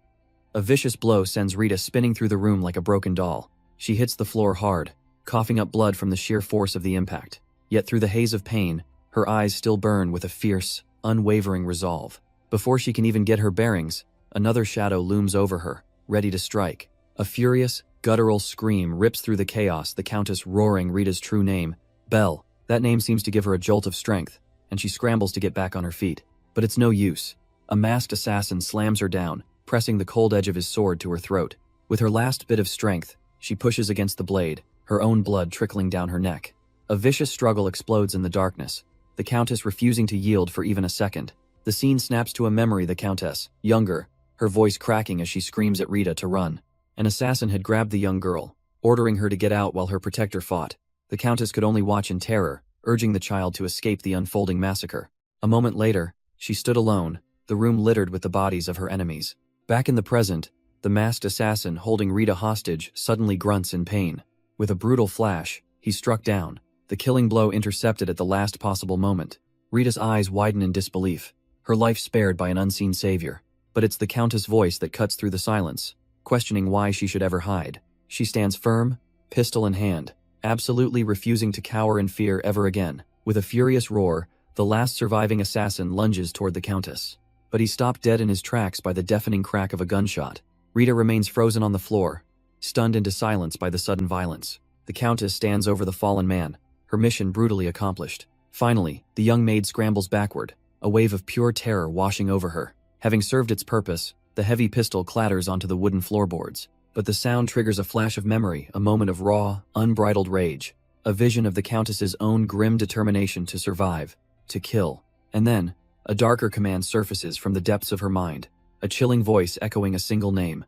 A vicious blow sends Rita spinning through the room like a broken doll. She hits the floor hard, coughing up blood from the sheer force of the impact. Yet through the haze of pain, her eyes still burn with a fierce, unwavering resolve. Before she can even get her bearings, another shadow looms over her, ready to strike. A furious, guttural scream rips through the chaos, the Countess roaring Rita's true name, Belle. That name seems to give her a jolt of strength, and she scrambles to get back on her feet. But it's no use. A masked assassin slams her down, pressing the cold edge of his sword to her throat. With her last bit of strength, she pushes against the blade, her own blood trickling down her neck. A vicious struggle explodes in the darkness, the Countess refusing to yield for even a second. The scene snaps to a memory, the Countess, younger, her voice cracking as she screams at Rita to run. An assassin had grabbed the young girl, ordering her to get out while her protector fought. The Countess could only watch in terror, urging the child to escape the unfolding massacre. A moment later, she stood alone, the room littered with the bodies of her enemies. Back in the present, the masked assassin holding Rita hostage suddenly grunts in pain. With a brutal flash, he struck down, the killing blow intercepted at the last possible moment. Rita's eyes widen in disbelief, her life spared by an unseen savior. But it's the Countess' voice that cuts through the silence, questioning why she should ever hide. She stands firm, pistol in hand, absolutely refusing to cower in fear ever again. With a furious roar, the last surviving assassin lunges toward the Countess. But he's stopped dead in his tracks by the deafening crack of a gunshot. Rita remains frozen on the floor, stunned into silence by the sudden violence. The Countess stands over the fallen man, her mission brutally accomplished. Finally, the young maid scrambles backward, a wave of pure terror washing over her. Having served its purpose, the heavy pistol clatters onto the wooden floorboards. But the sound triggers a flash of memory, a moment of raw, unbridled rage. A vision of the Countess's own grim determination to survive, to kill. And then, a darker command surfaces from the depths of her mind, a chilling voice echoing a single name.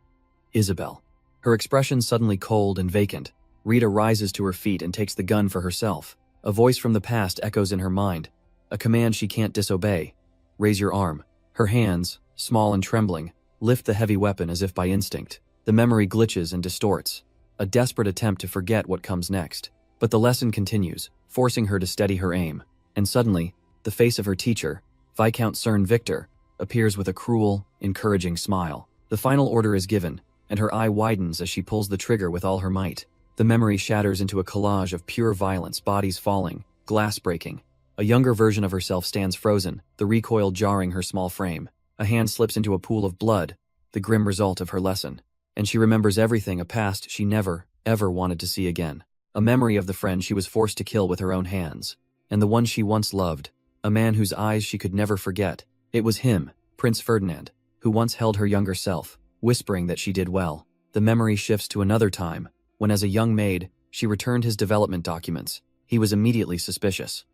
Isabel. Her expression suddenly cold and vacant. Rita rises to her feet and takes the gun for herself. A voice from the past echoes in her mind, a command she can't disobey. Raise your arm. Her hands, small and trembling, lift the heavy weapon as if by instinct. The memory glitches and distorts. A desperate attempt to forget what comes next. But the lesson continues, forcing her to steady her aim. And suddenly, the face of her teacher, Viscount Cern Victor, appears with a cruel, encouraging smile. The final order is given, and her eye widens as she pulls the trigger with all her might. The memory shatters into a collage of pure violence, bodies falling, glass breaking. A younger version of herself stands frozen, the recoil jarring her small frame. A hand slips into a pool of blood, the grim result of her lesson. And she remembers everything, a past she never, ever wanted to see again. A memory of the friend she was forced to kill with her own hands. And the one she once loved. A man whose eyes she could never forget. It was him, Prince Ferdinand, who once held her younger self, whispering that she did well. The memory shifts to another time, when as a young maid, she returned his development documents. He was immediately suspicious.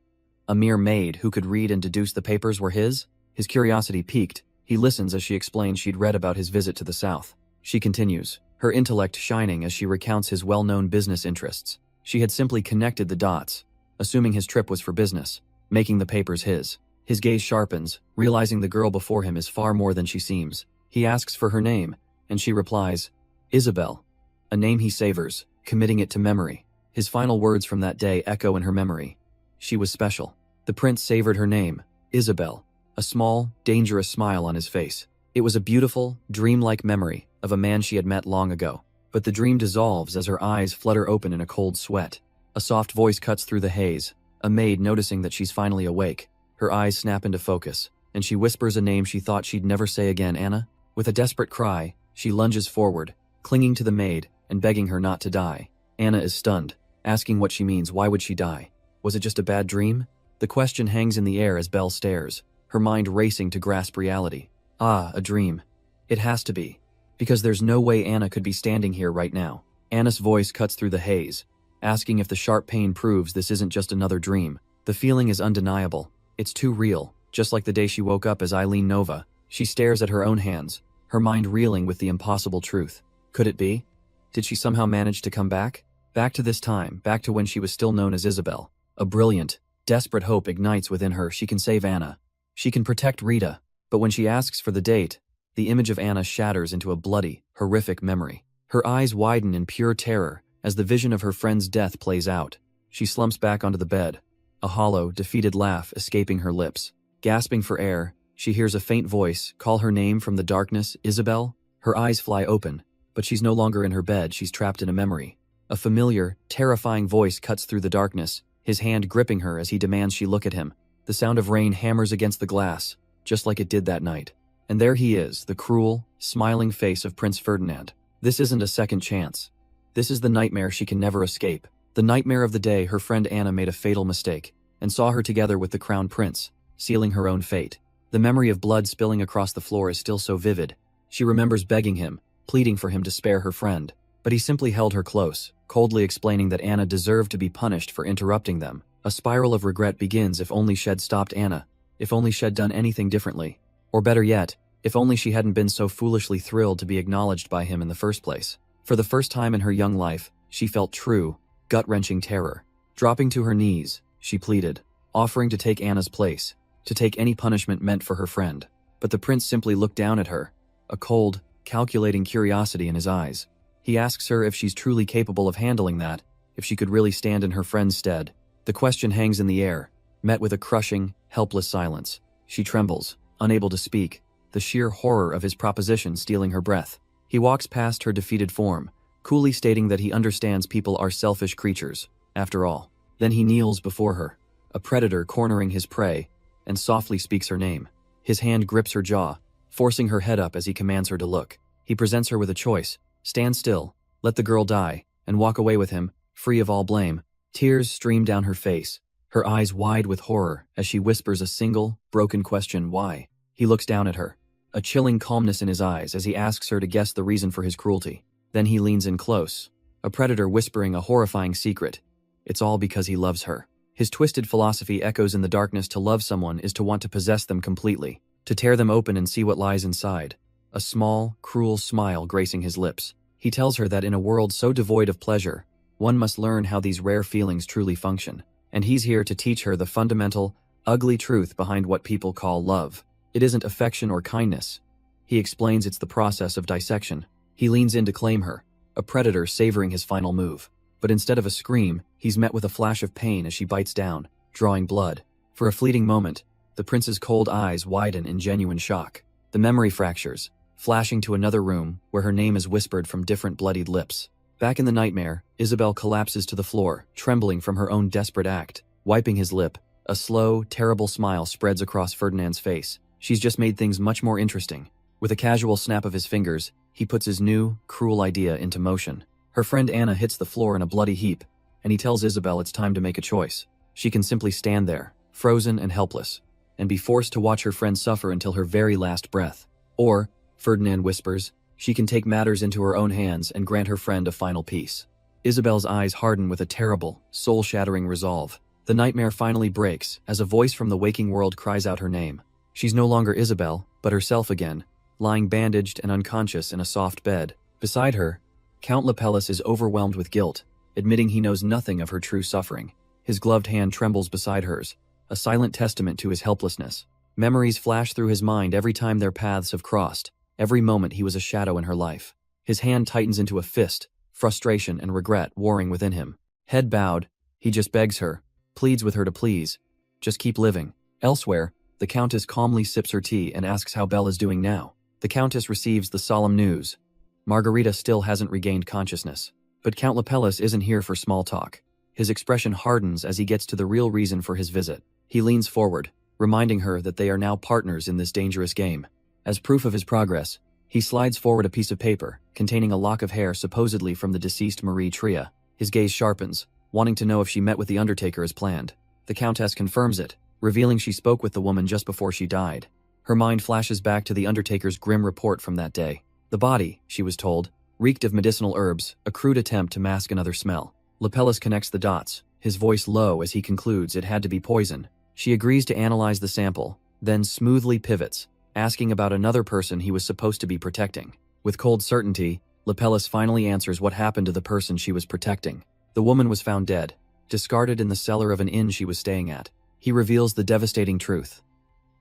A mere maid who could read and deduce the papers were his? His curiosity piqued. He listens as she explains she'd read about his visit to the south. She continues, her intellect shining as she recounts his well-known business interests. She had simply connected the dots, assuming his trip was for business, making the papers his. His gaze sharpens, realizing the girl before him is far more than she seems. He asks for her name, and she replies, Isabel. A name he savors, committing it to memory. His final words from that day echo in her memory. She was special. The prince savored her name, Isabel, a small, dangerous smile on his face. It was a beautiful, dreamlike memory of a man she had met long ago. But the dream dissolves as her eyes flutter open in a cold sweat. A soft voice cuts through the haze, a maid noticing that she's finally awake. Her eyes snap into focus, and she whispers a name she thought she'd never say again, Anna. With a desperate cry, she lunges forward, clinging to the maid and begging her not to die. Anna is stunned, asking what she means. Why would she die? Was it just a bad dream? The question hangs in the air as Belle stares, her mind racing to grasp reality. Ah, a dream. It has to be. Because there's no way Anna could be standing here right now. Anna's voice cuts through the haze, asking if the sharp pain proves this isn't just another dream. The feeling is undeniable. It's too real, just like the day she woke up as Eileen Nova. She stares at her own hands, her mind reeling with the impossible truth. Could it be? Did she somehow manage to come back? Back to this time, back to when she was still known as Isabel. A brilliant, desperate hope ignites within her. She can save Anna. She can protect Rita. But when she asks for the date, the image of Anna shatters into a bloody, horrific memory. Her eyes widen in pure terror as the vision of her friend's death plays out. She slumps back onto the bed, a hollow, defeated laugh escaping her lips. Gasping for air, she hears a faint voice call her name from the darkness, Isabel. Her eyes fly open, but she's no longer in her bed, she's trapped in a memory. A familiar, terrifying voice cuts through the darkness, his hand gripping her as he demands she look at him. The sound of rain hammers against the glass, just like it did that night. And there he is, the cruel, smiling face of Prince Ferdinand. This isn't a second chance. This is the nightmare she can never escape. The nightmare of the day her friend Anna made a fatal mistake, and saw her together with the crown prince, sealing her own fate. The memory of blood spilling across the floor is still so vivid. She remembers begging him, pleading for him to spare her friend. But he simply held her close, coldly explaining that Anna deserved to be punished for interrupting them. A spiral of regret begins. If only Shed stopped Anna. If only Shed done anything differently. Or better yet, if only she hadn't been so foolishly thrilled to be acknowledged by him in the first place. For the first time in her young life, she felt true, gut-wrenching terror. Dropping to her knees, she pleaded, offering to take Anna's place, to take any punishment meant for her friend. But the prince simply looked down at her, a cold, calculating curiosity in his eyes. He asks her if she's truly capable of handling that, if she could really stand in her friend's stead. The question hangs in the air, met with a crushing, helpless silence. She trembles, unable to speak, the sheer horror of his proposition stealing her breath. He walks past her defeated form, coolly stating that he understands people are selfish creatures, after all. Then he kneels before her, a predator cornering his prey, and softly speaks her name. His hand grips her jaw, forcing her head up as he commands her to look. He presents her with a choice: stand still, let the girl die, and walk away with him, free of all blame. Tears stream down her face, her eyes wide with horror as she whispers a single, broken question: why? He looks down at her, a chilling calmness in his eyes as he asks her to guess the reason for his cruelty. Then he leans in close, a predator whispering a horrifying secret. It's all because he loves her. His twisted philosophy echoes in the darkness: to love someone is to want to possess them completely, to tear them open and see what lies inside. A small, cruel smile gracing his lips. He tells her that in a world so devoid of pleasure, one must learn how these rare feelings truly function. And he's here to teach her the fundamental, ugly truth behind what people call love. It isn't affection or kindness. He explains it's the process of dissection. He leans in to claim her, a predator savoring his final move. But instead of a scream, he's met with a flash of pain as she bites down, drawing blood. For a fleeting moment, the prince's cold eyes widen in genuine shock. The memory fractures, flashing to another room where her name is whispered from different bloodied lips. Back in the nightmare, Isabel collapses to the floor, trembling from her own desperate act. Wiping his lip, a slow, terrible smile spreads across Ferdinand's face. She's just made things much more interesting. With a casual snap of his fingers, he puts his new, cruel idea into motion. Her friend Anna hits the floor in a bloody heap, and he tells Isabel it's time to make a choice. She can simply stand there, frozen and helpless, and be forced to watch her friend suffer until her very last breath. Or, Ferdinand whispers, she can take matters into her own hands and grant her friend a final peace. Isabel's eyes harden with a terrible, soul-shattering resolve. The nightmare finally breaks as a voice from the waking world cries out her name. She's no longer Isabel, but herself again, lying bandaged and unconscious in a soft bed. Beside her, Count Lepellis is overwhelmed with guilt, admitting he knows nothing of her true suffering. His gloved hand trembles beside hers, a silent testament to his helplessness. Memories flash through his mind every time their paths have crossed, every moment he was a shadow in her life. His hand tightens into a fist, frustration and regret warring within him. Head bowed, he just begs her, pleads with her to please, just keep living. Elsewhere, the Countess calmly sips her tea and asks how Belle is doing now. The Countess receives the solemn news. Margarita still hasn't regained consciousness. But Count Lepellis isn't here for small talk. His expression hardens as he gets to the real reason for his visit. He leans forward, reminding her that they are now partners in this dangerous game. As proof of his progress, he slides forward a piece of paper containing a lock of hair supposedly from the deceased Marie Tria. His gaze sharpens, wanting to know if she met with the Undertaker as planned. The Countess confirms it, revealing she spoke with the woman just before she died. Her mind flashes back to the Undertaker's grim report from that day. The body, she was told, reeked of medicinal herbs, a crude attempt to mask another smell. Lepellis connects the dots, his voice low as he concludes it had to be poison. She agrees to analyze the sample, then smoothly pivots, asking about another person he was supposed to be protecting. With cold certainty, Lepellis finally answers what happened to the person she was protecting. The woman was found dead, discarded in the cellar of an inn she was staying at. He reveals the devastating truth.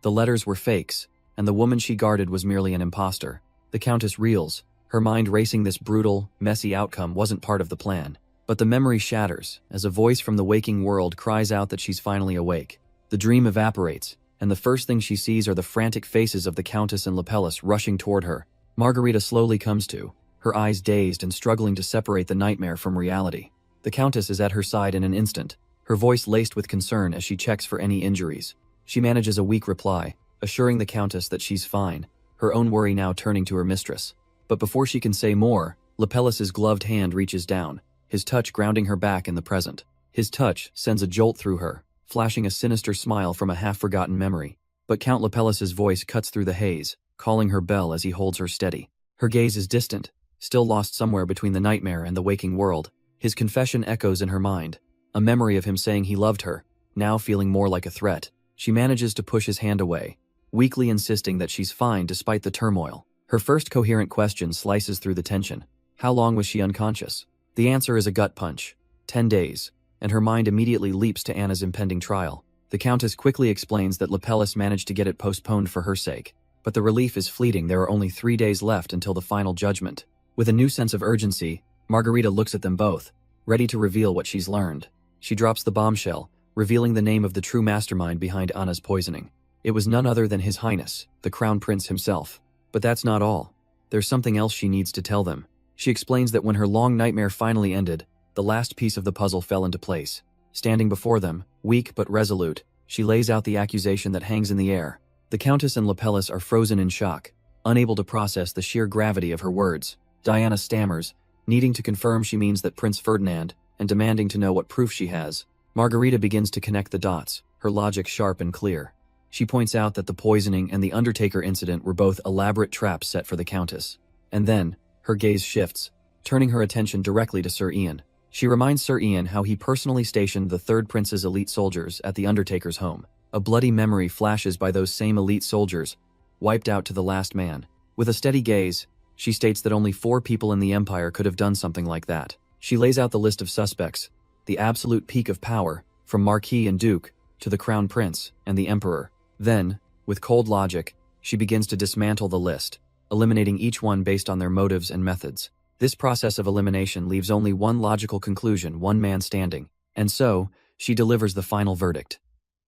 The letters were fakes, and the woman she guarded was merely an imposter. The Countess reels, her mind racing this brutal, messy outcome wasn't part of the plan. But the memory shatters, as a voice from the waking world cries out that she's finally awake. The dream evaporates, and the first thing she sees are the frantic faces of the Countess and Lepellis rushing toward her. Margarita slowly comes to, her eyes dazed and struggling to separate the nightmare from reality. The Countess is at her side in an instant, her voice laced with concern as she checks for any injuries. She manages a weak reply, assuring the Countess that she's fine, her own worry now turning to her mistress. But before she can say more, Lepellis's gloved hand reaches down, his touch grounding her back in the present. His touch sends a jolt through her, flashing a sinister smile from a half-forgotten memory. But Count Lepellis's voice cuts through the haze, calling her Belle as he holds her steady. Her gaze is distant, still lost somewhere between the nightmare and the waking world. His confession echoes in her mind, a memory of him saying he loved her, now feeling more like a threat. She manages to push his hand away, weakly insisting that she's fine despite the turmoil. Her first coherent question slices through the tension. How long was she unconscious? The answer is a gut punch. 10 days. And her mind immediately leaps to Anna's impending trial. The Countess quickly explains that Lepellis managed to get it postponed for her sake. But the relief is fleeting. There are only 3 days left until the final judgment. With a new sense of urgency, Margarita looks at them both, ready to reveal what she's learned. She drops the bombshell, revealing the name of the true mastermind behind Anna's poisoning. It was none other than His Highness, the Crown Prince himself. But that's not all. There's something else she needs to tell them. She explains that when her long nightmare finally ended, the last piece of the puzzle fell into place. Standing before them, weak but resolute, she lays out the accusation that hangs in the air. The Countess and Lepellis are frozen in shock, unable to process the sheer gravity of her words. Diana stammers, needing to confirm she means that Prince Ferdinand, and demanding to know what proof she has. Margarita begins to connect the dots, her logic sharp and clear. She points out that the poisoning and the Undertaker incident were both elaborate traps set for the Countess. And then, her gaze shifts, turning her attention directly to Sir Ian. She reminds Sir Ian how he personally stationed the Third Prince's elite soldiers at the Undertaker's home. A bloody memory flashes by those same elite soldiers, wiped out to the last man. With a steady gaze, she states that only 4 people in the Empire could have done something like that. She lays out the list of suspects, the absolute peak of power, from Marquis and Duke, to the Crown Prince and the Emperor. Then, with cold logic, She begins to dismantle the list, eliminating each one based on their motives and methods. This process of elimination leaves only one logical conclusion, one man standing, and so, she delivers the final verdict.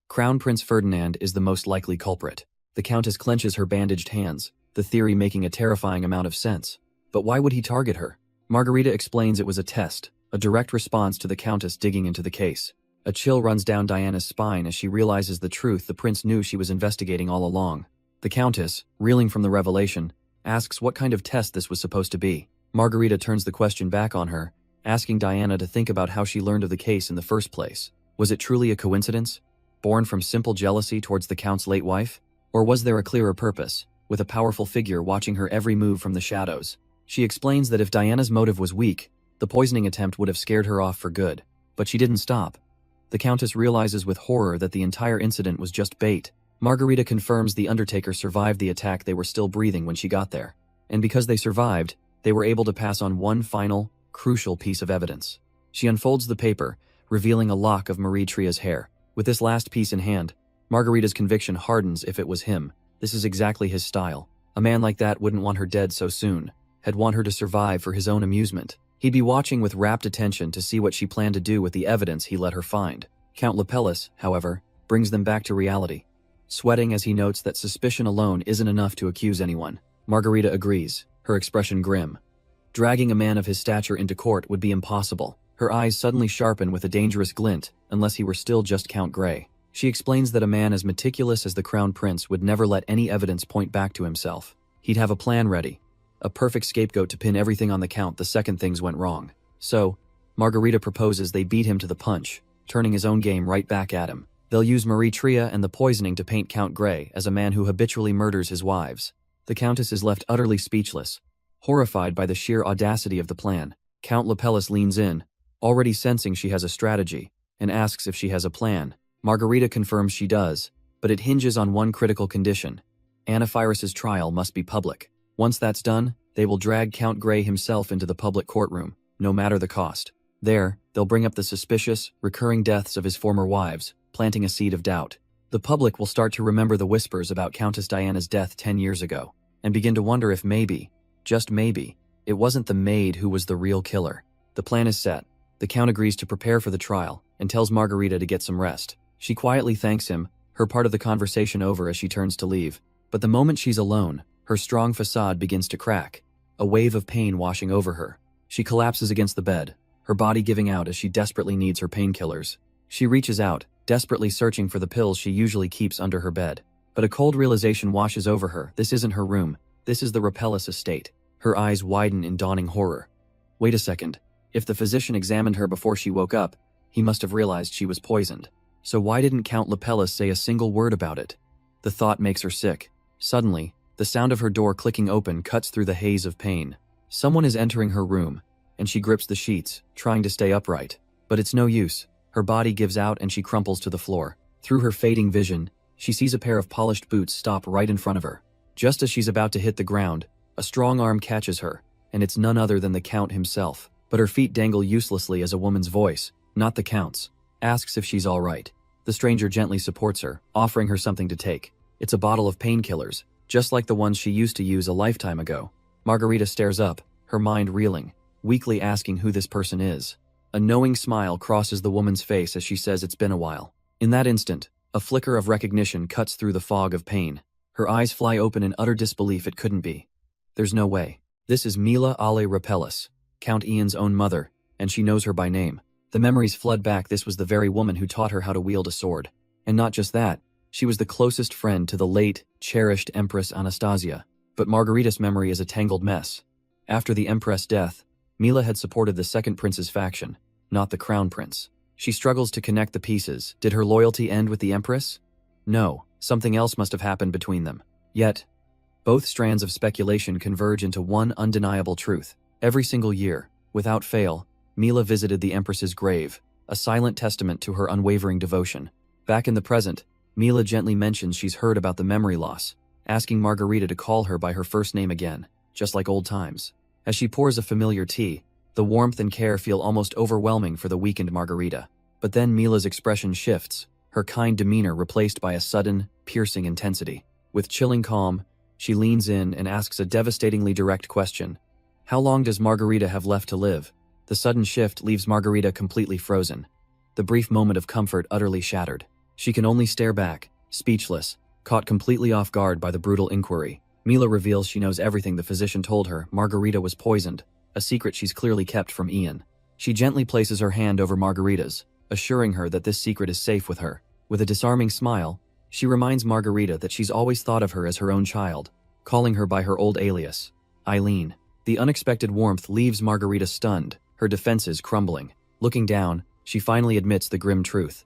Crown Prince Ferdinand is the most likely culprit. The Countess clenches her bandaged hands, the theory making a terrifying amount of sense. But why would he target her? Margarita explains it was a test, a direct response to the Countess digging into the case. A chill runs down Diana's spine as she realizes the truth the prince knew she was investigating all along. The Countess, reeling from the revelation, asks what kind of test this was supposed to be. Margarita turns the question back on her, asking Diana to think about how she learned of the case in the first place. Was it truly a coincidence, born from simple jealousy towards the Count's late wife? Or was there a clearer purpose, with a powerful figure watching her every move from the shadows? She explains that if Diana's motive was weak, the poisoning attempt would have scared her off for good. But she didn't stop. The Countess realizes with horror that the entire incident was just bait. Margarita confirms the Undertaker survived the attack. They were still breathing when she got there. And because they survived, they were able to pass on one final, crucial piece of evidence. She unfolds the paper, revealing a lock of Marie Tria's hair. With this last piece in hand, Margarita's conviction hardens. If it was him, this is exactly his style. A man like that wouldn't want her dead so soon, had want her to survive for his own amusement. He'd be watching with rapt attention to see what she planned to do with the evidence he let her find. Count Lepellis, however, brings them back to reality, sweating as he notes that suspicion alone isn't enough to accuse anyone. Margarita agrees, her expression grim. Dragging a man of his stature into court would be impossible. Her eyes suddenly sharpen with a dangerous glint, unless he were still just Count Grey. She explains that a man as meticulous as the Crown Prince would never let any evidence point back to himself. He'd have a plan ready, a perfect scapegoat to pin everything on the Count the second things went wrong. So, Margarita proposes they beat him to the punch, turning his own game right back at him. They'll use Marie Tria and the poisoning to paint Count Grey as a man who habitually murders his wives. The Countess is left utterly speechless, horrified by the sheer audacity of the plan. Count Lepellis leans in, already sensing she has a strategy, and asks if she has a plan. Margarita confirms she does, but it hinges on one critical condition. Aniphyrus's trial must be public. Once that's done, they will drag Count Grey himself into the public courtroom, no matter the cost. There, they'll bring up the suspicious, recurring deaths of his former wives, planting a seed of doubt. The public will start to remember the whispers about Countess Diana's death 10 years ago, and begin to wonder if maybe, just maybe, it wasn't the maid who was the real killer. The plan is set. The Count agrees to prepare for the trial, and tells Margarita to get some rest. She quietly thanks him, her part of the conversation over as she turns to leave. But the moment she's alone, her strong facade begins to crack, a wave of pain washing over her. She collapses against the bed, her body giving out as she desperately needs her painkillers. She reaches out, desperately searching for the pills she usually keeps under her bed. But a cold realization washes over her. This isn't her room. This is the Lepellis estate. Her eyes widen in dawning horror. Wait a second. If the physician examined her before she woke up, he must have realized she was poisoned. So why didn't Count Lepellis say a single word about it? The thought makes her sick. Suddenly, the sound of her door clicking open cuts through the haze of pain. Someone is entering her room, and she grips the sheets, trying to stay upright. But it's no use. Her body gives out and she crumples to the floor. Through her fading vision, she sees a pair of polished boots stop right in front of her. Just as she's about to hit the ground, a strong arm catches her, and it's none other than the Count himself. But her feet dangle uselessly as a woman's voice, not the Count's, asks if she's all right. The stranger gently supports her, offering her something to take. It's a bottle of painkillers, just like the ones she used to use a lifetime ago. Margarita stares up, her mind reeling, weakly asking who this person is. A knowing smile crosses the woman's face as she says it's been a while. In that instant, a flicker of recognition cuts through the fog of pain. Her eyes fly open in utter disbelief. It couldn't be. There's no way. This is Mila Ale Repellis, Count Ian's own mother, and she knows her by name. The memories flood back. This was the very woman who taught her how to wield a sword. And not just that, she was the closest friend to the late, cherished Empress Anastasia. But Margarita's memory is a tangled mess. After the Empress' death, Mila had supported the second prince's faction, not the Crown Prince. She struggles to connect the pieces. Did her loyalty end with the Empress? No, something else must have happened between them. Yet, both strands of speculation converge into one undeniable truth. Every single year, without fail, Mila visited the Empress's grave, a silent testament to her unwavering devotion. Back in the present, Mila gently mentions she's heard about the memory loss, asking Margarita to call her by her first name again, just like old times. As she pours a familiar tea, the warmth and care feel almost overwhelming for the weakened Margarita. But then Mila's expression shifts, her kind demeanor replaced by a sudden, piercing intensity. With chilling calm, she leans in and asks a devastatingly direct question. How long does Margarita have left to live? The sudden shift leaves Margarita completely frozen. The brief moment of comfort utterly shattered. She can only stare back, speechless, caught completely off guard by the brutal inquiry. Mila reveals she knows everything the physician told her. Margarita was poisoned, a secret she's clearly kept from Ian. She gently places her hand over Margarita's, assuring her that this secret is safe with her. With a disarming smile, she reminds Margarita that she's always thought of her as her own child, calling her by her old alias, Eileen. The unexpected warmth leaves Margarita stunned, her defenses crumbling. Looking down, she finally admits the grim truth.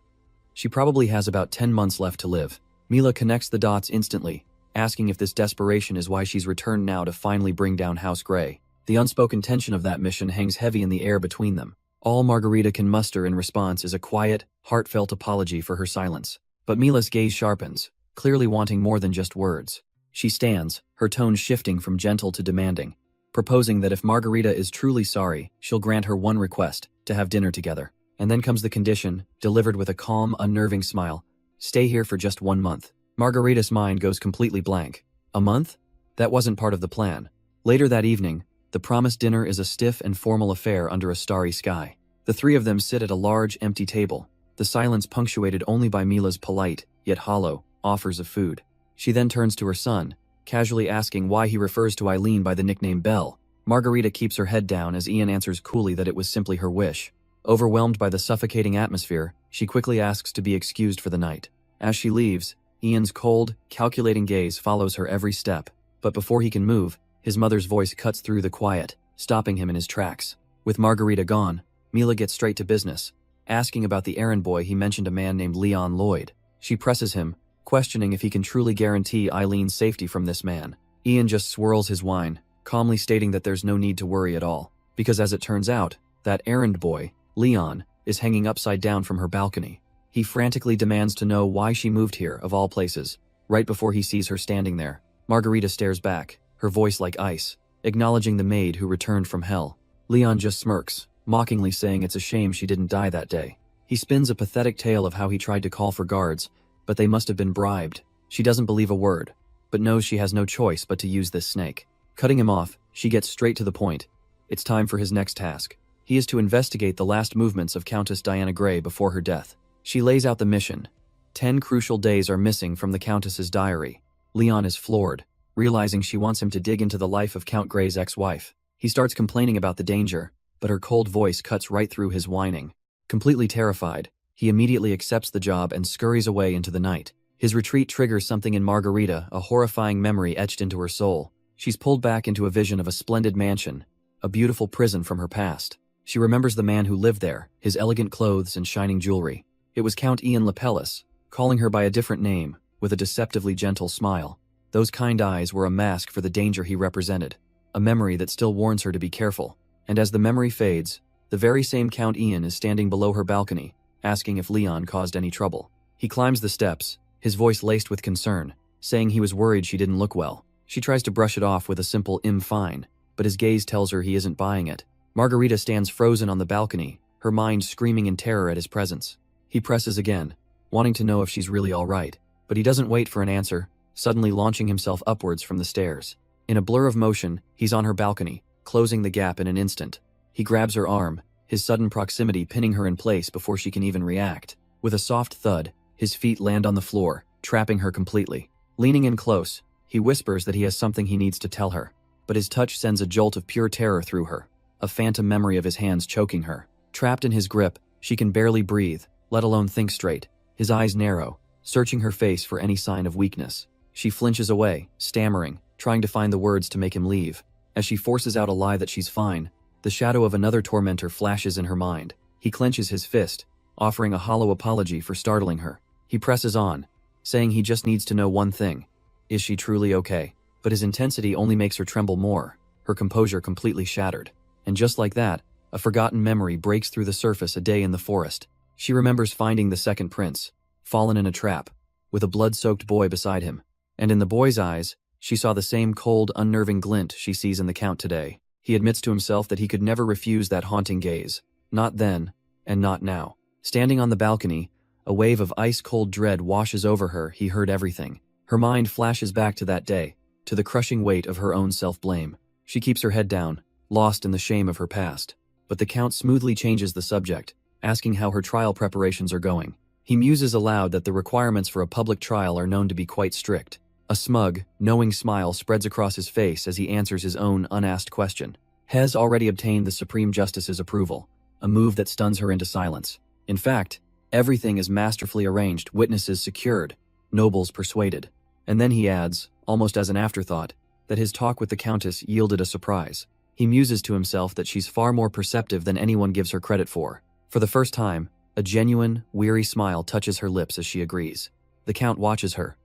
She probably has about 10 months left to live. Mila connects the dots instantly, asking if this desperation is why she's returned now to finally bring down House Grey. The unspoken tension of that mission hangs heavy in the air between them. All Margarita can muster in response is a quiet, heartfelt apology for her silence. But Mila's gaze sharpens, clearly wanting more than just words. She stands, her tone shifting from gentle to demanding, proposing that if Margarita is truly sorry, she'll grant her one request, to have dinner together. And then comes the condition, delivered with a calm, unnerving smile. Stay here for just 1 month. Margarita's mind goes completely blank. A month? That wasn't part of the plan. Later that evening, the promised dinner is a stiff and formal affair under a starry sky. The three of them sit at a large, empty table, the silence punctuated only by Mila's polite, yet hollow, offers of food. She then turns to her son, casually asking why he refers to Eileen by the nickname Belle. Margarita keeps her head down as Ian answers coolly that it was simply her wish. Overwhelmed by the suffocating atmosphere, she quickly asks to be excused for the night. As she leaves, Ian's cold, calculating gaze follows her every step. But before he can move, his mother's voice cuts through the quiet, stopping him in his tracks. With Margarita gone, Mila gets straight to business, asking about the errand boy. He mentioned a man named Leon Lloyd. She presses him, questioning if he can truly guarantee Eileen's safety from this man. Ian just swirls his wine, calmly stating that there's no need to worry at all, because as it turns out, that errand boy, Leon, is hanging upside down from her balcony. He frantically demands to know why she moved here, of all places. Right before he sees her standing there, Margarita stares back, her voice like ice, acknowledging the maid who returned from hell. Leon just smirks, mockingly saying it's a shame she didn't die that day. He spins a pathetic tale of how he tried to call for guards, but they must have been bribed. She doesn't believe a word, but knows she has no choice but to use this snake. Cutting him off, she gets straight to the point. It's time for his next task. He is to investigate the last movements of Countess Diana Gray before her death. She lays out the mission. 10 crucial days are missing from the Countess's diary. Leon is floored, realizing she wants him to dig into the life of Count Gray's ex-wife. He starts complaining about the danger, but her cold voice cuts right through his whining. Completely terrified, he immediately accepts the job and scurries away into the night. His retreat triggers something in Margarita, a horrifying memory etched into her soul. She's pulled back into a vision of a splendid mansion, a beautiful prison from her past. She remembers the man who lived there, his elegant clothes and shining jewelry. It was Count Ian Lepellis, calling her by a different name, with a deceptively gentle smile. Those kind eyes were a mask for the danger he represented, a memory that still warns her to be careful. And as the memory fades, the very same Count Ian is standing below her balcony, asking if Leon caused any trouble. He climbs the steps, his voice laced with concern, saying he was worried she didn't look well. She tries to brush it off with a simple fine, but his gaze tells her he isn't buying it. Margarita stands frozen on the balcony, her mind screaming in terror at his presence. He presses again, wanting to know if she's really all right, but he doesn't wait for an answer, suddenly launching himself upwards from the stairs. In a blur of motion, he's on her balcony, closing the gap in an instant. He grabs her arm, his sudden proximity pinning her in place before she can even react. With a soft thud, his feet land on the floor, trapping her completely. Leaning in close, he whispers that he has something he needs to tell her, but his touch sends a jolt of pure terror through her, a phantom memory of his hands choking her. Trapped in his grip, she can barely breathe, let alone think straight. His eyes narrow, searching her face for any sign of weakness. She flinches away, stammering, trying to find the words to make him leave. As she forces out a lie that she's fine, the shadow of another tormentor flashes in her mind. He clenches his fist, offering a hollow apology for startling her. He presses on, saying he just needs to know one thing. Is she truly okay? But his intensity only makes her tremble more, her composure completely shattered. And just like that, a forgotten memory breaks through the surface. A day in the forest. She remembers finding the second prince, fallen in a trap, with a blood-soaked boy beside him. And in the boy's eyes, she saw the same cold, unnerving glint she sees in the Count today. He admits to himself that he could never refuse that haunting gaze. Not then, and not now. Standing on the balcony, a wave of ice-cold dread washes over her. He heard everything. Her mind flashes back to that day, to the crushing weight of her own self-blame. She keeps her head down, lost in the shame of her past. But the Count smoothly changes the subject, asking how her trial preparations are going. He muses aloud that the requirements for a public trial are known to be quite strict. A smug, knowing smile spreads across his face as he answers his own unasked question. Has already obtained the Supreme Justice's approval, a move that stuns her into silence. In fact, everything is masterfully arranged, witnesses secured, nobles persuaded. And then he adds, almost as an afterthought, that his talk with the Countess yielded a surprise. He muses to himself that she's far more perceptive than anyone gives her credit for. For the first time, a genuine, weary smile touches her lips as she agrees. The Count watches her,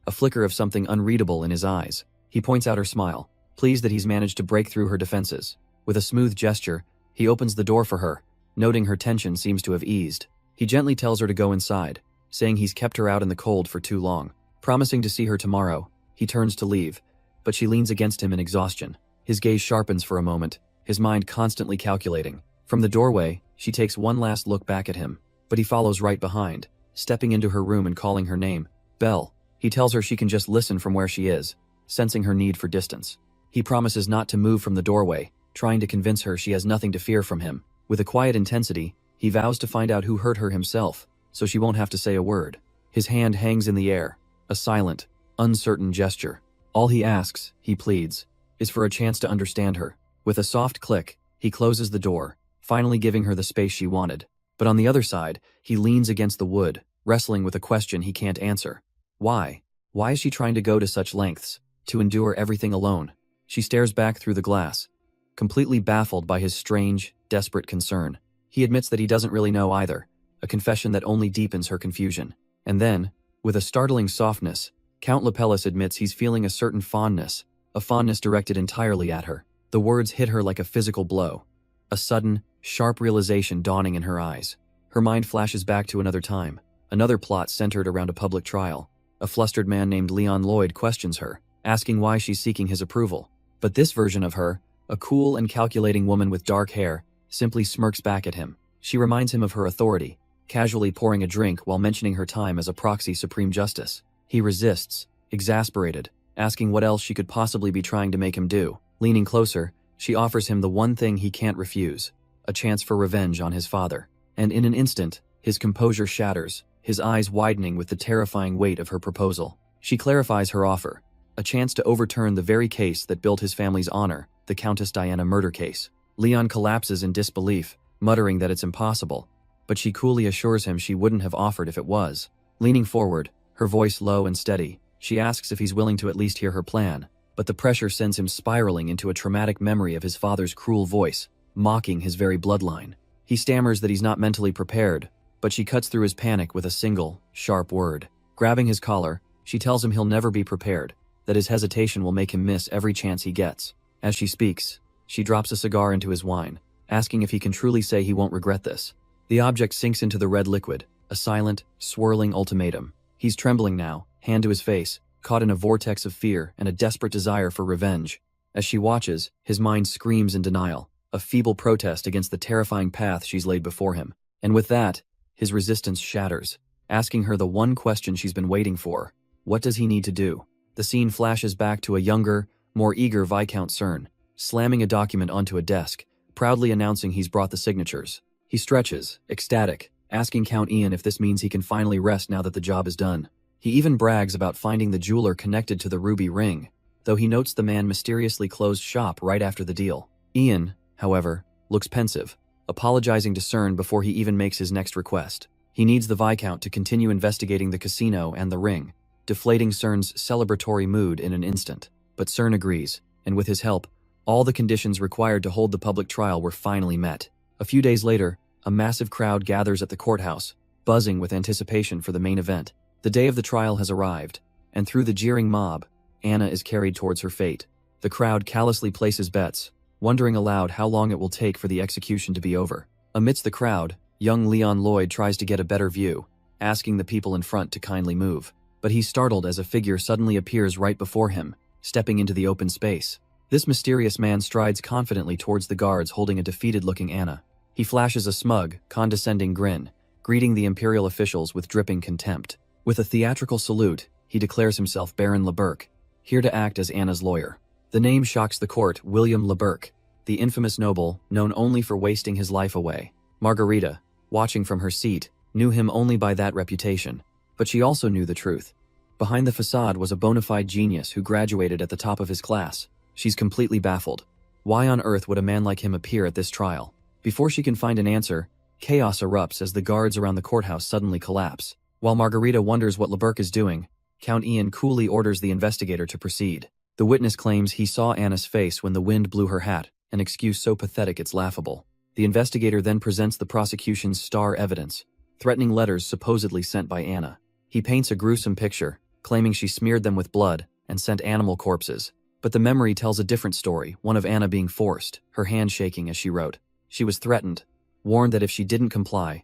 a flicker of something unreadable in his eyes. He points out her smile, pleased that he's managed to break through her defenses. With a smooth gesture, he opens the door for her, noting her tension seems to have eased. He gently tells her to go inside, saying he's kept her out in the cold for too long. Promising to see her tomorrow, he turns to leave, but she leans against him in exhaustion. His gaze sharpens for a moment, his mind constantly calculating. From the doorway, she takes one last look back at him, but he follows right behind, stepping into her room and calling her name, Belle. He tells her she can just listen from where she is, sensing her need for distance. He promises not to move from the doorway, trying to convince her she has nothing to fear from him. With a quiet intensity, he vows to find out who hurt her himself, so she won't have to say a word. His hand hangs in the air, a silent, uncertain gesture. All he asks, he pleads, is for a chance to understand her. With a soft click, he closes the door, finally giving her the space she wanted. But on the other side, he leans against the wood, wrestling with a question he can't answer. Why? Why is she trying to go to such lengths, to endure everything alone? She stares back through the glass, completely baffled by his strange, desperate concern. He admits that he doesn't really know either, a confession that only deepens her confusion. And then, with a startling softness, Count Lepellis admits he's feeling a certain fondness, a fondness directed entirely at her. The words hit her like a physical blow, a sudden, sharp realization dawning in her eyes. Her mind flashes back to another time, another plot centered around a public trial. A flustered man named Leon Lloyd questions her, asking why she's seeking his approval. But this version of her, a cool and calculating woman with dark hair, simply smirks back at him. She reminds him of her authority, casually pouring a drink while mentioning her time as a proxy Supreme Justice. He resists, exasperated, asking what else she could possibly be trying to make him do. Leaning closer, she offers him the one thing he can't refuse, a chance for revenge on his father. And in an instant, his composure shatters, his eyes widening with the terrifying weight of her proposal. She clarifies her offer, a chance to overturn the very case that built his family's honor, the Countess Diana murder case. Leon collapses in disbelief, muttering that it's impossible, but she coolly assures him she wouldn't have offered if it was. Leaning forward, her voice low and steady, she asks if he's willing to at least hear her plan, but the pressure sends him spiraling into a traumatic memory of his father's cruel voice, mocking his very bloodline. He stammers that he's not mentally prepared, but she cuts through his panic with a single, sharp word. Grabbing his collar, she tells him he'll never be prepared, that his hesitation will make him miss every chance he gets. As she speaks, she drops a cigar into his wine, asking if he can truly say he won't regret this. The object sinks into the red liquid, a silent, swirling ultimatum. He's trembling now, hand to his face, caught in a vortex of fear and a desperate desire for revenge. As she watches, his mind screams in denial, a feeble protest against the terrifying path she's laid before him. And with that, his resistance shatters, asking her the one question she's been waiting for. What does he need to do? The scene flashes back to a younger, more eager Viscount Cern, slamming a document onto a desk, proudly announcing he's brought the signatures. He stretches, ecstatic, asking Count Ian if this means he can finally rest now that the job is done. He even brags about finding the jeweler connected to the ruby ring, though he notes the man mysteriously closed shop right after the deal. Ian, however, looks pensive, apologizing to Cern before he even makes his next request. He needs the Viscount to continue investigating the casino and the ring, deflating Cern's celebratory mood in an instant. But Cern agrees, and with his help, all the conditions required to hold the public trial were finally met. A few days later, a massive crowd gathers at the courthouse, buzzing with anticipation for the main event. The day of the trial has arrived, and through the jeering mob, Anna is carried towards her fate. The crowd callously places bets, wondering aloud how long it will take for the execution to be over. Amidst the crowd, young Leon Lloyd tries to get a better view, asking the people in front to kindly move. But he's startled as a figure suddenly appears right before him, stepping into the open space. This mysterious man strides confidently towards the guards holding a defeated-looking Anna. He flashes a smug, condescending grin, greeting the imperial officials with dripping contempt. With a theatrical salute, He declares himself Baron Leberk, here to act as Anna's lawyer. The name shocks the court. William Leberk, the infamous noble known only for wasting his life away. Margarita, watching from her seat, knew him only by that reputation. But she also knew the truth. Behind the facade was a bona fide genius who graduated at the top of his class. She's completely baffled. Why on earth would a man like him appear at this trial? Before she can find an answer, chaos erupts as the guards around the courthouse suddenly collapse. While Margarita wonders what Leberk is doing, Count Ian coolly orders the investigator to proceed. The witness claims he saw Anna's face when the wind blew her hat, an excuse so pathetic it's laughable. The investigator then presents the prosecution's star evidence, threatening letters supposedly sent by Anna. He paints a gruesome picture, claiming she smeared them with blood and sent animal corpses. But the memory tells a different story, one of Anna being forced, her hand shaking as she wrote. She was threatened, warned that if she didn't comply,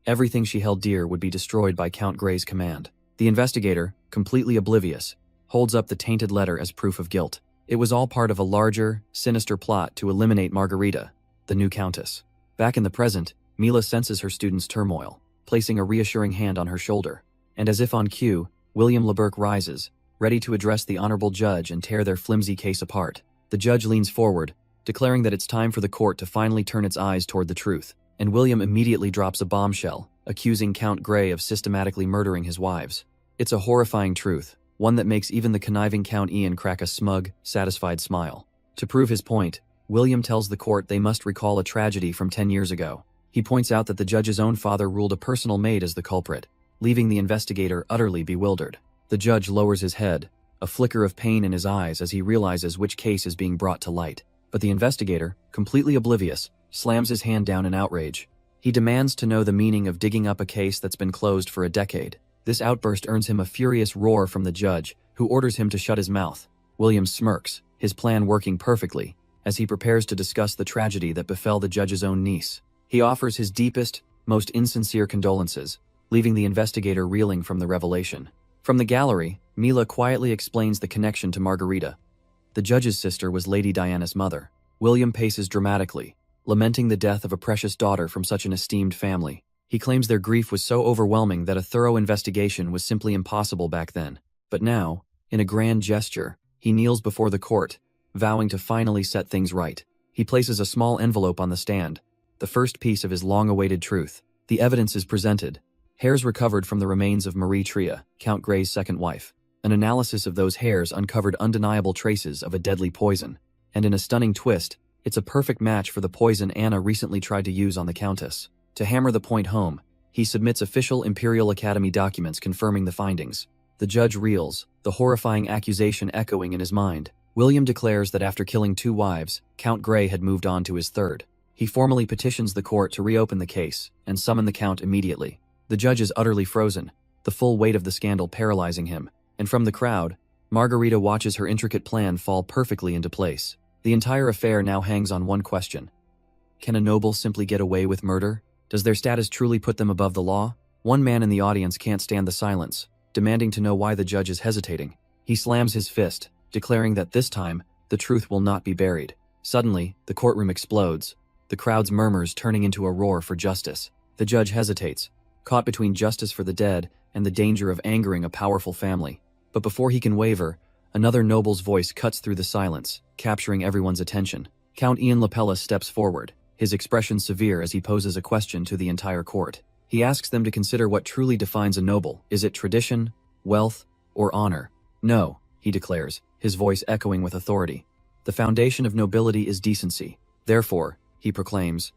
everything she held dear would be destroyed by Count Grey's command. The investigator, completely oblivious, holds up the tainted letter as proof of guilt. It was all part of a larger, sinister plot to eliminate Margarita, the new countess. Back in the present, Mila senses her student's turmoil, placing a reassuring hand on her shoulder. And as if on cue, William Leberk rises, ready to address the honorable judge and tear their flimsy case apart. The judge leans forward, declaring that it's time for the court to finally turn its eyes toward the truth. And William immediately drops a bombshell, accusing Count Grey of systematically murdering his wives. It's a horrifying truth, one that makes even the conniving Count Ian crack a smug, satisfied smile. To prove his point, William tells the court they must recall a tragedy from 10 years ago. He points out that the judge's own father ruled a personal maid as the culprit, leaving the investigator utterly bewildered. The judge lowers his head, a flicker of pain in his eyes as he realizes which case is being brought to light. But the investigator, completely oblivious, slams his hand down in outrage. He demands to know the meaning of digging up a case that's been closed for a decade. This outburst earns him a furious roar from the judge, who orders him to shut his mouth. William smirks, his plan working perfectly, as he prepares to discuss the tragedy that befell the judge's own niece. He offers his deepest, most insincere condolences, leaving the investigator reeling from the revelation. From the gallery, Mila quietly explains the connection to Margarita. The judge's sister was Lady Diana's mother. William paces dramatically, lamenting the death of a precious daughter from such an esteemed family. He claims their grief was so overwhelming that a thorough investigation was simply impossible back then. But now, in a grand gesture, he kneels before the court, vowing to finally set things right. He places a small envelope on the stand, the first piece of his long-awaited truth. The evidence is presented. Hairs recovered from the remains of Marie Tria, Count Grey's second wife. An analysis of those hairs uncovered undeniable traces of a deadly poison. And in a stunning twist, it's a perfect match for the poison Anna recently tried to use on the Countess. To hammer the point home, he submits official Imperial Academy documents confirming the findings. The judge reels, the horrifying accusation echoing in his mind. William declares that after killing 2 wives, Count Grey had moved on to his third. He formally petitions the court to reopen the case and summon the Count immediately. The judge is utterly frozen, the full weight of the scandal paralyzing him. And from the crowd, Margarita watches her intricate plan fall perfectly into place. The entire affair now hangs on one question. Can a noble simply get away with murder? Does their status truly put them above the law? One man in the audience can't stand the silence, demanding to know why the judge is hesitating. He slams his fist, declaring that this time, the truth will not be buried. Suddenly, the courtroom explodes, the crowd's murmurs turning into a roar for justice. The judge hesitates, caught between justice for the dead and the danger of angering a powerful family. But before he can waver, another noble's voice cuts through the silence, capturing everyone's attention. Count Ian Lapella steps forward, his expression severe as he poses a question to the entire court. He asks them to consider what truly defines a noble. Is it tradition, wealth, or honor? No, he declares, his voice echoing with authority. The foundation of nobility is decency. Therefore, he proclaims,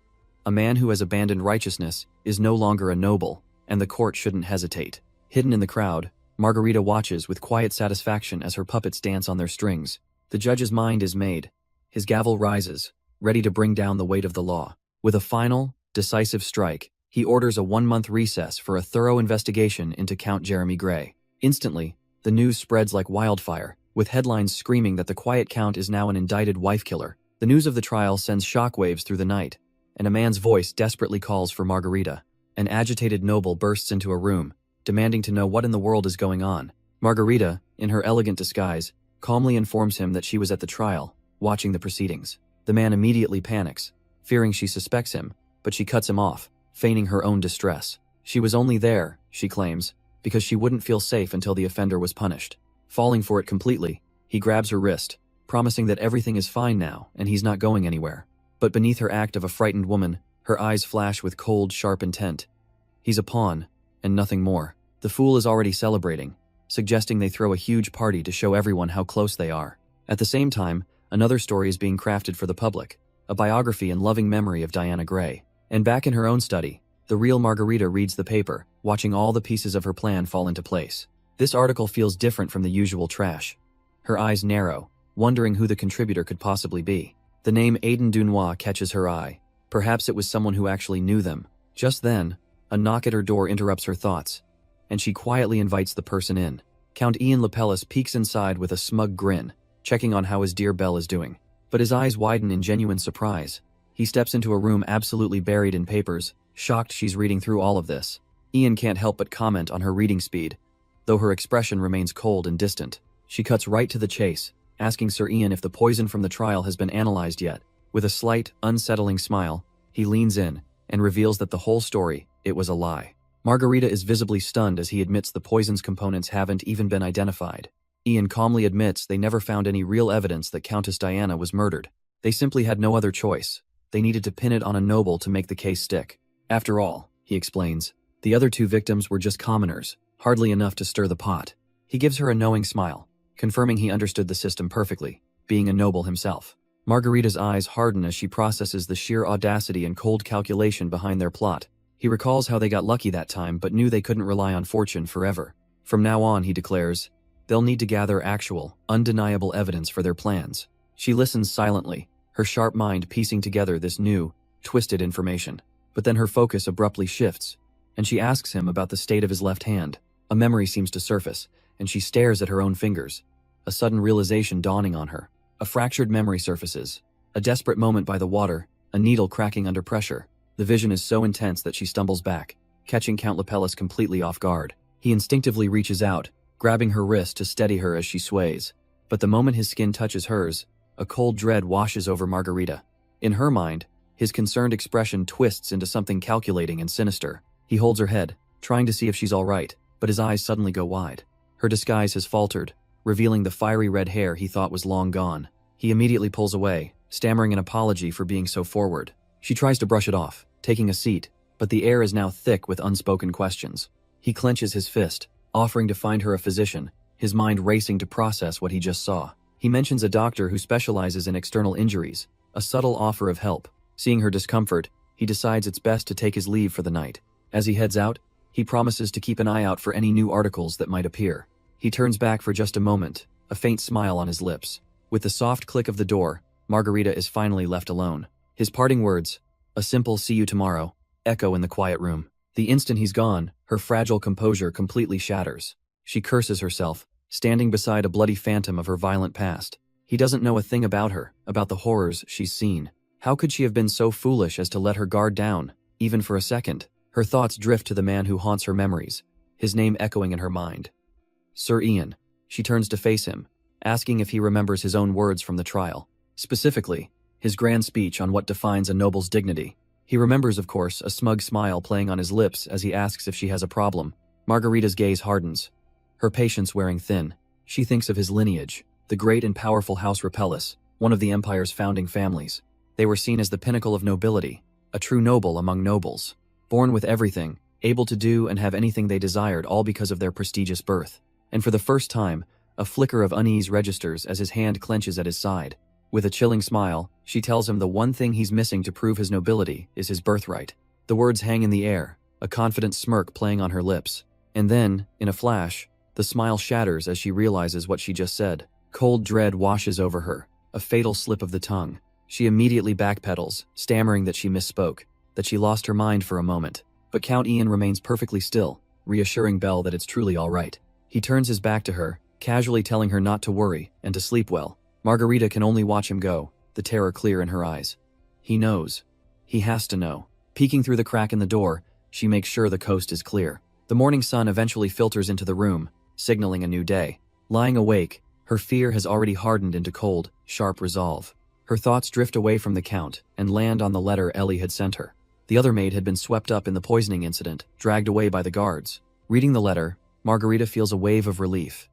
a man who has abandoned righteousness is no longer a noble, and the court shouldn't hesitate. Hidden in the crowd, Margarita watches with quiet satisfaction as her puppets dance on their strings. The judge's mind is made. His gavel rises, ready to bring down the weight of the law. With a final, decisive strike, he orders a 1-month recess for a thorough investigation into Count Jeremy Grey. Instantly, the news spreads like wildfire, with headlines screaming that the quiet count is now an indicted wife-killer. The news of the trial sends shockwaves through the night, and a man's voice desperately calls for Margarita. An agitated noble bursts into a room, demanding to know what in the world is going on. Margarita, in her elegant disguise, calmly informs him that she was at the trial, watching the proceedings. The man immediately panics, fearing she suspects him, but she cuts him off, feigning her own distress. She was only there, she claims, because she wouldn't feel safe until the offender was punished. Falling for it completely, he grabs her wrist, promising that everything is fine now and he's not going anywhere. But beneath her act of a frightened woman, her eyes flash with cold, sharp intent. He's a pawn, and nothing more. The fool is already celebrating, suggesting they throw a huge party to show everyone how close they are. At the same time, another story is being crafted for the public, a biography and loving memory of Diana Gray. And back in her own study, the real Margarita reads the paper, watching all the pieces of her plan fall into place. This article feels different from the usual trash. Her eyes narrow, wondering who the contributor could possibly be. The name Aiden Dunois catches her eye. Perhaps it was someone who actually knew them. Just then, a knock at her door interrupts her thoughts, and she quietly invites the person in. Count Ian Lapellis peeks inside with a smug grin, checking on how his dear Belle is doing. But his eyes widen in genuine surprise. He steps into a room absolutely buried in papers, shocked she's reading through all of this. Ian can't help but comment on her reading speed, though her expression remains cold and distant. She cuts right to the chase, asking Sir Ian if the poison from the trial has been analyzed yet. With a slight, unsettling smile, he leans in and reveals that the whole story, it was a lie. Margarita is visibly stunned as he admits the poison's components haven't even been identified. Ian calmly admits they never found any real evidence that Countess Diana was murdered. They simply had no other choice. They needed to pin it on a noble to make the case stick. After all, he explains, the other two victims were just commoners, hardly enough to stir the pot. He gives her a knowing smile, confirming he understood the system perfectly, being a noble himself. Margarita's eyes harden as she processes the sheer audacity and cold calculation behind their plot. He recalls how they got lucky that time but knew they couldn't rely on fortune forever. From now on, he declares, they'll need to gather actual, undeniable evidence for their plans. She listens silently, her sharp mind piecing together this new, twisted information. But then her focus abruptly shifts, and she asks him about the state of his left hand. A memory seems to surface, and she stares at her own fingers, a sudden realization dawning on her. A fractured memory surfaces, a desperate moment by the water, a needle cracking under pressure. The vision is so intense that she stumbles back, catching Count Lapellis completely off guard. He instinctively reaches out, grabbing her wrist to steady her as she sways. But the moment his skin touches hers, a cold dread washes over Margarita. In her mind, his concerned expression twists into something calculating and sinister. He holds her head, trying to see if she's all right, but his eyes suddenly go wide. Her disguise has faltered, revealing the fiery red hair he thought was long gone. He immediately pulls away, stammering an apology for being so forward. She tries to brush it off, taking a seat, but the air is now thick with unspoken questions. He clenches his fist, offering to find her a physician, his mind racing to process what he just saw. He mentions a doctor who specializes in external injuries, a subtle offer of help. Seeing her discomfort, he decides it's best to take his leave for the night. As he heads out, he promises to keep an eye out for any new articles that might appear. He turns back for just a moment, a faint smile on his lips. With the soft click of the door, Margarita is finally left alone. His parting words, a simple "see you tomorrow," echo in the quiet room. The instant he's gone, her fragile composure completely shatters. She curses herself, standing beside a bloody phantom of her violent past. He doesn't know a thing about her, about the horrors she's seen. How could she have been so foolish as to let her guard down, even for a second? Her thoughts drift to the man who haunts her memories, his name echoing in her mind. Sir Ian. She turns to face him, asking if he remembers his own words from the trial. Specifically, his grand speech on what defines a noble's dignity. He remembers, of course, a smug smile playing on his lips as he asks if she has a problem. Margarita's gaze hardens, her patience wearing thin. She thinks of his lineage, the great and powerful House Repellis, one of the Empire's founding families. They were seen as the pinnacle of nobility, a true noble among nobles. Born with everything, able to do and have anything they desired, all because of their prestigious birth. And for the first time, a flicker of unease registers as his hand clenches at his side. With a chilling smile, she tells him the one thing he's missing to prove his nobility is his birthright. The words hang in the air, a confident smirk playing on her lips. And then, in a flash, the smile shatters as she realizes what she just said. Cold dread washes over her, a fatal slip of the tongue. She immediately backpedals, stammering that she misspoke, that she lost her mind for a moment. But Count Ian remains perfectly still, reassuring Belle that it's truly all right. He turns his back to her, casually telling her not to worry and to sleep well. Margarita can only watch him go, the terror clear in her eyes. He knows. He has to know. Peeking through the crack in the door, she makes sure the coast is clear. The morning sun eventually filters into the room, signaling a new day. Lying awake, her fear has already hardened into cold, sharp resolve. Her thoughts drift away from the Count and land on the letter Ellie had sent her. The other maid had been swept up in the poisoning incident, dragged away by the guards. Reading the letter, Margarita feels a wave of relief.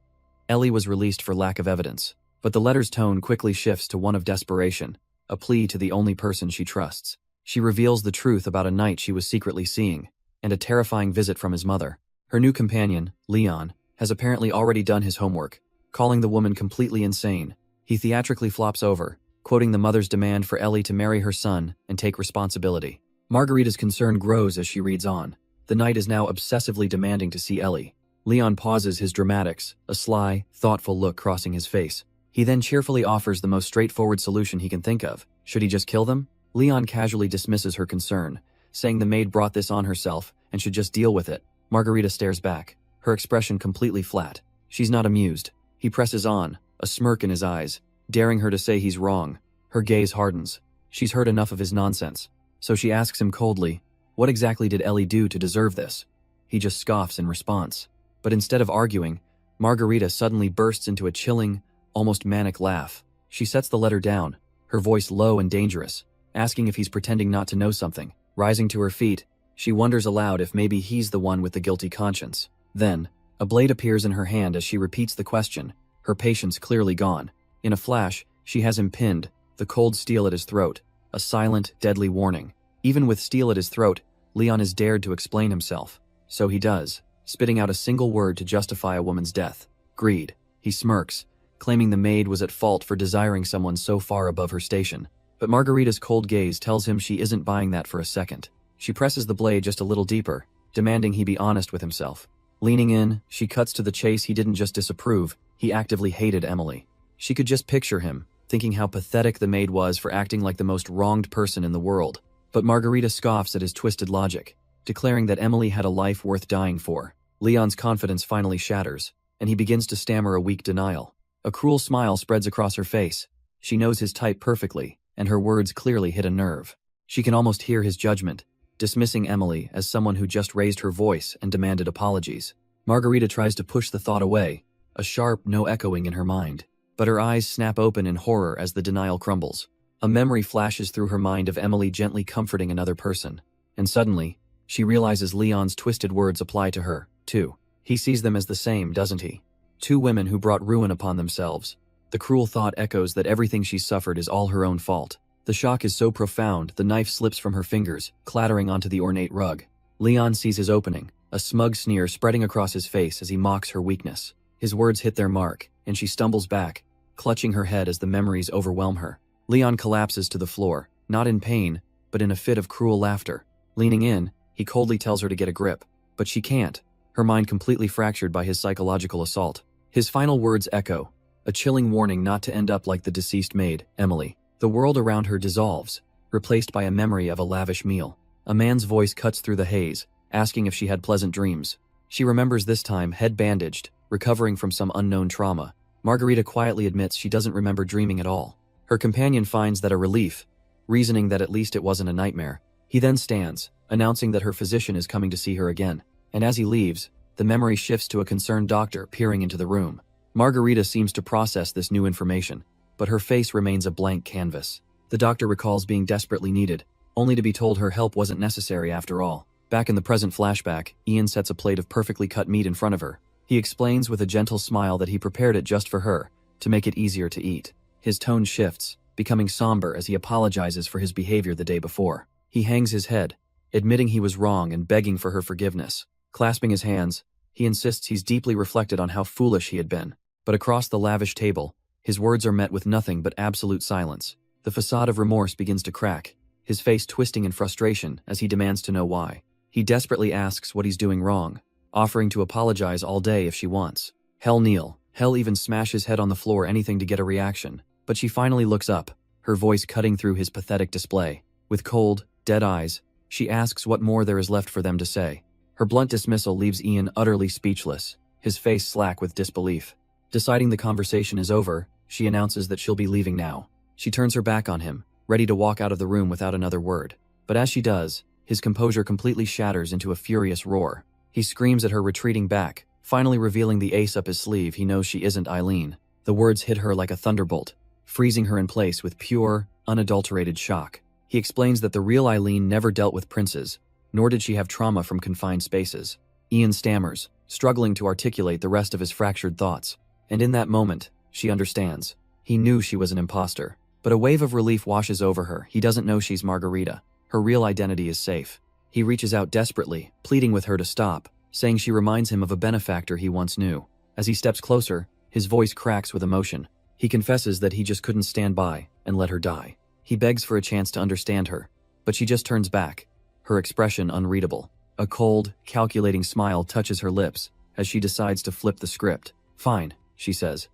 Ellie was released for lack of evidence, but the letter's tone quickly shifts to one of desperation, a plea to the only person she trusts. She reveals the truth about a knight she was secretly seeing, and a terrifying visit from his mother. Her new companion, Leon, has apparently already done his homework, calling the woman completely insane. He theatrically flops over, quoting the mother's demand for Ellie to marry her son and take responsibility. Margarita's concern grows as she reads on. The knight is now obsessively demanding to see Ellie. Leon pauses his dramatics, a sly, thoughtful look crossing his face. He then cheerfully offers the most straightforward solution he can think of. Should he just kill them? Leon casually dismisses her concern, saying the maid brought this on herself and should just deal with it. Margarita stares back, her expression completely flat. She's not amused. He presses on, a smirk in his eyes, daring her to say he's wrong. Her gaze hardens. She's heard enough of his nonsense. So she asks him coldly, what exactly did Ellie do to deserve this? He just scoffs in response. But instead of arguing, Margarita suddenly bursts into a chilling, almost manic laugh. She sets the letter down, her voice low and dangerous, asking if he's pretending not to know something. Rising to her feet, she wonders aloud if maybe he's the one with the guilty conscience. Then, a blade appears in her hand as she repeats the question, her patience clearly gone. In a flash, she has him pinned, the cold steel at his throat, a silent, deadly warning. Even with steel at his throat, Leon has dared to explain himself. So he does, spitting out a single word to justify a woman's death. Greed. He smirks, claiming the maid was at fault for desiring someone so far above her station. But Margarita's cold gaze tells him she isn't buying that for a second. She presses the blade just a little deeper, demanding he be honest with himself. Leaning in, she cuts to the chase. He didn't just disapprove, he actively hated Emily. She could just picture him, thinking how pathetic the maid was for acting like the most wronged person in the world. But Margarita scoffs at his twisted logic, declaring that Emily had a life worth dying for. Leon's confidence finally shatters, and he begins to stammer a weak denial. A cruel smile spreads across her face. She knows his type perfectly, and her words clearly hit a nerve. She can almost hear his judgment, dismissing Emily as someone who just raised her voice and demanded apologies. Margarita tries to push the thought away, a sharp no echoing in her mind. But her eyes snap open in horror as the denial crumbles. A memory flashes through her mind of Emily gently comforting another person. And suddenly, she realizes Leon's twisted words apply to her, too. He sees them as the same, doesn't he? Two women who brought ruin upon themselves. The cruel thought echoes that everything she suffered is all her own fault. The shock is so profound, the knife slips from her fingers, clattering onto the ornate rug. Leon sees his opening, a smug sneer spreading across his face as he mocks her weakness. His words hit their mark, and she stumbles back, clutching her head as the memories overwhelm her. Leon collapses to the floor, not in pain, but in a fit of cruel laughter. Leaning in, he coldly tells her to get a grip, but she can't, her mind completely fractured by his psychological assault. His final words echo, a chilling warning not to end up like the deceased maid, Emily. The world around her dissolves, replaced by a memory of a lavish meal. A man's voice cuts through the haze, asking if she had pleasant dreams. She remembers this time, head bandaged, recovering from some unknown trauma. Margarita quietly admits she doesn't remember dreaming at all. Her companion finds that a relief, reasoning that at least it wasn't a nightmare. He then stands, announcing that her physician is coming to see her again. And as he leaves, the memory shifts to a concerned doctor peering into the room. Margarita seems to process this new information, but her face remains a blank canvas. The doctor recalls being desperately needed, only to be told her help wasn't necessary after all. Back in the present flashback, Ian sets a plate of perfectly cut meat in front of her. He explains with a gentle smile that he prepared it just for her, to make it easier to eat. His tone shifts, becoming somber as he apologizes for his behavior the day before. He hangs his head, admitting he was wrong and begging for her forgiveness. Clasping his hands, he insists he's deeply reflected on how foolish he had been. But across the lavish table, his words are met with nothing but absolute silence. The facade of remorse begins to crack, his face twisting in frustration as he demands to know why. He desperately asks what he's doing wrong, offering to apologize all day if she wants. Hell kneel, Hell even smash his head on the floor, anything to get a reaction. But she finally looks up, her voice cutting through his pathetic display. With cold, dead eyes, she asks what more there is left for them to say. Her blunt dismissal leaves Ian utterly speechless, his face slack with disbelief. Deciding the conversation is over, she announces that she'll be leaving now. She turns her back on him, ready to walk out of the room without another word. But as she does, his composure completely shatters into a furious roar. He screams at her, retreating back, finally revealing the ace up his sleeve. He knows she isn't Eileen. The words hit her like a thunderbolt, freezing her in place with pure, unadulterated shock. He explains that the real Eileen never dealt with princes, nor did she have trauma from confined spaces. Ian stammers, struggling to articulate the rest of his fractured thoughts. And in that moment, she understands. He knew she was an imposter. But a wave of relief washes over her. He doesn't know she's Margarita. Her real identity is safe. He reaches out desperately, pleading with her to stop, saying she reminds him of a benefactor he once knew. As he steps closer, his voice cracks with emotion. He confesses that he just couldn't stand by and let her die. He begs for a chance to understand her, but she just turns back, her expression unreadable. A cold, calculating smile touches her lips as she decides to flip the script. Fine, she says.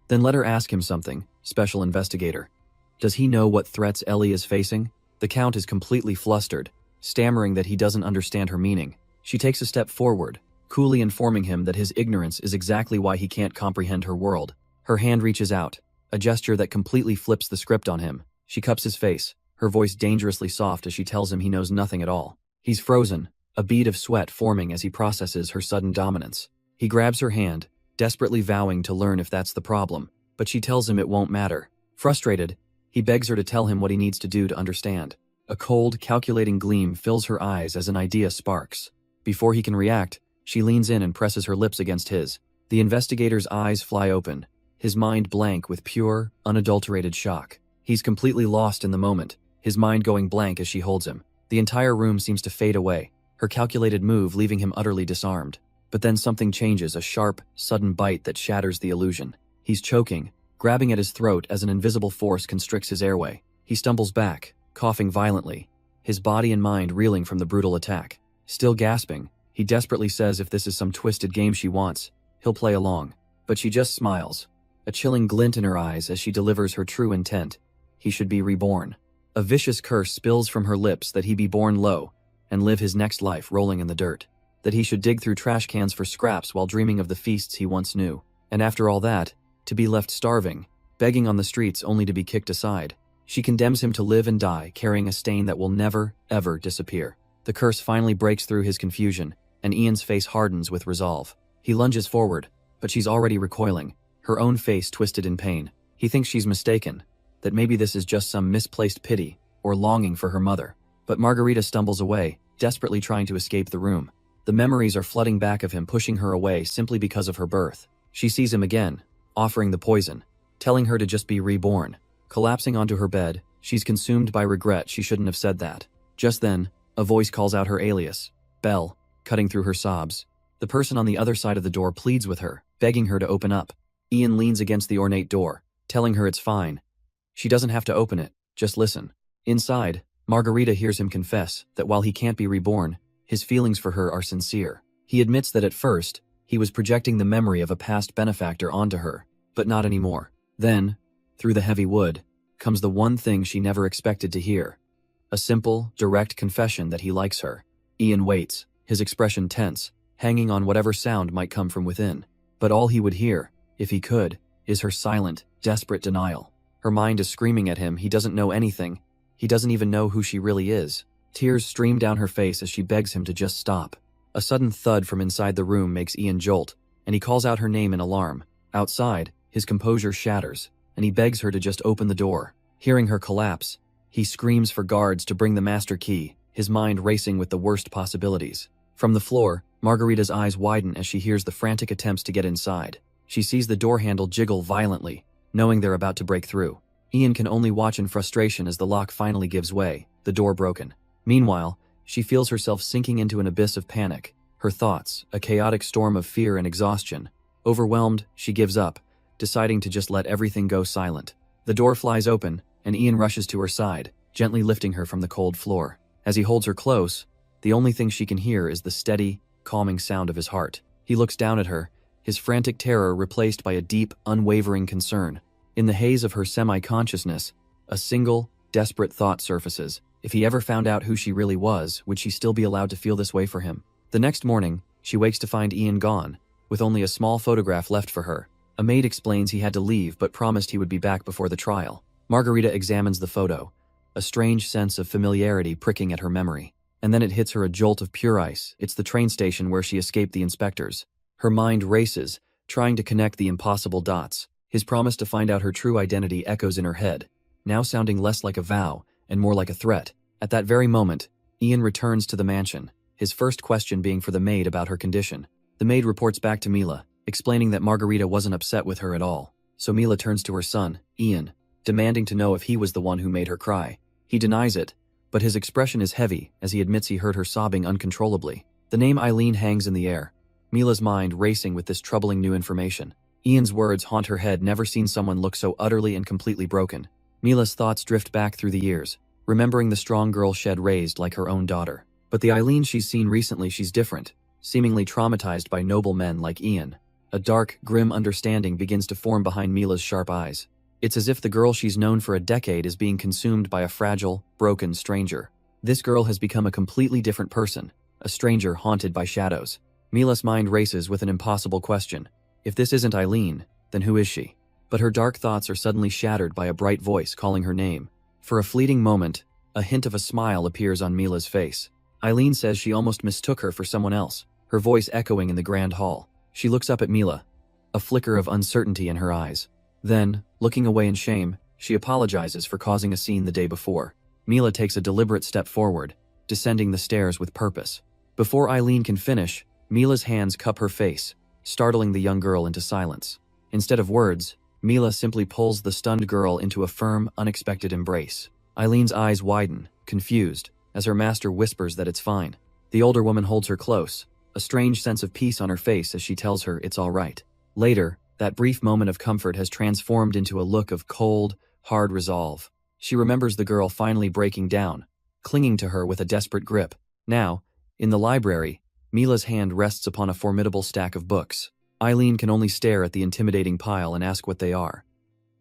Then let her ask him something, special investigator. Does he know what threats Ellie is facing? The Count is completely flustered, stammering that he doesn't understand her meaning. She takes a step forward, coolly informing him that his ignorance is exactly why he can't comprehend her world. Her hand reaches out, a gesture that completely flips the script on him. She cups his face, her voice dangerously soft as she tells him he knows nothing at all. He's frozen, a bead of sweat forming as he processes her sudden dominance. He grabs her hand, desperately vowing to learn if that's the problem, but she tells him it won't matter. Frustrated, he begs her to tell him what he needs to do to understand. A cold, calculating gleam fills her eyes as an idea sparks. Before he can react, she leans in and presses her lips against his. The investigator's eyes fly open, his mind blank with pure, unadulterated shock. He's completely lost in the moment, his mind going blank as she holds him. The entire room seems to fade away, her calculated move leaving him utterly disarmed. But then something changes, a sharp, sudden bite that shatters the illusion. He's choking, grabbing at his throat as an invisible force constricts his airway. He stumbles back, coughing violently, his body and mind reeling from the brutal attack. Still gasping, he desperately says if this is some twisted game she wants, he'll play along. But she just smiles, a chilling glint in her eyes as she delivers her true intent. He should be reborn. A vicious curse spills from her lips that he be born low and live his next life rolling in the dirt. That he should dig through trash cans for scraps while dreaming of the feasts he once knew. And after all that, to be left starving, begging on the streets only to be kicked aside. She condemns him to live and die carrying a stain that will never, ever disappear. The curse finally breaks through his confusion, and Ian's face hardens with resolve. He lunges forward, but she's already recoiling, her own face twisted in pain. He thinks she's mistaken, that maybe this is just some misplaced pity or longing for her mother. But Margarita stumbles away, desperately trying to escape the room. The memories are flooding back of him, pushing her away simply because of her birth. She sees him again, offering the poison, telling her to just be reborn. Collapsing onto her bed, she's consumed by regret she shouldn't have said that. Just then, a voice calls out her alias, Belle, cutting through her sobs. The person on the other side of the door pleads with her, begging her to open up. Ian leans against the ornate door, telling her it's fine. She doesn't have to open it, just listen. Inside, Margarita hears him confess that while he can't be reborn, his feelings for her are sincere. He admits that at first, he was projecting the memory of a past benefactor onto her, but not anymore. Then, through the heavy wood, comes the one thing she never expected to hear. A simple, direct confession that he likes her. Ian waits, his expression tense, hanging on whatever sound might come from within. But all he would hear, if he could, is her silent, desperate denial. Her mind is screaming at him he doesn't know anything. He doesn't even know who she really is. Tears stream down her face as she begs him to just stop. A sudden thud from inside the room makes Ian jolt, and he calls out her name in alarm. Outside, his composure shatters, and he begs her to just open the door. Hearing her collapse, he screams for guards to bring the master key, his mind racing with the worst possibilities. From the floor, Margarita's eyes widen as she hears the frantic attempts to get inside. She sees the door handle jiggle violently, knowing they're about to break through. Ian can only watch in frustration as the lock finally gives way, the door broken. Meanwhile, she feels herself sinking into an abyss of panic, her thoughts, a chaotic storm of fear and exhaustion. Overwhelmed, she gives up, deciding to just let everything go silent. The door flies open, and Ian rushes to her side, gently lifting her from the cold floor. As he holds her close, the only thing she can hear is the steady, calming sound of his heart. He looks down at her, his frantic terror replaced by a deep, unwavering concern. In the haze of her semi-consciousness, a single, desperate thought surfaces. If he ever found out who she really was, would she still be allowed to feel this way for him? The next morning, she wakes to find Ian gone, with only a small photograph left for her. A maid explains he had to leave but promised he would be back before the trial. Margarita examines the photo, a strange sense of familiarity pricking at her memory. And then it hits her a jolt of pure ice. It's the train station where she escaped the inspectors. Her mind races, trying to connect the impossible dots. His promise to find out her true identity echoes in her head, now sounding less like a vow and more like a threat. At that very moment, Ian returns to the mansion, his first question being for the maid about her condition. The maid reports back to Mila, explaining that Margarita wasn't upset with her at all. So Mila turns to her son, Ian, demanding to know if he was the one who made her cry. He denies it, but his expression is heavy as he admits he heard her sobbing uncontrollably. The name Eileen hangs in the air, Mila's mind racing with this troubling new information. Ian's words haunt her head, never seen someone look so utterly and completely broken. Mila's thoughts drift back through the years, remembering the strong girl she had raised like her own daughter. But the Eileen she's seen recently, she's different, seemingly traumatized by noble men like Ian. A dark, grim understanding begins to form behind Mila's sharp eyes. It's as if the girl she's known for a decade is being consumed by a fragile, broken stranger. This girl has become a completely different person, a stranger haunted by shadows. Mila's mind races with an impossible question. If this isn't Eileen, then who is she? But her dark thoughts are suddenly shattered by a bright voice calling her name. For a fleeting moment, a hint of a smile appears on Mila's face. Eileen says she almost mistook her for someone else, her voice echoing in the grand hall. She looks up at Mila, a flicker of uncertainty in her eyes. Then, looking away in shame, she apologizes for causing a scene the day before. Mila takes a deliberate step forward, descending the stairs with purpose. Before Eileen can finish, Mila's hands cup her face, startling the young girl into silence. Instead of words, Mila simply pulls the stunned girl into a firm, unexpected embrace. Eileen's eyes widen, confused, as her master whispers that it's fine. The older woman holds her close, a strange sense of peace on her face as she tells her it's all right. Later, that brief moment of comfort has transformed into a look of cold, hard resolve. She remembers the girl finally breaking down, clinging to her with a desperate grip. Now, in the library, Mila's hand rests upon a formidable stack of books. Eileen can only stare at the intimidating pile and ask what they are.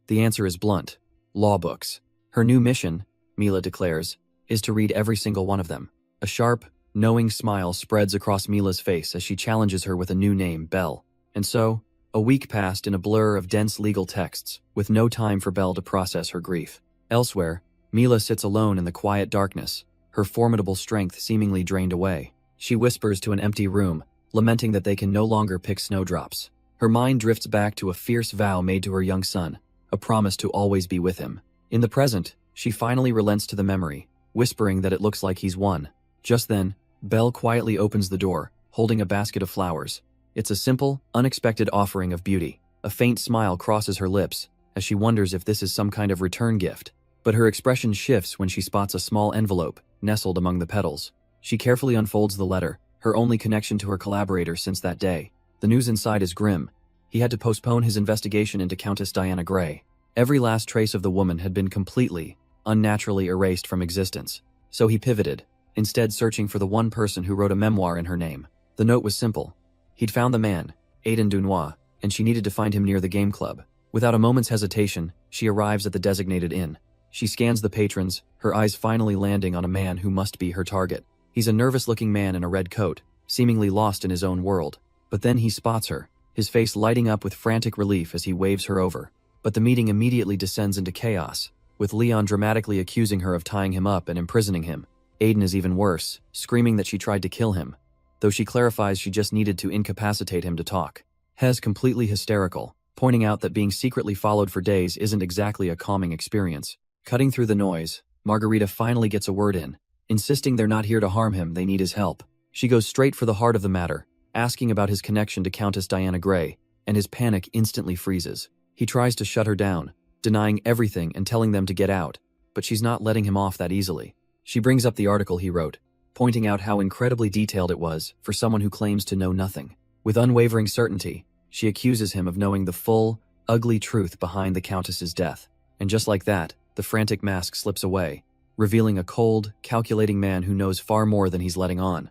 The answer is blunt: law books. Her new mission, Mila declares, is to read every single one of them. A sharp, knowing smile spreads across Mila's face as she challenges her with a new name, Belle. And so, a week passed in a blur of dense legal texts, with no time for Belle to process her grief. Elsewhere, Mila sits alone in the quiet darkness, her formidable strength seemingly drained away. She whispers to an empty room, lamenting that they can no longer pick snowdrops. Her mind drifts back to a fierce vow made to her young son, a promise to always be with him. In the present, she finally relents to the memory, whispering that it looks like he's won. Just then, Belle quietly opens the door, holding a basket of flowers. It's a simple, unexpected offering of beauty. A faint smile crosses her lips, as she wonders if this is some kind of return gift. But her expression shifts when she spots a small envelope, nestled among the petals. She carefully unfolds the letter, her only connection to her collaborator since that day. The news inside is grim. He had to postpone his investigation into Countess Diana Gray. Every last trace of the woman had been completely, unnaturally erased from existence. So he pivoted, instead searching for the one person who wrote a memoir in her name. The note was simple. He'd found the man, Aiden Dunois, and she needed to find him near the game club. Without a moment's hesitation, she arrives at the designated inn. She scans the patrons, her eyes finally landing on a man who must be her target. He's a nervous-looking man in a red coat, seemingly lost in his own world. But then he spots her, his face lighting up with frantic relief as he waves her over. But the meeting immediately descends into chaos, with Leon dramatically accusing her of tying him up and imprisoning him. Aiden is even worse, screaming that she tried to kill him, though she clarifies she just needed to incapacitate him to talk. Hez completely hysterical, pointing out that being secretly followed for days isn't exactly a calming experience. Cutting through the noise, Margarita finally gets a word in, insisting they're not here to harm him, they need his help. She goes straight for the heart of the matter, asking about his connection to Countess Diana Gray, and his panic instantly freezes. He tries to shut her down, denying everything and telling them to get out, but she's not letting him off that easily. She brings up the article he wrote, pointing out how incredibly detailed it was for someone who claims to know nothing. With unwavering certainty, she accuses him of knowing the full, ugly truth behind the Countess's death. And just like that, the frantic mask slips away, revealing a cold, calculating man who knows far more than he's letting on.